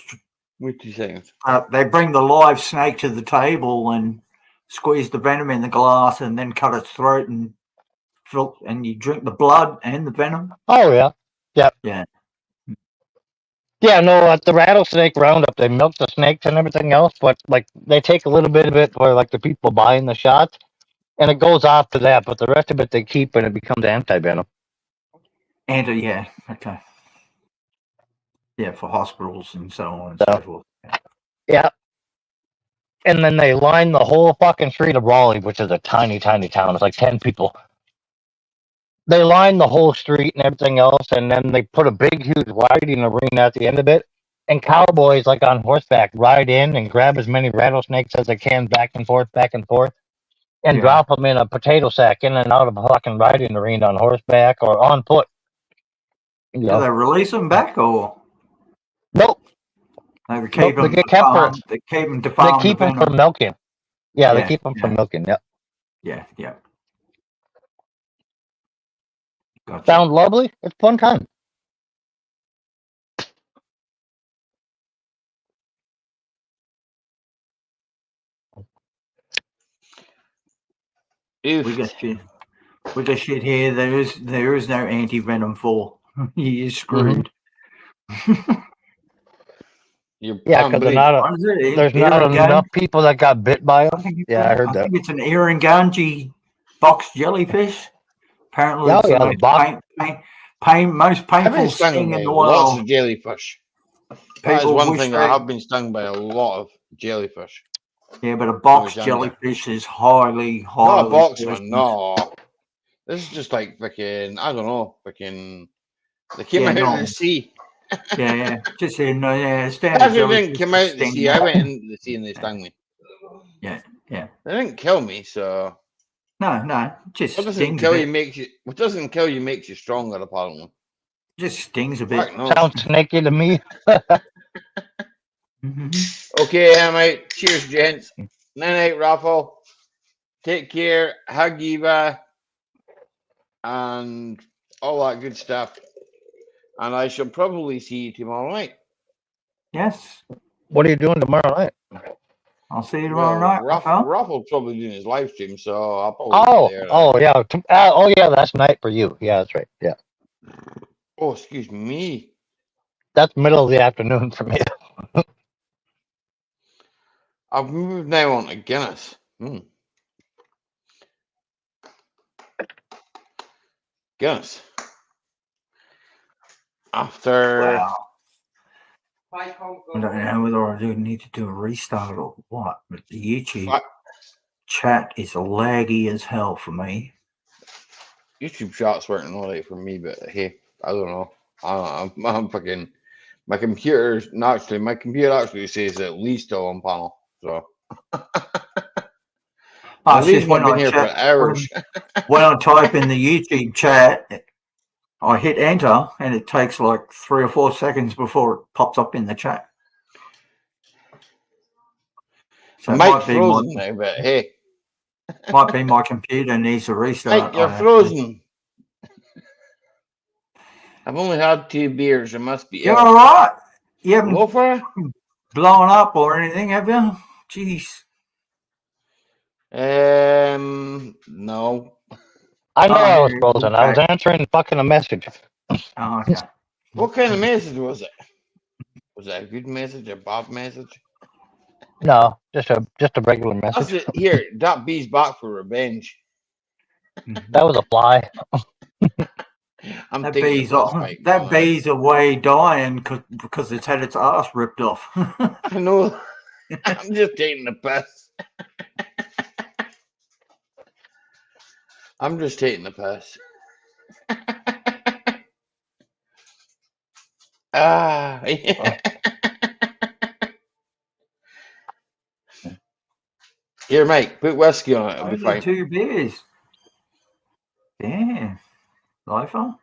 bring the live snake to the table and squeeze the venom in the glass and then cut its throat and you drink the blood and the venom. Oh yeah, yeah, yeah. Yeah, no, at the rattlesnake roundup, they milk the snakes and everything else, but like they take a little bit of it for like the people buying the shots, and it goes off to that, but the rest of it they keep and it becomes anti-venom. Yeah, okay. Yeah, for hospitals and so on and so forth. Yeah. And then they line the whole fucking street of Raleigh, which is a tiny, tiny town. It's like 10 people. They line the whole street and everything else, and then they put a big, huge riding arena at the end of it. And cowboys, like on horseback, ride in and grab as many rattlesnakes as they can back and forth, and drop them in a potato sack in and out of a fucking riding arena on horseback or on foot. Do they release them back or? Nope. They keep them They to farm. They keep them to farm. They keep them for milking. Yeah, they keep them for milking. Yeah. Yeah. Gotcha. Sound lovely? It's fun time. We got shit here. There is no anti-venom for. He is screwed. Yeah, because there's not enough people that got bit by them. I heard that. I think it's an Irunganji box jellyfish. Apparently, it's the most painful sting in the world. Lots of jellyfish. That is one thing I have been stung by a lot of jellyfish. Yeah, but a box jellyfish is highly. Not a box one, no. This is just like freaking, I don't know, freaking. They came out of the sea. Just saying, standard. They didn't come out of the sea. I went into the sea and they stung me. Yeah. They didn't kill me, so. No, just what doesn't kill you makes you. What doesn't kill you makes you stronger, apparently. Just stings a bit. Sounds snaky to me. Okay, mate. Cheers, gents. Night, Raffle. Take care. Hug Eva. And all that good stuff. And I shall probably see you tomorrow night. Yes. What are you doing tomorrow night? I'll see you tomorrow night. Raffle's probably doing his live stream, so I'll probably be there. Yeah, that's night for you. Yeah, that's right. Yeah. Oh, excuse me. That's middle of the afternoon for me. I've moved now on to Guinness. Guinness. After. Wow. I don't know whether I do need to do a restart or what, but the YouTube chat is laggy as hell for me. YouTube chat's working all right for me, but hey, I don't know. I'm fucking. My computer actually says at least still on panel. So. At least when I've been here for hours. When I type in the YouTube chat, I hit enter and it takes like 3 or 4 seconds before it pops up in the chat. So Mike's frozen now, but hey. Might be my computer needs a restart. Mike, you're frozen. I've only had 2 beers. It must be. You're all right. You haven't go for it? Blown up or anything, have you? Jeez. No. I know I was frozen. I was answering fucking a message. Oh, okay. What kind of message was it? Was it a good message, a bad message? No, just a regular message. Here, that bee's back for revenge. That was a fly. That bee's away dying because it's had its ass ripped off. I know. I'm just taking the piss. I'm just taking the piss. Here, mate, put whiskey on it. It'll be fine. 2 beers. Damn. Lifer?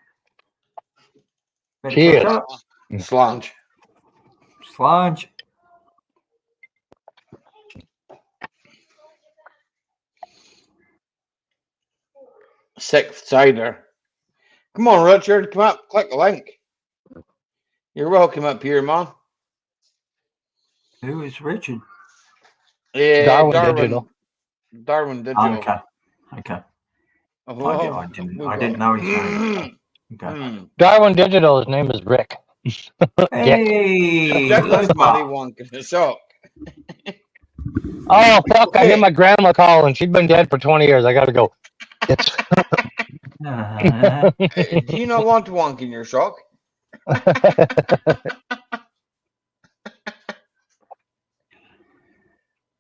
Cheers. Slange. Slange. Sixth cider. Come on, Richard. Come up. Click the link. You're welcome up here, man. Who is Richard? Yeah, Darwin Digital. Darwin Digital. Oh, okay. Okay. Oh, I didn't know his name. Okay. Darwin Digital, his name is Rick. Hey, That's money wonking the sock. Oh, fuck, I hear my grandma calling. She's been dead for 20 years. I gotta go. Do you not want to wonk in your sock?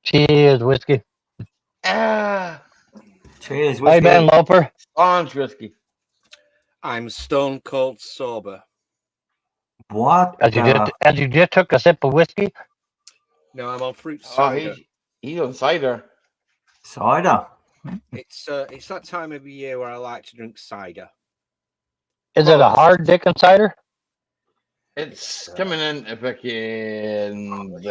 Cheers, whiskey. Cheers, whiskey. Hey, Ben Loper. Orange whiskey. I'm stone cold sober. What? As you just took a sip of whiskey? No, I'm on fruit cider. He's on cider. Cider. It's that time of year where I like to drink cider. Is it a hard Dickens cider? It's coming in fucking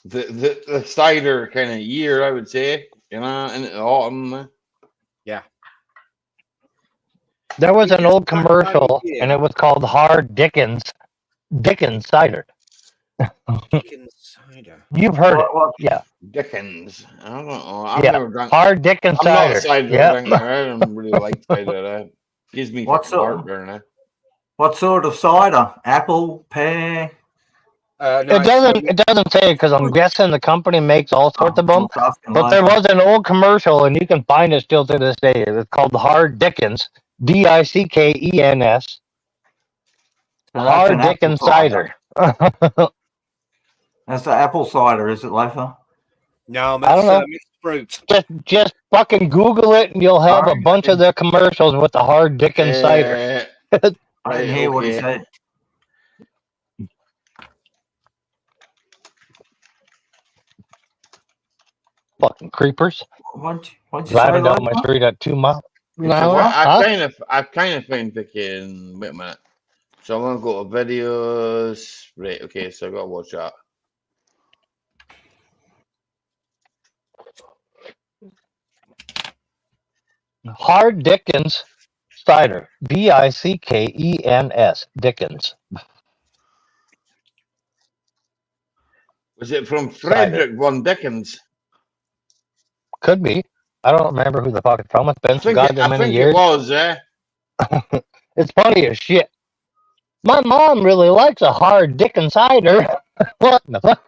the cider kind of year, I would say. You know, in the autumn. Yeah. There was an old commercial, and it was called Hard Dickens cider. Dickens cider. You've heard it, yeah. Dickens. I don't know. I've Yeah, never drunk Hard Dickens I'm not cider. a cider Yep. drinker. I don't really like cider. Gives me heartburn. What sort of cider? Apple, pear? It doesn't say because I'm guessing the company makes all sorts of them. But there was an old commercial, and you can find it still to this day. It's called Hard Dickens, Dickens. Hard Dickens cider. That's the apple cider, is it, Loafer? No, I don't know. Mixed fruit. Just fucking Google it, and you'll have a bunch of the commercials with the Hard Dickens cider. I didn't hear what he said. Fucking creepers. What'd you Driving say, down my street at 2 miles. I kind of find picking. Wait a minute. So I'm gonna go to videos. Right. Okay. So I gotta watch that. Hard Dickens cider. Dickens. Dickens. Was it from Frederick von Dickens? Could be. I don't remember who the fuck it's from. It's been so goddamn many years. It was, eh? It's funny as shit. My mom really likes a Hard Dickens cider. What the fuck?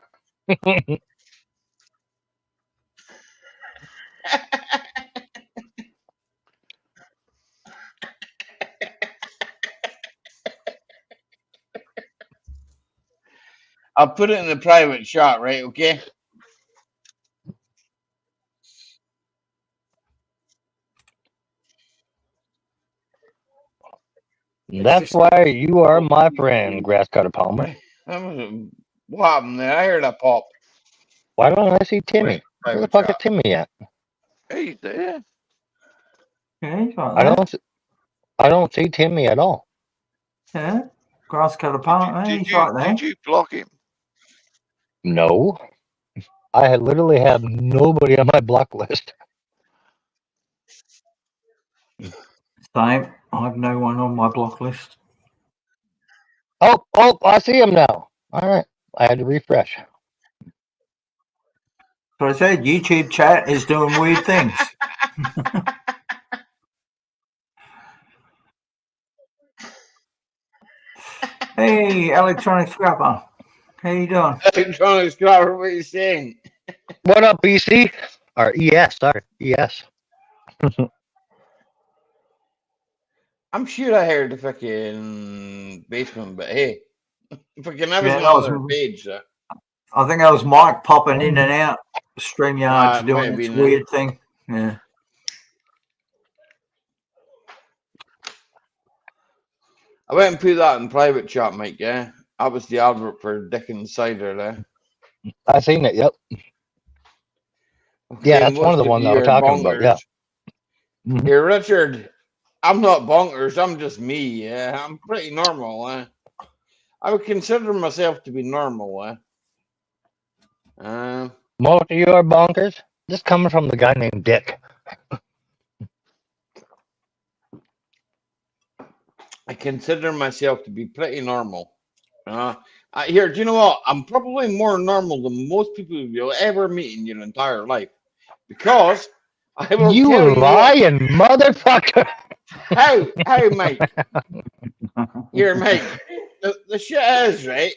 I'll put it in the private shot, right? Okay. That's why you are my friend, Grass Cutter Palmer. What happened there? I heard a pop. Why don't I see Timmy? Where the fuck is Timmy at? He's there. Yeah, he's right there. I don't see Timmy at all. Yeah, Grass Cutter Palmer. He's right there. Did you block him? No. I literally have nobody on my block list. Same. I have no one on my block list. Oh, I see him now. All right. I had to refresh. So I said YouTube chat is doing weird things. Hey, Electronic Scrapper. How you doing? Electronic Scrapper, what are you saying? What up, BC? Or ES, sorry. ES. I'm sure I heard the fucking basement, but hey, fucking that was Yeah, another page. So. I think that was Mike popping in and out. StreamYard's doing its weird thing. Yeah. I went and put that in private chat, Mike. Yeah, that was the advert for Dickens cider there. I seen it. Yep. Okay, yeah, that's one of the ones I was talking about. Yeah. Here, Richard. I'm not bonkers. I'm just me. Yeah, I'm pretty normal. I would consider myself to be normal. Most of you are bonkers. This coming from the guy named Dick. I consider myself to be pretty normal. Here, do you know what? I'm probably more normal than most people you'll ever meet in your entire life, because I will You tell you what. lying motherfucker. Hey, Mike. Here, Mike. The shit is, right?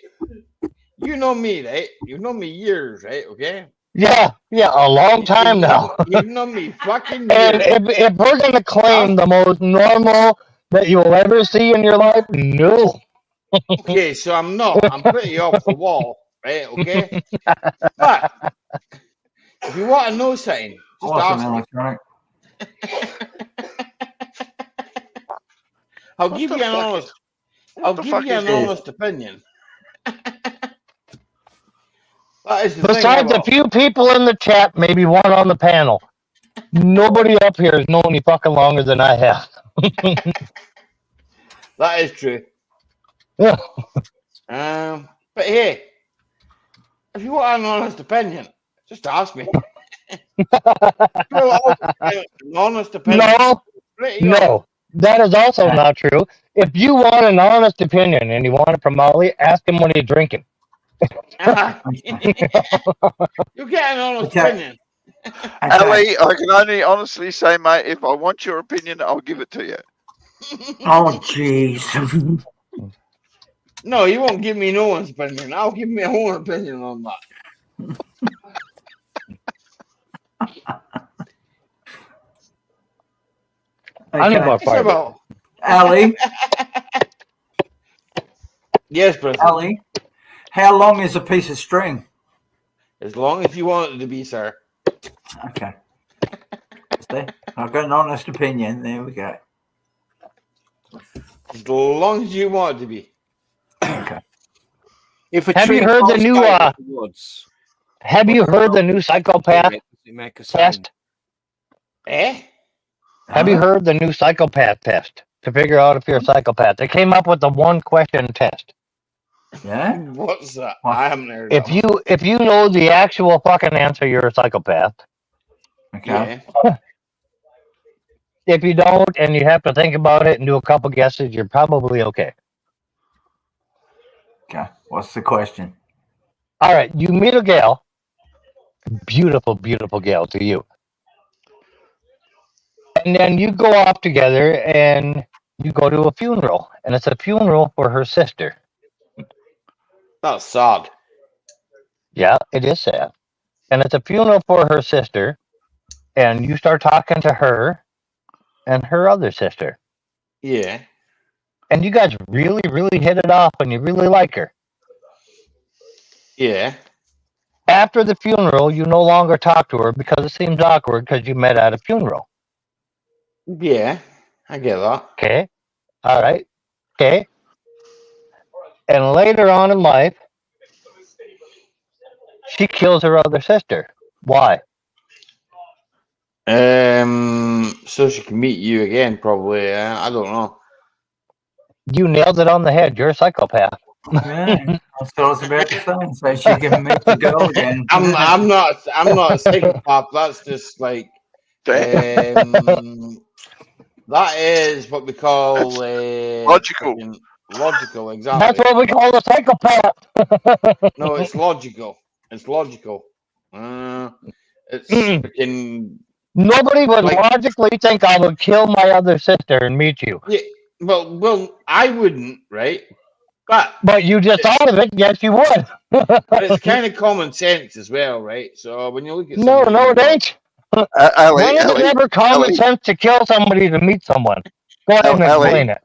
You know me, right? You've known me years, right? Okay. Yeah, a long time now. You've known me fucking years. And if we're gonna claim the most normal that you'll ever see in your life, no. Okay, so I'm not. I'm pretty off the wall, right? Okay. But if you want to know something, just ask me. I'll give you an honest. I'll give you an honest opinion. Besides a few people in the chat, maybe one on the panel, nobody up here has known you fucking longer than I have. That is true. Yeah. But hey, if you want an honest opinion, just ask me. An honest opinion. No, that is also not true. If you want an honest opinion and you want it from Ollie, ask him what he's drinking. You get an honest opinion. Ali, I can only honestly say, mate, if I want your opinion, I'll give it to you. Oh, jeez. No, you won't give me no one's opinion. I'll give me a whole opinion on that. Okay. Ali. Yes, President. Ali, how long is a piece of string? As long as you want it to be, sir. Okay. See, I've got an honest opinion. There we go. As long as you want it to be. Okay. Have you heard the new? Have you heard the new psychopath test? Have you heard the new psychopath test to figure out if you're a psychopath? They came up with the 1-question test. Yeah. What's that? I haven't heard. If you know the actual fucking answer, you're a psychopath. Okay. Yeah. If you don't, and you have to think about it and do a couple guesses, you're probably okay. Okay. What's the question? All right. You meet a gal. Beautiful, beautiful gal to you. And then you go off together and you go to a funeral. And it's a funeral for her sister. That's sad. Yeah, it is sad. And it's a funeral for her sister. And you start talking to her and her other sister. Yeah. And you guys really, really hit it off and you really like her. Yeah. After the funeral, you no longer talk to her because it seems awkward because you met at a funeral. Yeah, I get that. Okay. All right. Okay. And later on in life, she kills her other sister. Why? So she can meet you again, probably. I don't know. You nailed it on the head. You're a psychopath. Yeah, that's what I was about to say. So she can meet the girl again. I'm not a psychopath. That's just like that is what we call logical. Logical, exactly. That's what we call a psychopath. No, it's logical. It's logical. It's freaking. Nobody would logically think I would kill my other sister and meet you. Yeah, well, I wouldn't, right? But you just thought of it. Yes, you would. But it's kind of common sense as well, right? So when you look at no, it ain't. When is it ever common sense to kill somebody to meet someone? Go ahead and explain it.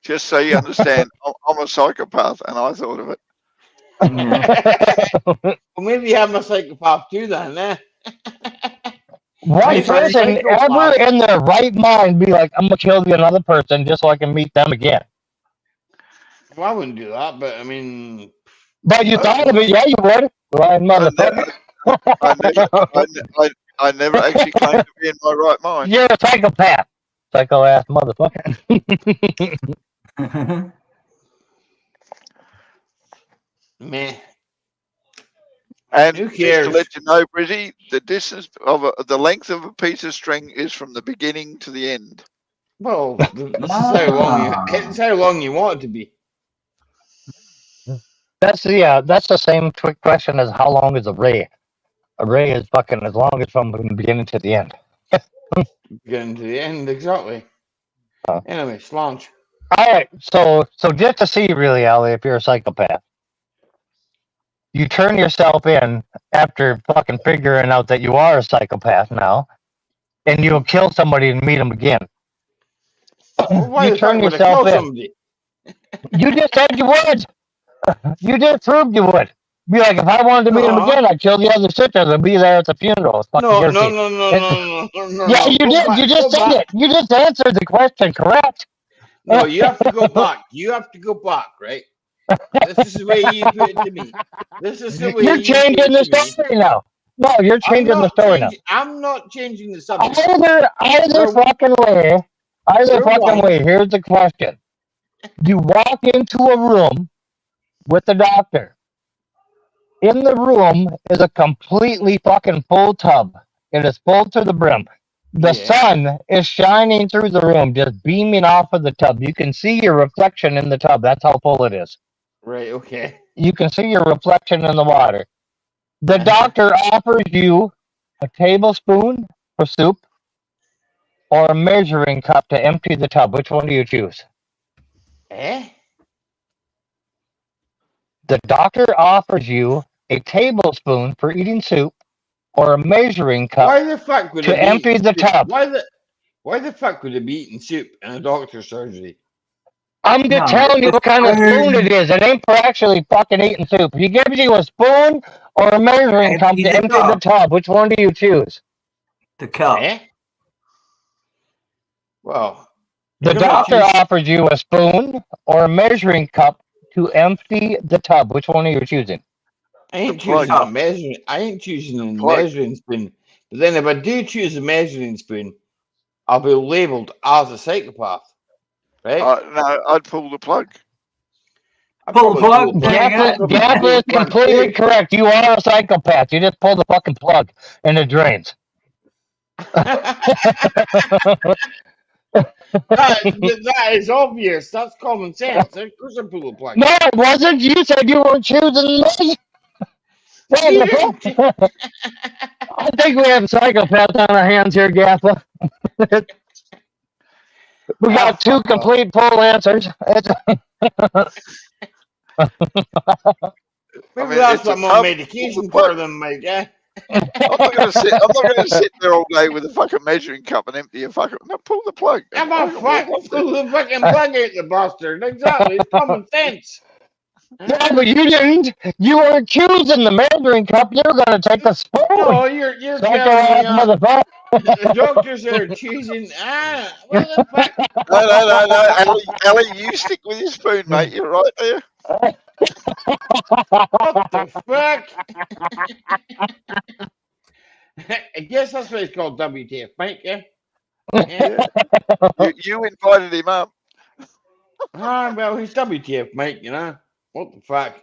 Just so you understand, I'm a psychopath, and I thought of it. Well, maybe I'm a psychopath too, then, eh? What person ever in their right mind be like, I'm gonna kill another person just so I can meet them again? Well, I wouldn't do that, but I mean. But you thought of it, yeah, you would. Lying motherfucker. I never actually claimed to be in my right mind. You're a psychopath. psycho ass motherfucker. Meh. And Who just to cares? let you know, Brizzy, the distance of the length of a piece of string is from the beginning to the end. Well, this is how long you want it to be. That's the same quick question as how long is a ray? A ray is fucking as long as from the beginning to the end. Getting to the end, exactly. Anyway, slaunch. All right, so just to see really, Ali, if you're a psychopath, you turn yourself in after fucking figuring out that you are a psychopath now, and you'll kill somebody and meet them again. Well, why You the fuck turn would I yourself kill in. somebody? You just said you would. You just proved you would. Be like, if I wanted to meet him again, I'd kill the other sisters and be there at the funeral. It's fucking No. guaranteed. No. Yeah, you Go did. back, You just go said back. it. You just answered the question, correct? No, you have to go back. You have to go back, right? This is the way you put it to me. This is the way You're you put changing it the to me. story now. No, you're changing the story now. I'm not changing the subject. Either fucking way. Here's the question: you walk into a room with the doctor. In the room is a completely fucking full tub. It is full to the brim. The sun is shining through the room, just beaming off of the tub. You can see your reflection in the tub. That's how full it is. Right. Okay. You can see your reflection in the water. The doctor offers you a tablespoon for soup or a measuring cup to empty the tub. Which one do you choose? The doctor offers you a tablespoon for eating soup or a measuring cup Why the fuck would to empty the tub. Why the fuck would it be eating soup in a doctor's surgery? I'm just telling you what kind of spoon it is. It ain't for actually fucking eating soup. He gives you a spoon or a measuring cup to empty the tub. Which one do you choose? The cup. Well, the doctor offers you a spoon or a measuring cup to empty the tub. Which one are you choosing? I ain't choosing a measuring spoon. But then if I do choose a measuring spoon, I'll be labelled as a psychopath. Right? No, I'd pull the plug. Pull the plug. Gaffer is completely correct. You are a psychopath. You just pull the fucking plug and it drains. that is obvious. That's common sense. Of course I pull the plug. No, it wasn't. You said you weren't choosing me. I think we have psychopaths on our hands here, Gaffer. We got two complete full answers. Maybe that's what more medication for them, Mike. I'm not going to sit there all day with a fucking measuring cup and empty a fucking. No, pull the plug. Pull the fucking plug out the bastard. Exactly. It's common sense. Yeah, but you didn't. You weren't choosing the measuring cup. You were going to take a spoon. No, you're telling me the doctors are choosing. What the fuck? No. Ellie, you stick with your spoon, mate. You're right there. What the fuck? I guess that's what it's called, WTF, Mike. Yeah. You invited him up. Well, he's WTF, Mike. You know what the fuck?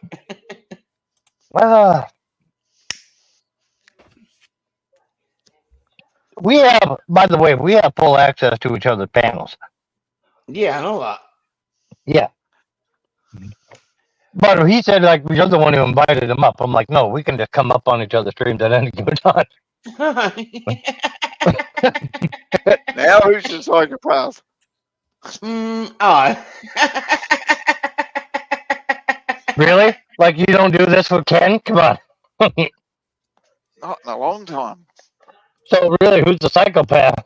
We have, by the way, we have full access to each other's panels. Yeah, I know that. Yeah. But he said, like, you're the one who invited him up. I'm like, no, we can just come up on each other's streams at any given time. Now who's the psychopath? Really? Like, you don't do this with Ken? Come on. Not in a long time. So, really, who's the psychopath?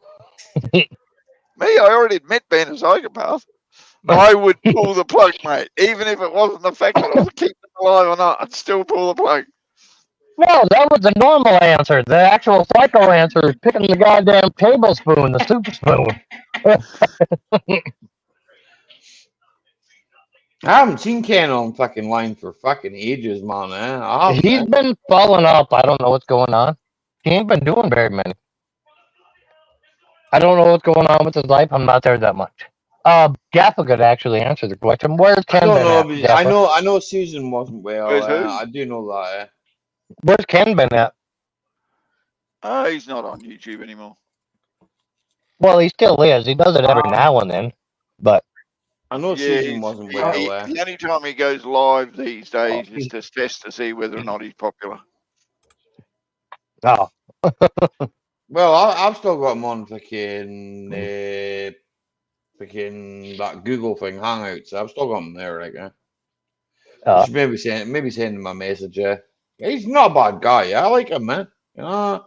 Me, I already admit being a psychopath. I would pull the plug, mate. Even if it wasn't the fact that I was keeping it alive or not, I'd still pull the plug. No, that was the normal answer. The actual psycho answer is picking the goddamn tablespoon, the soup spoon. I haven't seen Ken on fucking line for fucking ages, man. He's been falling off. I don't know what's going on. He ain't been doing very many. I don't know what's going on with his life. I'm not there that much. Gaffa could actually answer the question. Where's I Ken don't been know. at? But I Gaffa? know Susan wasn't well. Where's who? I do know that. Where's Ken been at? He's not on YouTube anymore. Well, he still is. He does it every now and then, but I know Susan wasn't well. The only time he goes live these days is to test to see whether or not he's popular. Oh. Well, I've still got him on freaking that Google thing, Hangouts. I've still got him there right now. Should maybe send him a message. He's not a bad guy. I like him, man. You know,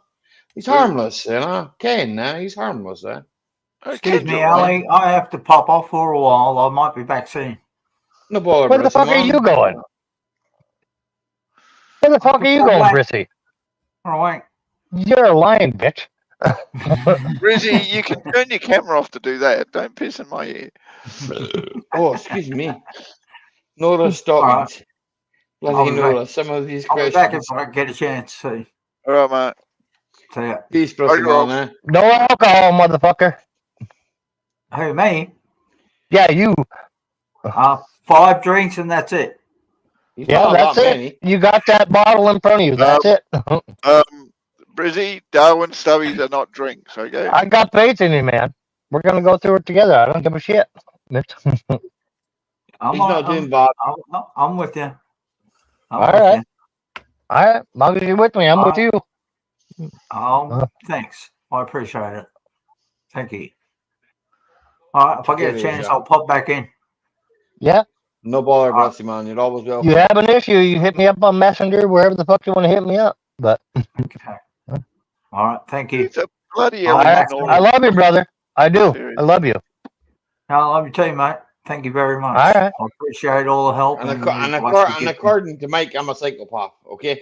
he's harmless. You know, Ken. He's harmless. Excuse me, Ali. I have to pop off for a while. I might be back soon. No bother. Where the fuck are you going? Where the fuck are you going, Brissy? All right. You're a lying bitch. Brizzy, you can turn your camera off to do that. Don't piss in my ear. Oh, excuse me. Nora Stockings. Bloody Nora, some of these questions. I'll be back if I get a chance. See. All right, mate. See ya. Peace, brother. No alcohol, motherfucker. Who, me? Yeah, you. 5 drinks and that's it. Yeah, that's it. You got that bottle in front of you. That's it. Brizzy, Darwin stubbies are not drinks, okay? I got faith in you, man. We're gonna go through it together. I don't give a shit. He's not doing bad. I'm with you. All right. All right. As long as you're with me, I'm with you. Thanks. I appreciate it. Thank you. All right. If I get a chance, I'll pop back in. Yeah. No bother, Brissy, man. You're always welcome. You have an issue, you hit me up on Messenger, wherever the fuck you want to hit me up. But okay. All right. Thank you. It's a bloody I love you, brother. I do. I love you. I love you too, mate. Thank you very much. All right. I appreciate all the help. And according to Mike, I'm a psychopath. Okay.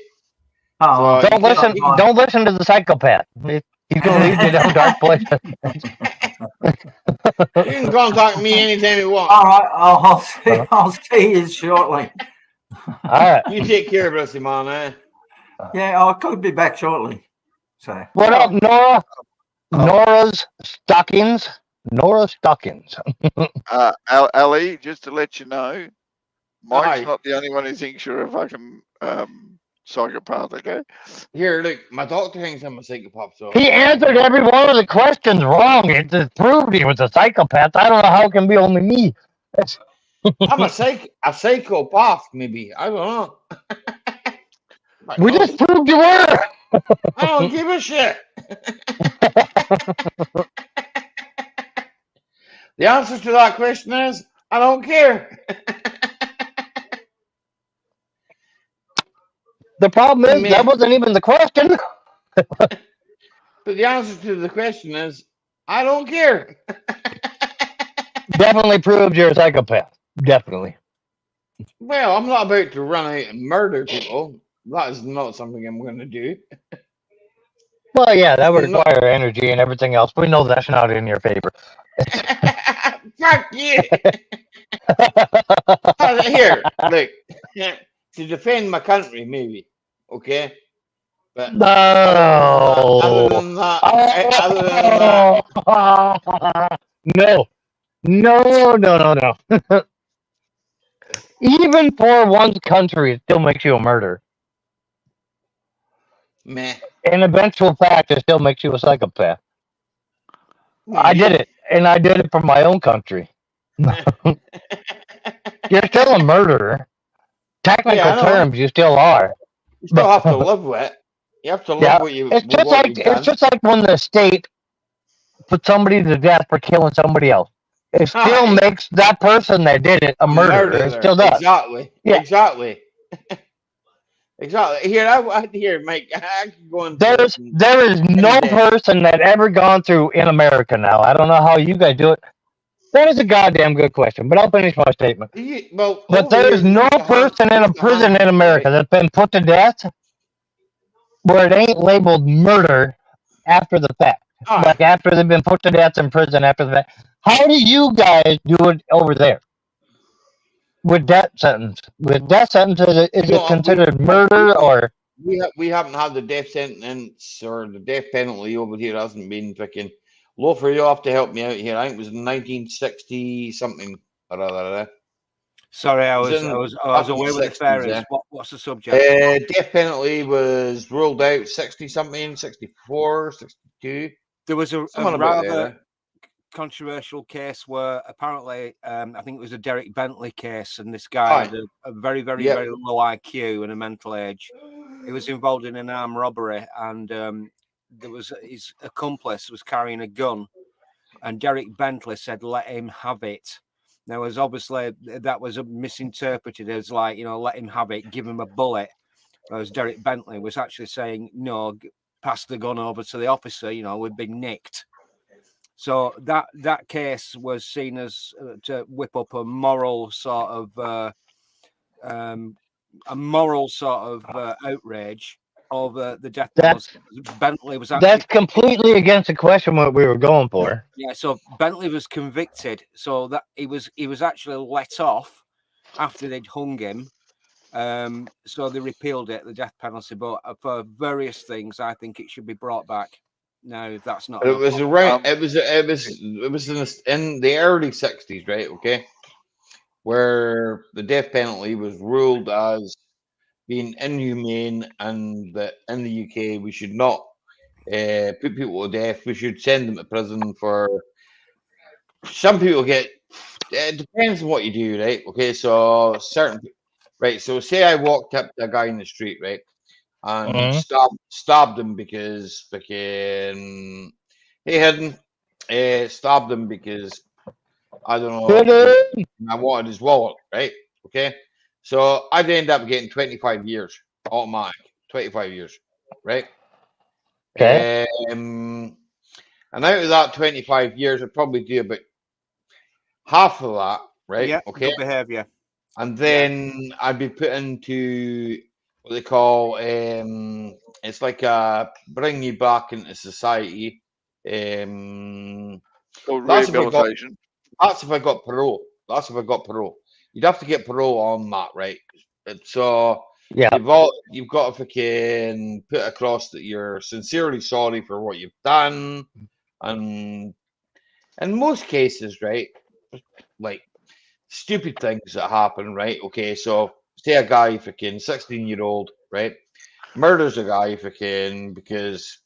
Oh, so don't listen to the psychopath. He's gonna lead you down dark places. You can contact me anytime you want. All right. I'll see you shortly. All right. You take care, Brissy, man. Yeah, I could be back shortly. So. What up, Nora? Nora's stockings. Nora Stockings. Ali, just to let you know, Mike's not the only one who thinks you're a fucking psychopath, okay? Here, look, my doctor thinks I'm a psychopath. So He answered every one of the questions wrong. It just proved he was a psychopath. I don't know how it can be only me. I'm a psychopath, maybe. I don't know. We just proved you were. I don't give a shit. The answer to that question is, I don't care. The problem is, that wasn't even the question. But the answer to the question is, I don't care. Definitely proved you're a psychopath. Definitely. Well, I'm not about to run out and murder people. That is not something I'm going to do. Well, yeah, that would require energy and everything else. We know that's not in your favor. Fuck you. Here, look, to defend my country, maybe, okay? But no. Other than that, No. Even for one's country, it still makes you a murderer. Meh. In eventual fact, it still makes you a psychopath. I did it, and I did it for my own country. You're still a murderer. Technical terms, you still are. You still have to live with it. You have to live with you. It's just like when the state put somebody to death for killing somebody else. It still makes that person that did it a murderer. It still does. Exactly. Yeah. Exactly. Exactly. Here, Mike. I can go into there is no person that ever gone through in America now. I don't know how you guys do it. That is a goddamn good question, but I'll finish my statement. But there is no person in a prison in America that's been put to death where it ain't labeled murder after the fact. Like after they've been put to death in prison after the fact. How do you guys do it over there? With death sentence. With death sentence, is it considered murder or? We haven't had the death sentence or the death penalty over here. Hasn't been freaking. Loafer, you'll have to help me out here. I think it was 1960 something or other. Sorry, I Was was in away with the 60s, fairies. yeah. What's the subject? Death penalty was ruled out 60 something, 64, 62. There was a Someone about rather there. controversial case where apparently, I think it was a Derek Bentley case, and this guy had a very, very, Yep. very low IQ and a mental age. He was involved in an armed robbery, and there was his accomplice was carrying a gun, and Derek Bentley said, "Let him have it." Now, as obviously that was misinterpreted as like, let him have it, give him a bullet. Whereas Derek Bentley was actually saying, "No, pass the gun over to the officer. We've been nicked." So that case was seen as to whip up a moral sort of outrage over the death penalty. Bentley was actually that's completely against the question what we were going for. Yeah, so Bentley was convicted, so that he was actually let off after they'd hung him. So they repealed it, the death penalty, but for various things, I think it should be brought back. No, that's not. It was right. It was in the early 60s, right? Okay, where the death penalty was ruled as being inhumane, and that in the UK we should not put people to death. We should send them to prison for. Some people get. It depends on what you do, right? Okay, so right. So say I walked up to a guy in the street, right, and stabbed him because fucking he hadn't stabbed him because I don't know. I wanted his wallet, right? Okay, so I'd end up getting 25 years automatic, 25 years, right? Okay. And out of that 25 years, I'd probably do about half of that, right? Yeah, okay. good behaviour. And then I'd be put into what they call it's like bring you back into society. Called rehabilitation. That's if I got parole. That's if I got parole. You'd have to get parole on that, right? So yeah, you've got to fucking put across that you're sincerely sorry for what you've done, and in most cases, right, like stupid things that happen, right? Okay, so say a guy fucking 16-year-old, right, murders a guy fucking because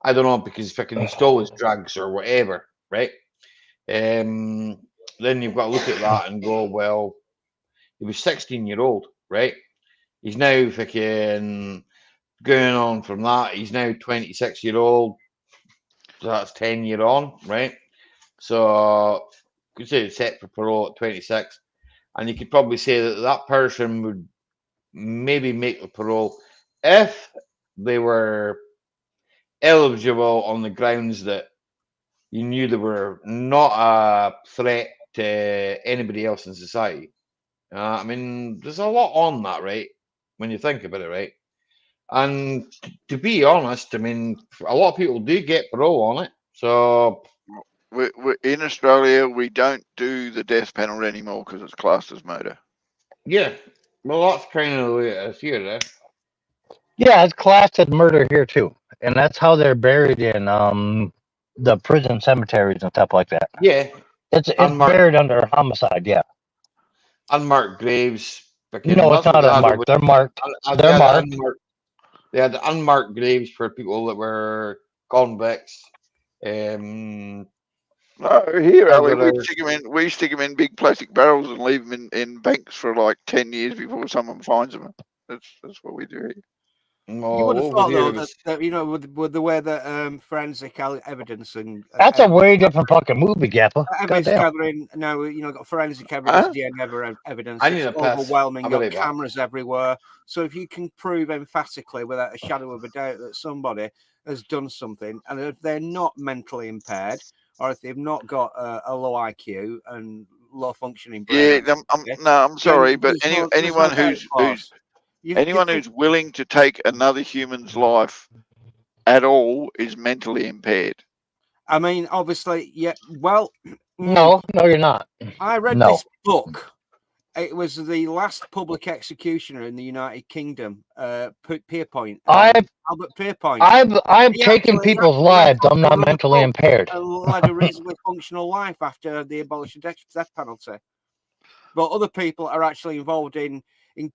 I don't know, because fucking he stole his drugs or whatever, right? Then you've got to look at that and go, well, he was 16-year-old, right? He's now fucking going on from that. He's now 26-year-old. So that's 10 year on, right? So you could say it's set for parole at 26. And you could probably say that that person would maybe make the parole if they were eligible on the grounds that you knew they were not a threat to anybody else in society. I mean, there's a lot on that, right? When you think about it, right? And to be honest, I mean, a lot of people do get parole on it. So we're in Australia, we don't do the death penalty anymore because it's classed as murder. Yeah, well, that's kind of the way it is here, eh? Yeah, it's classed as murder here too, and that's how they're buried in the prison cemeteries and stuff like that. Yeah, it's buried under homicide. Yeah, unmarked graves. No, it's not unmarked. They're marked. They're marked. They had unmarked graves for people that were convicts. No, here, Ali, we stick them in big plastic barrels and leave them in banks for like 10 years before someone finds them. That's what we do here. No, you would have thought though that with the way that forensic evidence and that's a way different fucking movie, Gappa. Evidence gathering now, got forensic evidence, DNA evidence. It's overwhelming. Got cameras everywhere. So if you can prove emphatically, without a shadow of a doubt, that somebody has done something, and if they're not mentally impaired, or if they've not got a low IQ and low functioning brain, I'm sorry, but anyone who's willing to take another human's life at all is mentally impaired. I mean, obviously, yeah. Well, no, you're not. I read this book, It was the last public executioner in the United Kingdom, Pierpoint. Albert Pierpoint. I've He taken actually people's lives. I'm not mentally impaired. Led a reasonably functional life after the abolition of death penalty. But other people are actually involved in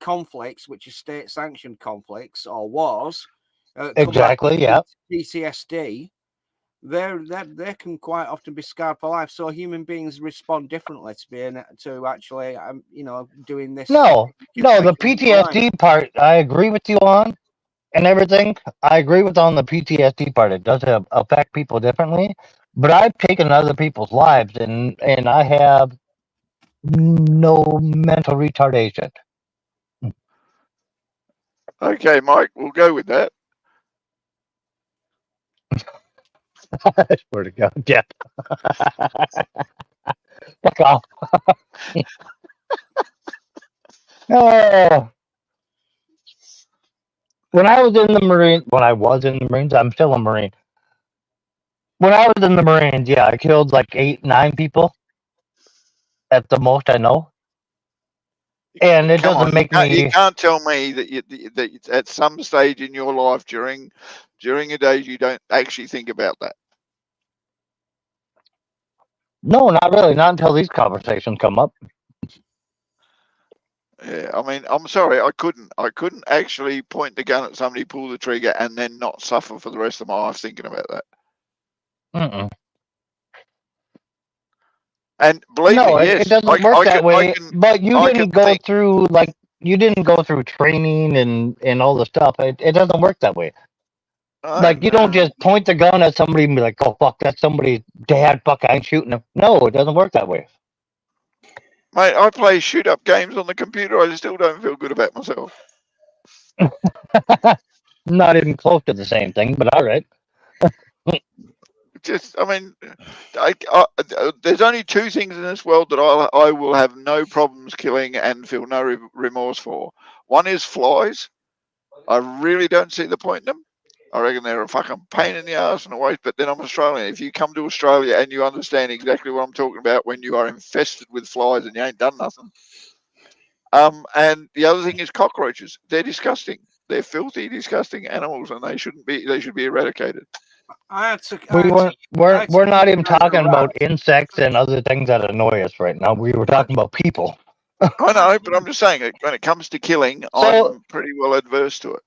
conflicts, which are state-sanctioned conflicts, or wars. Exactly. Yeah. PTSD. They can quite often be scarred for life. So human beings respond differently to actually, doing this. No, the PTSD part, I agree with you on, and everything. I agree with on the PTSD part. It does affect people differently, but I've taken other people's lives, and I have no mental retardation. Okay, Mike, we'll go with that. I swear to God, yeah. Fuck off. When I was in the Marines, I'm still a Marine. When I was in the Marines, yeah, I killed like 9 people at the most I know. And it doesn't make me. You can't tell me that at some stage in your life during your days you don't actually think about that. No, not really. Not until these conversations come up. Yeah, I mean, I'm sorry, I couldn't actually point the gun at somebody, pull the trigger, and then not suffer for the rest of my life thinking about that. And believe me, yes, it doesn't work that way. But you didn't go through training and all the stuff. It doesn't work that way. Like you don't just point the gun at somebody and be like, "Oh fuck, that's somebody's dad. Fuck, I ain't shooting him." No, it doesn't work that way. Mate, I play shoot-up games on the computer. I still don't feel good about myself. Not even close to the same thing, but all right. I mean, there's only 2 things in this world that I will have no problems killing and feel no remorse for. One is flies. I really don't see the point in them. I reckon they're a fucking pain in the ass and a waste. But then I'm Australian. If you come to Australia and you understand exactly what I'm talking about when you are infested with flies and you ain't done nothing. And the other thing is cockroaches. They're disgusting. They're filthy, disgusting animals, and they should be eradicated. We're not even talking about insects and other things that annoy us right now. We were talking about people. I know, but I'm just saying, when it comes to killing, I'm pretty well adverse to it.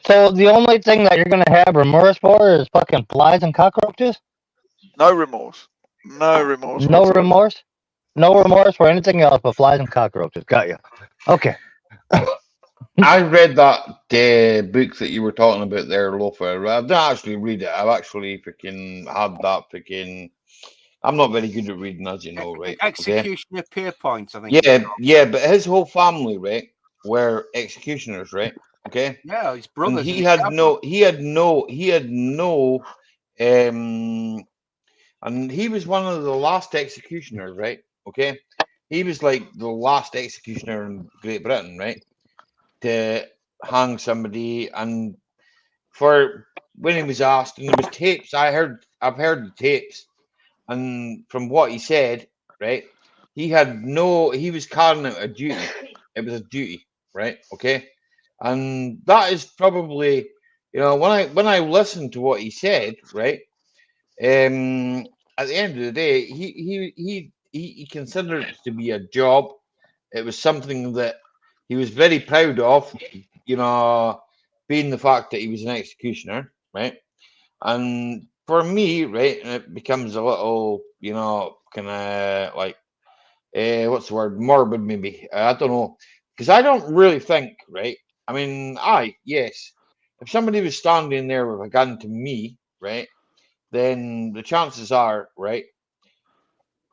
So the only thing that you're going to have remorse for is fucking flies and cockroaches? No remorse. No remorse. No remorse? No remorse for anything else but flies and cockroaches. Got you. Okay. I read that book that you were talking about there, Lofa. I didn't actually read it. I've actually freaking had that freaking... I'm not very good at reading, as you know, right? Executioner Pierpoint, I think. Yeah, but his whole family, right, were executioners, right? Okay. Yeah, his brothers. And he had no, and he was one of the last executioners, right? Okay. He was like the last executioner in Great Britain, right? To hang somebody, and for when he was asked, and there was tapes. I've heard the tapes, and from what he said, right, he was carrying out a duty. It was a duty, right? Okay. And that is probably, when I listened to what he said, right, at the end of the day, he considered it to be a job. It was something that he was very proud of, being the fact that he was an executioner, right? And for me, right, it becomes a little, kind of like, what's the word, morbid maybe. I don't know, because I don't really think, right. I mean, yes, if somebody was standing there with a gun to me, right, then the chances are, right,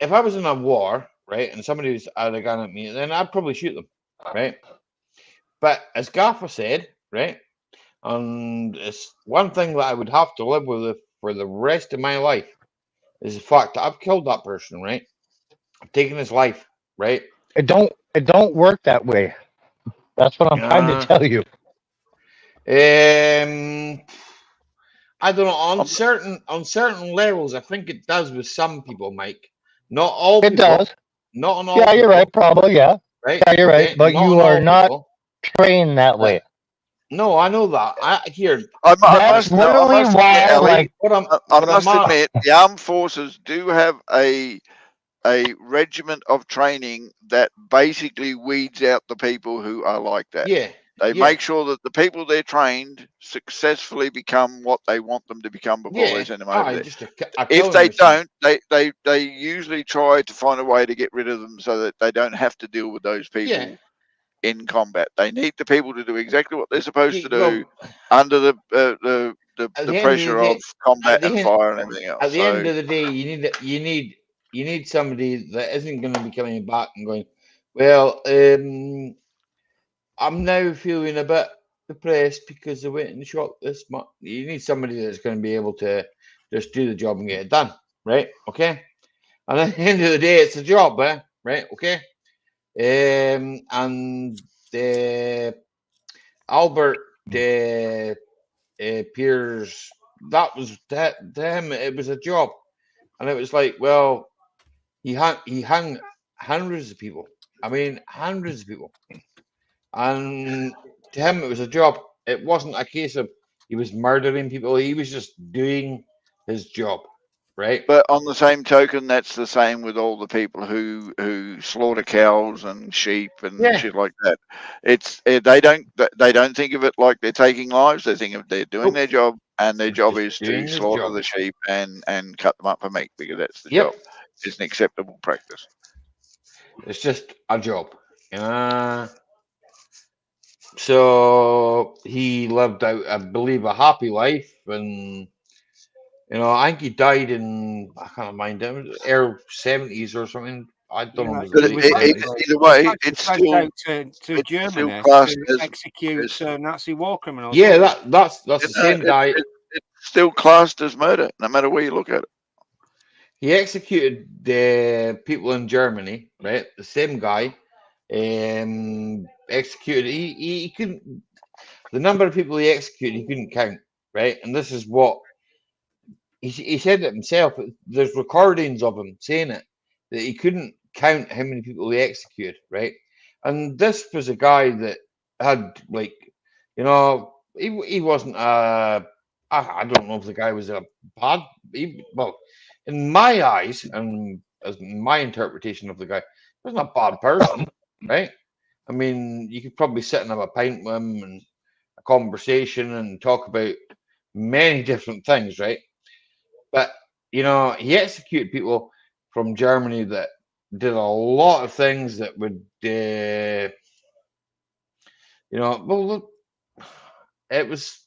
if I was in a war, right, and somebody was had a gun at me, then I'd probably shoot them, right. But as Gaffer said, right, and it's one thing that I would have to live with for the rest of my life is the fact that I've killed that person, right. I've taken his life, right. It don't work that way. That's what I'm trying to tell you. I don't know. On certain levels, I think it does with some people, Mike. Not all people. It does. Not on all. Yeah, you're right. Probably, yeah. right? Yeah, you're right, Okay, but you are all not people. trained that way. No, I know that. I That's must literally admit, why, Ellie, like, I must admit, the armed forces do have a regiment of training that basically weeds out the people who are like that. Yeah. They yeah. make sure that the people they're trained successfully become what they want them to become before they send them over there. Just a If killing they machine. don't, they usually try to find a way to get rid of them so that they don't have to deal with those people in combat. They need the people to do exactly what they're supposed to do under the pressure of combat and fire and everything else. At the end of the day, you need somebody that isn't going to be coming back and going, well, I'm now feeling a bit depressed because I went and shot this much. You need somebody that's going to be able to just do the job and get it done, right? Okay. And at the end of the day, it's a job, right? Okay. And Albert Pierce, that was to him. It was a job, and it was like, well, he hung hundreds of people. I mean, hundreds of people, and to him, it was a job. It wasn't a case of he was murdering people. He was just doing his job, right? But on the same token, that's the same with all the people who slaughter cows and sheep and shit like that. It's they don't think of it like they're taking lives. They think of they're doing their job, and their job is to slaughter the sheep and cut them up for meat because that's the job. It's an acceptable practice. It's just a job. So he lived out, I believe, a happy life, and I think he died in, I can't mind, early 70s or something. I don't know. But either way, it's still to Germany classed to as execute Nazi war criminals. Yeah, that's the same guy. It's still classed as murder, no matter where you look at it. He executed the people in Germany, right? The same guy, executed. He couldn't. The number of people he executed, he couldn't count, right? And this is what he said it himself. There's recordings of him saying it, that he couldn't count how many people he executed, right? And this was a guy that had, like, he wasn't I don't know if the guy was a bad. Well, in my eyes and as my interpretation of the guy, he wasn't a bad person, right? I mean, you could probably sit and have a pint with him and a conversation and talk about many different things, right? But he executed people from Germany that did a lot of things that would, well, it was,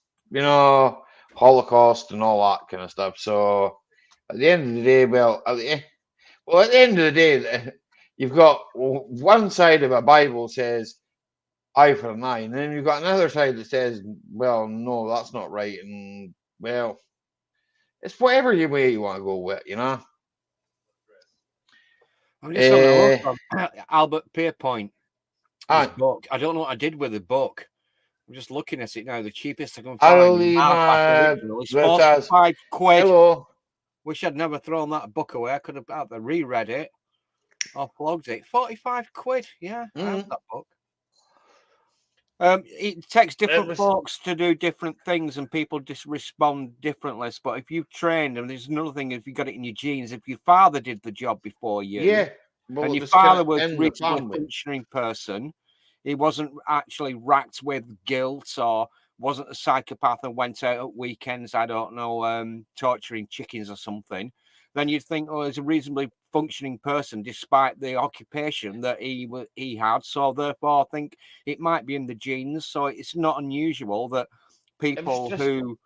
Holocaust and all that kind of stuff. So at the end of the day, at the end of the day, you've got one side of a Bible says eye for an eye, and then you've got another side that says, well, no, that's not right, and well, it's whatever way you want to go with, I'm just having a look on Albert Pierpoint. His book. I don't know what I did with the book. I'm just looking at it now. The cheapest I can find is 45 quid. Hello. Wish I'd never thrown that book away. I could have either reread it or plugged it. 45 quid. Yeah, I have that book. It takes different folks to do different things, and people just respond differently. But if you've trained, and there's another thing, if you got it in your genes, if your father did the job before you, and your father was a reasonably functioning person, he wasn't actually racked with guilt or wasn't a psychopath and went out at weekends, I don't know, torturing chickens or something, then you'd think, oh, he's a reasonably functioning person despite the occupation that he had. So therefore, I think it might be in the genes. So it's not unusual that people who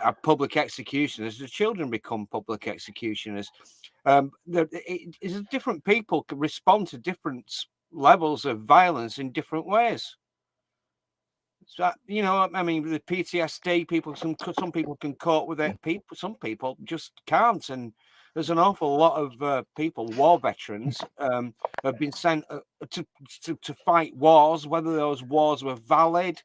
are public executioners, the children become public executioners. Different people can respond to different levels of violence in different ways. So, I mean, the PTSD, some people can cope with it. Some people just can't. And there's an awful lot of people, war veterans, have been sent to fight wars, whether those wars were valid,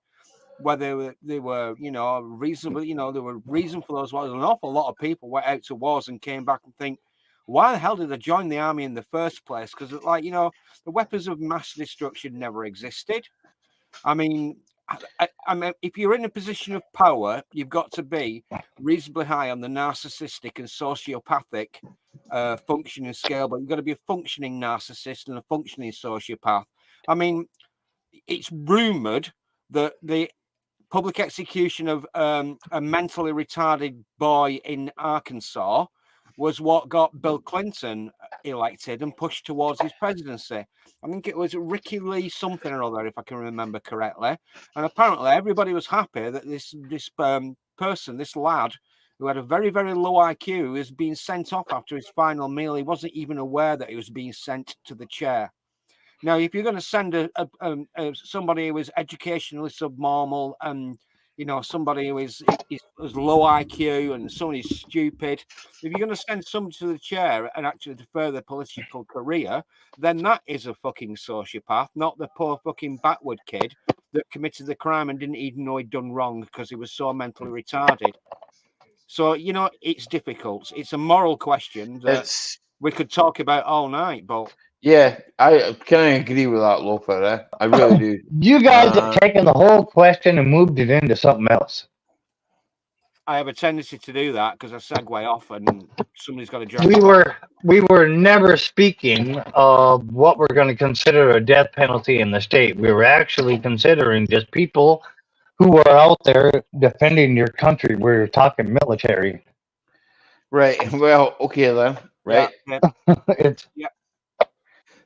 whether they were, reasonable, there were reason for those wars. An awful lot of people went out to wars and came back and think, Why the hell did they join the army in the first place? Because, like, you know, the weapons of mass destruction never existed. I mean, I mean, if you're in a position of power, you've got to be reasonably high on the narcissistic and sociopathic functioning scale, but you've got to be a functioning narcissist and a functioning sociopath. I mean, it's rumored that the public execution of a mentally retarded boy in Arkansas was what got Bill Clinton elected and pushed towards his presidency. I think it was Ricky Lee something or other, if I can remember correctly. And apparently everybody was happy that this person, this lad, who had a very, very low IQ, is being sent off after his final meal. He wasn't even aware that he was being sent to the chair. Now, if you're going to send somebody who is educationally subnormal and, you know, somebody who is low IQ and somebody's stupid, if you're going to send somebody to the chair and actually to further political career, then that is a fucking sociopath, not the poor fucking backward kid that committed the crime and didn't even know he'd done wrong because he was so mentally retarded. So, you know, it's difficult. It's a moral question that we could talk about all night, but... Yeah, I kind of agree with that, Lofa. I really do. You guys have taken the whole question and moved it into something else. I have a tendency to do that because I segue off and somebody's got to jump. We were never speaking of what we're going to consider a death penalty in the state. We were actually considering just people who are out there defending your country. We're talking military. Right. Well, okay then. Right. It's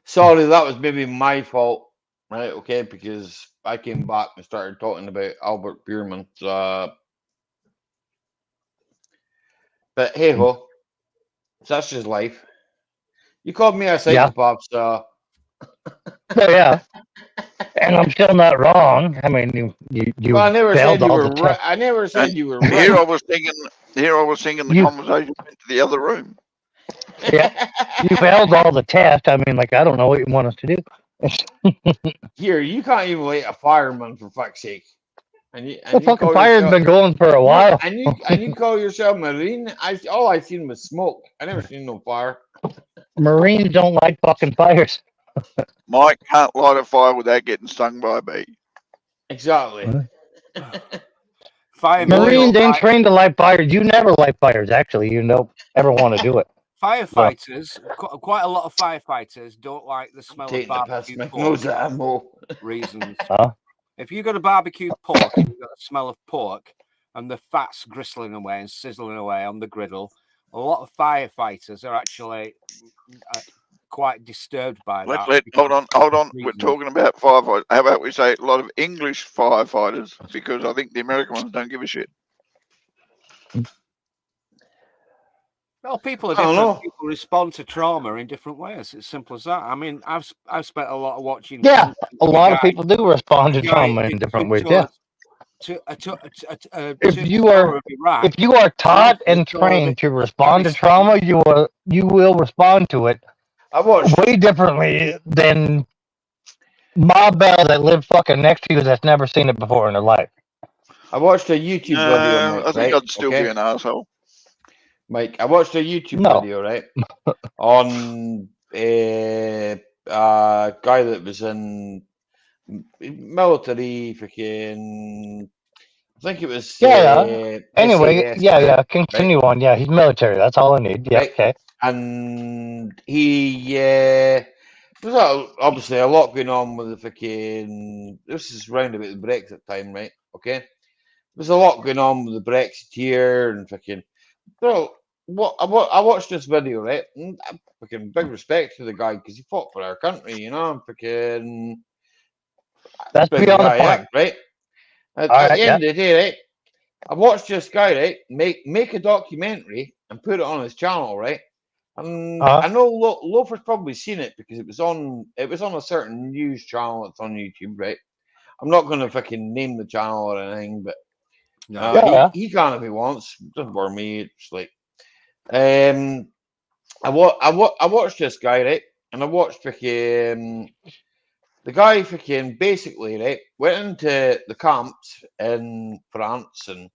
sorry, that was maybe my fault. Right. Okay, because I came back and started talking about Albert Bierman. But hey ho, that's just life. You called me a psychopath, so. Oh, yeah. And I'm still not wrong. I mean, you well, I never said failed you all were the right. tests. I never said you were right. Here I was thinking the conversation went to the other room. Yeah, you failed all the tests. I mean, like, I don't know what you want us to do. Here, you can't even light a fireman for fuck's sake. And the fucking fire's been going for a while. And you call yourself Marine? All I seen was smoke. I never seen no fire. Marines don't like fucking fires. Mike can't light a fire without getting stung by a bee. Exactly. Marines ain't trained to light fires. You never light fires, actually. You don't ever want to do it. Firefighters, quite a lot of firefighters don't like the smell of barbecue pork. Reasons. If you've got a barbecue pork and you've got the smell of pork and the fat's gristling away and sizzling away on the griddle, a lot of firefighters are actually quite disturbed by that. Hold on. We're talking about firefighters. How about we say a lot of English firefighters, because I think the American ones don't give a shit. Well, people are different. People respond to trauma in different ways. It's simple as that. I mean, I've spent a lot of watching. Yeah, a lot of people do respond to trauma in different ways. Yeah. If you are taught and trained to respond to trauma, you will respond to it way differently than Ma Bell that lived fucking next to you that's never seen it before in her life. I watched a YouTube video. Mike, I think I'd still be an asshole. Mike, I watched a YouTube video, right, on a guy that was in military, freaking. I think it was. Anyway, SAS, continue on. Yeah, he's military. That's all I need. Yeah, okay. And he, there's obviously a lot going on with the freaking. This is round about the Brexit time, right? Okay. There's a lot going on with the Brexiteer and freaking. So, I watched this video, right? And freaking big respect to the guy because he fought for our country, you know. Freaking. That's beyond the point, right? At the end of the day, right? I watched this guy, right, make a documentary and put it on his channel, right? And I know Lofer's probably seen it because it was on a certain news channel that's on YouTube, right? I'm not going to fucking name the channel or anything, but he can if he wants. Doesn't bother me. It's like, I watched this guy, right, and I watched freaking. The guy freaking basically, right, went into the camps in France and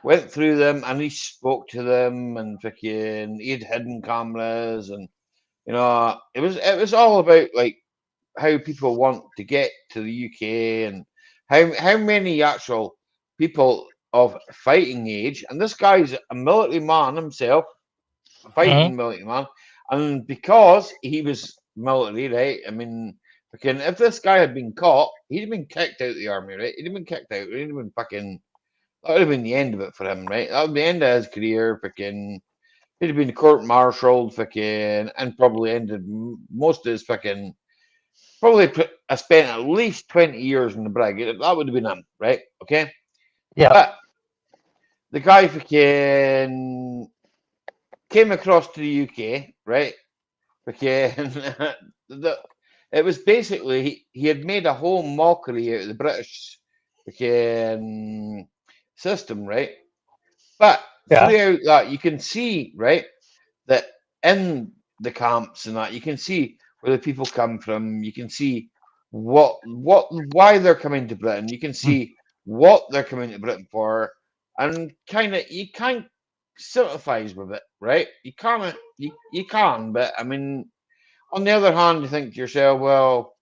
went through them and he spoke to them and fucking he had hidden cameras and you know it was all about like how people want to get to the UK and how many actual people of fighting age, and this guy's a military man himself, a fighting military man, and because he was military, right? I mean, fucking, if this guy had been caught, he'd have been kicked out of the army, right? He'd have been kicked out. He'd have been fucking. That would have been the end of it for him, right? That would be the end of his career, fucking. He'd have been court-martialed, fucking, and probably ended most of his fucking. Probably I spent at least 20 years in the brig. That would have been him, right? Okay. Yeah. But the guy fucking came across to the UK, right? Fucking it was basically he had made a whole mockery out of the British fucking system, right? But throughout that, you can see, right, that in the camps and that you can see where the people come from. You can see why they're coming to Britain. You can see what they're coming to Britain for, and you can't sympathize with it, right? You can't, you can, but I mean, on the other hand, you think to yourself, well,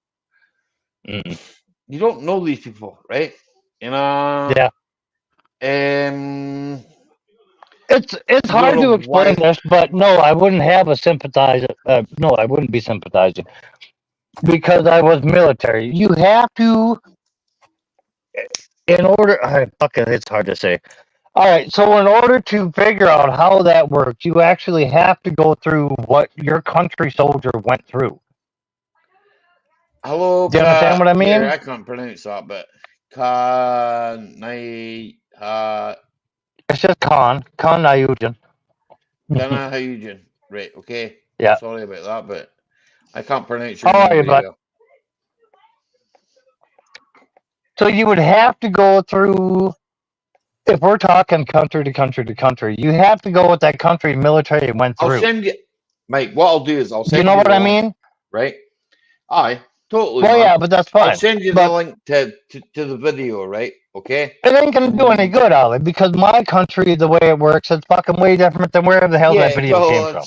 you don't know these people, right? You know, It's hard to explain this, but no, I wouldn't have a sympathizer. No, I wouldn't be sympathizing because I was military. You have to, in order. It's hard to say. All right, so in order to figure out how that works, you actually have to go through what your country soldier went through. Hello, do you understand what I mean? I can't pronounce that, but it's just Khan Nayujan. Nayujan, right? Okay. Yeah. Sorry about that, but I can't pronounce your name very well. So you would have to go through. If we're talking country to country to country, you have to go with that country military went through. I'll send you, mate. What I'll do is I'll send you. You know what I mean? Right? Aye, totally. Well, man. yeah, but that's fine. I'll send you the link to the video, right? Okay. It ain't gonna do any good, Ollie, because my country, the way it works, it's fucking way different than wherever the hell that video came from.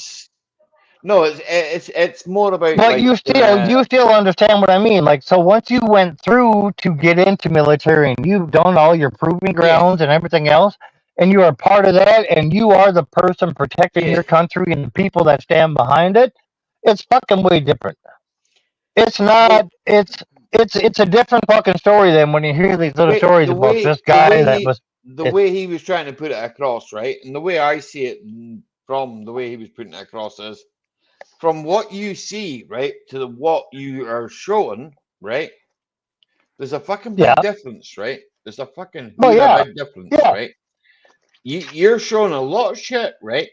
No, it's more about. But like, you still understand what I mean. Like, so once you went through to get into military and you've done all your proving grounds and everything else, and you are part of that, and you are the person protecting your country and the people that stand behind it, it's fucking way different. It's not. It's a different fucking story than when you hear these little stories about this guy that was. The way he was trying to put it across, right, and the way I see it from the way he was putting it across is. From what you see, right, to what you are showing, right, there's a fucking big difference, right? There's a fucking big difference, right? You're showing a lot of shit, right,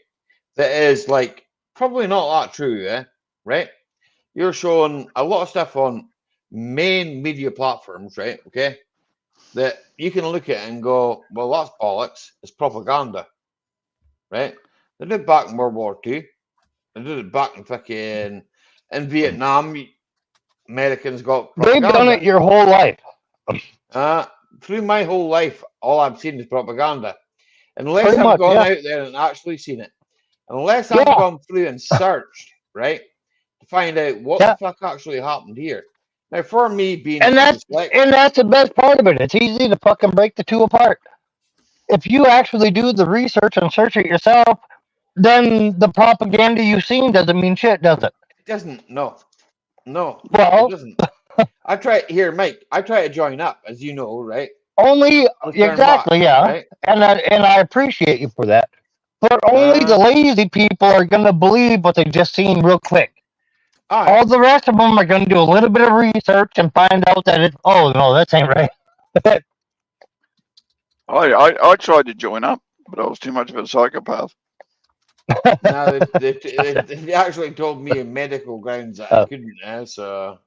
that is, like, probably not that true, right? You're showing a lot of stuff on main media platforms, right, okay, that you can look at and go, well, that's bollocks, it's propaganda, right? They did back in World War II. I did it back in fucking in Vietnam. Americans got propaganda. They've done it your whole life. Through my whole life, all I've seen is propaganda. Unless I've gone out there and actually seen it. Unless I've gone through and searched, right, to find out what the fuck actually happened here. Now, for me being that's the best part of it. It's easy to fucking break the two apart. If you actually do the research and search it yourself, then the propaganda you've seen doesn't mean shit, does it? It doesn't. No. Well, it doesn't. I try here, Mike. I try to join up, as you know, right? Only exactly, right? And I appreciate you for that. But only the lazy people are gonna believe what they just seen real quick. All the rest of them are gonna do a little bit of research and find out that oh no, that ain't right. I tried to join up, but I was too much of a psychopath. No, they actually told me in medical grounds that I couldn't. So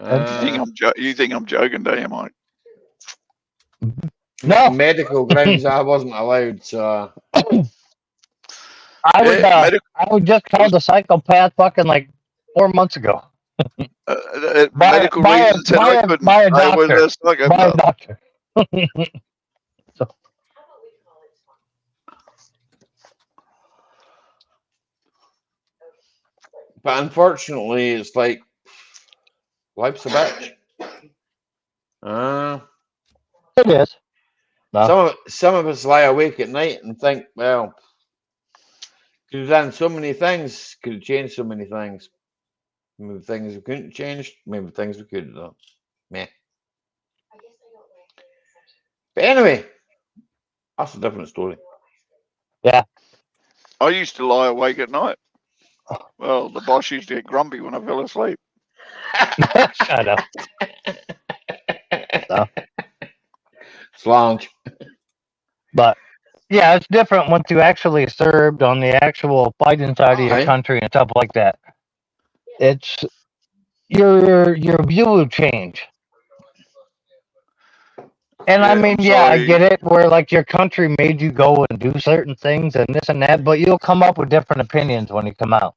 you think I'm joking, do you, Mike? No, medical grounds I wasn't allowed. So I was just called a psychopath fucking like 4 months ago. Medical reasons I couldn't. By a doctor. I was a psychopath. By a doctor. But unfortunately, it's like life's a bitch. It is. No. Some of us lie awake at night and think, well, could have done so many things, could have changed so many things. Maybe things we couldn't change, maybe things we could have done. Meh. But anyway, that's a different story. Yeah. I used to lie awake at night. Well, the boss used to get grumpy when I fell asleep. Shut up. So. Slange. But yeah, it's different once you actually served on the actual fighting side of your country and stuff like that. It's your view will change. And I mean, yeah, I get it where like your country made you go and do certain things and this and that, but you'll come up with different opinions when you come out.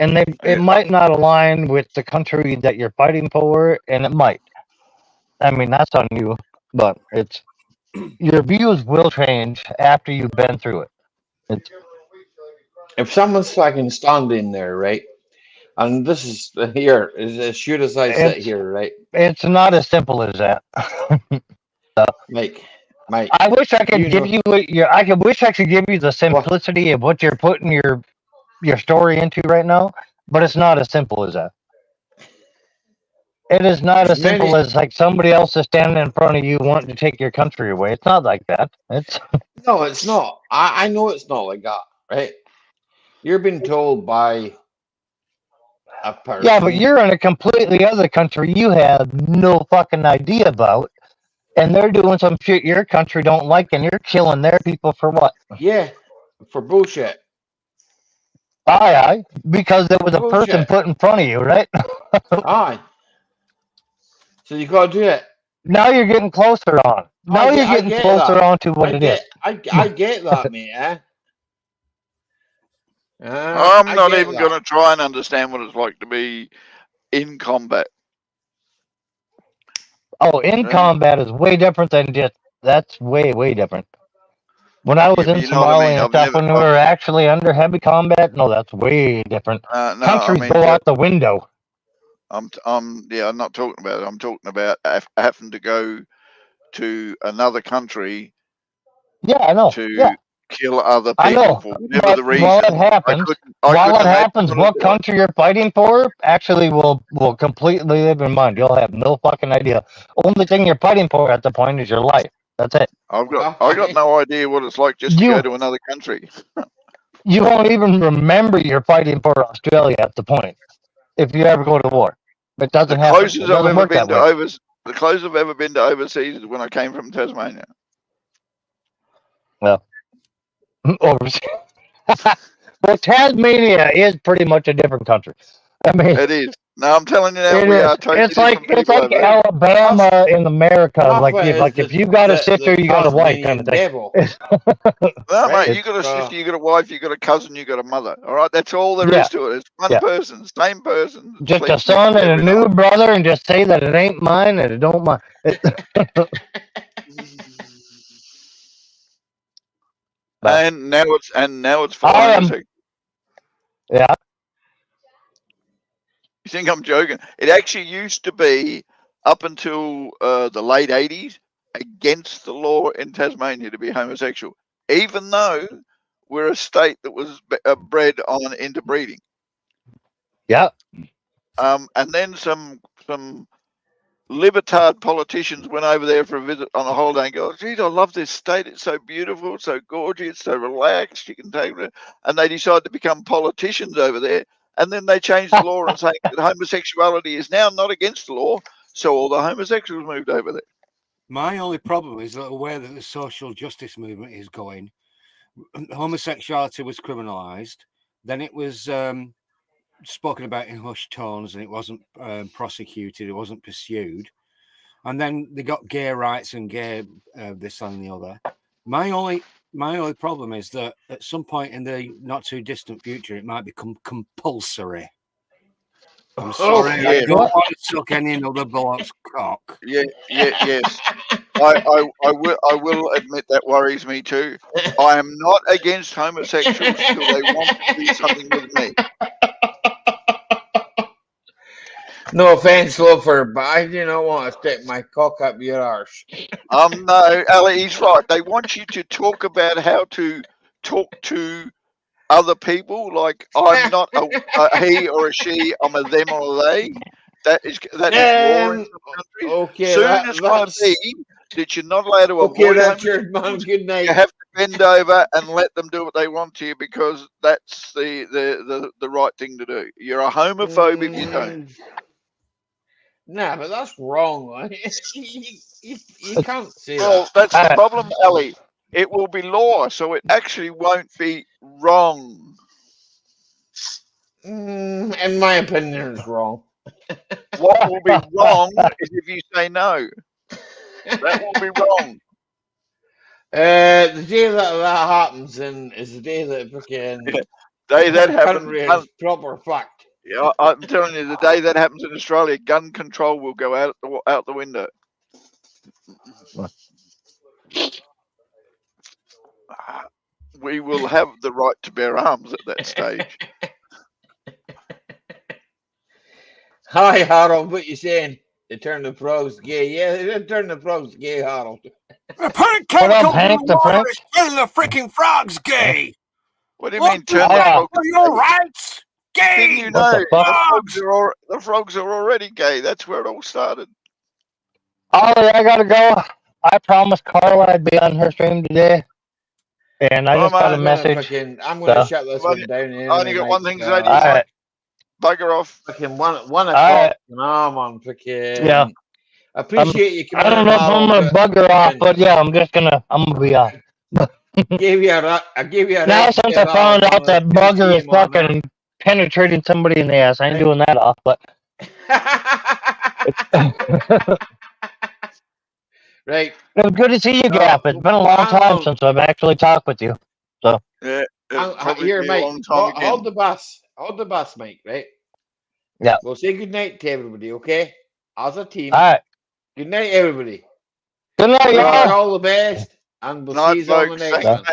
And it might not align with the country that you're fighting for, and it might. I mean, that's on you, but it's your views will change after you've been through it. If someone's fucking standing there, right, and this is here, as sure as I sit here, right? It's not as simple as that. Mike, I wish I could give you wish I could give you the simplicity of what you're putting your story into right now, but it's not as simple as that. It is not as simple as like somebody else is standing in front of you wanting to take your country away. It's not like that. It's no, it's not. I know it's not like that, right? You're being told by a person. Yeah, but you're in a completely other country you have no fucking idea about, and they're doing some shit your country don't like, and you're killing their people for what? Yeah, for bullshit. Aye, because there was a person put in front of you, right? Aye. So you gotta do it. Now you're getting closer on. Now you're getting closer on to what it is. I get that, mate. I'm not even going to try and understand what it's like to be in combat. Oh, in combat is way different than just. That's way, way different. When I was in Somalia and stuff, when we were actually under heavy combat, no, that's way different. Countries go out the window. I'm not talking about it. I'm talking about having to go to another country. Yeah, I know. To kill other people for whatever the reason. While it happens, what country you're fighting for actually will completely live in mind. You'll have no fucking idea. Only thing you're fighting for at the point is your life. That's it. I got no idea what it's like just to go to another country. You won't even remember you're fighting for Australia at the point if you ever go to war. It doesn't happen. The closest I've ever been to overseas is when I came from Tasmania. Well, overseas. Well, Tasmania is pretty much a different country. I mean, it is. No, I'm telling you now, we are totally it's like Alabama in America. Like if you got a sister, you got a wife, kind of thing. No, mate, you got a sister, you got a wife, you got a cousin, you got a mother. All right, that's all there is to it. It's one person, same person. Just a son and a new brother, and just say that it ain't mine and it don't mind. And now it's fine. Yeah. You think I'm joking? It actually used to be up until the late 80s against the law in Tasmania to be homosexual, even though we're a state that was bred on interbreeding. Yeah. And then some libertard politicians went over there for a visit on a holiday and go, geez, I love this state. It's so beautiful, it's so gorgeous, it's so relaxed. You can take it. And they decided to become politicians over there. And then they changed the law and saying that homosexuality is now not against the law. So all the homosexuals moved over there. My only problem is that where the social justice movement is going, homosexuality was criminalized. Then it was spoken about in hushed tones, and it wasn't prosecuted. It wasn't pursued. And then they got gay rights and gay this and the other. My only problem is that at some point in the not too distant future, it might become compulsory. I'm sorry, I don't want to suck any other bloke's cock. Yes. I will admit that worries me too. I am not against homosexuals till they want to do something with me. No offense, Loafer, but I do not want to stick my cock up your arse. No, Ali, he's right. They want you to talk about how to talk to other people. Like, I'm not a he or a she. I'm a them or a they. That is law in some countries. Okay, Soon it's going to that's be that you're not allowed to okay. avoid That's your man. homosexuals. Good night. You have to bend over and let them do what they want to you, because that's the right thing to do. You're a homophobe if you don't. Nah, but that's wrong. You can't say Well, that. that's the problem, Ali. It will be law, so it actually won't be wrong. In my opinion, it's wrong. What will be wrong is if you say no. That will be wrong. The day that happens is the day that freaking Day that happens. country is proper fucked. Yeah, I'm telling you, the day that happens in Australia, gun control will go out the window. We will have the right to bear arms at that stage. Hi, Harold. What you saying? They turn the frogs gay. Yeah, they turn the frogs gay, Harold. Putting chemicals in the water is turning the freaking frogs gay. What do you mean turn the frogs for your rights? Gay. Didn't you know the frogs are already gay? That's where it all started. Ollie, I gotta go. I promised Carla I'd be on her stream today, and I just got a message. I'm going to shut this one down. I only got one thing to say to you. Right. Bugger off. Freaking 1 o'clock. No, man, freaking. Yeah. I appreciate you coming. I don't know if I'm gonna bugger off, but yeah, I'm gonna be off. I gave you a now since I found out that bugger is fucking penetrating somebody in the ass, I ain't doing that off, but right. It was good to see you, Gap. It's been a long time since I've actually talked with you. So yeah, here, Mike. Hold the bus. Hold the bus, Mike. Right. Yeah. We'll say good night to everybody, okay? As a team. All right. Good night, everybody. Good night, y'all. All the best, and we'll see you on the next one.